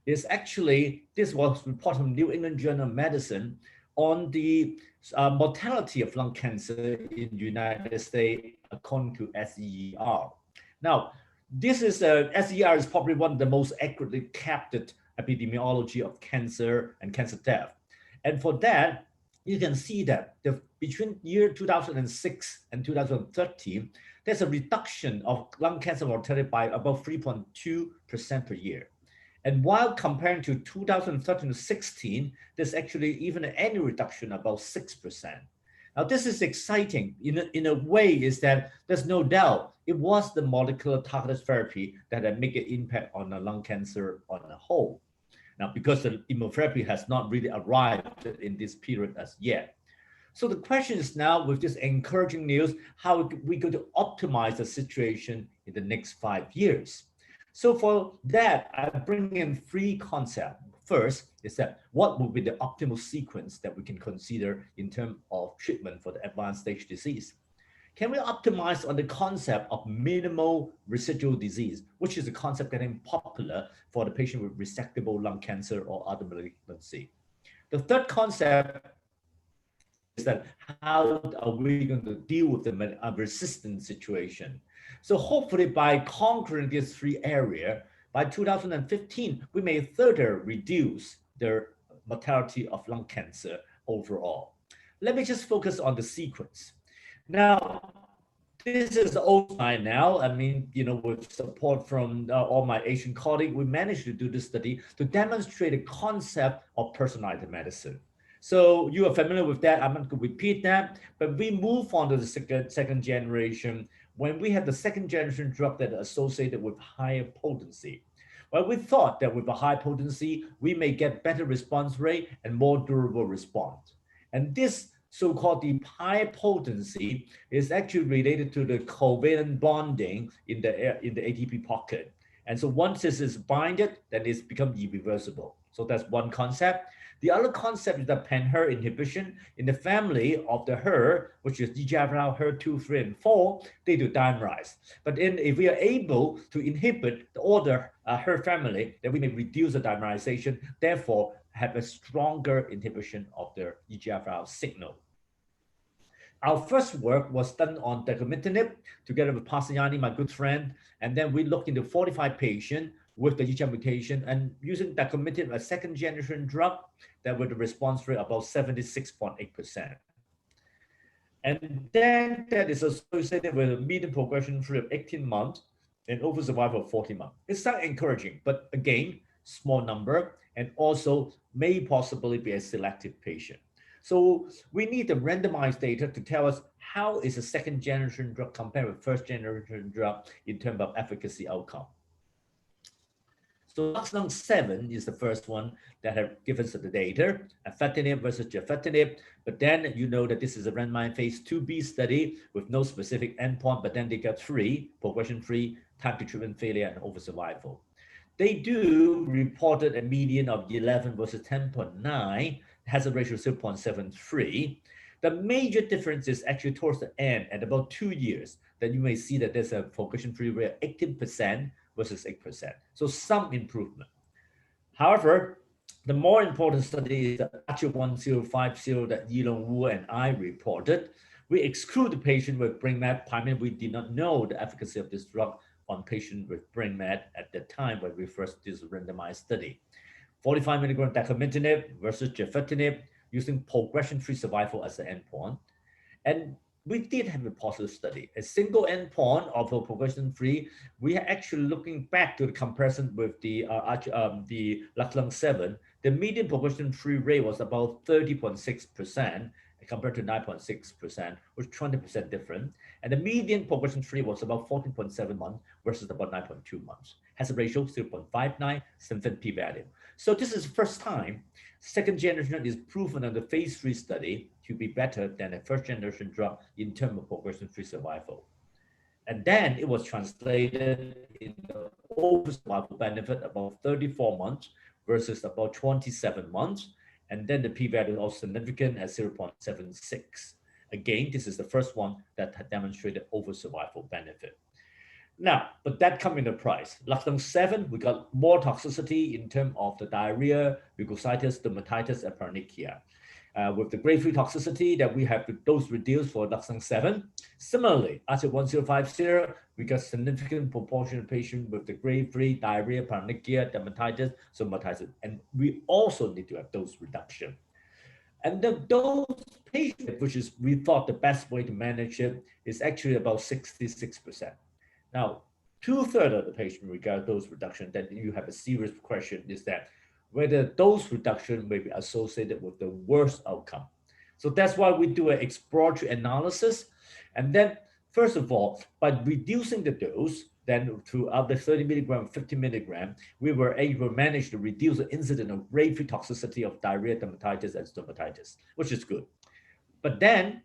Is actually, this was reported in New England Journal of Medicine on the mortality of lung cancer in the United States according to SER. Now, this is SER is probably one of the most accurately captured epidemiology of cancer and cancer death. And for that, you can see that between year 2006 and 2013, there's a reduction of lung cancer mortality by about 3.2% per year. And while comparing to 2013 to 16, there's actually even an annual reduction about 6%. Now, this is exciting in a way is that there's no doubt it was the molecular targeted therapy that had made an impact on the lung cancer on the whole. Now, because the immunotherapy has not really arrived in this period as yet. So the question is now, with this encouraging news, how are we going to optimize the situation in the next 5 years? So for that, I bring in three concepts. First is that what will be the optimal sequence that we can consider in terms of treatment for the advanced stage disease? Can we optimize on the concept of minimal residual disease, which is a concept getting popular for the patient with resectable lung cancer or other malignancy? The third concept is that how are we going to deal with the resistant situation? So hopefully by conquering these three areas, by 2015, we may further reduce the mortality of lung cancer overall. Let me just focus on the sequence. Now, this is old slide now. I mean, with support from all my Asian colleagues, we managed to do this study to demonstrate the concept of personalized medicine. So you are familiar with that. I'm not going to repeat that, but we move on to the second generation when we had the second generation drug that are associated with higher potency. Well, we thought that with a high potency, we may get better response rate and more durable response. And this so-called the high potency is actually related to the covalent bonding in the ATP pocket. And so once this is binded, then it's become irreversible. So that's one concept. The other concept is the pan-HER inhibition. In the family of the HER, which is EGFR, HER2, 3, and 4, they do dimerize. But if we are able to inhibit all the HER family, then we may reduce the dimerization, therefore have a stronger inhibition of the EGFR signal. Our first work was done on dacomitinib together with Pasayani, my good friend, and then we looked into 45 patients with the EGFR mutation and using dacomitinib, a second generation drug, that with a response rate about 76.8%. And then that is associated with a median progression-free of 18 months and overall survival of 40 months. It's not encouraging, but again, small number, and also may possibly be a selective patient. So we need the randomized data to tell us how is a second generation drug compared with first generation drug in terms of efficacy outcome. So LUX-Lung-7 is the first one that have given us the data, afatinib versus gefitinib. But then you know that this is a randomized phase 2b study with no specific endpoint, but then they got 3, progression-free, time to treatment failure, and overall survival. They do reported a median of 11 versus 10.9, hazard ratio 0.73. The major difference is actually towards the end, at about 2 years, that you may see that there's a progression-free rate of 18% versus 8%. So some improvement. However, the more important study is the ARCHER-1050 that Yilong Wu and I reported. We exclude the patient with brain met. Primarily, we did not know the efficacy of this drug on patient with brain met at the time when we first did the randomized study. 45 milligram dacomitinib versus gefitinib using progression-free survival as the endpoint. And we did have a positive study, a single endpoint of a progression-free. We are actually looking back to the comparison with the LUX-Lung-7. The median progression-free rate was about 30.6% compared to 9.6%, which is 20% different. And the median progression-free was about 14.7 months versus about 9.2 months. Hazard ratio 0.59, significant p-value. So this is the first time second generation is proven on the phase 3 study to be better than a first generation drug in terms of progression-free survival. And then it was translated in the overall survival benefit about 34 months versus about 27 months. And then the p-value is also significant at 0.76. Again, this is the first one that had demonstrated overall survival benefit. Now, but that comes in a price. LUX-Lung-7, we got more toxicity in terms of the diarrhea, mucositis, dermatitis, and paronychia. With the grade 3 toxicity that we have the dose reduced for LUX-Lung-7. Similarly, ARCHER-1050, we got significant proportion of patients with the grade 3 diarrhea, paronychia, dermatitis, dermatitis, and we also need to have dose reduction. And the dose patient, which is we thought the best way to manage it, is actually about 66%. Now, 2/3 of the patient regard dose reduction, then you have a serious question is that whether dose reduction may be associated with the worst outcome. So that's why we do an exploratory analysis. And then, first of all, by reducing the dose, then throughout the 30 milligram, 50 milligram, we were able to manage to reduce the incidence of grade 3 toxicity of diarrhea, dermatitis, and stomatitis, which is good. But then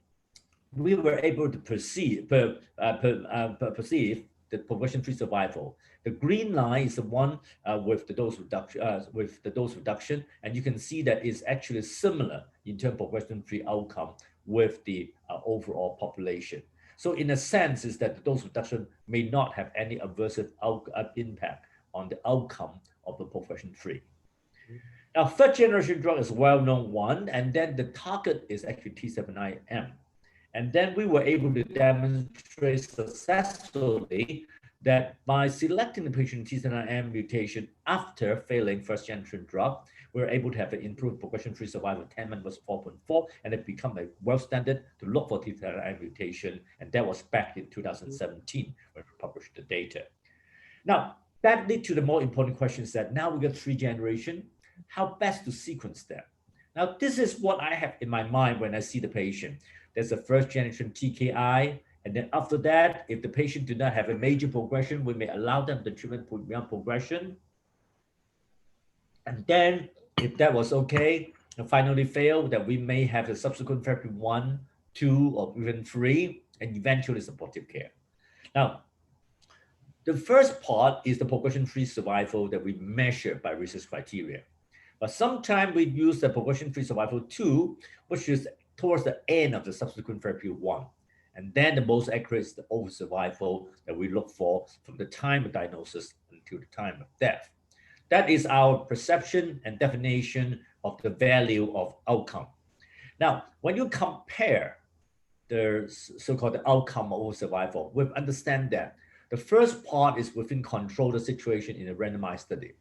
we were able to perceive the progression-free survival. The green line is the one with the dose reduction, and you can see that it's actually similar in terms of progression-free outcome with the overall population. So in a sense, is that the dose reduction may not have any adverse impact on the outcome of the progression-free. Now, third generation drug is a well-known one, and then the target is actually T790M. And then we were able to demonstrate successfully that by selecting the patient T790M mutation after failing first generation drug, we were able to have an improved progression-free survival 10 months was 4.4, and it become a world standard to look for T790M mutation. And that was back in 2017 when we published the data. Now, that leads to the more important questions that now we got 3 generation, how best to sequence them? Now, this is what I have in my mind when I see the patient. There's a first generation TKI, and then after that, if the patient did not have a major progression, we may allow them the treatment beyond progression. And then if that was okay, and finally failed, then we may have a subsequent therapy 1, 2, or even 3, and eventually supportive care. Now, The first part is the progression-free survival that we measure by RECIST criteria. But sometimes we use the progression-free survival 2, which is towards the end of the subsequent therapy 1. And then the most accurate is the overall survival that we look for from the time of diagnosis until the time of death. That is our perception and definition of the value of outcome. Now, when you compare the so-called outcome of overall survival, we understand that the first part is within control the situation in a randomized study.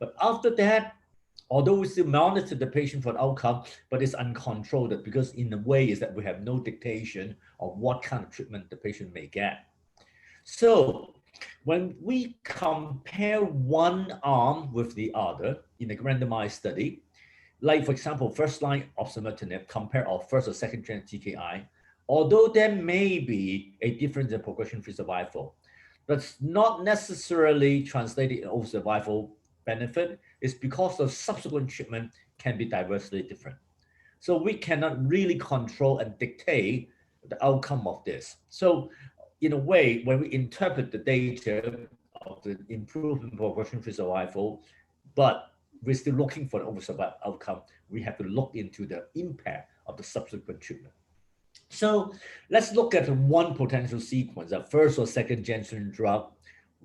But after that, although we still monitor the patient for the outcome, but it's uncontrolled because in a way is that we have no dictation of what kind of treatment the patient may get. So when we compare one arm with the other in a randomized study, like for example, first-line osimertinib compare our first or second-gen TKI, although there may be a difference in progression-free survival, but it's not necessarily translated in overall survival benefit. Is because the subsequent treatment can be diversely different. So we cannot really control and dictate the outcome of this. So in a way, when we interpret the data of the improvement progression-free survival, but we're still looking for the overall survival outcome, we have to look into the impact of the subsequent treatment. So let's look at one potential sequence, a first or second generation drug,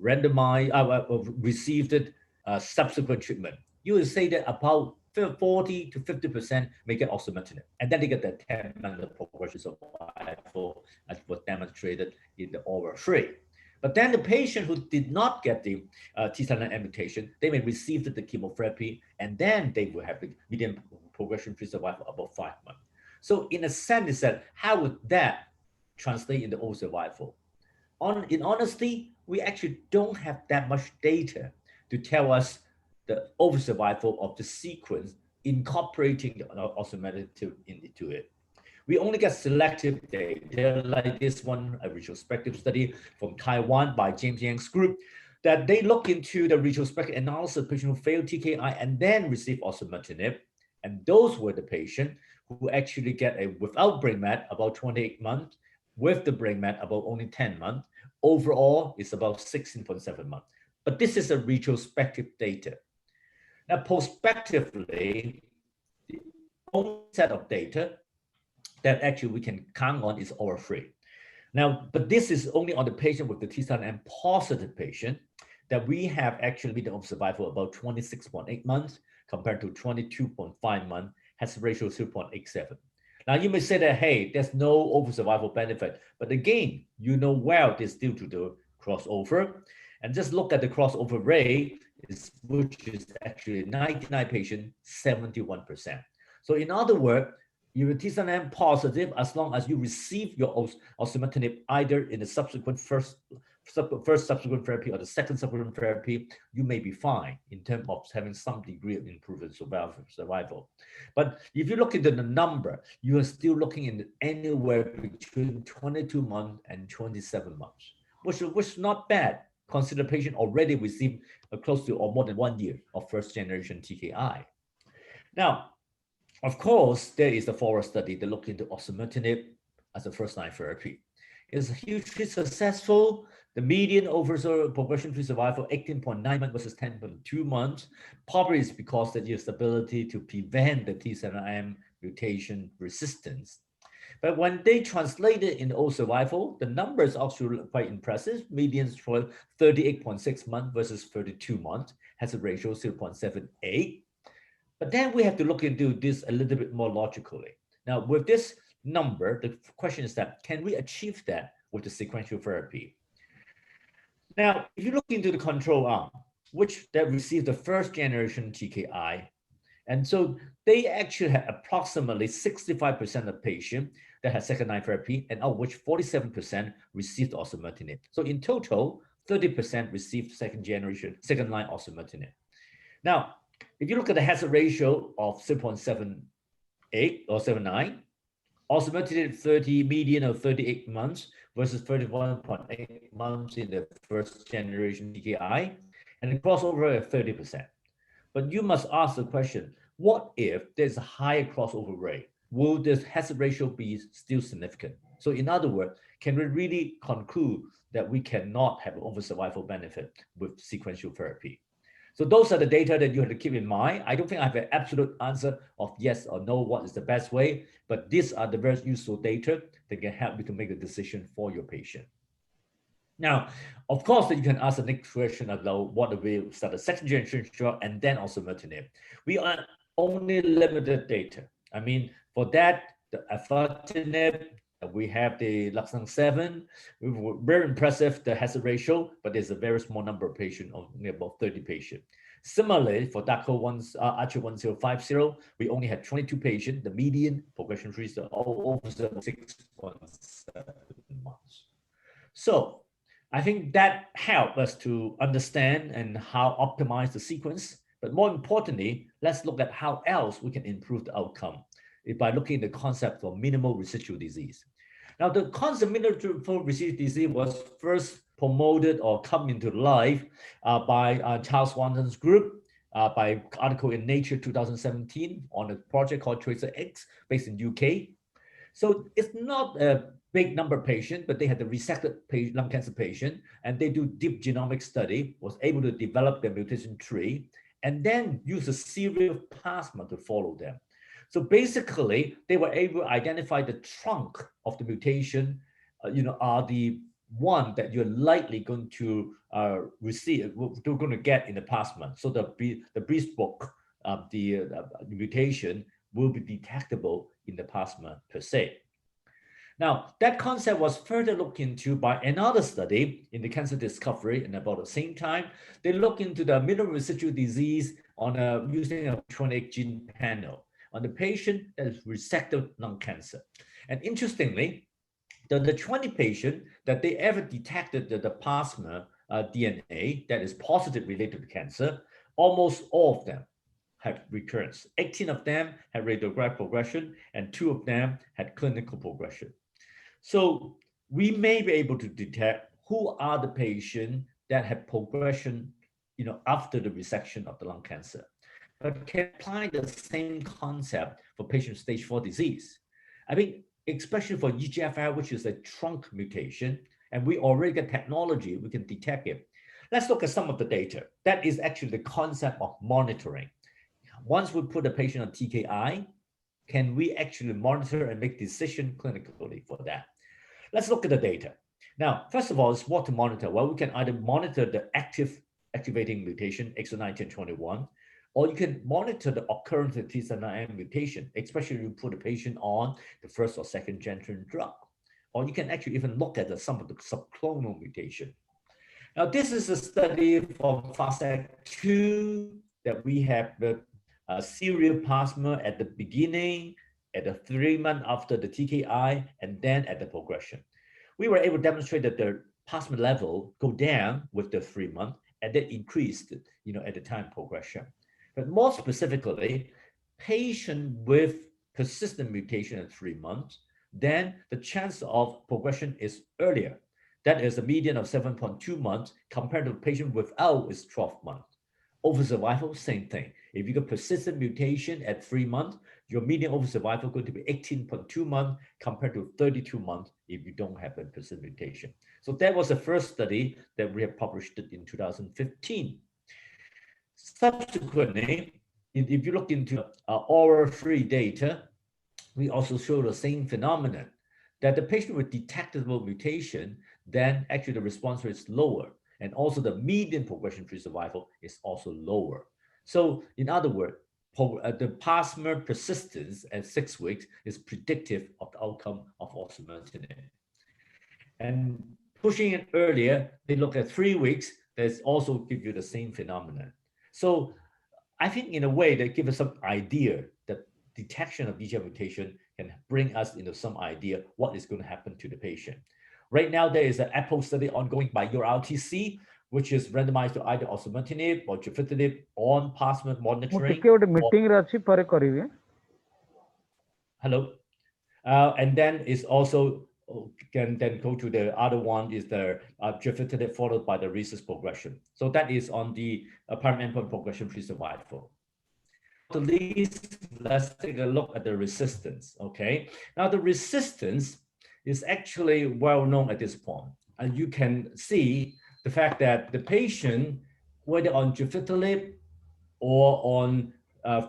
randomized, received it, subsequent treatment. You would say that about 40 to 50% may get osimertinib, and then they get the 10-month progression survival as was demonstrated in the OVAL-3. But then the patient who did not get the T790M mutation, they may receive the chemotherapy, and then they will have the median progression-free survival about 5 months. So in a sense, is that how would that translate into overall survival? In honesty, we actually don't have that much data to tell us the overall survival of the sequence incorporating the osimertinib into it. We only get selective data like this one, a retrospective study from Taiwan by James Yang's group, that they look into the retrospective analysis of patients who failed TKI and then received osimertinib. And those were the patients who actually get a without brain met about 28 months, with the brain met about only 10 months. Overall, it's about 16.7 months. But this is a retrospective data. Now, prospectively, the only set of data that actually we can count on is OVAL-3. Now, but this is only on the patient with the T790M positive patient that we have actually median overall survival about 26.8 months compared to 22.5 months, has a ratio of 0.87. Now, you may say that, hey, there's no overall survival benefit. But again, you know well this due to the crossover. And just look at the crossover rate, which is actually 99 patients, 71%. So in other words, you're T790M positive as long as you receive your osimertinib either in the subsequent first subsequent therapy or the second subsequent therapy, you may be fine in terms of having some degree of improvement survival. But if you look into the number, you are still looking in anywhere between 22 months and 27 months, which is not bad. Consider the patient already received close to or more than 1 year of first generation TKI. Now, of course, there is the FOREST study that looked into osimertinib as a first-line therapy. It's hugely successful. The median overall progression-free survival 18.9 months versus 10.2 months. Probably is because that its ability to prevent the T790M mutation resistance. But when they translate it in overall survival, the numbers are actually quite impressive. Medians for 38.6 months versus 32 months has a ratio of 0.78. But then we have to look into this a little bit more logically. Now, with this number, the question is that, can we achieve that with the sequential therapy? Now, if you look into the control arm, which that received the first generation TKI, and so they actually had approximately 65% of patients that had second-line therapy, and of which 47% received osimertinib. So in total, 30% received second-line osimertinib. Now, if you look at the hazard ratio of 0.78 or 79, osimertinib 30 median of 38 months versus 31.8 months in the first generation TKI, and the crossover at 30%. But you must ask the question, what if there's a higher crossover rate? Will this hazard ratio be still significant? So in other words, can we really conclude that we cannot have overall survival benefit with sequential therapy? So those are the data that you have to keep in mind. I don't think I have an absolute answer of yes or no, what is the best way, but these are the very useful data that can help you to make a decision for your patient. Now, of course, you can ask the next question about what we start a second generation drug and then osimertinib. We are only limited data. I mean, for that, the afatinib, we have the Luxang 7, very impressive, the hazard ratio, but there's a very small number of patients, only about 30 patients. Similarly, for Archer 1050, we only had 22 patients, the median progression-free survival over 6.7 months. So I think that helped us to understand and how optimize the sequence, but more importantly, let's look at how else we can improve the outcome by looking at the concept of minimal residual disease. Now, the concept of minimal residual disease was first promoted or come into life by Charles Swanton's group by article in Nature 2017 on a project called TRACER-X based in UK. So it's not a big number of patients, but they had the resected lung cancer patient, and they do deep genomic study, was able to develop the mutation tree, and then use a series of plasma to follow them. So basically, they were able to identify the trunk of the mutation, are the one that you're likely going to receive, you're going to get in the plasma. So the bespoke, the mutation will be detectable in the plasma per se. Now, that concept was further looked into by another study in the Cancer Discovery, and about the same time, they looked into the minimal residual disease on using a electronic gene panel on the patient that is resected lung cancer. And interestingly, the 20 patient that they ever detected the plasma DNA that is positive related to cancer, almost all of them had recurrence. 18 of them had radiographic progression, and 2 of them had clinical progression. So we may be able to detect who are the patients that have progression, after the resection of the lung cancer. But can apply the same concept for patient stage 4 disease. I mean, especially for EGFR, which is a trunk mutation, and we already get technology, we can detect it. Let's look at some of the data. That is actually the concept of monitoring. Once we put a patient on TKI, can we actually monitor and make decision clinically for that? Let's look at the data. Now, first of all, it's what to monitor. Well, we can either monitor the activating mutation, exon 19 and 21, or you can monitor the occurrence of T790M mutation, especially if you put a patient on the first or second generation drug. Or you can actually even look at some of the subclonal mutation. Now, this is a study from FAST-2 that we have the serial plasma at the beginning, at the 3 months after the TKI, and then at the progression. We were able to demonstrate that the plasma level go down with the 3 months and then increased, at the time progression. But more specifically, patient with persistent mutation at 3 months, then the chance of progression is earlier. That is a median of 7.2 months compared to a patient without is 12 months. Overall survival, same thing. If you got persistent mutation at 3 months, your median overall survival is going to be 18.2 months compared to 32 months if you don't have a persistent mutation. So that was the first study that we have published in 2015. Subsequently, if you look into aura-free data, we also show the same phenomenon, that the patient with detectable mutation, then actually the response rate is lower. And also the median progression-free survival is also lower. So in other words, the plasma persistence at 6 weeks is predictive of the outcome of osimertinib. And pushing it earlier, they look at 3 weeks, that also give you the same phenomenon. So I think in a way they give us some idea that detection of EGFR mutation can bring us into some idea what is going to happen to the patient. Right now, there is an APPLE study ongoing by EuroRTC, which is randomized to either osimertinib or gefitinib on plasma monitoring. Hello. And then is also can then go to the other one is the gefitinib followed by the RECIST progression. So that is on the primary endpoint progression-free survival. At least let's take a look at the resistance. Okay. Now the resistance is actually well known at this point. And you can see the fact that the patient, whether on gefitinib or on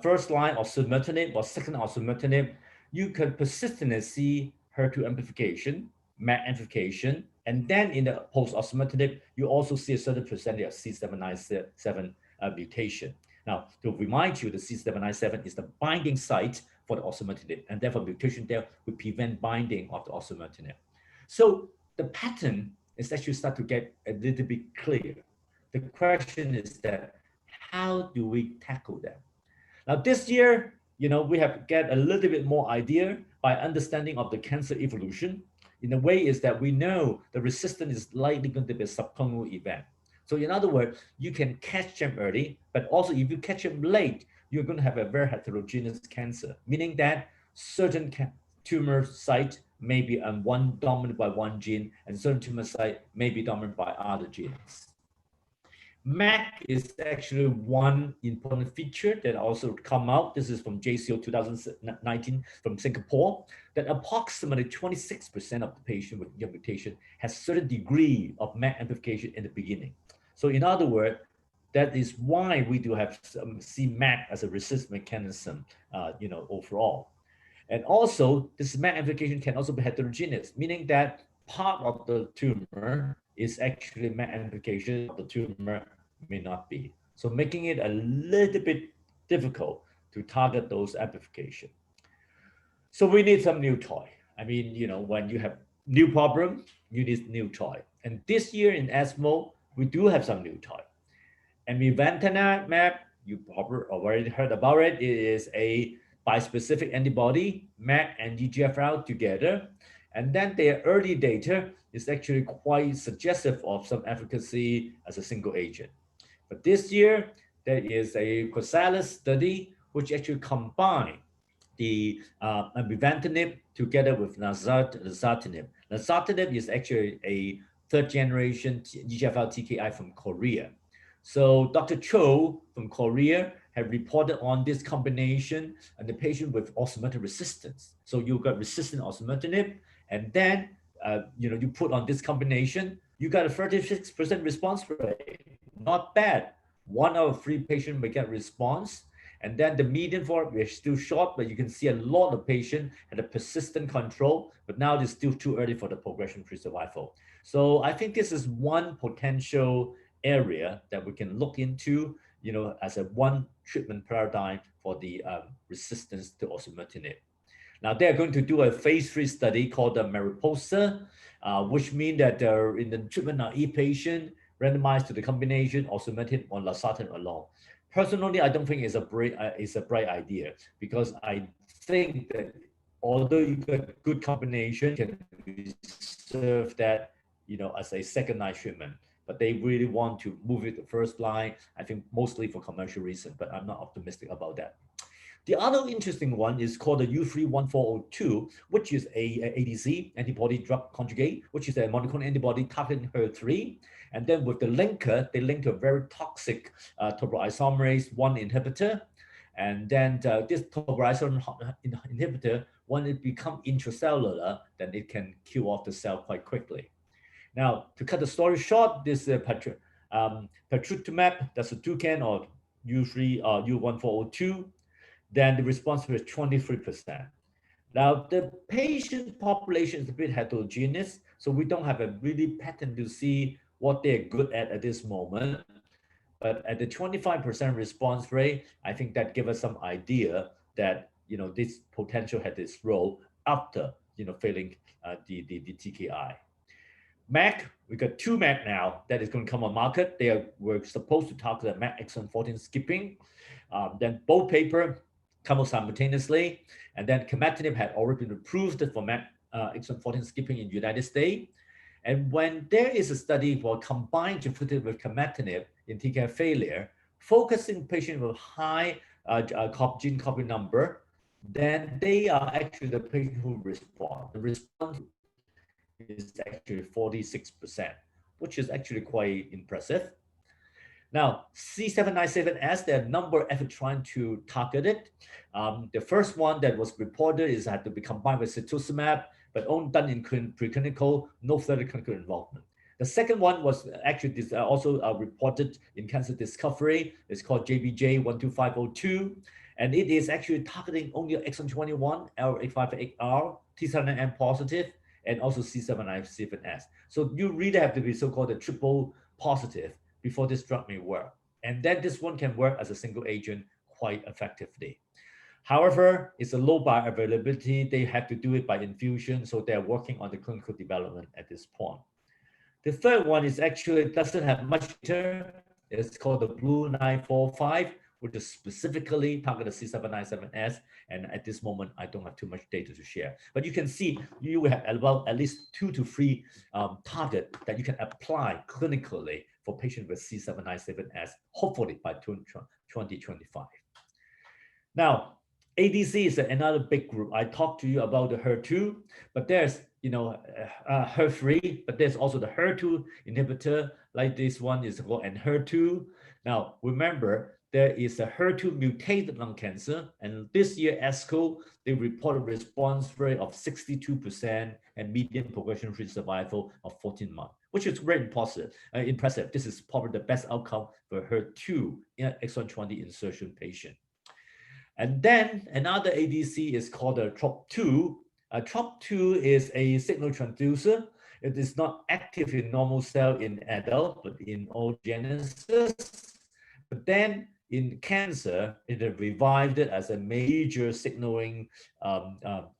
first line osimertinib or second osimertinib, you can persistently see HER2 amplification, MET amplification, and then in the post-osimertinib, you also see a certain percentage of C797 mutation. Now, to remind you, the C797 is the binding site for the osimertinib, and therefore mutation there will prevent binding of the osimertinib. So the pattern is actually start to get a little bit clear. The question is that, how do we tackle them? Now this year, we have get a little bit more idea by understanding of the cancer evolution. In a way is that we know the resistance is likely going to be a subclonal event. So in other words, you can catch them early, but also if you catch them late, you're going to have a very heterogeneous cancer, meaning that certain tumor site may be dominant by one gene, and certain tumor site may be dominant by other genes. MEK is actually one important feature that also come out. This is from JCO 2019 from Singapore, that approximately 26% of the patient with mutation has certain degree of MEK amplification in the beginning. So in other words, that is why we do have see MEK as a resistance mechanism, overall. And also, this MEK amplification can also be heterogeneous, meaning that part of the tumor is actually MEK amplification, the tumor may not be. So making it a little bit difficult to target those amplification. So we need some new toy. I mean, when you have new problem, you need new toy. And this year in ESMO, we do have some new toy. Amivantamab, you probably already heard about it. It is a bispecific antibody, MEK and EGFR together. And then their early data is actually quite suggestive of some efficacy as a single agent. But this year, there is a Chrysalis study which actually combined the amivantamab together with lazertinib. Lazertinib is actually a third generation EGFR TKI from Korea. So Dr. Cho from Korea have reported on this combination and the patient with osimertinib resistance. So you got resistant osimertinib, and then you put on this combination, you got a 36% response rate. Not bad. 1 out of 3 patients may get response. And then the median for it, we're still short, but you can see a lot of patients had a persistent control, but now it's still too early for the progression-free survival. So I think this is one potential area that we can look into, as a one treatment paradigm for the resistance to osimertinib. Now they're going to do a phase 3 study called the Mariposa, which means that they're in the treatment-naive patient, randomized to the combination osimertinib or lazertinib alone. Personally, I don't think it's a bright idea, because I think that although you got good combination, can serve that as a second-line treatment, but they really want to move it to first line. I think mostly for commercial reason, but I'm not optimistic about that. The other interesting one is called the U3-1402, which is a ADC, antibody drug conjugate, which is a monoclonal antibody targeting HER3. And then with the linker, they link to a very toxic topoisomerase 1 inhibitor. And then this topoisomerase inhibitor, when it becomes intracellular, then it can kill off the cell quite quickly. Now, to cut the story short, this patritumab, that's a toucan or U1402, then the response rate is 23%. Now, the patient population is a bit heterogeneous, so we don't have a really pattern to see what they're good at this moment. But at the 25% response rate, I think that gives us some idea that this potential had this role after failing the TKI. MEK, we got 2 MEK now that is going to come on market. Were supposed to target the MEK exon 14 skipping. Then both paper come out simultaneously, and then comatinib had already been approved for MEK exon 14 skipping in the United States. And when there is a study for combined gefitinib with comatinib in TKI failure, focusing patients with high gene copy number, then they are actually the patient who respond. The response is actually 46%, which is actually quite impressive. Now, C797S, there are a number of efforts trying to target it. The first one that was reported is had to be combined with cetuximab but only done in preclinical, no further clinical involvement. The second one was actually this, also reported in cancer discovery. It's called JBJ12502, and it is actually targeting only exon 21, L858R, T790M positive, and also C797S. So you really have to be so-called a triple positive before this drug may work. And then this one can work as a single agent quite effectively. However, it's a low bioavailability. They have to do it by infusion, so they're working on the clinical development at this point. The third one is actually doesn't have much data. It's called the Blue 945, which is specifically targeted C797S. And at this moment, I don't have too much data to share. But you can see you have about at least 2 to 3 targets that you can apply clinically for patients with C797S, hopefully by 2025. Now, ADC is another big group. I talked to you about the HER2, but there's HER3, but there's also the HER2 inhibitor, like this one is called ENHERTU. Now, remember, there is a HER2 mutated lung cancer, and this year ASCO, they reported response rate of 62% and median progression-free survival of 14 months, which is very impressive. This is probably the best outcome for HER2 in exon 20 insertion patient. And then another ADC is called a TROP2. TROP2 is a signal transducer. It is not active in normal cell in adult, but in oogenesis. But then in cancer, it is revived as a major signaling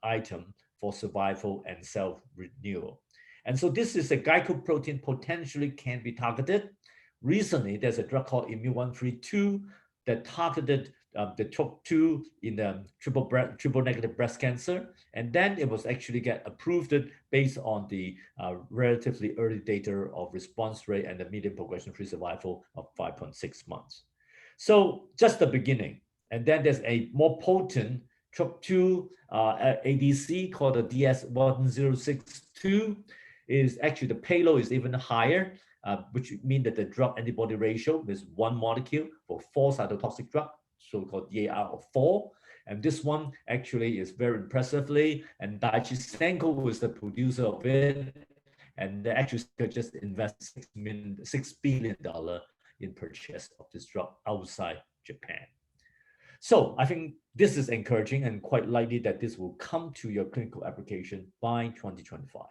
item for survival and cell renewal. And so this is a glycoprotein potentially can be targeted. Recently, there's a drug called Immune-132 that targeted the TROP2 in the triple negative breast cancer. And then it was actually get approved based on the relatively early data of response rate and the median progression-free survival of 5.6 months. So just the beginning. And then there's a more potent TROP2 ADC called the DS1062. Is actually the payload is even higher, which means that the drug antibody ratio is 1 molecule for 4 cytotoxic drugs, so-called DAR of 4. And this one actually is very impressively, and Daiichi Sankyo is the producer of it, and they actually just invested $6 billion in purchase of this drug outside Japan. So I think this is encouraging and quite likely that this will come to your clinical application by 2025.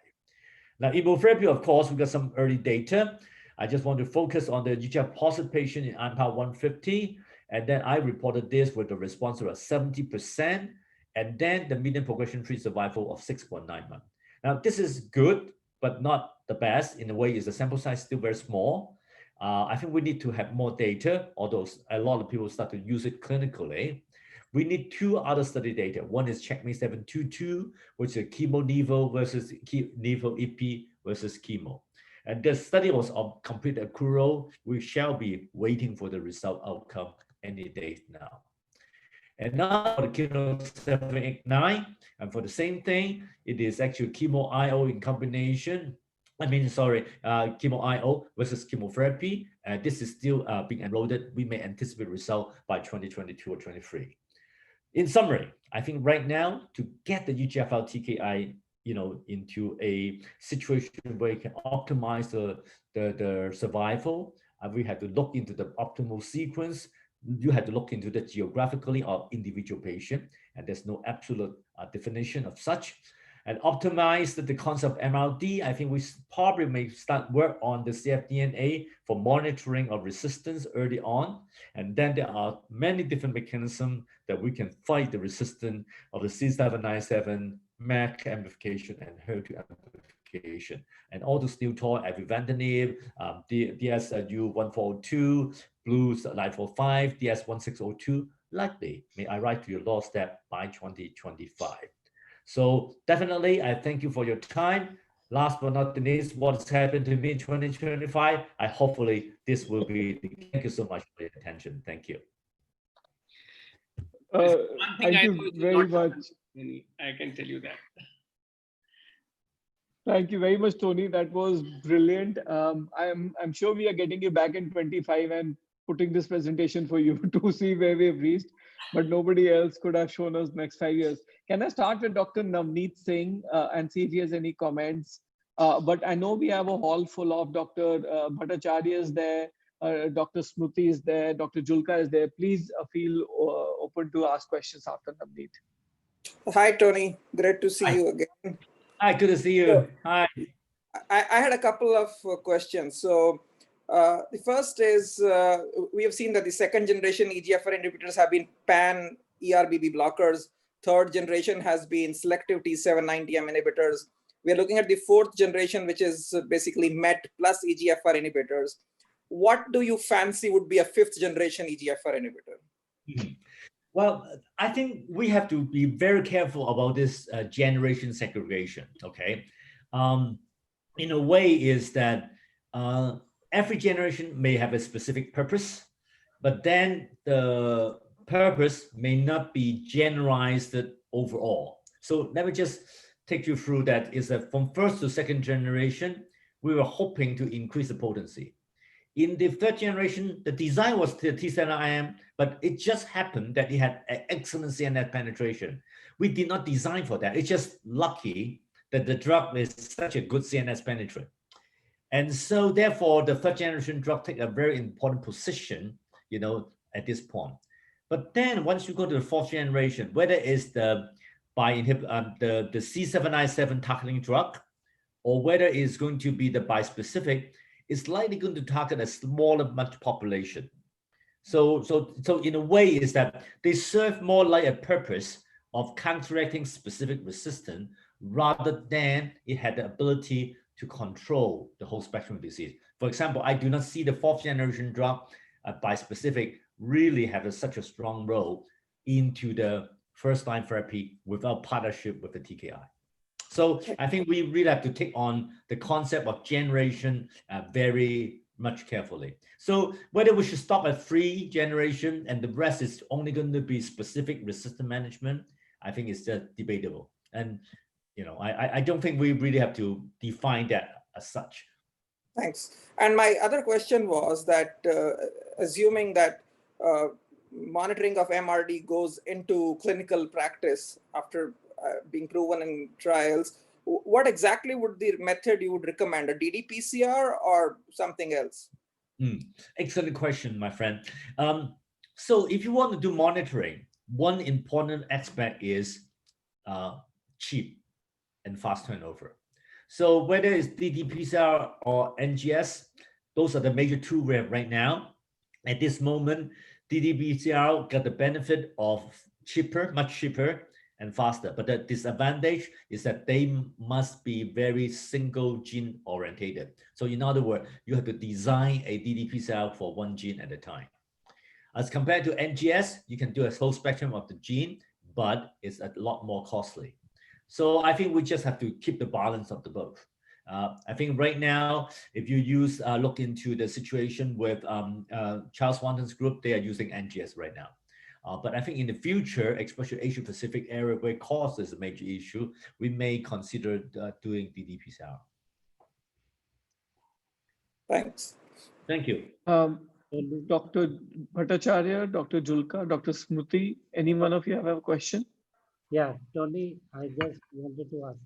Now, immunotherapy, of course, we got some early data. I just want to focus on the EGFR positive patient in IMpower 150. And then I reported this with a response rate of 70%, and then the median progression-free survival of 6.9 months. Now, this is good, but not the best. In a way, is the sample size still very small. I think we need to have more data, although a lot of people start to use it clinically. We need 2 other study data. One is CheckMate 722, which is chemo-nivo versus nivo-ipi versus chemo. And the study was of complete accrual. We shall be waiting for the result outcome any day now. And now for the KEYNOTE-789, and for the same thing, it is actually chemo IO in combination. Chemo IO versus chemotherapy. This is still being enrolled. We may anticipate result by 2022 or 23. In summary, I think right now to get the EGFR TKI, into a situation where you can optimize the survival, we have to look into the optimal sequence. You have to look into the geographically or individual patient, and there's no absolute definition of such. And optimize the concept of MRD. I think we probably may start work on the cfDNA for monitoring of resistance early on. And then there are many different mechanisms that we can fight the resistance of the C797, MEK amplification, and HER2 amplification. And all those new toy, avivantinib, DSU1402, Blues 945, DS1602, likely may arrive to your doorstep by 2025. So definitely, I thank you for your time. Last but not the least, what's happened to me in 2025, hopefully this will be, thank you so much for your attention. Thank you. Thank you very much. I can tell you that. Thank you very much, Tony. That was brilliant. I'm sure we are getting you back in 25 and putting this presentation for you to see where we've reached. but nobody else could have shown us next 5 years. Can I start with Dr. Navneet Singh and see if he has any comments? But I know we have a hall full of Dr. Bhattacharya is there, Dr. Smruti is there, Dr. Julka is there. Please feel open to ask questions after Navneet. Hi, Tony. Great to see you again. Hi, good to see you. So, Hi. I had a couple of questions. So the first is, we have seen that the second generation EGFR inhibitors have been pan ERBB blockers. Third generation has been selective T790M inhibitors. We are looking at the fourth generation, which is basically MET plus EGFR inhibitors. What do you fancy would be a fifth generation EGFR inhibitor? Well, I think we have to be very careful about this generation segregation, okay? In a way is that every generation may have a specific purpose, but then the purpose may not be generalized overall. So let me just take you through that. Is that from first to second generation, we were hoping to increase the potency. In the third generation, the design was the T7IM, but it just happened that it had excellent CNS penetration. We did not design for that. It's just lucky that the drug is such a good CNS penetrant. And so therefore, the third generation drug take a very important position, you know, at this point. But then once you go to the fourth generation, whether it's the C797 targeting drug, or whether it's going to be the bispecific, it's likely going to target a smaller much population. So in a way is that they serve more like a purpose of counteracting specific resistance rather than it had the ability to control the whole spectrum of disease. For example, I do not see the fourth generation drug bispecific really have such a strong role into the first line therapy without partnership with the TKI. So I think we really have to take on the concept of generation very much carefully. So whether we should stop at 3 generation and the rest is only going to be specific resistant management, I think it's just debatable. And you know, I don't think we really have to define that as such. Thanks. And my other question was that assuming that monitoring of MRD goes into clinical practice after being proven in trials, what exactly would the method you would recommend, a ddPCR or something else? Excellent question, my friend. So if you want to do monitoring, one important aspect is cheap and fast turnover. So whether it's ddPCR or NGS, those are the major two we have right now. At this moment, ddPCR got the benefit of cheaper, much cheaper, and faster. But the disadvantage is that they must be very single gene orientated. So in other words, you have to design a ddPCR for one gene at a time. As compared to NGS, you can do a whole spectrum of the gene, but it's a lot more costly. So I think we just have to keep the balance of the both. I think right now, if you use look into the situation with Charles Swanton's group, they are using NGS right now. But I think in the future, especially Asia Pacific area where cost is a major issue, we may consider doing ddPCR. Thanks. Thank you. Dr. Bhattacharya, Dr. Julka, Dr. Smruti, any one of you have a question? Yeah, Tony, I just wanted to ask.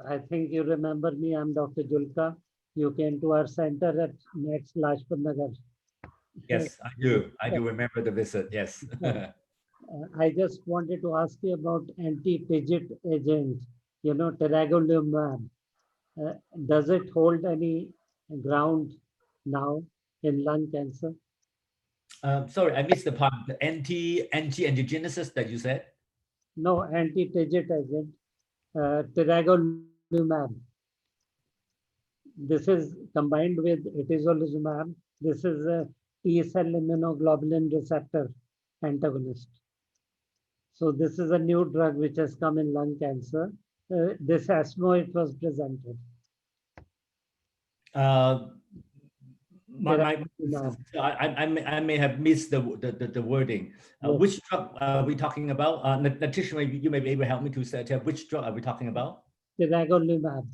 I think you remember me, I'm Dr. Julka. You came to our center at next Lajpat Nagar. Yes, I do. I do remember the visit, yes. I just wanted to ask you about anti-TIGIT agent, you know, tiragolumab. Does it hold any ground now in lung cancer? Sorry, I missed the part. The anti-angiogenesis that you said? No, anti-TIGIT agent, tiragolumab. This is combined with itolizumab. This is a T-cell immunoglobulin receptor antagonist. So this is a new drug which has come in lung cancer. This ESMO, it was presented. I may have missed the wording. Yes. Which drug are we talking about? Natisha, you may be able to help me to say which drug are we talking about? Tiragolumab.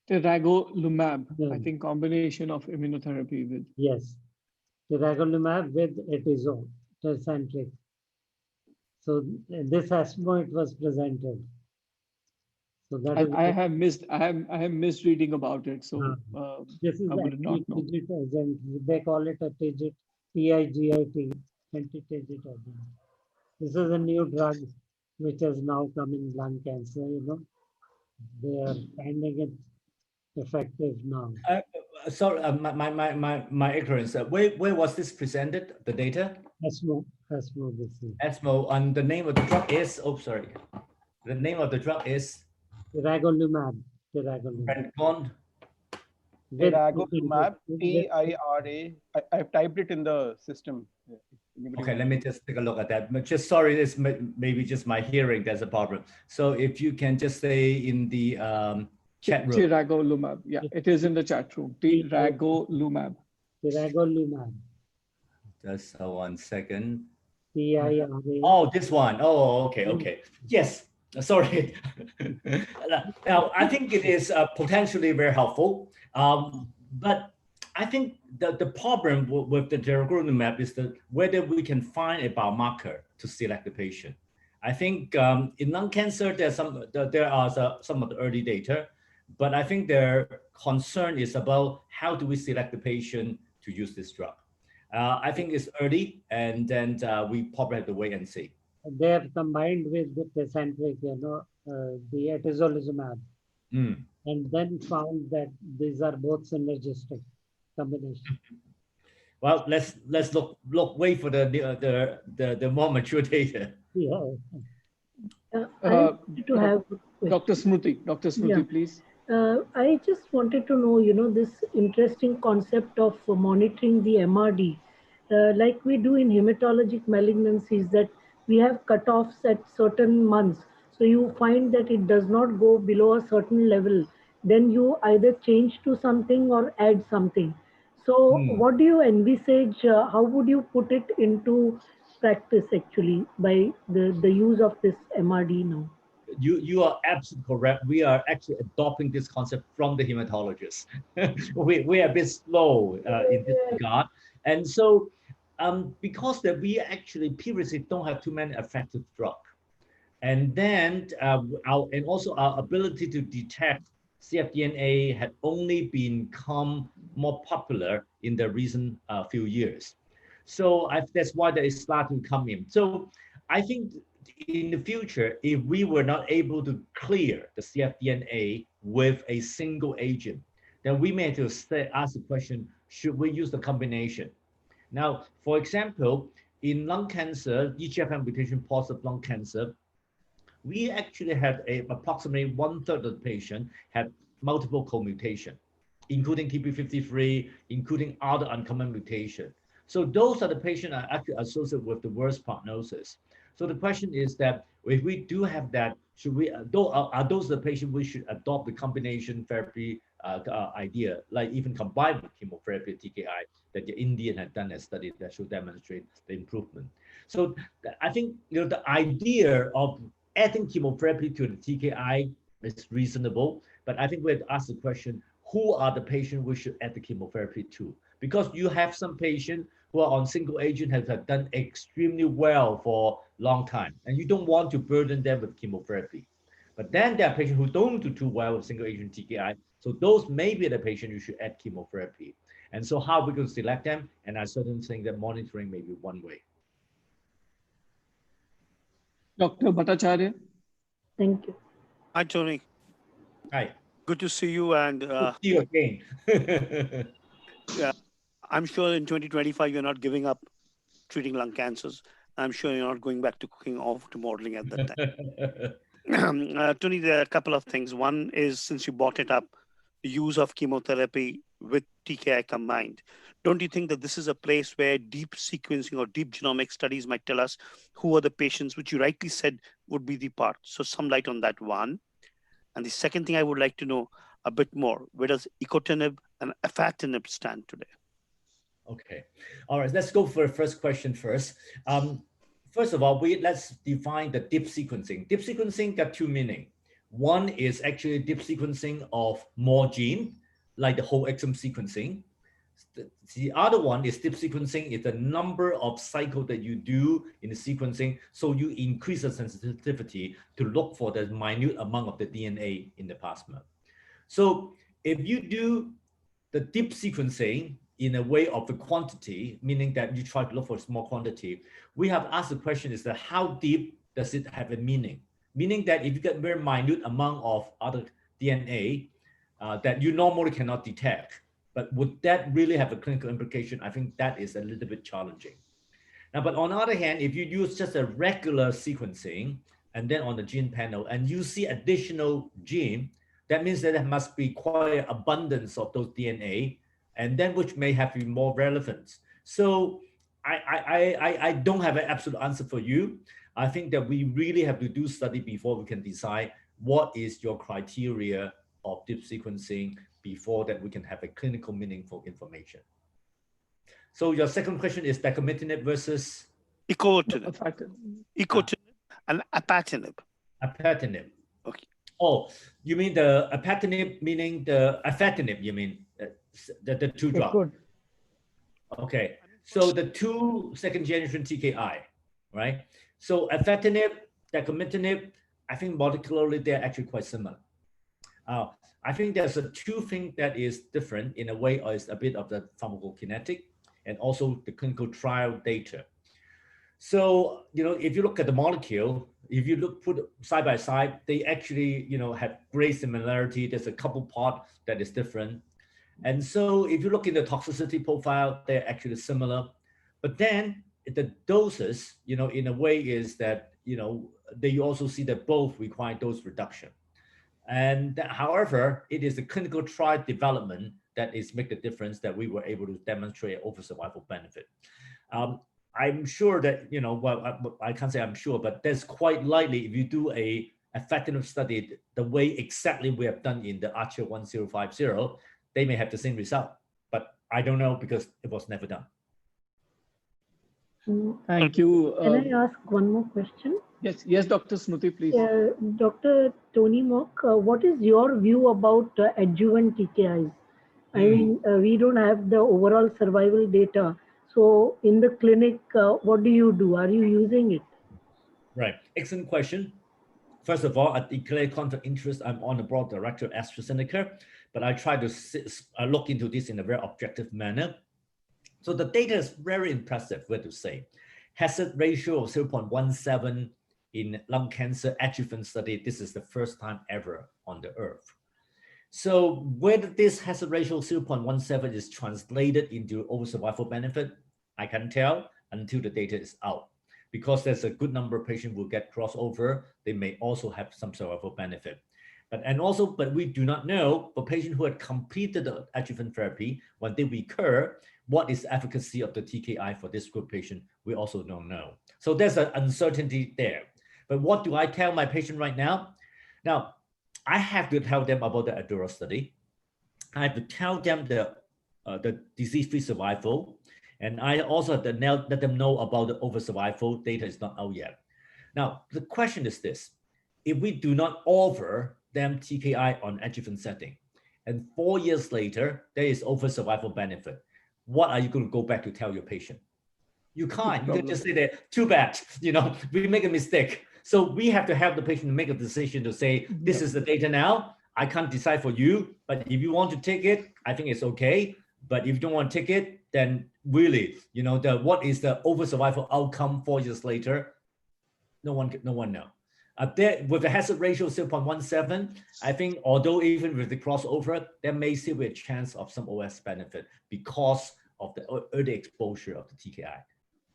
Tiragolumab, I think combination of immunotherapy with. Yes. tiragolumab with atezolizumab, Tecentriq. So this ESMO it was presented. So that is I have missed reading about it. So this is I would not know. anti-TIGIT agent. They call it a TIGIT, TIGIT, anti-TIGIT agent. This is a new drug which has now come in lung cancer. You know, they are finding it effective now. Sorry, my ignorance. Where was this presented? The data? ESMO this is. ESMO, and the name of the drug is. Oh, sorry. The name of the drug is Tiragolumab. Tiragolumab, TIRA. I've typed it in the system. Okay, let me just take a look at that. But just sorry, it's maybe just my hearing that's a problem. So if you can just say in the chat room. Tiragolumab. Yeah, it is in the chat room. Tiragolumab. Tiragolumab. Just 1 second. TIRA. Oh, this one. Oh, okay. Yes. Sorry. Now, I think it is potentially very helpful. But I think the problem with the tiragolumab is that whether we can find a biomarker to select the patient. I think in lung cancer, there are some of the early data, but I think their concern is about how do we select the patient to use this drug. I think it's early, and then we probably have to wait and see. They are combined with the Tecentriq, you know, the atezolizumab, and then found that these are both synergistic combination. Well, let's wait for the more mature data. Yeah. I wanted to have Dr. Smriti, please. I just wanted to know, you know, this interesting concept of monitoring the MRD, like we do in hematologic malignancies, that we have cutoffs at certain months. So you find that it does not go below a certain level, then you either change to something or add something. So what do you envisage? How would you put it into practice actually by the use of this MRD now? You are absolutely correct. We are actually adopting this concept from the hematologists. we are a bit slow in this regard. And so because that we actually previously don't have too many effective drugs. And then also our ability to detect cfDNA had only become more popular in the recent few years. So that's why that is starting to come in. So I think in the future, if we were not able to clear the cfDNA with a single agent, then we may have to ask the question, should we use the combination? Now, for example, in lung cancer, EGFR mutation positive lung cancer, we actually had approximately 1/3 of the patient had multiple co-mutation, including TP53, including other uncommon mutation. So those are the patients are actually associated with the worst prognosis. So the question is that if we do have that, should we, are those the patients we should adopt the combination therapy idea, like even combined with chemotherapy TKI that the Indian had done a study that should demonstrate the improvement. So I think the idea of adding chemotherapy to the TKI is reasonable, but I think we have to ask the question, who are the patients we should add the chemotherapy to? Because you have some patients who are on single agent have done extremely well for a long time, and you don't want to burden them with chemotherapy. But then there are patients who don't do too well with single agent TKI, so those may be the patient you should add chemotherapy. And so how are we going to select them? And I certainly think that monitoring may be one way. Dr. Bhattacharya. Thank you. Hi, Tony. Hi. Good to see you. And good to see you again. Yeah, I'm sure in 2025 you're not giving up treating lung cancers. I'm sure you're not going back to cooking off to modeling at that time. Tony, there are a couple of things. One is, since you brought it up, the use of chemotherapy with TKI combined. Don't you think that this is a place where deep sequencing or deep genomic studies might tell us who are the patients, which you rightly said would be the part? So some light on that one. And the second thing I would like to know a bit more, where does Ikotinib and Afatinib stand today? Okay. All right, let's go for the first question first. First of all, let's define the deep sequencing. Deep sequencing got two meanings. One is actually deep sequencing of more gene, like the whole exome sequencing. The other one is deep sequencing, is the number of cycles that you do in the sequencing. So you increase the sensitivity to look for the minute amount of the DNA in the plasma. So if you do the deep sequencing in a way of the quantity, meaning that you try to look for a small quantity, we have asked the question is that how deep does it have a meaning? Meaning that if you get very minute amount of other DNA that you normally cannot detect, but would that really have a clinical implication? I think that is a little bit challenging. Now, but on the other hand, if you use just a regular sequencing and then on the gene panel and you see additional gene, that means that there must be quite an abundance of those DNA, and then which may have been more relevance. So I don't have an absolute answer for you. I think that we really have to do study before we can decide what is your criteria of deep sequencing before that we can have a clinical meaningful information. So your second question is dacomitinib versus? Ikotinib. Ikotinib and apatinib. Apatinib. Okay. Oh, you mean the apatinib, meaning the afatinib, you mean the two drugs? Okay, so the two second generation TKI, right? So afatinib, dacomitinib, I think molecularly they're actually quite similar. I think there's a two things that is different in a way, or is a bit of the pharmacokinetic and also the clinical trial data. So, you know, if you look at the molecule, if you put side by side, they actually, you know, have great similarity. There's a couple part that is different. And so if you look in the toxicity profile, they're actually similar. But then the doses, you know, in a way is that, you know, they also see that both require dose reduction. And that, however, it is the clinical trial development that is make the difference that we were able to demonstrate over survival benefit. I'm sure that, you know, well, I can't say I'm sure, but there's quite likely if you do a effective study the way exactly we have done in the Archer 1050, they may have the same result, but I don't know because it was never done. Thank you. Can I ask one more question? Yes, yes, Dr. Smruti, please. Dr. Tony Mock, what is your view about adjuvant TKIs? I mean, we don't have the overall survival data. So in the clinic, what do you do? Are you using it? Right, excellent question. First of all, I declare conflict of interest. I'm on the board director of AstraZeneca, but I try to look into this in a very objective manner. So the data is very impressive, where to say. Hazard ratio of 0.17 in lung cancer adjuvant study. This is the first time ever on the earth. So whether this hazard ratio 0.17 is translated into overall survival benefit, I can't tell until the data is out. Because there's a good number of patients who get crossover, they may also have some survival benefit. But we do not know for patients who had completed the adjuvant therapy, when they recur, what is the efficacy of the TKI for this group patient? We also don't know. So there's an uncertainty there. But what do I tell my patient right now? Now, I have to tell them about the ADAURA study. I have to tell them the disease-free survival. And I also have to let them know about the overall survival. Data is not out yet. Now, the question is this. If we do not offer them TKI on adjuvant setting, and 4 years later, there is overall survival benefit, what are you going to go back to tell your patient? You can't. You can just say that, too bad, you know, we make a mistake. So we have to help the patient to make a decision to say, this is the data now. I can't decide for you, but if you want to take it, I think it's okay. But if you don't want to take it, then really, you know, what is the overall survival outcome 4 years later? No one knows. With the hazard ratio 0.17, I think although even with the crossover, there may still be a chance of some OS benefit because of the early exposure of the TKI.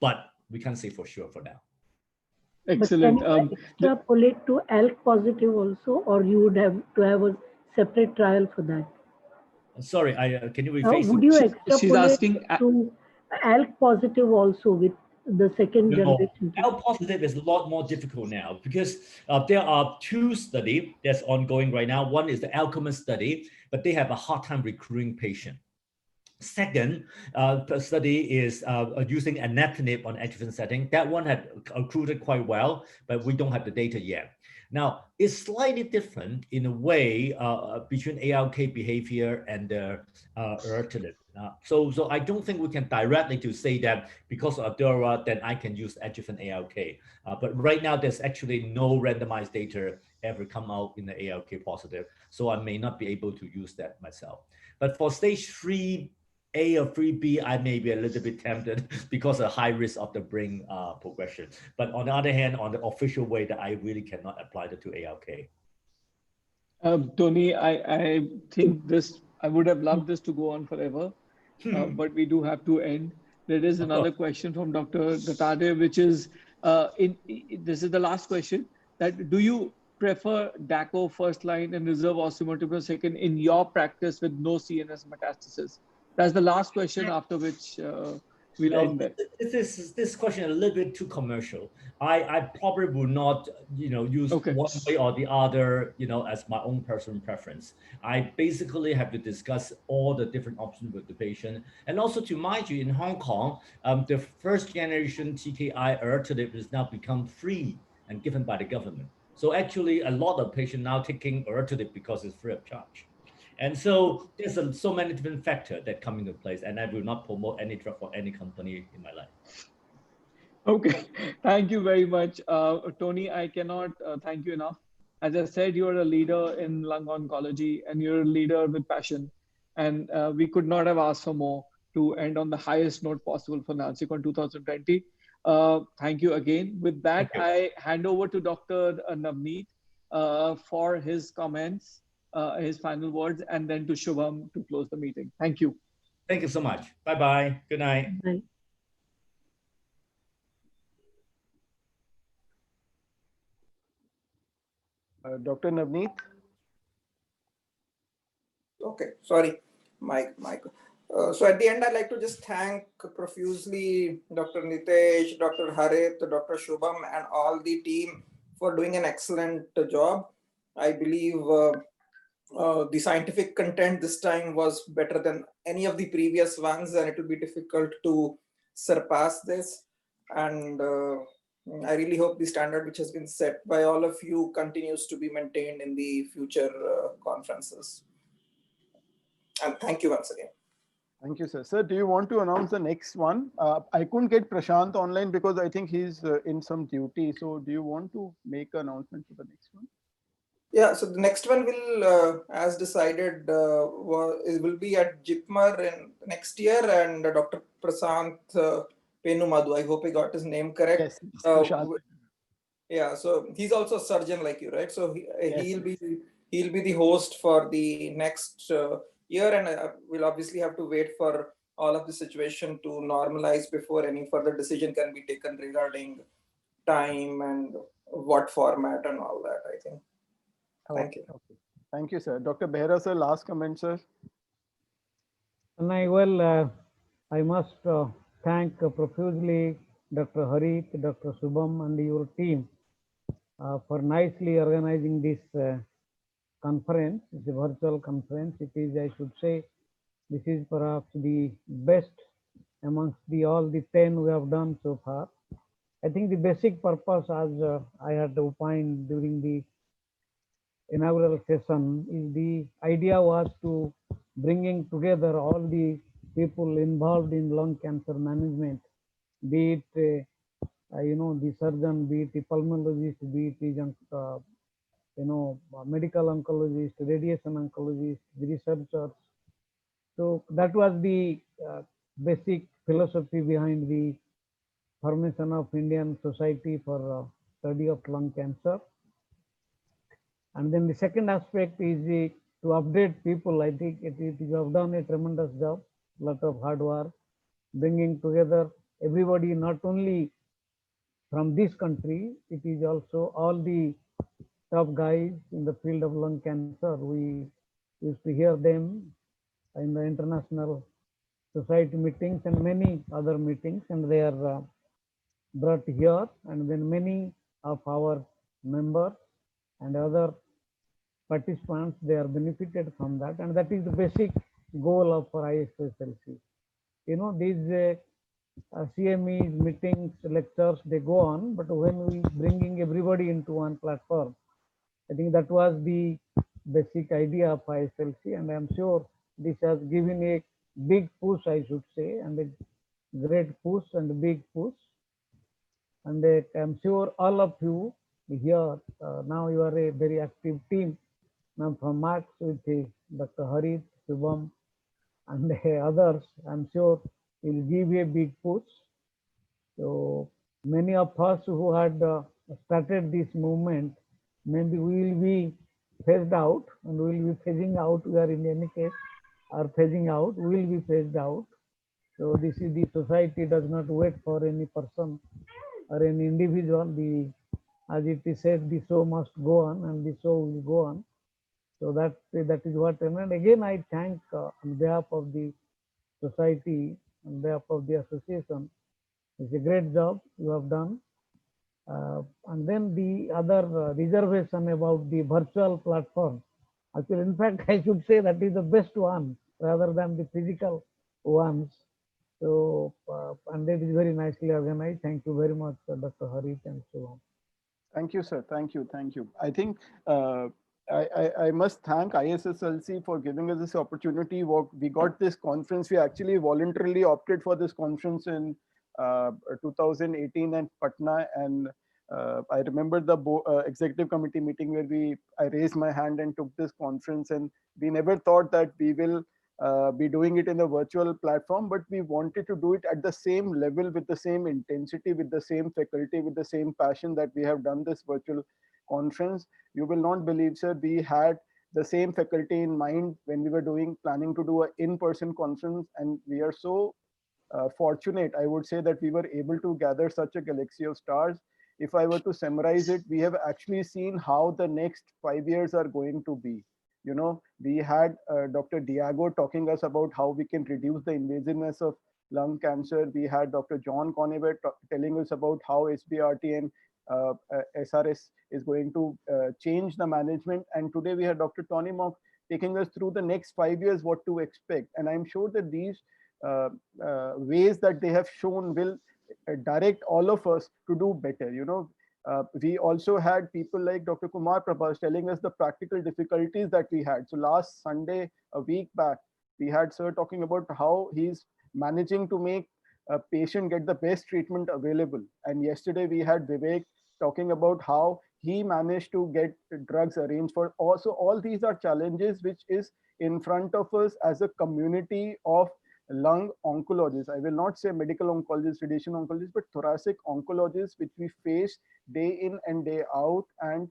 But we can't say for sure for now. Excellent. But can you extrapolate to ALK positive also, or you would have to have a separate trial for that? Sorry, can you rephrase? Would you extrapolate She's asking to ALK positive also with the second generation? ALK positive is a lot more difficult now because there are two studies that's ongoing right now. One is the Alchemist study, but they have a hard time recruiting patients. Second study is using anatinib on adjuvant setting. That one had accrued quite well, but we don't have the data yet. Now, it's slightly different in a way between ALK behavior and erlotinib. So I don't think we can directly to say that because of Adura, then I can use adjuvant ALK. But right now, there's actually no randomized data ever come out in the ALK positive. So I may not be able to use that myself. But for stage 3A or 3B, I may be a little bit tempted because of high risk of the brain progression. But on the other hand, on the official way, that I really cannot apply that to ALK. Tony, I think this, I would have loved this to go on forever, but we do have to end. There is another question from Dr. Gatade, which is, this is the last question, that do you prefer DACO first line and reserve osimertinib second in your practice with no CNS metastasis? That's the last question, after which we'll end there. This question is a little bit too commercial. I probably will not, use one way or the other, as my own personal preference. I basically have to discuss all the different options with the patient. And also to mind you, in Hong Kong, the first generation TKI erlotinib is now become free and given by the government. So actually a lot of patients now taking erlotinib because it's free of charge. And so there's so many different factors that come into place, and I will not promote any drug for any company in my life. Okay, thank you very much. Tony, I cannot thank you enough. As I said, you're a leader in lung oncology and you're a leader with passion. And we could not have asked for more to end on the highest note possible for NANSICON 2020. Thank you again. With that, I hand over to Dr. Navneet for his comments, his final words, and then to Shubham to close the meeting. Thank you. Thank you so much. Bye-bye. Good night. Bye. Dr. Navneet? Okay, sorry, Mike. So at the end, I'd like to just thank profusely Dr. Nitesh, Dr. Harith, Dr. Shubham, and all the team for doing an excellent job. I believe the scientific content this time was better than any of the previous ones, and it will be difficult to surpass this. And I really hope the standard which has been set by all of you continues to be maintained in the future conferences. And thank you once again. Thank you, sir. Sir, do you want to announce the next one? I couldn't get Prashant online because I think he's in some duty. So do you want to make an announcement for the next one? Yeah, so the next one will, as decided, will be at JIPMER in next year, and Dr. Prashant Penumadu, I hope I got his name correct. Yes, yeah, so he's also a surgeon like you, right? So he'll be the host for the next year, and we'll obviously have to wait for all of the situation to normalize before any further decision can be taken regarding time and what format and all that, I think. Thank you. Okay. Thank you, sir. Dr. Behra, sir, last comment, sir. I must thank profusely Dr. Harith, Dr. Shubham, and your team for nicely organizing this conference. It's a virtual conference. It is, I should say, this is perhaps the best amongst all the 10 we have done so far. I think the basic purpose, as I had opined during the inaugural session, is the idea was to bringing together all the people involved in lung cancer management, be it the surgeon, be it the pulmonologist, be it the medical oncologist, radiation oncologist, the researchers. So that was the basic philosophy behind the formation of Indian Society for Study of Lung Cancer. And then the second aspect is to update people. I think you have done a tremendous job, lot of hard work, bringing together everybody, not only from this country, it is also all the top guys in the field of lung cancer. We used to hear them in the international society meetings and many other meetings, and they are brought here, and then many of our members and other participants, they are benefited from that, and that is the basic goal of ISSLC. These CMEs, meetings, lectures, they go on, but when we bringing everybody into one platform, I think that was the basic idea of ISLC, and I'm sure this has given a big push, I should say, and a great push and a big push. And I'm sure all of you here, now you are a very active team. Now from Marx with Dr. Harit, Shubham, and others, I'm sure will give a big push. So many of us who had started this movement, maybe we will be phased out and we will be phasing out. We are in any case are phasing out, we will be phased out. So this is the society does not wait for any person or any individual. As it is said, the show must go on and the show will go on. So that is what. And again, I thank on behalf of the society, on behalf of the association. It's a great job you have done. And then the other reservation about the virtual platform. Actually, in fact, I should say that is the best one rather than the physical ones. So, and that is very nicely organized. Thank you very much, Dr. Harit and so on. Thank you, sir. Thank you. Thank you. I think I must thank ISSLC for giving us this opportunity. We got this conference. We actually voluntarily opted for this conference in 2018 in Patna. And I remember the executive committee meeting where I raised my hand and took this conference. And we never thought that we will be doing it in a virtual platform, but we wanted to do it at the same level, with the same intensity, with the same faculty, with the same passion that we have done this virtual conference. You will not believe, sir, we had the same faculty in mind when we were planning to do an in-person conference, and we are so fortunate, I would say, that we were able to gather such a galaxy of stars. If I were to summarize it, we have actually seen how the next 5 years are going to be. You know, we had Dr. Diago talking us about how we can reduce the invasiveness of lung cancer. We had Dr. John Conover telling us about how SBRT and SRS is going to change the management. And today we had Dr. Tony Mock taking us through the next 5 years, what to expect. And I'm sure that these ways that they have shown will direct all of us to do better. You know, we also had people like Dr. Kumar Prabhas telling us the practical difficulties that we had. So last Sunday, a week back, we had sir talking about how he's managing to make a patient get the best treatment available. And yesterday we had Vivek talking about how he managed to get drugs arranged for. Also, all these are challenges which is in front of us as a community of lung oncologists. I will not say medical oncologists, radiation oncologists, but thoracic oncologists, which we face day in and day out. And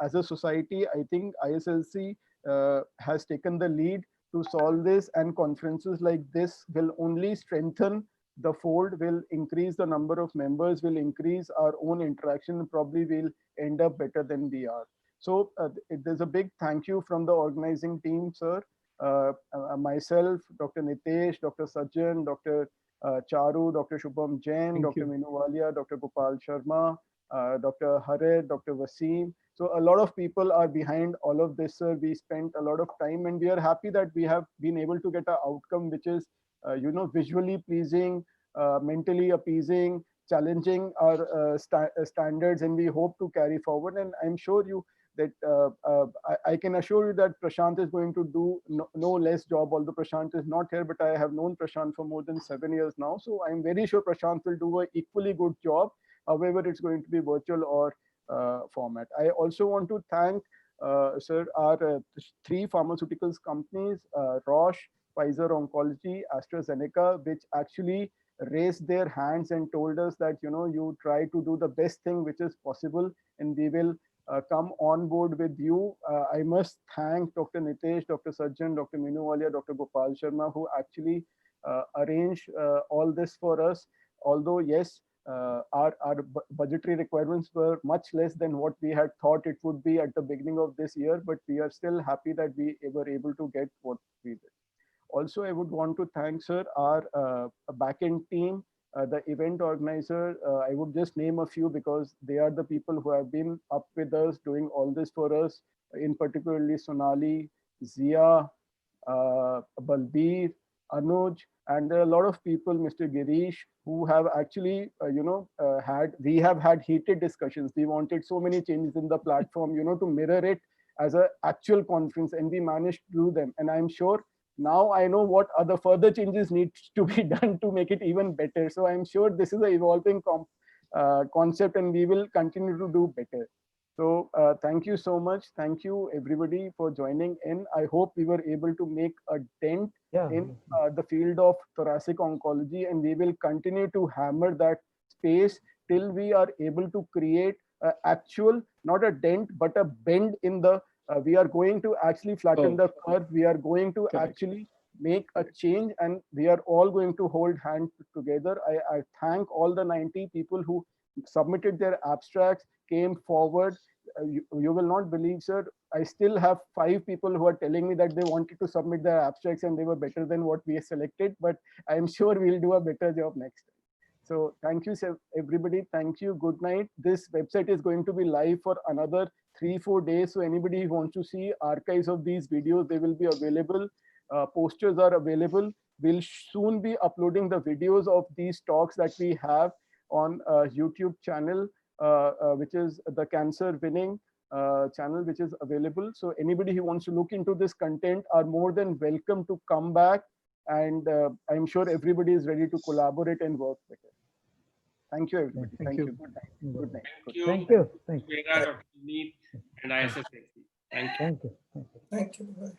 as a society, I think ISLC has taken the lead to solve this, and conferences like this will only strengthen the fold, will increase the number of members, will increase our own interaction, and probably will end up better than we are. So there's a big thank you from the organizing team, sir. Myself, Dr. Nitesh, Dr. Sajjan, Dr. Charu, Dr. Shubham Jain, Dr. Minu Walia, Dr. Gopal Sharma, Dr. Harit, Dr. Wasim. So a lot of people are behind all of this, sir. We spent a lot of time, and we are happy that we have been able to get an outcome which is, you know, visually pleasing, mentally appeasing, challenging our standards, and we hope to carry forward. And I'm sure that I can assure you that Prashant is going to do no less job, although Prashant is not here, but I have known Prashant for more than 7 years now. So I'm very sure Prashant will do an equally good job, however it's going to be virtual or format. I also want to thank, sir, our 3 pharmaceuticals companies, Roche, Pfizer Oncology, AstraZeneca, which actually raised their hands and told us that, you know, you try to do the best thing which is possible, and we will come on board with you. I must thank Dr. Nitesh, Dr. Sajjan, Dr. Minu Walia, Dr. Gopal Sharma, who actually arranged all this for us. Although, yes, our budgetary requirements were much less than what we had thought it would be at the beginning of this year, but we are still happy that we were able to get what we did. Also, I would want to thank, sir, our back-end team, the event organizer. I would just name a few because they are the people who have been up with us doing all this for us, in particularly Sonali, Zia, Balbir, Anuj, and there are a lot of people, Mr. Girish, who have actually, we have had heated discussions. We wanted so many changes in the platform, you know, to mirror it as an actual conference, and we managed to do them. And I'm sure now I know what other further changes need to be done to make it even better. So I'm sure this is an evolving concept, and we will continue to do better. So thank you so much. Thank you everybody for joining in. I hope we were able to make a dent in the field of thoracic oncology, and we will continue to hammer that space till we are able to create actual, not a dent, but a bend in the, we are going to actually flatten the curve. We are going to actually make a change, and we are all going to hold hands together. I thank all the 90 people who submitted their abstracts, came forward. You will not believe, sir, I still have 5 people who are telling me that they wanted to submit their abstracts and they were better than what we selected, but I'm sure we'll do a better job next time. So thank you, sir, everybody. Thank you. Good night. This website is going to be live for another 3-4 days. So anybody who wants to see archives of these videos, they will be available. Posters are available. We'll soon be uploading the videos of these talks that we have on YouTube channel, which is the Cancer Winning channel, which is available. So anybody who wants to look into this content are more than welcome to come back, and I'm sure everybody is ready to collaborate and work better. Thank you, everybody. Thank you. Good night. Good night. Thank you. Thank you. Dr. Neet and ISSAC. Thank you. Thank you. Thank you.